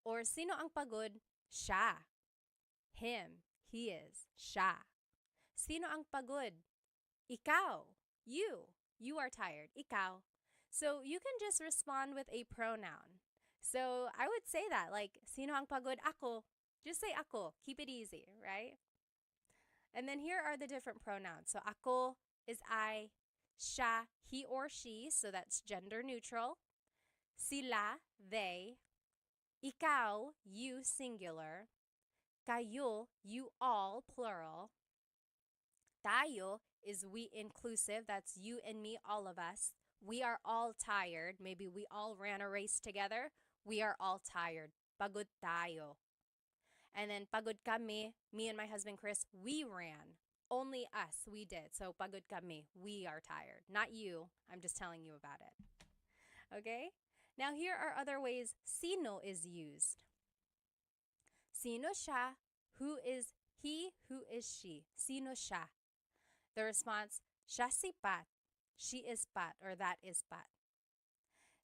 Or sino ang pagod? Siya, him, he is, siya. Sino ang pagod? Ikaw. You. You are tired. Ikaw. So you can just respond with a pronoun. So I would say that, like, sino ang pagod? Ako. Just say ako. Keep it easy, right? And then here are the different pronouns. So ako is I, siya, he or she, so that's gender neutral. Sila, they. Ikaw, you, singular. Kayo, you all, plural. Tayo is we inclusive. That's you and me, all of us. We are all tired. Maybe we all ran a race together. We are all tired. Pagod tayo. And then pagod kami, me and my husband Chris, we ran. Only us, we did. So pagod kami, we are tired. Not you. I'm just telling you about it. Okay? Now here are other ways sino is used. Sino siya? Who is he? Who is she? Sino siya? The response, siya si Pat. She is Pat, or that is Pat.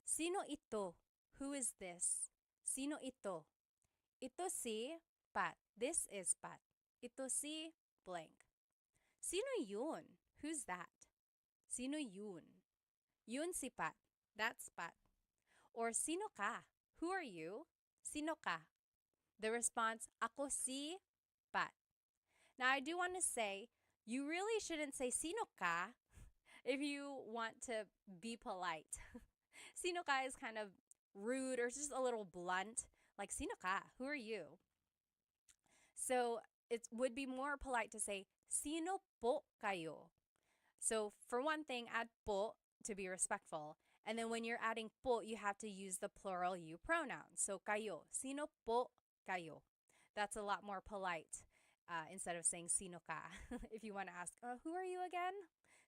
Sino ito? Who is this? Sino ito? Ito si Pat. This is Pat. Ito si blank. Sino yun? Who's that? Sino yun? Yun si Pat. That's Pat. Or sino ka? Who are you? Sino ka? The response, ako si Pat. Now, I do want to say, you really shouldn't say sino ka if you want to be polite. Sino ka is kind of rude or just a little blunt. Like, sino ka? Who are you? So it would be more polite to say, sino po kayo? So for one thing, add po to be respectful. And then when you're adding po, you have to use the plural you pronoun. So kayo, sino po kayo? That's a lot more polite instead of saying sino ka. If you want to ask, who are you again?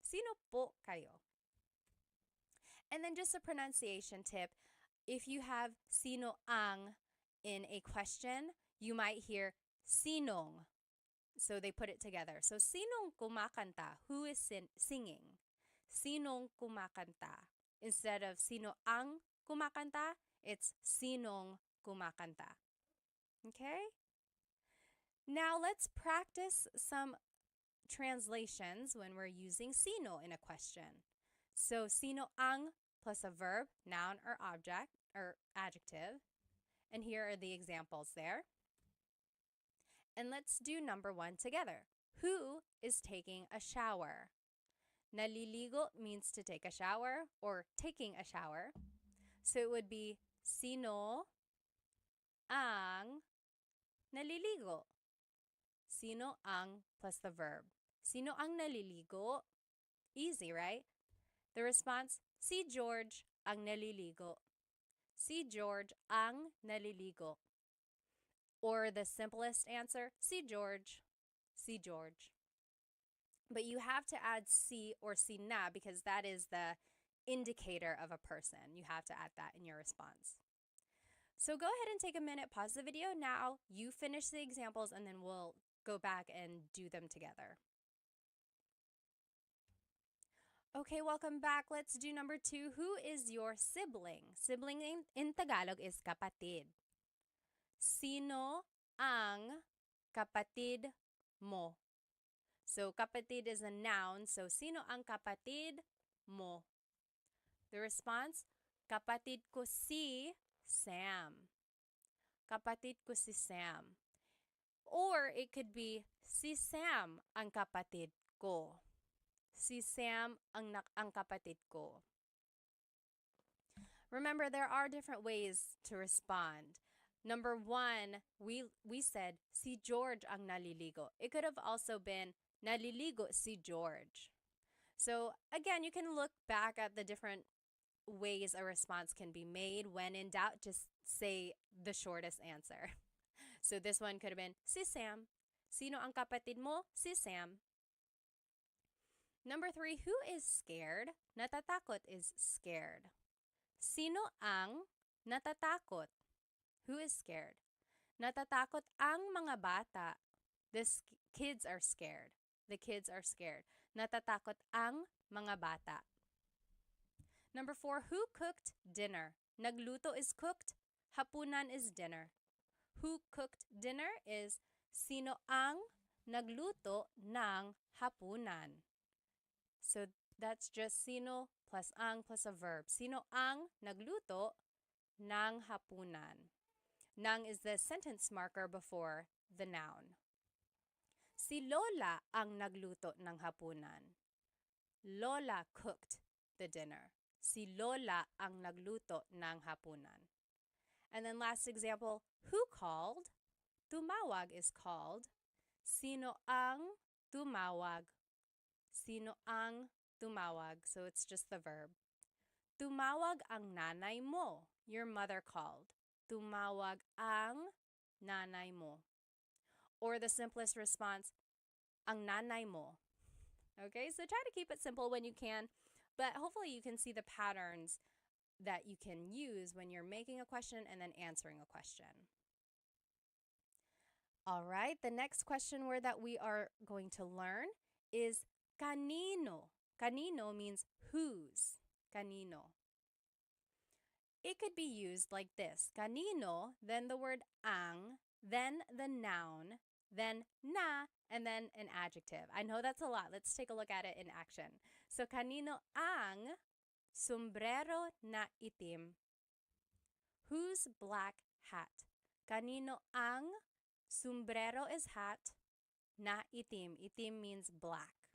Sino po kayo? And then just a pronunciation tip. If you have sino ang in a question, you might hear sinong. So they put it together. So sinong kumakanta? Who is singing? Sinong kumakanta? Instead of sino ang kumakanta, it's sinong kumakanta. Okay? Now let's practice some translations when we're using sino in a question. So sino ang plus a verb, noun or object or adjective. And here are the examples there. And let's do number 1 together. Who is taking a shower? Naliligo means to take a shower or taking a shower. So it would be sino ang naliligo. Sino ang plus the verb. Sino ang naliligo? Easy, right? The response, si George ang naliligo. Si George ang naliligo. Or the simplest answer, si George. Si George. But you have to add si or si na because that is the indicator of a person. You have to add that in your response. So go ahead and take a minute, pause the video now. You finish the examples and then we'll go back and do them together. Okay, welcome back. Let's do number 2. Who is your sibling? Sibling in Tagalog is kapatid. Sino ang kapatid mo? So kapatid is a noun. So sino ang kapatid mo? The response, kapatid ko si Sam. Kapatid ko si Sam. Or it could be si Sam ang kapatid ko. Si Sam ang kapatid ko. Remember, there are different ways to respond. Number 1, we said si George ang naliligo. It could have also been naliligo si George. So again, you can look back at the different ways a response can be made. When in doubt, just say the shortest answer. So this one could have been si Sam. Sino ang kapatid mo? Si Sam. Number 3, who is scared? Natatakot is scared. Sino ang natatakot? Who is scared? Natatakot ang mga bata. The kids are scared. The kids are scared. Natatakot ang mga bata. Number 4, who cooked dinner? Nagluto is cooked. Hapunan is dinner. Who cooked dinner is sino ang nagluto ng hapunan. So that's just sino plus ang plus a verb. Sino ang nagluto ng hapunan? Nang is the sentence marker before the noun. Si Lola ang nagluto ng hapunan. Lola cooked the dinner. Si Lola ang nagluto ng hapunan. And then last example, who called? Tumawag is called. Sino ang tumawag? Sino ang tumawag? So it's just the verb. Tumawag ang nanay mo. Your mother called. Tumawag ang nanay mo. Or the simplest response, ang nanay mo. Okay, so try to keep it simple when you can, but hopefully you can see the patterns that you can use when you're making a question and then answering a question. All right, the next question word that we are going to learn is kanino. Kanino means whose. Kanino. It could be used like this. Kanino, then the word ang, then the noun, then na, and then an adjective. I know that's a lot. Let's take a look at it in action. So, kanino ang sombrero na itim? Whose black hat? Kanino ang sombrero is hat, na itim. Itim means black.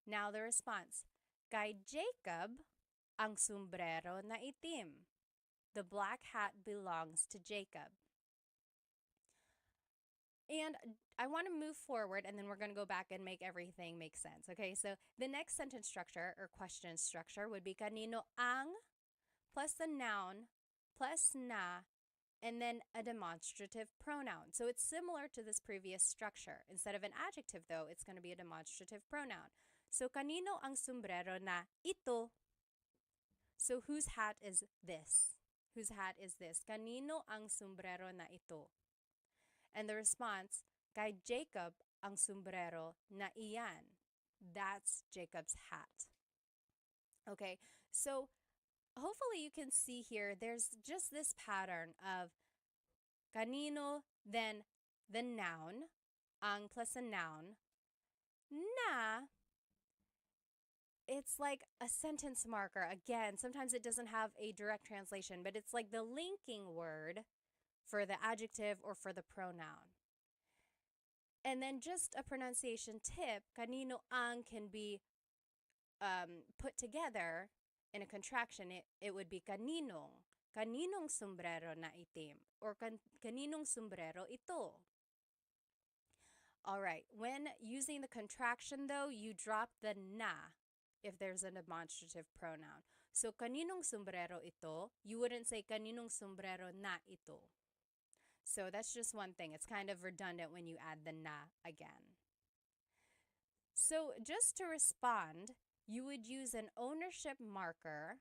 Now the response. Kay Jacob ang sombrero na itim. The black hat belongs to Jacob. And I want to move forward, and then we're going to go back and make everything make sense. Okay, so the next sentence structure or question structure would be kanino ang plus the noun plus na, and then a demonstrative pronoun. So it's similar to this previous structure. Instead of an adjective, though, it's going to be a demonstrative pronoun. So kanino ang sombrero na ito? So whose hat is this? Whose hat is this? Kanino ang sombrero na ito? And the response, kay Jacob ang sombrero na iyan. That's Jacob's hat. Okay, so hopefully you can see here, there's just this pattern of kanino, then the noun, ang plus a noun, na, it's like a sentence marker. Again, sometimes it doesn't have a direct translation, but it's like the linking word for the adjective or for the pronoun. And then just a pronunciation tip, kanino ang can be put together in a contraction. It would be kaninong. Kaninong sombrero na itim. Or kaninong sombrero ito. All right, when using the contraction though, you drop the na if there's a demonstrative pronoun. So kaninong sombrero ito, you wouldn't say kaninong sombrero na ito. So that's just one thing. It's kind of redundant when you add the na again. So just to respond, you would use an ownership marker,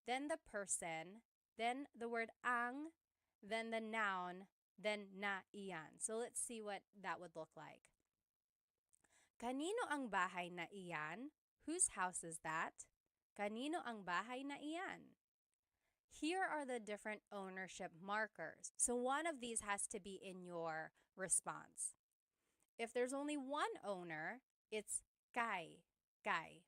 then the person, then the word ang, then the noun, then na iyan. So let's see what that would look like. Kanino ang bahay na iyan? Whose house is that? Kanino ang bahay na iyan? Here are the different ownership markers. So one of these has to be in your response. If there's only one owner, it's kay, kay.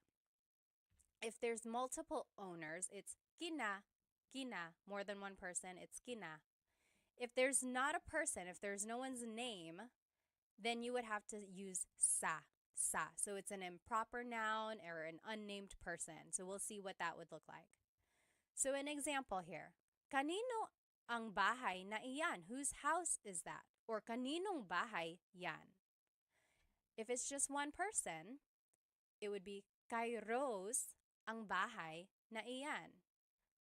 If there's multiple owners, it's kina, kina. More than one person, it's kina. If there's not a person, if there's no one's name, then you would have to use sa, sa. So it's an improper noun or an unnamed person. So we'll see what that would look like. So an example here, kanino ang bahay na iyan? Whose house is that? Or kaninong bahay yan? If it's just one person, it would be kay Rose ang bahay na iyan.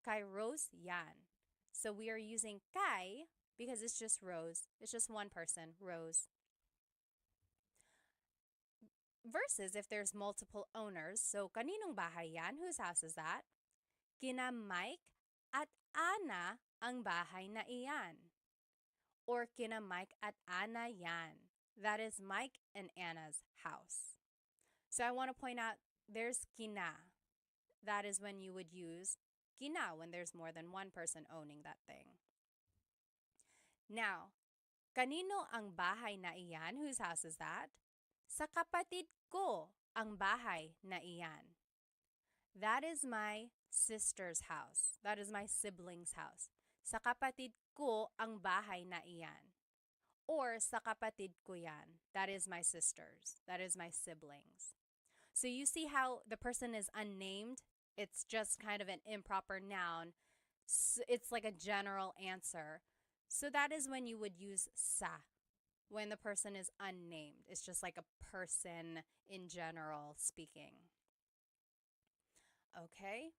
Kay Rose yan. So we are using kay because it's just Rose. It's just one person, Rose. Versus if there's multiple owners, so kaninong bahay yan? Whose house is that? Kina Mike at Ana ang bahay na iyan. Or kina Mike at Ana yan. That is Mike and Anna's house. So I want to point out there's kina. That is when you would use kina when there's more than one person owning that thing. Now, kanino ang bahay na iyan? Whose house is that? Sa kapatid ko ang bahay na iyan. That is my sister's house. That is my sibling's house. Sa kapatid ko ang bahay na iyan. Or sa kapatid ko yan. That is my sister's. That is my siblings. So you see how the person is unnamed? It's just kind of an improper noun. It's like a general answer. So that is when you would use sa, when the person is unnamed. It's just like a person in general speaking. Okay?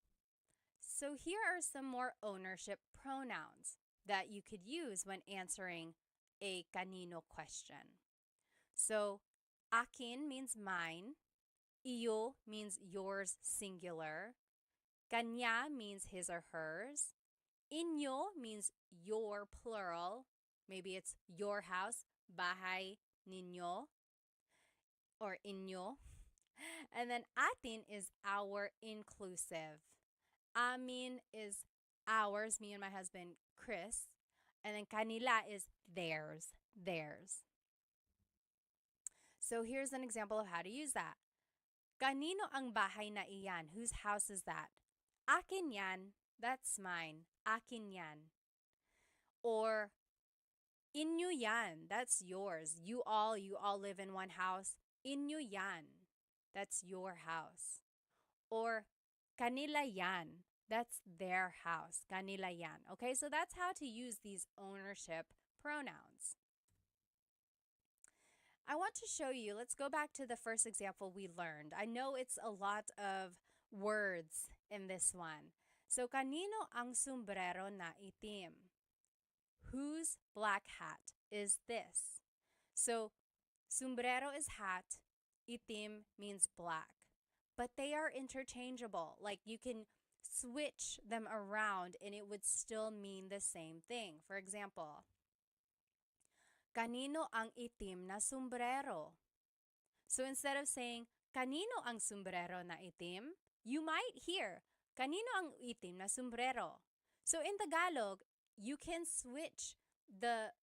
So here are some more ownership pronouns that you could use when answering a kanino question. So, akin means mine. Iyo means yours singular. Kanya means his or hers. Inyo means your plural. Maybe it's your house, bahay ninyo, or inyo. And then atin is our inclusive. Amin is ours, me and my husband, Chris. And then kanila is theirs, theirs. So here's an example of how to use that. Kanino ang bahay na iyan? Whose house is that? Akin yan. That's mine. Akin yan. Or inyo yan. That's yours. You all live in one house. Inyo yan. That's your house. Or kanila yan. That's their house. Kanila yan. Okay, so that's how to use these ownership pronouns. I want to show you, let's go back to the first example we learned. I know it's a lot of words in this one. So, kanino ang sombrero na itim? Whose black hat is this? So, sombrero is hat, itim means black. But they are interchangeable. Like you can switch them around and it would still mean the same thing. For example, kanino ang itim na sombrero? So instead of saying, kanino ang sombrero na itim, you might hear, kanino ang itim na sombrero? So in Tagalog, you can switch the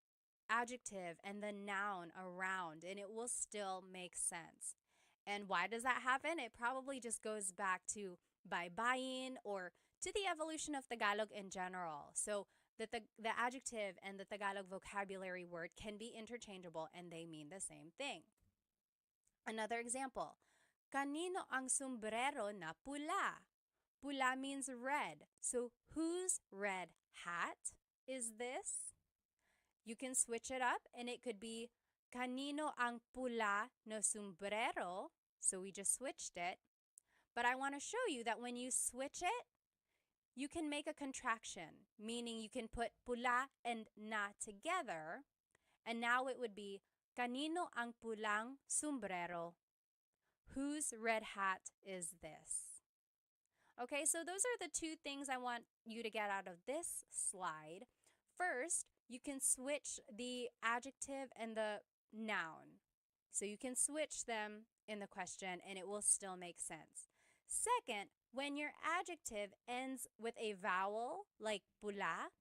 adjective and the noun around and it will still make sense. And why does that happen? It probably just goes back to baybayin or to the evolution of Tagalog in general. So the adjective and the Tagalog vocabulary word can be interchangeable and they mean the same thing. Another example, kanino ang sombrero na pula? Pula means red. So whose red hat is this? You can switch it up and it could be kanino ang pula no sombrero? So we just switched it. But I want to show you that when you switch it, you can make a contraction, meaning you can put pula and na together. And now it would be kanino ang pulang sombrero? Whose red hat is this? Okay, so those are the two things I want you to get out of this slide. First, you can switch the adjective and the noun. So you can switch them in the question and it will still make sense. Second, when your adjective ends with a vowel like pula,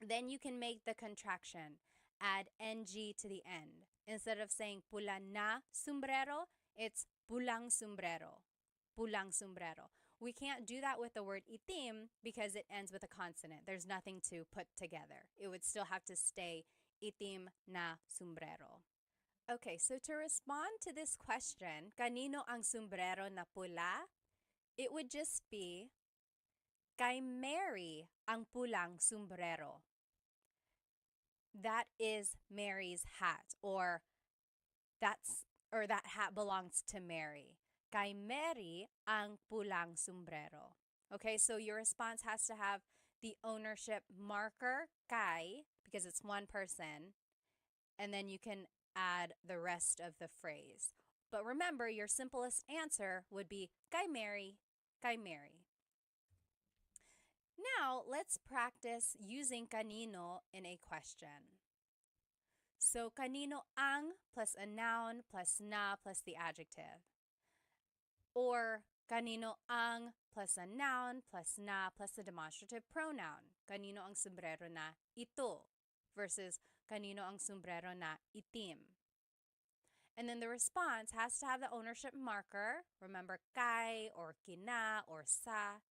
then you can make the contraction. Add ng to the end. Instead of saying pula na sombrero, it's pulang sombrero. Pulang sombrero. We can't do that with the word itim because it ends with a consonant. There's nothing to put together. It would still have to stay itim na sombrero. Okay, so to respond to this question, kanino ang sombrero na pula? It would just be, kay Mary ang pulang sombrero. That is Mary's hat, or that hat belongs to Mary. Kay Mary ang pulang sombrero. Okay, so your response has to have the ownership marker, kay, because it's one person, and then you can add the rest of the phrase. But remember, your simplest answer would be kay Mary, kay Mary. Now, let's practice using kanino in a question. So, kanino ang plus a noun plus na plus the adjective. Or kanino ang plus a noun plus na plus a demonstrative pronoun. Kanino ang sombrero na ito versus kanino ang sombrero na itim. And then the response has to have the ownership marker. Remember, kay or kina or sa.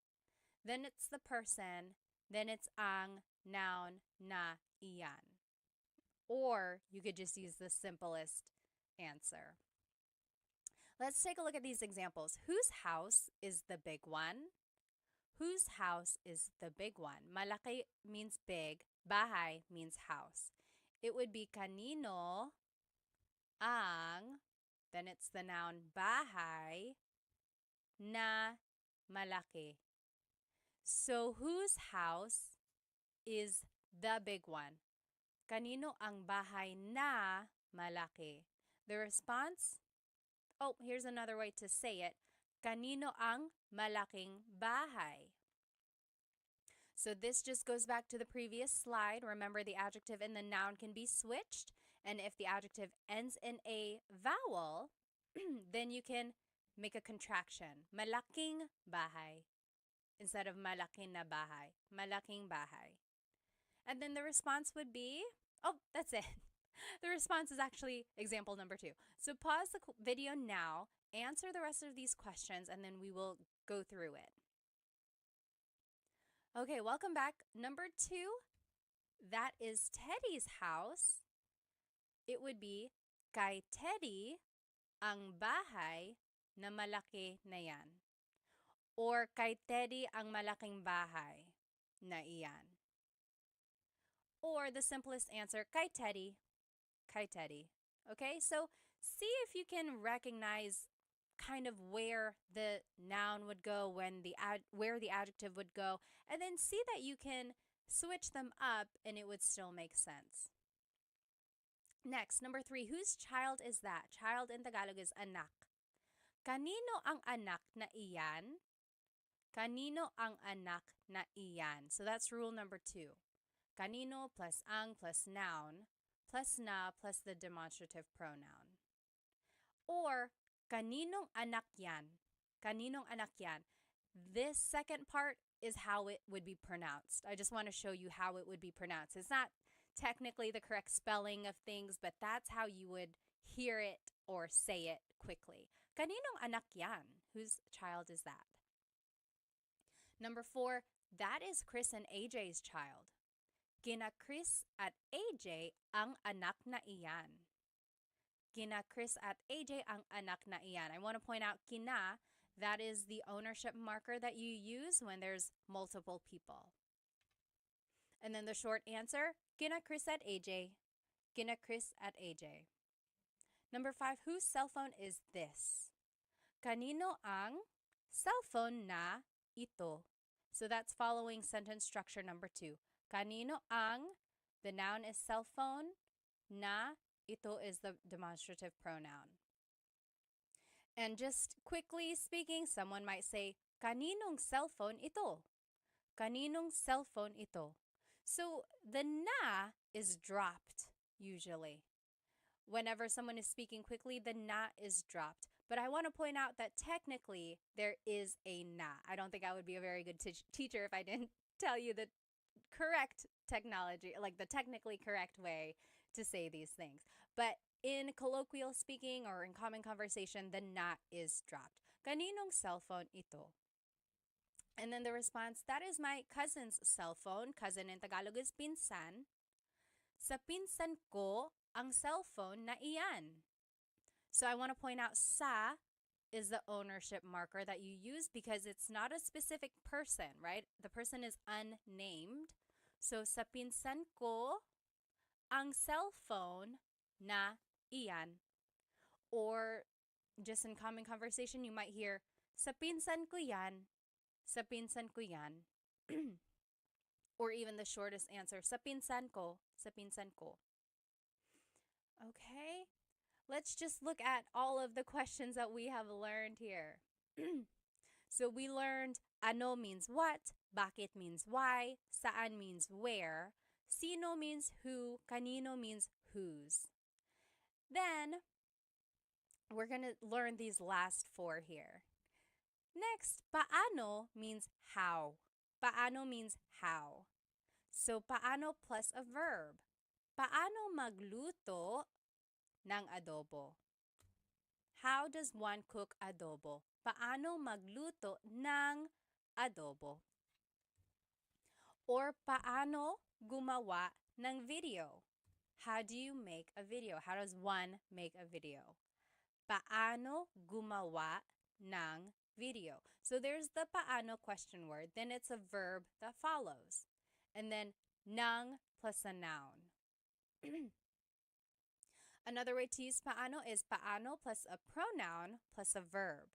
Then it's the person. Then it's ang, noun, na, iyan. Or you could just use the simplest answer. Let's take a look at these examples. Whose house is the big one? Whose house is the big one? Malaki means big. Bahay means house. It would be kanino ang, then it's the noun bahay, na malaki. So whose house is the big one? Kanino ang bahay na malaki? The response, here's another way to say it. Kanino ang malaking bahay? So this just goes back to the previous slide. Remember, the adjective and the noun can be switched. And if the adjective ends in a vowel, then you can make a contraction. Malaking bahay instead of malaki na bahay. Malaking bahay. And then the response would be, that's it. The response is actually example number 2. So pause the video now, answer the rest of these questions, and then we will go through it. Okay, welcome back. Number 2, that is Teddy's house. It would be, kay Teddy ang bahay na malaki na yan. Or kay Teddy ang malaking bahay na iyan. Or the simplest answer, kay Teddy. Kay Teddy. Okay, so see if you can recognize kind of where the noun would go, where the adjective would go, and then see that you can switch them up and it would still make sense. Next, number 3, whose child is that? Child in Tagalog is anak. Kanino ang anak na iyan? Kanino ang anak na iyan? So that's rule number 2. Kanino plus ang plus noun plus na plus the demonstrative pronoun. Or, kaninong anak yan? Kaninong anak yan? This second part is how it would be pronounced. I just want to show you how it would be pronounced. It's not technically the correct spelling of things, but that's how you would hear it or say it quickly. Kaninong anak yan? Whose child is that? Number 4, that is Chris and AJ's child. Kina Chris at AJ ang anak na iyan. Kina Chris at AJ ang anak na iyan. I want to point out kina, that is the ownership marker that you use when there's multiple people. And then the short answer, kina Chris at AJ. Kina Chris at AJ. Number 5, whose cell phone is this? Kanino ang cellphone na ito? So that's following sentence structure number 2. Kanino ang, the noun is cell phone, na, ito is the demonstrative pronoun. And just quickly speaking, someone might say, kaninong cell phone ito? Kaninong cell phone ito? So the na is dropped usually. Whenever someone is speaking quickly, the na is dropped. But I want to point out that technically there is a na. I don't think I would be a very good teacher if I didn't tell you the correct technology, like the technically correct way to say these things. But in colloquial speaking or in common conversation, the na is dropped. Kaninong cell phone ito? And then the response, that is my cousin's cell phone. Cousin in Tagalog is pinsan. Sa pinsan ko ang cell phone na iyan. So I want to point out sa is the ownership marker that you use because it's not a specific person, right? The person is unnamed. So sa pinsan ko ang cell phone na iyan. Or just in common conversation, you might hear, sa pinsan ko yan. Sa pinsan ko yan. Or even the shortest answer, sa pinsan ko. Sa pinsan ko. Okay, let's just look at all of the questions that we have learned here. So we learned ano means what, bakit means why, saan means where, sino means who, kanino means whose. Then we're going to learn these last 4 here. Next, paano means how. Paano means how. So paano plus a verb. Paano magluto ng adobo? How does one cook adobo? Paano magluto ng adobo? Or paano gumawa ng video? How do you make a video? How does one make a video? Paano gumawa ng video? So there's the paano question word, then it's a verb that follows. And then ng plus a noun. Another way to use paano is paano plus a pronoun plus a verb.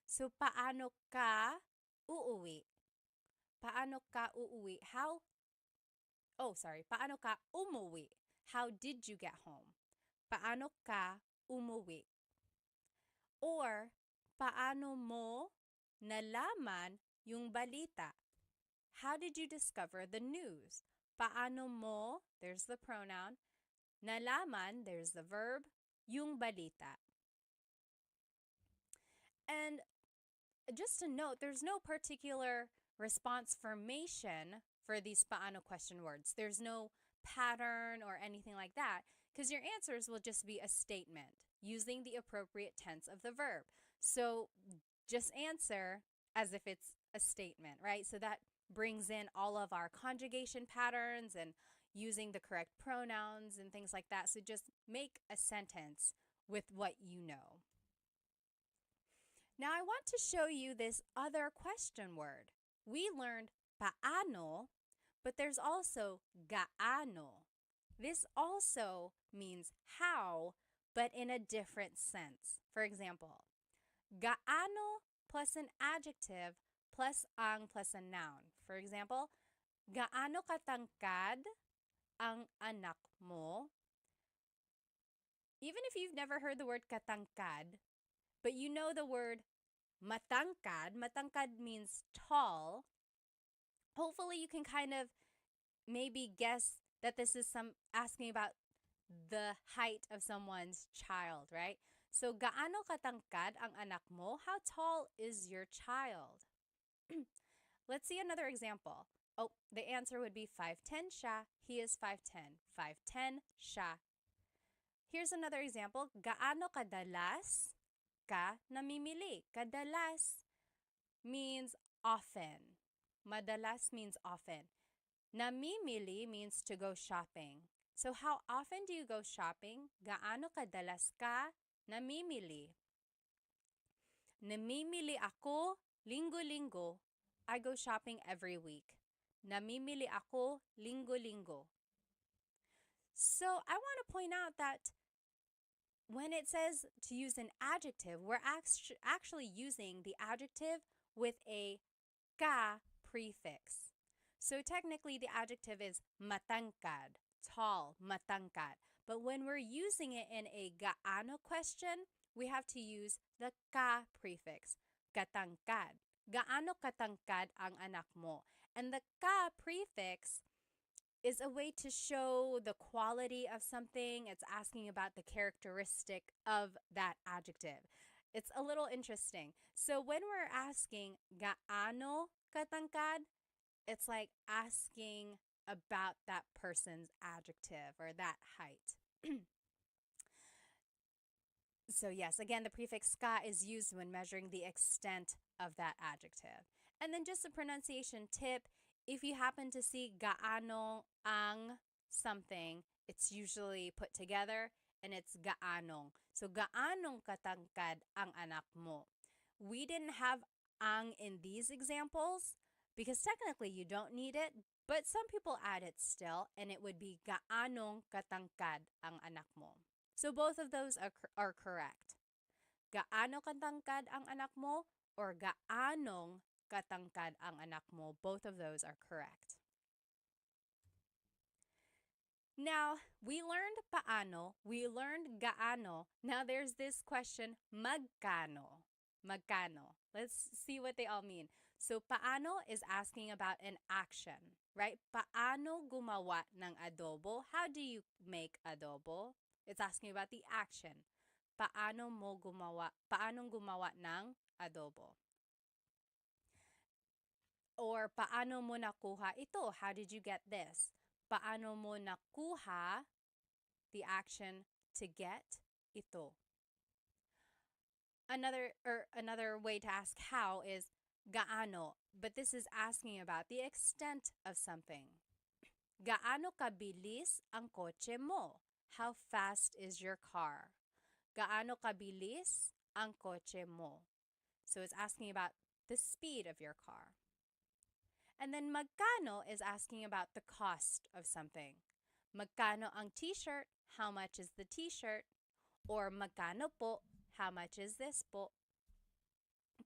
So paano ka uuwi? Paano ka uuwi? Paano ka umuwi? How did you get home? Paano ka umuwi? Or, paano mo nalaman yung balita? How did you discover the news? Paano mo, there's the pronoun. Nalaman, there's the verb. Yung balita. And just to note, there's no particular response formation for these paano question words. There's no pattern or anything like that, because your answers will just be a statement using the appropriate tense of the verb. So just answer as if it's a statement, right? So that brings in all of our conjugation patterns and using the correct pronouns and things like that. So just make a sentence with what you know. Now I want to show you this other question word. We learned paano, but there's also gaano. This also means how, but in a different sense. For example, gaano plus an adjective plus ang plus a noun. For example, gaano katangkad ang anak mo? Even if you've never heard the word katangkad, but you know the word matangkad. Matangkad means tall. Hopefully you can kind of maybe guess that this is asking about the height of someone's child, right? So, gaano katangkad ang anak mo? How tall is your child? Let's see another example. Oh, the answer would be 5'10" siya. He is 5'10". 5'10" siya. Here's another example. Gaano kadalas ka namimili? Kadalas means often. Madalas means often. Namimili means to go shopping. So how often do you go shopping? Gaano kadalas ka namimili? Namimili ako linggo-linggo. I go shopping every week. Namimili ako linggo-linggo. So I want to point out that when it says to use an adjective, we're actually using the adjective with a ka prefix. So technically the adjective is matangkad, tall, matangkad. But when we're using it in a gaano question, we have to use the ka prefix, katangkad. Gaano katangkad ang anak mo? And the ka prefix is a way to show the quality of something. It's asking about the characteristic of that adjective. It's a little interesting. So when we're asking gaano katangkad, it's like asking about that person's adjective or that height. So yes, again, the prefix ka is used when measuring the extent of that adjective. And then just a pronunciation tip, if you happen to see gaano ang something, it's usually put together and it's gaanong. So gaanong katangkad ang anak mo? We didn't have ang in these examples because technically you don't need it, but some people add it still, and it would be gaanong katangkad ang anak mo. So both of those are correct. Gaano katangkad ang anak mo or gaanong katangkad ang anak mo? Both of those are correct. Now, we learned paano, we learned gaano. Now there's this question, magkano. Magkano. Let's see what they all mean. So paano is asking about an action, right? Paano gumawa ng adobo? How do you make adobo? It's asking about the action. Paano gumawa ng adobo? Or paano mo nakuha ito? How did you get this? Paano mo nakuha, the action to get ito? Another way to ask how is gaano, but this is asking about the extent of something. Gaano kabilis ang kotse mo? How fast is your car? Gaano kabilis ang kotse mo? So it's asking about the speed of your car. And then magkano is asking about the cost of something. Magkano ang t-shirt? How much is the t-shirt? Or magkano po? How much is this po?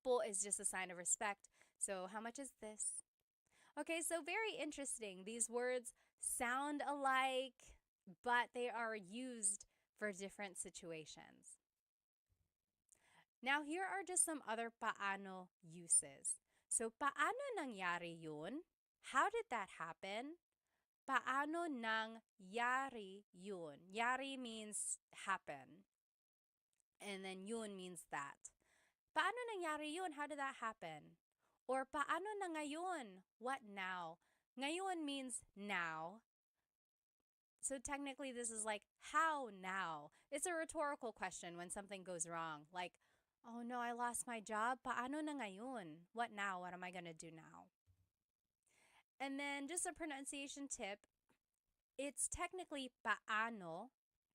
Po is just a sign of respect. So how much is this? Okay, so very interesting. These words sound alike, but they are used for different situations. Now, here are just some other paano uses. So, paano nangyari yun? How did that happen? Paano nangyari yun? Yari means happen. And then yun means that. Paano nangyari yun? How did that happen? Or paano na ngayon? What now? Ngayon means now. So technically this is like, how now? It's a rhetorical question when something goes wrong. Like, oh no, I lost my job. Paano na ngayon? What now? What am I going to do now? And then just a pronunciation tip. It's technically paano,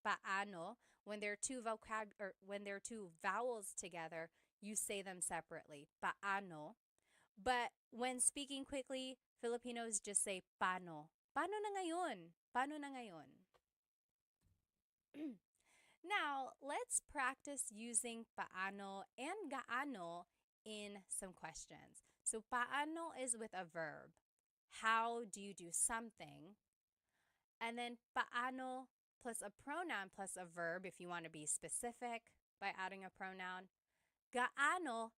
paano. When there are two vowels together, you say them separately. Paano. But when speaking quickly, Filipinos just say paano. Paano na ngayon? Paano na ngayon? Now, let's practice using paano and gaano in some questions. So, paano is with a verb. How do you do something? And then paano plus a pronoun plus a verb if you want to be specific by adding a pronoun. Gaano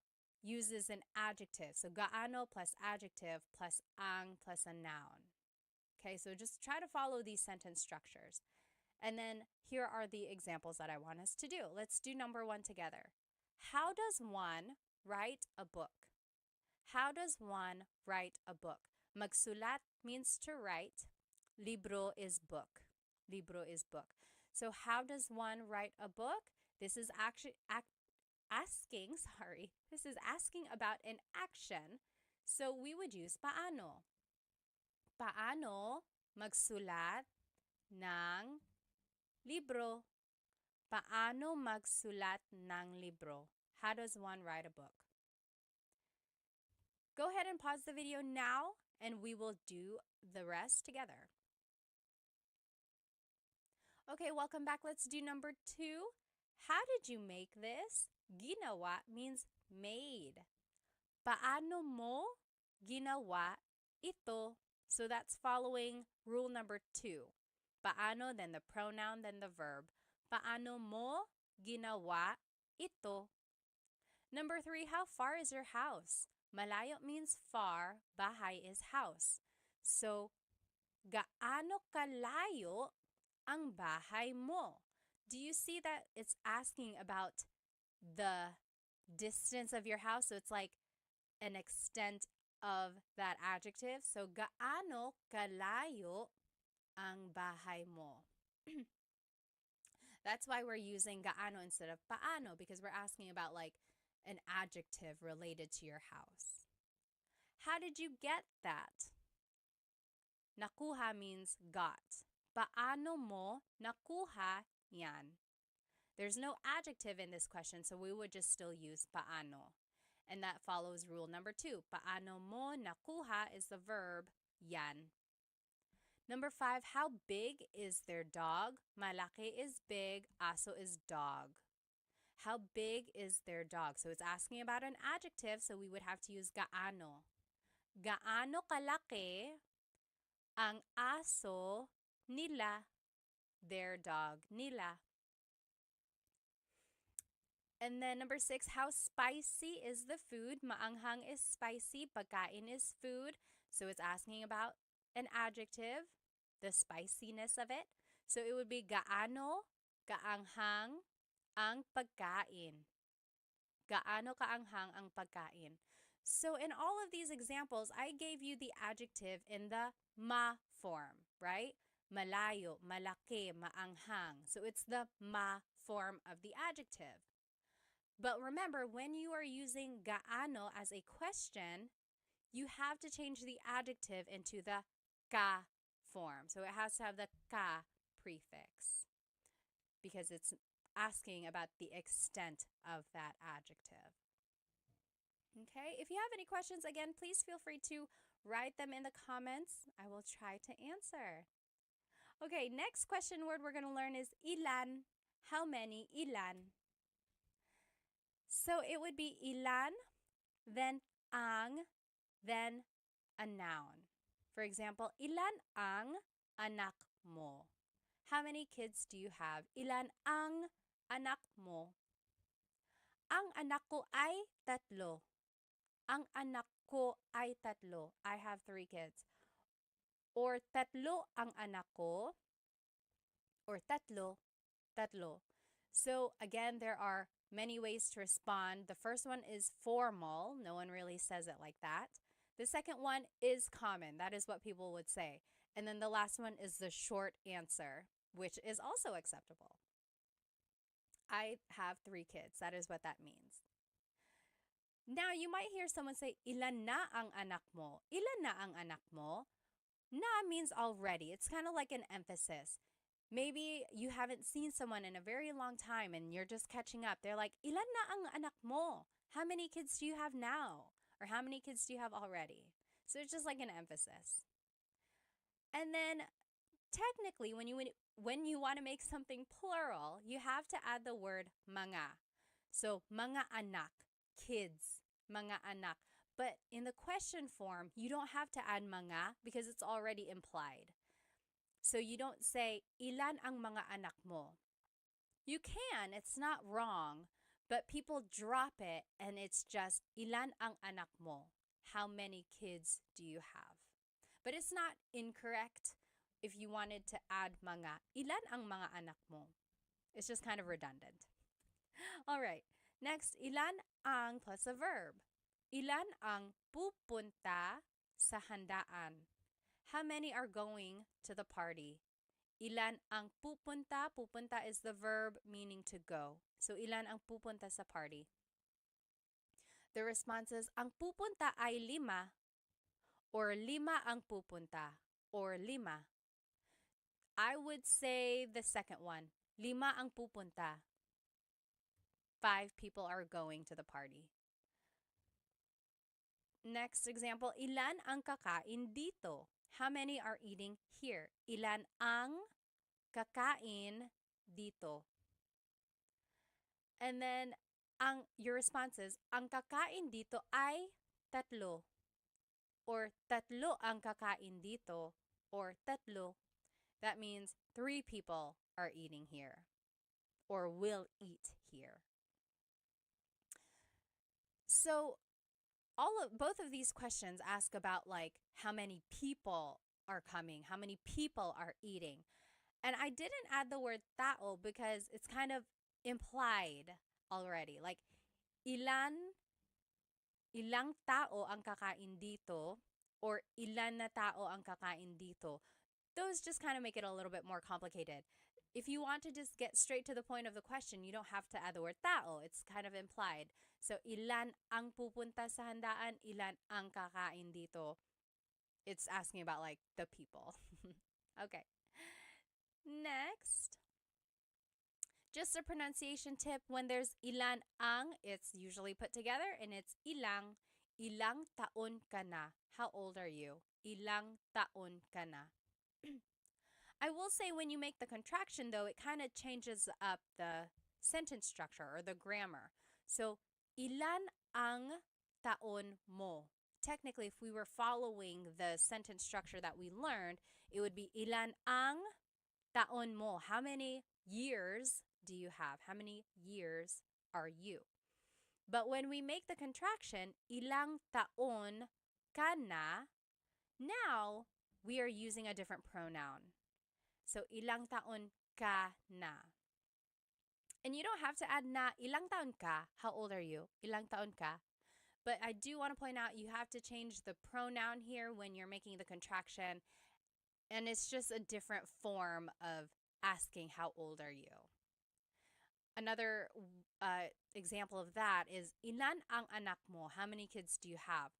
uses an adjective. So, gaano plus adjective plus ang plus a noun. Okay, so just try to follow these sentence structures. And then here are the examples that I want us to do. Let's do number one together. How does one write a book? How does one write a book? Magsulat means to write. Libro is book. Libro is book. So how does one write a book? This is actually asking about an action. So we would use paano. Paano magsulat ng libro? Paano magsulat ng libro? How does one write a book? Go ahead and pause the video now and we will do the rest together. Okay, welcome back. Let's do number two. How did you make this? Ginawa means made. Paano mo ginawa ito? So that's following rule number two. Paano, then the pronoun, then the verb. Paano mo ginawa ito? Number three, how far is your house? Malayo means far, bahay is house. So, gaano kalayo ang bahay mo? Do you see that it's asking about the distance of your house? So it's like an extent of that adjective. So, gaano kalayo ang bahay mo? That's why we're using gaano instead of paano, because we're asking about like an adjective related to your house. How did you get that? Nakuha means got. Paano mo nakuha yan? There's no adjective in this question, so we would just still use paano. And that follows rule number two. Paano mo nakuha is the verb yan. Number five, how big is their dog? Malaki is big, aso is dog. How big is their dog? So it's asking about an adjective, so we would have to use gaano. Gaano kalaki ang aso nila, their dog nila. And then number six, how spicy is the food? Maanghang is spicy, pagkain is food. So it's asking about an adjective, the spiciness of it. So it would be gaano kaanghang ang pagkain. Gaano kaanghang ang pagkain. So in all of these examples, I gave you the adjective in the ma form, right? Malayo, malaki, maanghang. So it's the ma form of the adjective. But remember, when you are using gaano as a question, you have to change the adjective into the ka form. So it has to have the ka prefix because it's asking about the extent of that adjective. Okay, if you have any questions, again, please feel free to write them in the comments. I will try to answer. Okay, next question word we're going to learn is ilan. How many? Ilan. So it would be ilan, then ang, then a noun. For example, ilan ang anak mo? How many kids do you have? Ilan ang anak mo? Ang anak ko ay tatlo. Ang anak ko ay tatlo. I have 3 kids. Or tatlo ang anak ko. Or tatlo, tatlo. So again, there are many ways to respond. The first one is formal. No one really says it like that. The second one is common. That is what people would say. And then the last one is the short answer, which is also acceptable. I have 3 kids. That is what that means. Now, you might hear someone say, ilan na ang anak mo? Ilan na ang anak mo? Na means already. It's kind of like an emphasis. Maybe you haven't seen someone in a very long time and you're just catching up. They're like, ilan na ang anak mo? How many kids do you have now? Or how many kids do you have already? So it's just like an emphasis. And then technically, when you want to make something plural, you have to add the word mga. So mga anak, kids, mga anak. But in the question form, you don't have to add mga because it's already implied. So you don't say, ilan ang mga anak mo? You can, it's not wrong, but people drop it and it's just, ilan ang anak mo? How many kids do you have? But it's not incorrect if you wanted to add mga. Ilan ang mga anak mo? It's just kind of redundant. All right, next, ilan ang plus a verb. Ilan ang pupunta sa handaan? How many are going to the party? Ilan ang pupunta? Pupunta is the verb meaning to go. So, ilan ang pupunta sa party? The response is, ang pupunta ay 5. Or 5 ang pupunta. Or 5. I would say the second one. 5 ang pupunta. 5 people are going to the party. Next example, ilan ang kakain dito? How many are eating here? Ilan ang kakain dito? And then, your response is, ang kakain dito ay tatlo. Or tatlo ang kakain dito. Or tatlo. That means 3 people are eating here. Or will eat here. So, both of these questions ask about like how many people are coming, how many people are eating. And I didn't add the word tao because it's kind of implied already. Like, ilang tao ang kakain dito or ilan na tao ang kakain dito. Those just kind of make it a little bit more complicated. If you want to just get straight to the point of the question, you don't have to add the word tao. It's kind of implied. So, ilan ang pupunta sa handaan, ilan ang kakain dito. It's asking about like the people. Okay. Next. Just a pronunciation tip, when there's ilan ang, it's usually put together and it's ilang. Ilang taon ka na? How old are you? Ilang taon ka na? I will say when you make the contraction, though, it kind of changes up the sentence structure or the grammar. So, ilan ang taon mo? Technically, if we were following the sentence structure that we learned, it would be ilan ang taon mo? How many years do you have? How many years are you? But when we make the contraction, ilang taon ka na, now we are using a different pronoun. So, ilang taon ka na. And you don't have to add na. Ilang taon ka? How old are you? Ilang taon ka? But I do want to point out you have to change the pronoun here when you're making the contraction. And it's just a different form of asking how old are you. Another example of that is, ilan ang anak mo? How many kids do you have?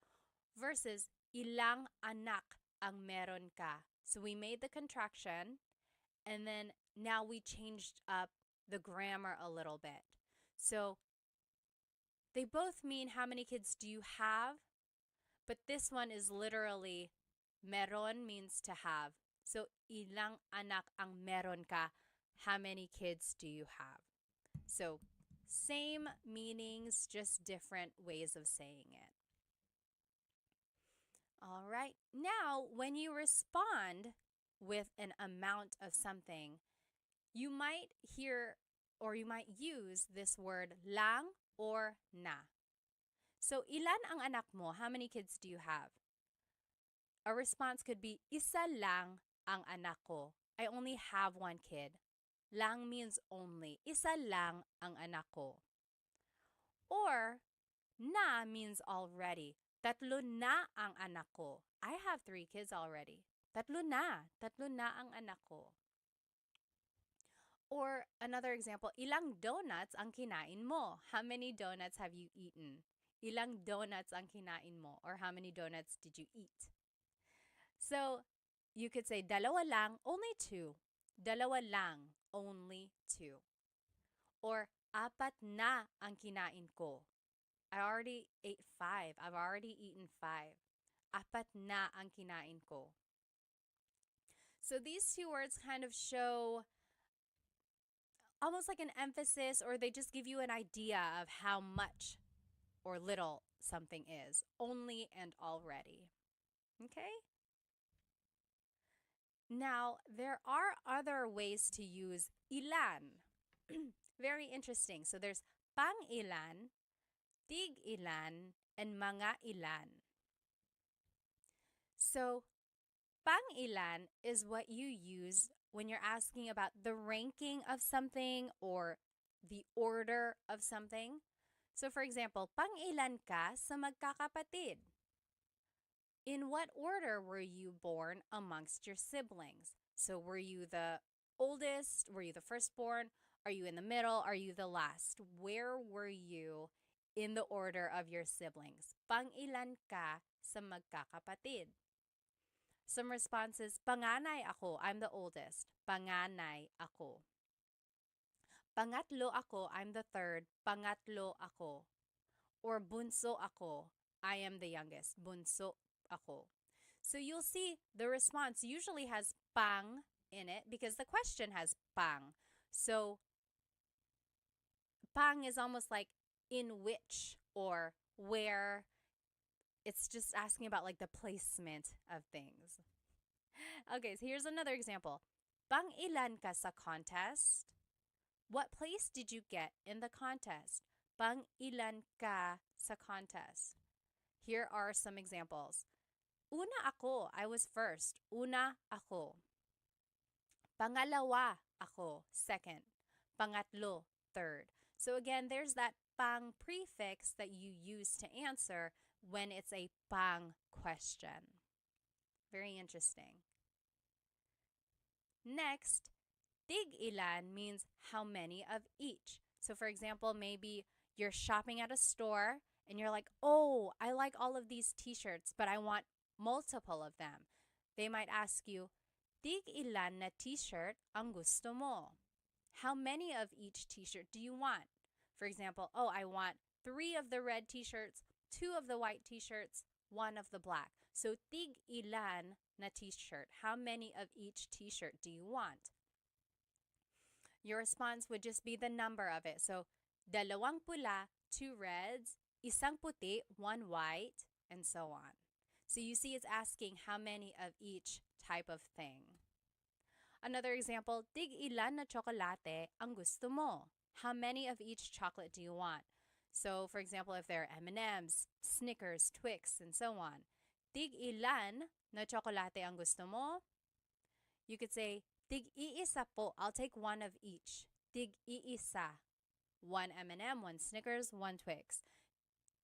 Versus, ilang anak ang meron ka? So we made the contraction, and then now we changed up the grammar a little bit. So they both mean how many kids do you have, but this one is literally, meron means to have. So ilang anak ang meron ka? How many kids do you have? So same meanings, just different ways of saying it. All right. Now, when you respond with an amount of something, you might hear or you might use this word lang or na. So, ilan ang anak mo? How many kids do you have? A response could be, isa lang ang anak ko. I only have one kid. Lang means only. Isa lang ang anak ko. Or, na means already. Tatlo na ang anak ko. I have 3 kids already. Tatlo na. Tatlo na ang anak ko. Or another example, ilang donuts ang kinain mo? How many donuts have you eaten? Ilang donuts ang kinain mo? Or how many donuts did you eat? So, you could say, dalawa lang, only 2. Dalawa lang, only 2. Or, apat na ang kinain ko. I already ate 5. I've already eaten 5. Apat na ang kinain ko. So these 2 words kind of show almost like an emphasis, or they just give you an idea of how much or little something is. Only and already. Okay? Now, there are other ways to use ilan. Very interesting. So there's pang ilan, tig ilan, and mga ilan. So, pang ilan is what you use when you're asking about the ranking of something or the order of something. So, for example, pang ilan ka sa magkakapatid? In what order were you born amongst your siblings? So, were you the oldest? Were you the firstborn? Are you in the middle? Are you the last? Where were you in the order of your siblings? Pang ilan ka sa magkakapatid? Some responses, panganay ako, I'm the oldest. Panganay ako. Pangatlo ako, I'm the third. Pangatlo ako. Or bunso ako, I am the youngest. Bunso ako. So you'll see the response usually has pang in it because the question has pang. So pang is almost like in which or where. It's just asking about like the placement of things. Okay, so here's another example. Pang ilan ka sa contest? What place did you get in the contest? Pang ilan ka sa contest? Here are some examples. Una ako, I was first. Una ako. Pangalawa ako, second. Pangatlo, third. So again, there's that pang prefix that you use to answer when it's a pang question. Very interesting. Next, tig ilan means how many of each. So for example, maybe you're shopping at a store and you're like, oh, I like all of these t-shirts, but I want multiple of them. They might ask you, tig ilan na t-shirt ang gusto mo? How many of each t-shirt do you want? For example, oh, I want 3 of the red t-shirts, 2 of the white t-shirts, 1 of the black. So, tig ilan na t-shirt? How many of each t-shirt do you want? Your response would just be the number of it. So, dalawang pula, 2 reds, isang puti, 1 white, and so on. So you see it's asking how many of each type of thing. Another example, tig ilan na tsokolate ang gusto mo? How many of each chocolate do you want? So for example, if there are M&Ms, Snickers, Twix, and so on. Tig ilan na tsokolate ang gusto mo? You could say, tig iisa po, I'll take 1 of each. Tig iisa. 1 M&M, 1 Snickers, 1 Twix.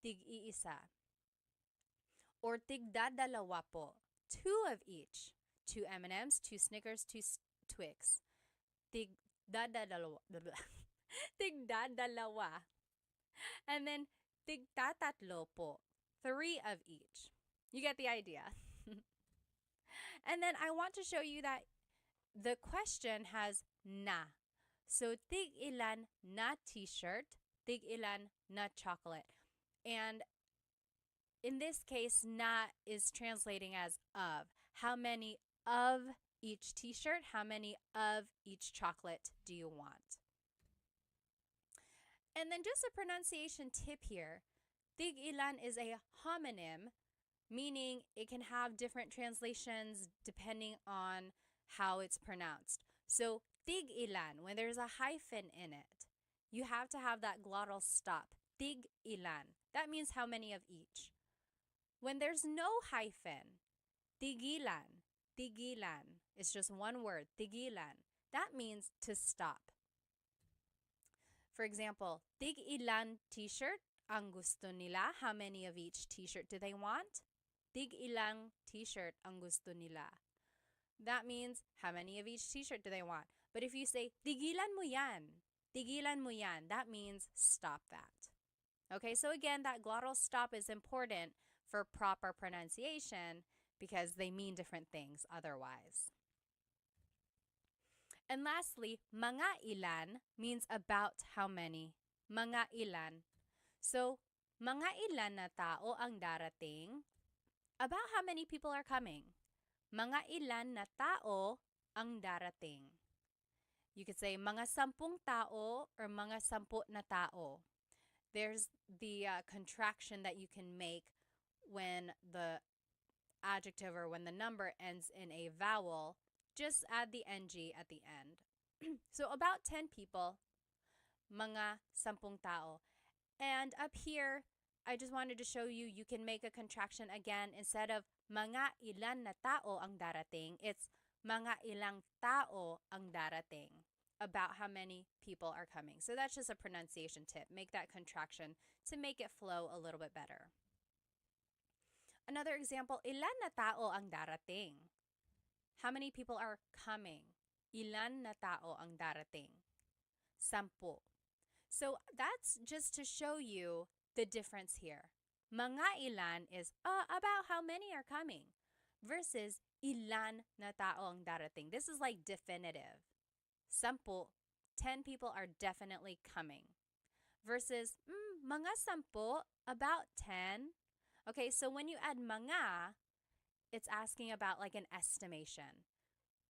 Tig iisa. Or tig dadalawa po, 2 of each. 2 M&Ms, 2 Snickers, 2 Twix. Tig dadalawa. tigdadalawa. And then tigtatatlo po. 3 of each. You get the idea. And then I want to show you that the question has na. So tig ilan na t-shirt, tig ilan na chocolate. And in this case, na is translating as of. How many of each t-shirt, how many of each chocolate do you want? And then just a pronunciation tip here. Tig ilan is a homonym, meaning it can have different translations depending on how it's pronounced. So tig ilan, when there's a hyphen in it, you have to have that glottal stop. Tig ilan. That means how many of each. When there's no hyphen, tigilan, tigilan. It's just one word, tigilan. That means to stop. For example, tig ilan t-shirt ang gusto nila? How many of each t-shirt do they want? Tig ilang t-shirt ang gusto nila? That means how many of each t-shirt do they want? But if you say, tigilan mo yan, that means stop that. Okay, so again, that glottal stop is important for proper pronunciation because they mean different things otherwise. And lastly, mga ilan means about how many. Mga ilan. So, mga ilan na tao ang darating? About how many people are coming. Mga ilan na tao ang darating. You could say mga 10 tao or mga 10 na tao. There's the contraction that you can make when the adjective or when the number ends in a vowel. Just add the ng at the end. So about 10 people, mga 10 tao. And up here, I just wanted to show you, you can make a contraction again. Instead of mga ilan na tao ang darating, it's mga ilang tao ang darating. About how many people are coming. So that's just a pronunciation tip. Make that contraction to make it flow a little bit better. Another example, ilan na tao ang darating? How many people are coming? Ilan na tao ang darating? 10. So that's just to show you the difference here. Mga ilan is about how many are coming versus ilan na tao ang darating. This is like definitive. 10 people are definitely coming. Versus mga 10, about 10. Okay, so when you add mga, it's asking about like an estimation.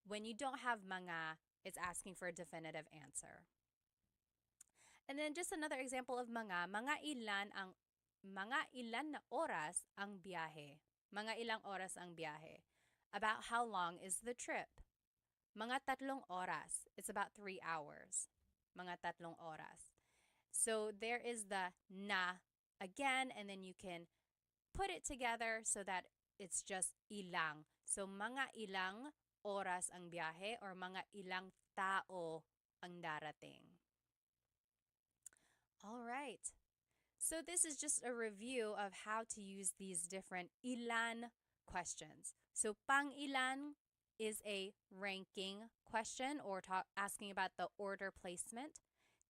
When you don't have mga, it's asking for a definitive answer. And then just another example of mga ilan na oras ang biyahe. Mga ilang oras ang biyahe. About how long is the trip? Mga 3 oras. It's about 3 hours. Mga 3 oras. So there is the na again, and then you can put it together so that it's just ilang. So mga ilang oras ang biyahe or mga ilang tao ang darating. All right. So this is just a review of how to use these different ilan questions. So pang ilan is a ranking question or asking about the order placement.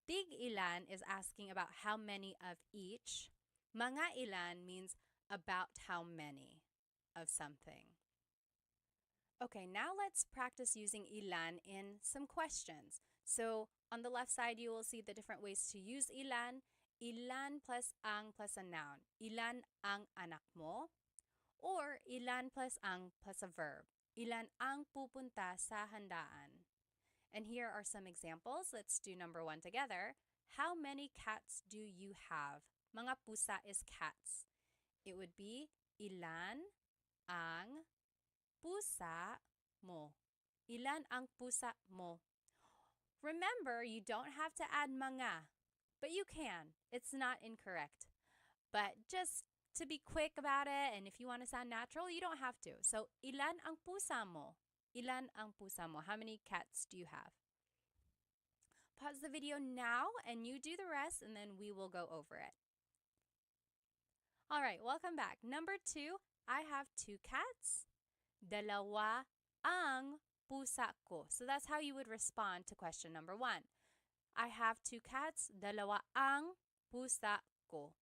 Tig ilan is asking about how many of each. Mga ilan means about how many of something. Okay, now let's practice using ilan in some questions. So on the left side, you will see the different ways to use ilan. Ilan plus ang plus a noun. Ilan ang anak mo? Or ilan plus ang plus a verb. Ilan ang pupunta sa handaan? And here are some examples. Let's do number 1 together. How many cats do you have? Mga pusa is cats. It would be ilan ang pusa mo? Ilan ang pusa mo? Remember, you don't have to add mga, but you can. It's not incorrect. But just to be quick about it, and if you want to sound natural, you don't have to. So, ilan ang pusa mo? Ilan ang pusa mo? How many cats do you have? Pause the video now and you do the rest, and then we will go over it. All right, welcome back. Number 2, I have 2 cats. Dalawa ang pusa ko. So that's how you would respond to question number 1. I have 2 cats. Dalawa ang pusa ko.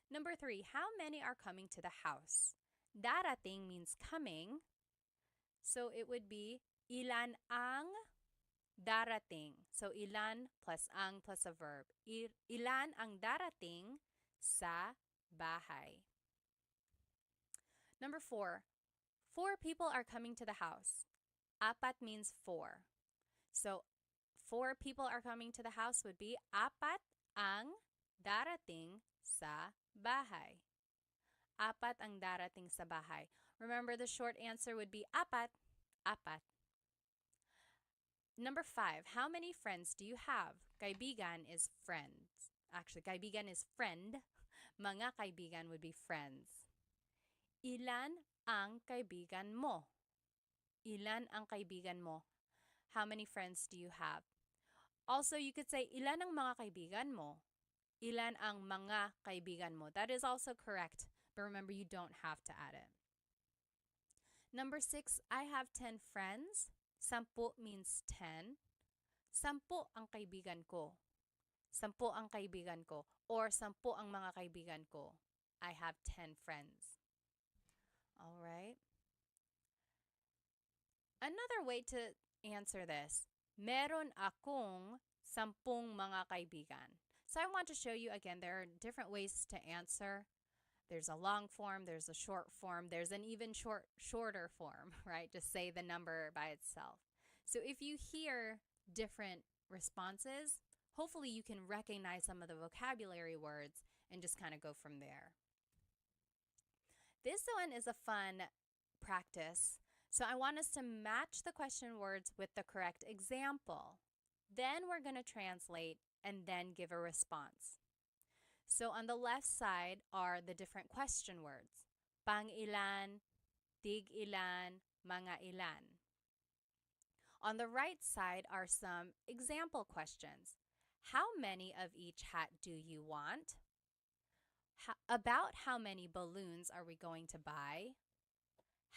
Number 3, how many are coming to the house? Darating means coming. So it would be ilan ang darating. So ilan plus ang plus a verb. Ilan ang darating sa bahay. Number 4, 4 people are coming to the house. Apat means 4. So 4 people are coming to the house would be apat ang darating sa bahay. Apat ang darating sa bahay. Remember, the short answer would be apat, apat. Number 5, how many friends do you have? Kaibigan is friends. Actually, kaibigan is friend. Mga kaibigan would be friends. Ilan ang kaibigan mo? Ilan ang kaibigan mo? How many friends do you have? Also, you could say, ilan ang mga kaibigan mo? Ilan ang mga kaibigan mo? That is also correct, but remember, you don't have to add it. Number 6, I have 10 friends. 10 means 10. 10 ang kaibigan ko. 10 ang kaibigan ko. Or 10 ang mga kaibigan ko. I have 10 friends. All right. Another way to answer this, meron akong 10 mga kaibigan. So I want to show you again, there are different ways to answer. There's a long form, there's a short form, there's an even shorter form, right? Just say the number by itself. So if you hear different responses, hopefully you can recognize some of the vocabulary words and just kind of go from there. This one is a fun practice. So I want us to match the question words with the correct example. Then we're going to translate and then give a response. So on the left side are the different question words. Pang ilan, tig ilan, mga ilan. On the right side are some example questions. How many of each hat do you want? About how many balloons are we going to buy?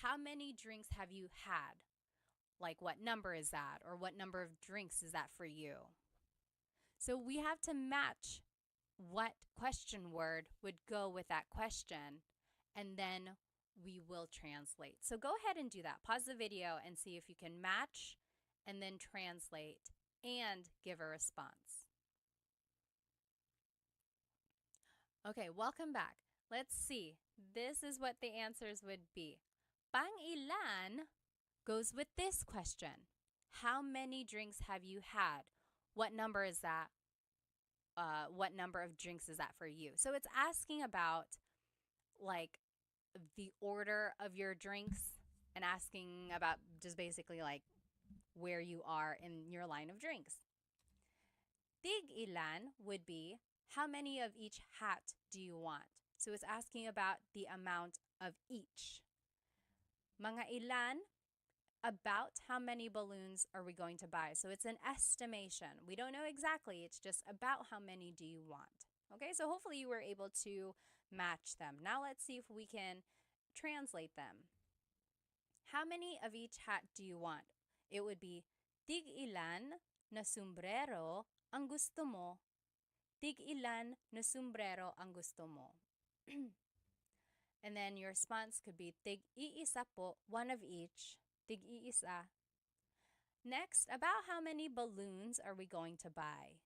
How many drinks have you had? Like, what number is that? Or what number of drinks is that for you? So we have to match what question word would go with that question, and then we will translate. So go ahead and do that. Pause the video and see if you can match and then translate and give a response. Okay, welcome back. Let's see. This is what the answers would be. Pang ilan goes with this question. How many drinks have you had? What number is that? What number of drinks is that for you? So it's asking about like the order of your drinks and asking about just basically like where you are in your line of drinks. Tig ilan would be how many of each hat do you want? So it's asking about the amount of each. Mga ilan, about how many balloons are we going to buy? So it's an estimation. We don't know exactly. It's just about how many do you want. Okay, so hopefully you were able to match them. Now let's see if we can translate them. How many of each hat do you want? It would be, tig ilan na sombrero ang gusto mo? Tig ilan na sombrero ang gusto mo? And then your response could be, tig iisa po, one of each. Tig iisa. Next, about how many balloons are we going to buy?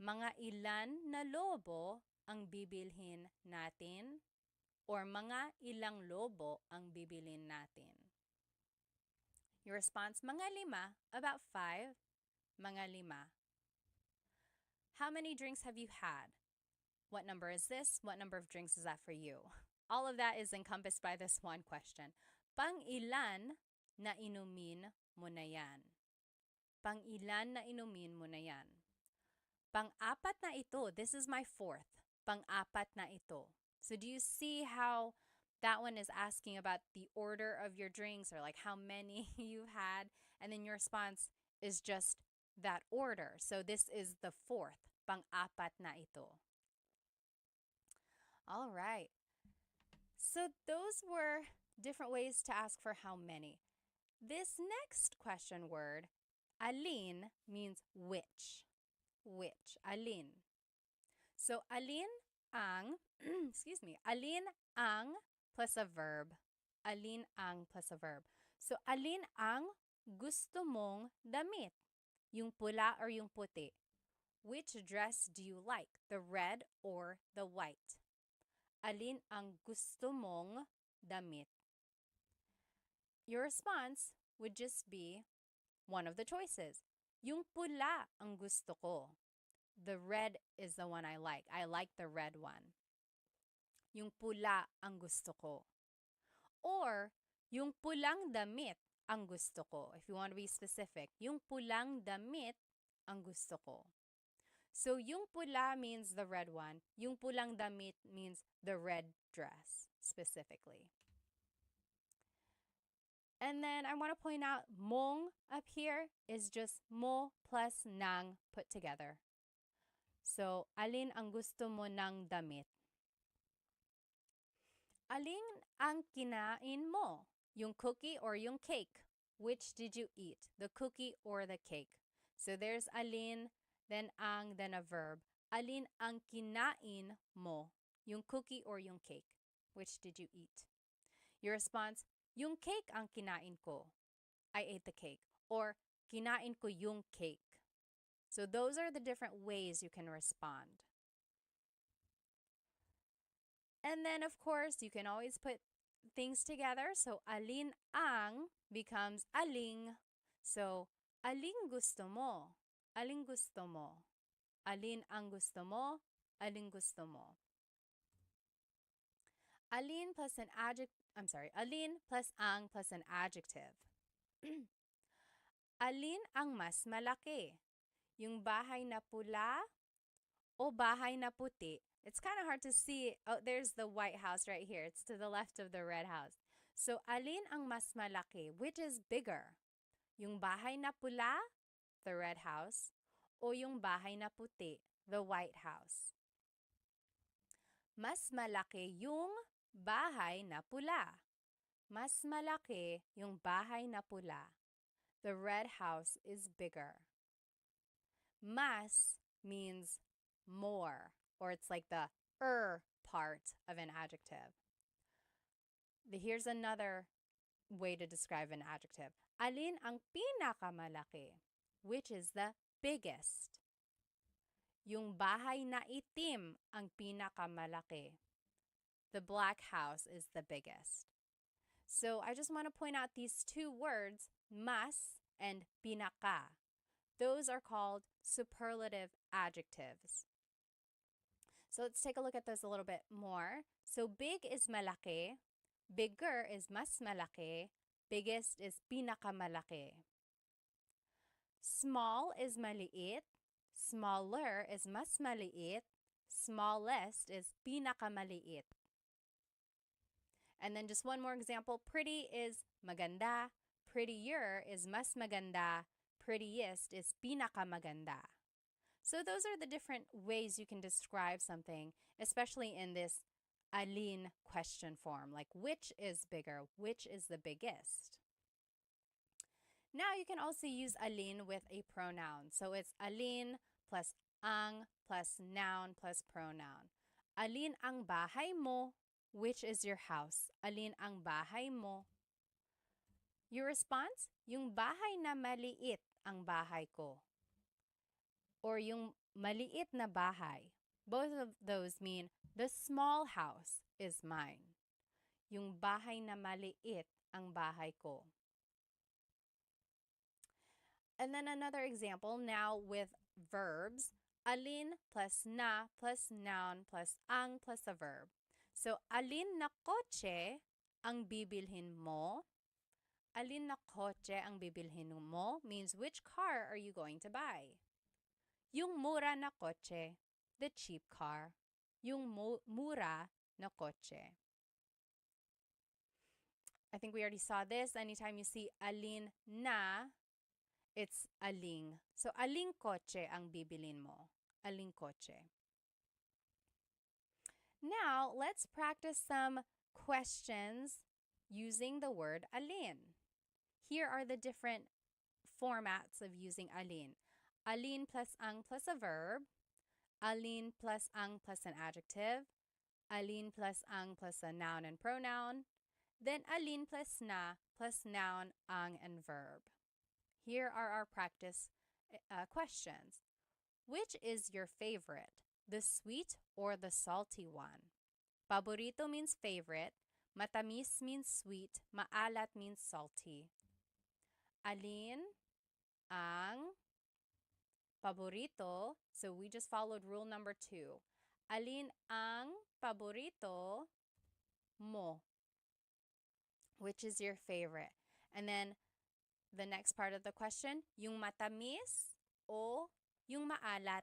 Mga ilan na lobo ang bibilhin natin? Or mga ilang lobo ang bibilhin natin? Your response, mga 5, about 5. Mga 5. How many drinks have you had? What number is this? What number of drinks is that for you? All of that is encompassed by this one question. Pang ilan na inumin mo na yan? Pang ilan na inumin mo na yan? Pang-apat na ito. This is my 4th. Pang-apat na ito. So do you see how that one is asking about the order of your drinks or like how many you've had? And then your response is just that order. So this is the 4th. Pang-apat na ito. All right. So those were different ways to ask for how many. This next question word, alin, means which. which, alin. So alin ang, excuse me, alin ang plus a verb. Alin ang plus a verb. So alin ang gusto mong damit? Yung pula or yung puti? Which dress do you like? The red or the white? Alin ang gusto mong damit? Your response would just be one of the choices. Yung pula ang gusto ko. The red is the one I like. I like the red one. Yung pula ang gusto ko. Or, yung pulang damit ang gusto ko. If you want to be specific, yung pulang damit ang gusto ko. So, yung pula means the red one. Yung pulang damit means the red dress, specifically. And then I want to point out, mong up here is just mo plus nang put together. So, alin ang gusto mo ng damit? Alin ang kinain mo? Yung cookie or yung cake? Which did you eat? The cookie or the cake? So, there's alin, then ang, then a verb. Alin ang kinain mo? Yung cookie or yung cake? Which did you eat? Your response, yung cake ang kinain ko. I ate the cake. Or, kinain ko yung cake. So those are the different ways you can respond. And then, of course, you can always put things together. So, alin ang becomes aling. So, aling gusto mo? Aling gusto mo? Alin ang gusto mo? Aling gusto mo? Alin plus an alin plus ang plus an adjective. Alin ang mas malaki? Yung bahay na pula o bahay na puti? It's kind of hard to see. Oh, there's the White House right here. It's to the left of the Red House. So, alin ang mas malaki? Which is bigger? Yung bahay na pula, the Red House, o yung bahay na puti, the White House? Mas malaki yung bahay na pula. Mas malaki yung bahay na pula. The Red House is bigger. Mas means more, or it's like the part of an adjective. Here's another way to describe an adjective. Alin ang pinakamalaki? Which is the biggest? Yung bahay na itim ang pinakamalaki. The black house is the biggest. So I just want to point out these two words, mas and pinaka. Those are called superlative adjectives. So let's take a look at this a little bit more. So big is malaki, bigger is mas malaki, biggest is pinakamalaki. Small is maliit, smaller is mas maliit, smallest is pinakamaliit. And then just one more example, pretty is maganda, prettier is mas maganda, prettiest is pinakamaganda. So those are the different ways you can describe something, especially in this alin question form, like which is bigger, which is the biggest. Now you can also use alin with a pronoun. So it's alin plus ang plus noun plus pronoun. Alin ang bahay mo? Which is your house? Alin ang bahay mo? Your response? Yung bahay na maliit ang bahay ko. Or yung maliit na bahay. Both of those mean the small house is mine. Yung bahay na maliit ang bahay ko. And then another example now with verbs. Alin plus na plus noun plus ang plus a verb. So, alin na kotse ang bibilhin mo? Alin na kotse ang bibilhin mo means which car are you going to buy? Yung mura na kotse, the cheap car. Yung mura na kotse. I think we already saw this. Anytime you see alin na, it's aling. So, aling kotse ang bibilin mo? Aling kotse. Now, let's practice some questions using the word alin. Here are the different formats of using alin. alin plus ang plus a verb, alin plus ang plus an adjective, alin plus ang plus a noun and pronoun, then alin plus na plus noun, ang, and verb. Here are our practice questions. Which is your favorite, the sweet or the salty one? Paborito means favorite, matamis means sweet, maalat means salty. Alin ang paborito? So we just followed rule number 2. Alin ang paborito mo? Which is your favorite? And then the next part of the question, yung matamis o yung maalat?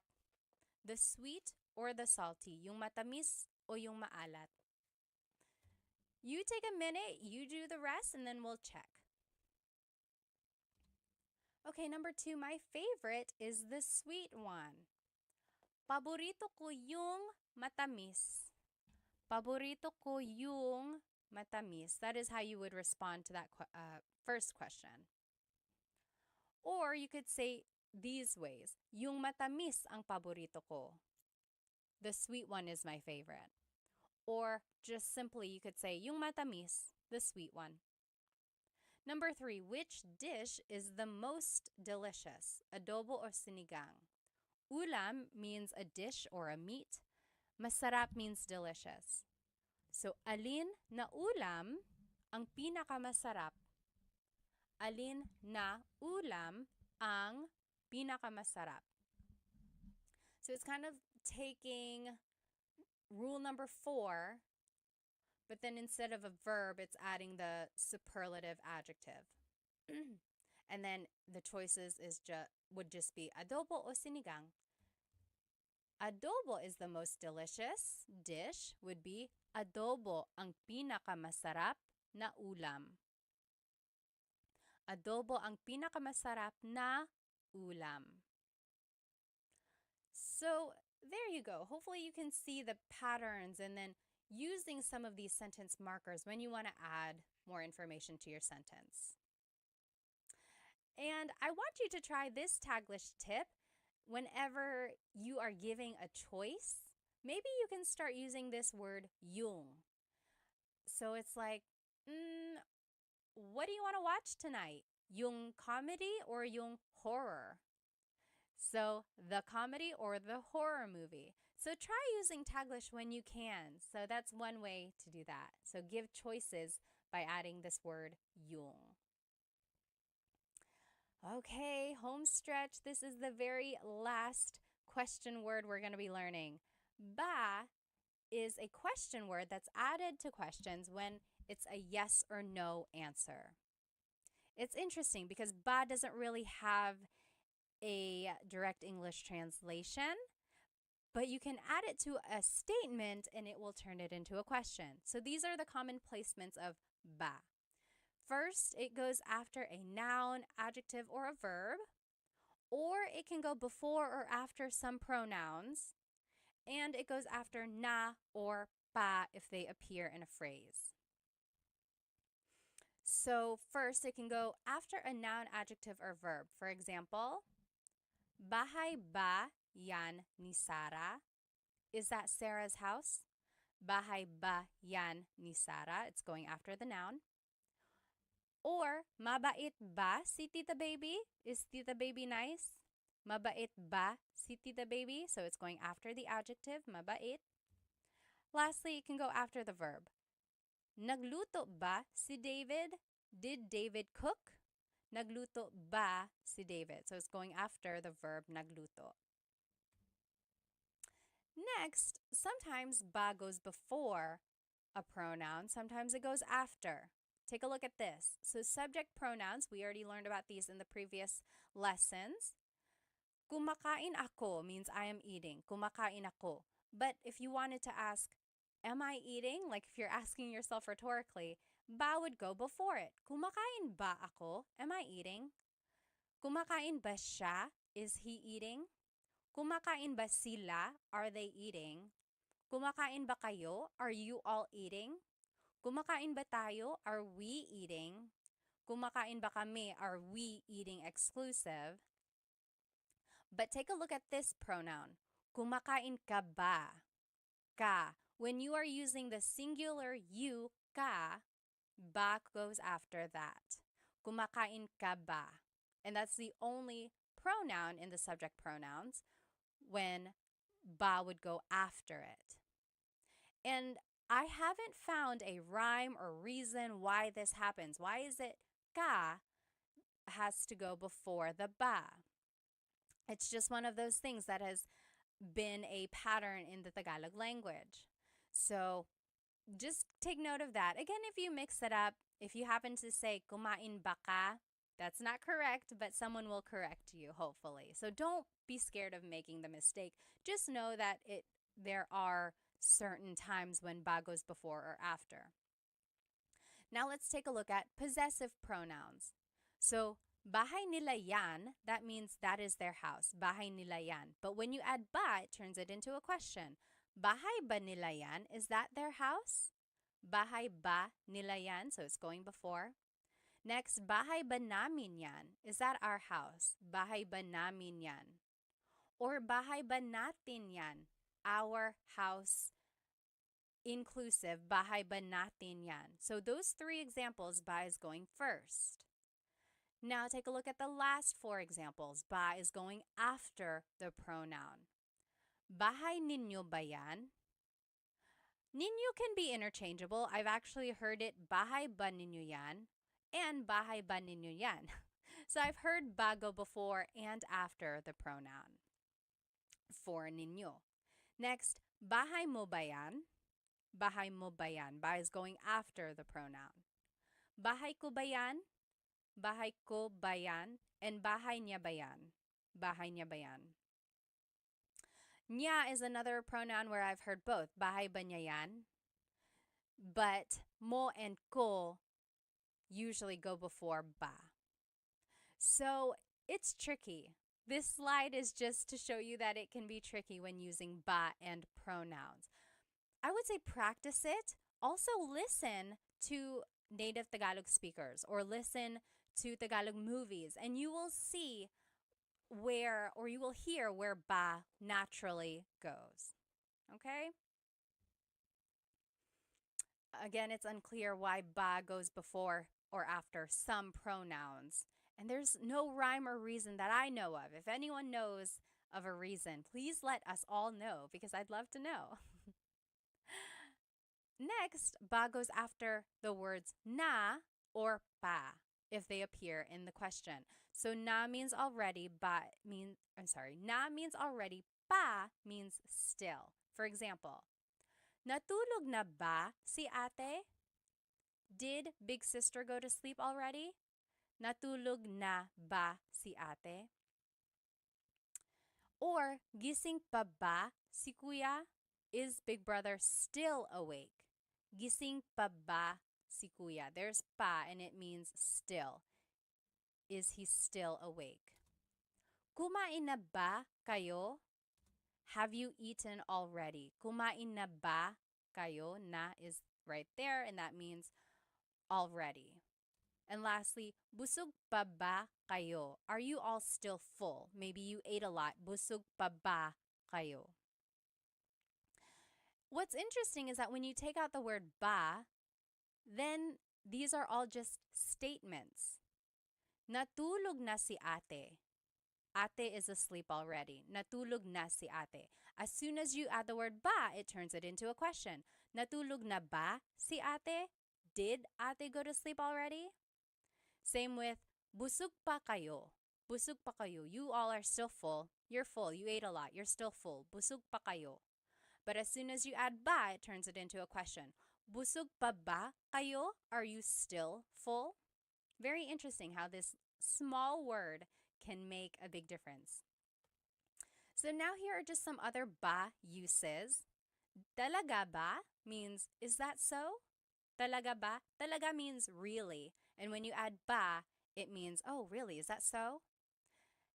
The sweet or the salty? Yung matamis o yung maalat? You take a minute, you do the rest, and then we'll check. Okay, number 2, my favorite is the sweet one. Paborito ko yung matamis. Paborito ko yung matamis. That is how you would respond to that first question. Or you could say these ways. Yung matamis ang paborito ko. The sweet one is my favorite. Or just simply you could say yung matamis, the sweet one. Number 3, which dish is the most delicious? Adobo or sinigang? Ulam means a dish or a meat. Masarap means delicious. So, alin na ulam ang pinakamasarap? Alin na ulam ang pinakamasarap? So, it's kind of taking rule number 4, but then instead of a verb, it's adding the superlative adjective. And then the choices would just be adobo o sinigang. Adobo is the most delicious dish, would be adobo ang pinakamasarap na ulam. Adobo ang pinakamasarap na ulam. So there you go. Hopefully you can see the patterns and then using some of these sentence markers when you want to add more information to your sentence. And I want you to try this Taglish tip whenever you are giving a choice. Maybe you can start using this word yung. So it's like, what do you want to watch tonight? Yung comedy or yung horror? So the comedy or the horror movie. So try using Taglish when you can. So that's one way to do that. So give choices by adding this word yung. Okay, home stretch. This is the very last question word we're going to be learning. Ba is a question word that's added to questions when it's a yes or no answer. It's interesting because ba doesn't really have a direct English translation, but you can add it to a statement and it will turn it into a question. So these are the common placements of ba. First, it goes after a noun, adjective, or a verb, or it can go before or after some pronouns, and it goes after na or pa if they appear in a phrase. So first, it can go after a noun, adjective, or verb. For example, bahay ba yan ni Sarah? Is that Sarah's house? Bahay ba yan ni Sarah? It's going after the noun. Or, mabait ba si Tita Baby? Is Tita Baby nice? Mabait ba si Tita Baby? So it's going after the adjective, mabait. Lastly, it can go after the verb. Nagluto ba si David? Did David cook? Nagluto ba si David? So it's going after the verb nagluto. Next, sometimes ba goes before a pronoun. Sometimes it goes after. Take a look at this. So subject pronouns, we already learned about these in the previous lessons. Kumakain ako means I am eating. Kumakain ako. But if you wanted to ask, am I eating? Like if you're asking yourself rhetorically, ba would go before it. Kumakain ba ako? Am I eating? Kumakain ba siya? Is he eating? Kumakain ba sila? Are they eating? Kumakain ba kayo? Are you all eating? Kumakain ba tayo? Are we eating? Kumakain ba kami? Are we eating exclusive? But take a look at this pronoun. Kumakain ka ba? Ka. When you are using the singular you, ka, ba goes after that. Kumakain ka ba? And that's the only pronoun in the subject pronouns when ba would go after it. And I haven't found a rhyme or reason why this happens. Why is it ka has to go before the ba? It's just one of those things that has been a pattern in the Tagalog language. So just take note of that. Again, if you mix it up, if you happen to say kumain ba ka, that's not correct, but someone will correct you, hopefully. So don't be scared of making the mistake. Just know that there are certain times when ba goes before or after. Now let's take a look at possessive pronouns. So bahay nila yan, that means that is their house. Bahay nila yan. But when you add ba, it turns it into a question. Bahay ba nila yan? Is that their house? Bahay ba nila yan? So it's going before. Next, bahay ba namin yan? Is that our house? Bahay ba namin yan? Or bahay ba natin yan? Our house inclusive, bahay ba natin yan? So those three examples, ba is going first. Now take a look at the last four examples. Ba is going after the pronoun. Bahay ninyo ba yan? Ninyo can be interchangeable. I've actually heard it bahay ba ninyo yan and bahay ba ninyo yan. So I've heard ba go before and after the pronoun for ninyo. Next, bahay mo ba yan? Bahay mo ba yan? Ba is going after the pronoun. Bahay ko ba yan? Bahay ko ba yan? And bahay niya ba yan? Bahay niya ba yan? Niya is another pronoun where I've heard both. Bahay ba niya yan? But mo and ko usually go before ba. So it's tricky. This slide is just to show you that it can be tricky when using ba and pronouns. I would say practice it. Also listen to native Tagalog speakers or listen to Tagalog movies, and you will see you will hear where ba naturally goes. Okay? Again, it's unclear why ba goes before or after some pronouns. And there's no rhyme or reason that I know of. If anyone knows of a reason, please let us all know because I'd love to know. Next, ba goes after the words na or pa if they appear in the question. So na means already, na means already, pa means still. For example, natulog na ba si ate? Did big sister go to sleep already? Natulog na ba si ate? Or gising pa ba si kuya? Is big brother still awake? Gising pa ba si kuya? There's pa and it means still. Is he still awake? Kumain na ba kayo? Have you eaten already? Kumain na ba kayo? Na is right there and that means already. And lastly, busog pa ba kayo? Are you all still full? Maybe you ate a lot. Busog pa ba kayo? What's interesting is that when you take out the word ba, then these are all just statements. Natulog na si ate. Ate is asleep already. Natulog na si ate. As soon as you add the word ba, it turns it into a question. Natulog na ba si ate? Did ate go to sleep already? Same with busog pa kayo. Busog pa kayo. You all are still full. You're full. You ate a lot. You're still full. Busog pa kayo. But as soon as you add ba, it turns it into a question. Busog pa ba kayo? Are you still full? Very interesting how this small word can make a big difference. So now here are just some other ba uses. Talaga ba means, is that so? Talaga ba? Talaga means really. And when you add ba, it means, oh, really? Is that so?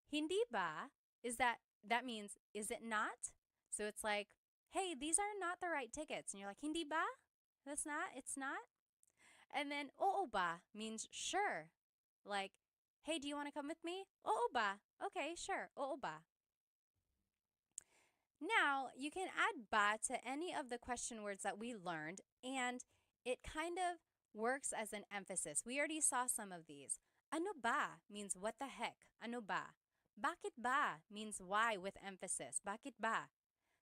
Hindi ba? That means, is it not? So it's like, hey, these are not the right tickets. And you're like, hindi ba? It's not. And then, oo ba means sure. Like, hey, do you want to come with me? Oo ba? Okay, sure. Oo ba? Now, you can add ba to any of the question words that we learned, and it kind of works as an emphasis. We already saw some of these. Ano ba means what the heck? Ano ba? Bakit ba means why with emphasis. Bakit ba?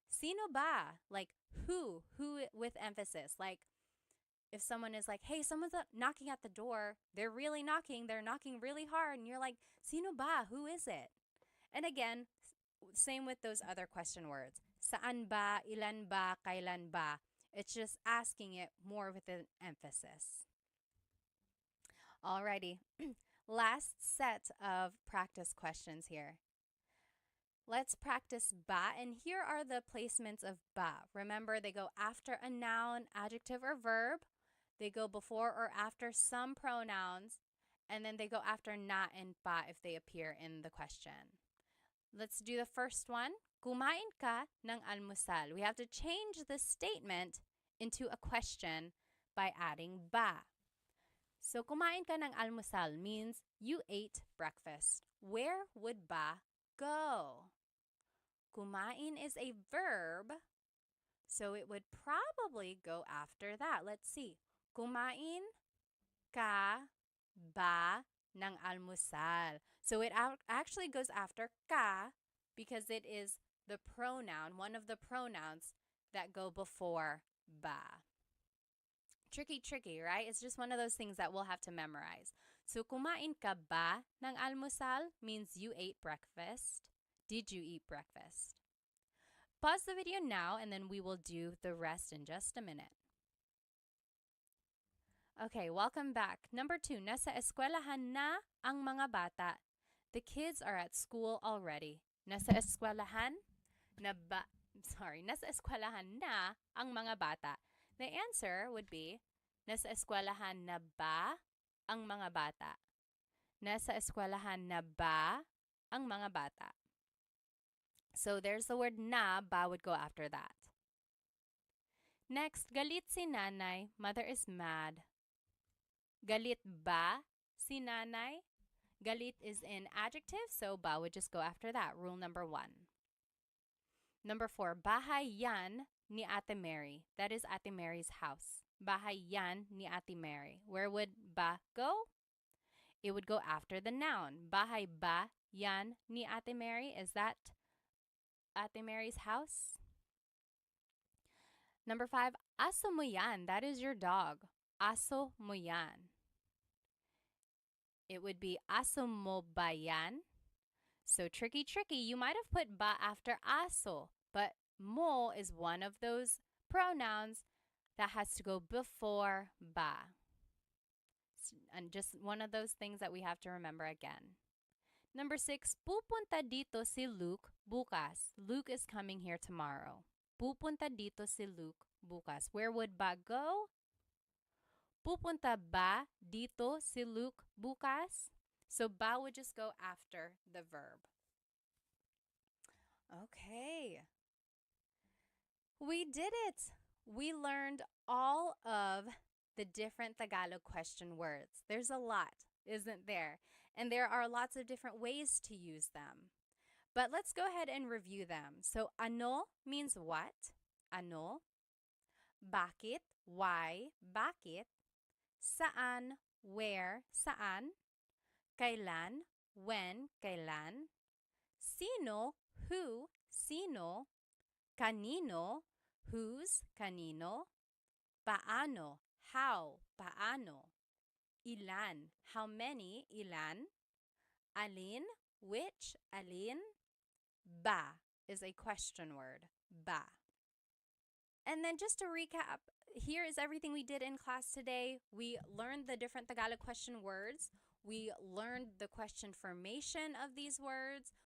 Sino ba? Like who with emphasis. Like if someone is like, hey, someone's knocking at the door, they're really knocking, they're knocking really hard, and you're like, sino ba? Who is it? And again, same with those other question words. Saan ba, ilan ba, kailan ba? It's just asking it more with an emphasis. Alrighty, last set of practice questions here. Let's practice ba, and here are the placements of ba. Remember, they go after a noun, adjective, or verb. They go before or after some pronouns, and then they go after na and pa if they appear in the question. Let's do the first one. Kumain ka ng almusal. We have to change the statement into a question by adding ba. So, kumain ka ng almusal means you ate breakfast. Where would ba go? Kumain is a verb, so it would probably go after that. Let's see. Kumain ka ba ng almusal? So it actually goes after ka because it is the pronoun, one of the pronouns that go before ba. Tricky, right? It's just one of those things that we'll have to memorize. So, kumain ka ba ng almusal means you ate breakfast. Did you eat breakfast? Pause the video now and then we will do the rest in just a minute. Okay, welcome back. Number 2, nasa eskwelahan na ang mga bata. The kids are at school already. Nasa eskwelahan nasa eskwelahan na ang mga bata. The answer would be, nasa eskwelahan na ba ang mga bata? Nasa eskwelahan na ba ang mga bata? So there's the word na, ba would go after that. Next, galit si nanay, mother is mad. Galit ba si nanay? Galit is an adjective, so ba would just go after that. Rule number 1. Number 4, bahay yan ni Ate Mary. That is Ate Mary's house. Bahay yan ni Ate Mary. Where would ba go? It would go after the noun. Bahay ba yan ni Ate Mary? Is that Ate Mary's house? Number 5, aso mo yan. That is your dog. Aso mo yan. It would be aso mo ba yan? So tricky. You might have put ba after aso, but mo is one of those pronouns that has to go before ba. And just one of those things that we have to remember again. Number 6, pupunta dito si Luke bukas. Luke is coming here tomorrow. Pupunta dito si Luke bukas. Where would ba go? Pupunta ba dito si Luke bukas? So ba would just go after the verb. Okay. We did it. We learned all of the different Tagalog question words. There's a lot, isn't there? And there are lots of different ways to use them. But let's go ahead and review them. So, ano means what? Ano. Bakit? Why? Bakit? Saan? Where? Saan? Kailan? When? Kailan? Sino? Who? Sino? Kanino? Whose? Kanino? Paano? How? Paano? Ilan? How many? Ilan? Alin? Which? Alin? Ba is a question word. Ba. And then just to recap, here is everything we did in class today. We learned the different Tagalog question words. We learned the question formation of these words.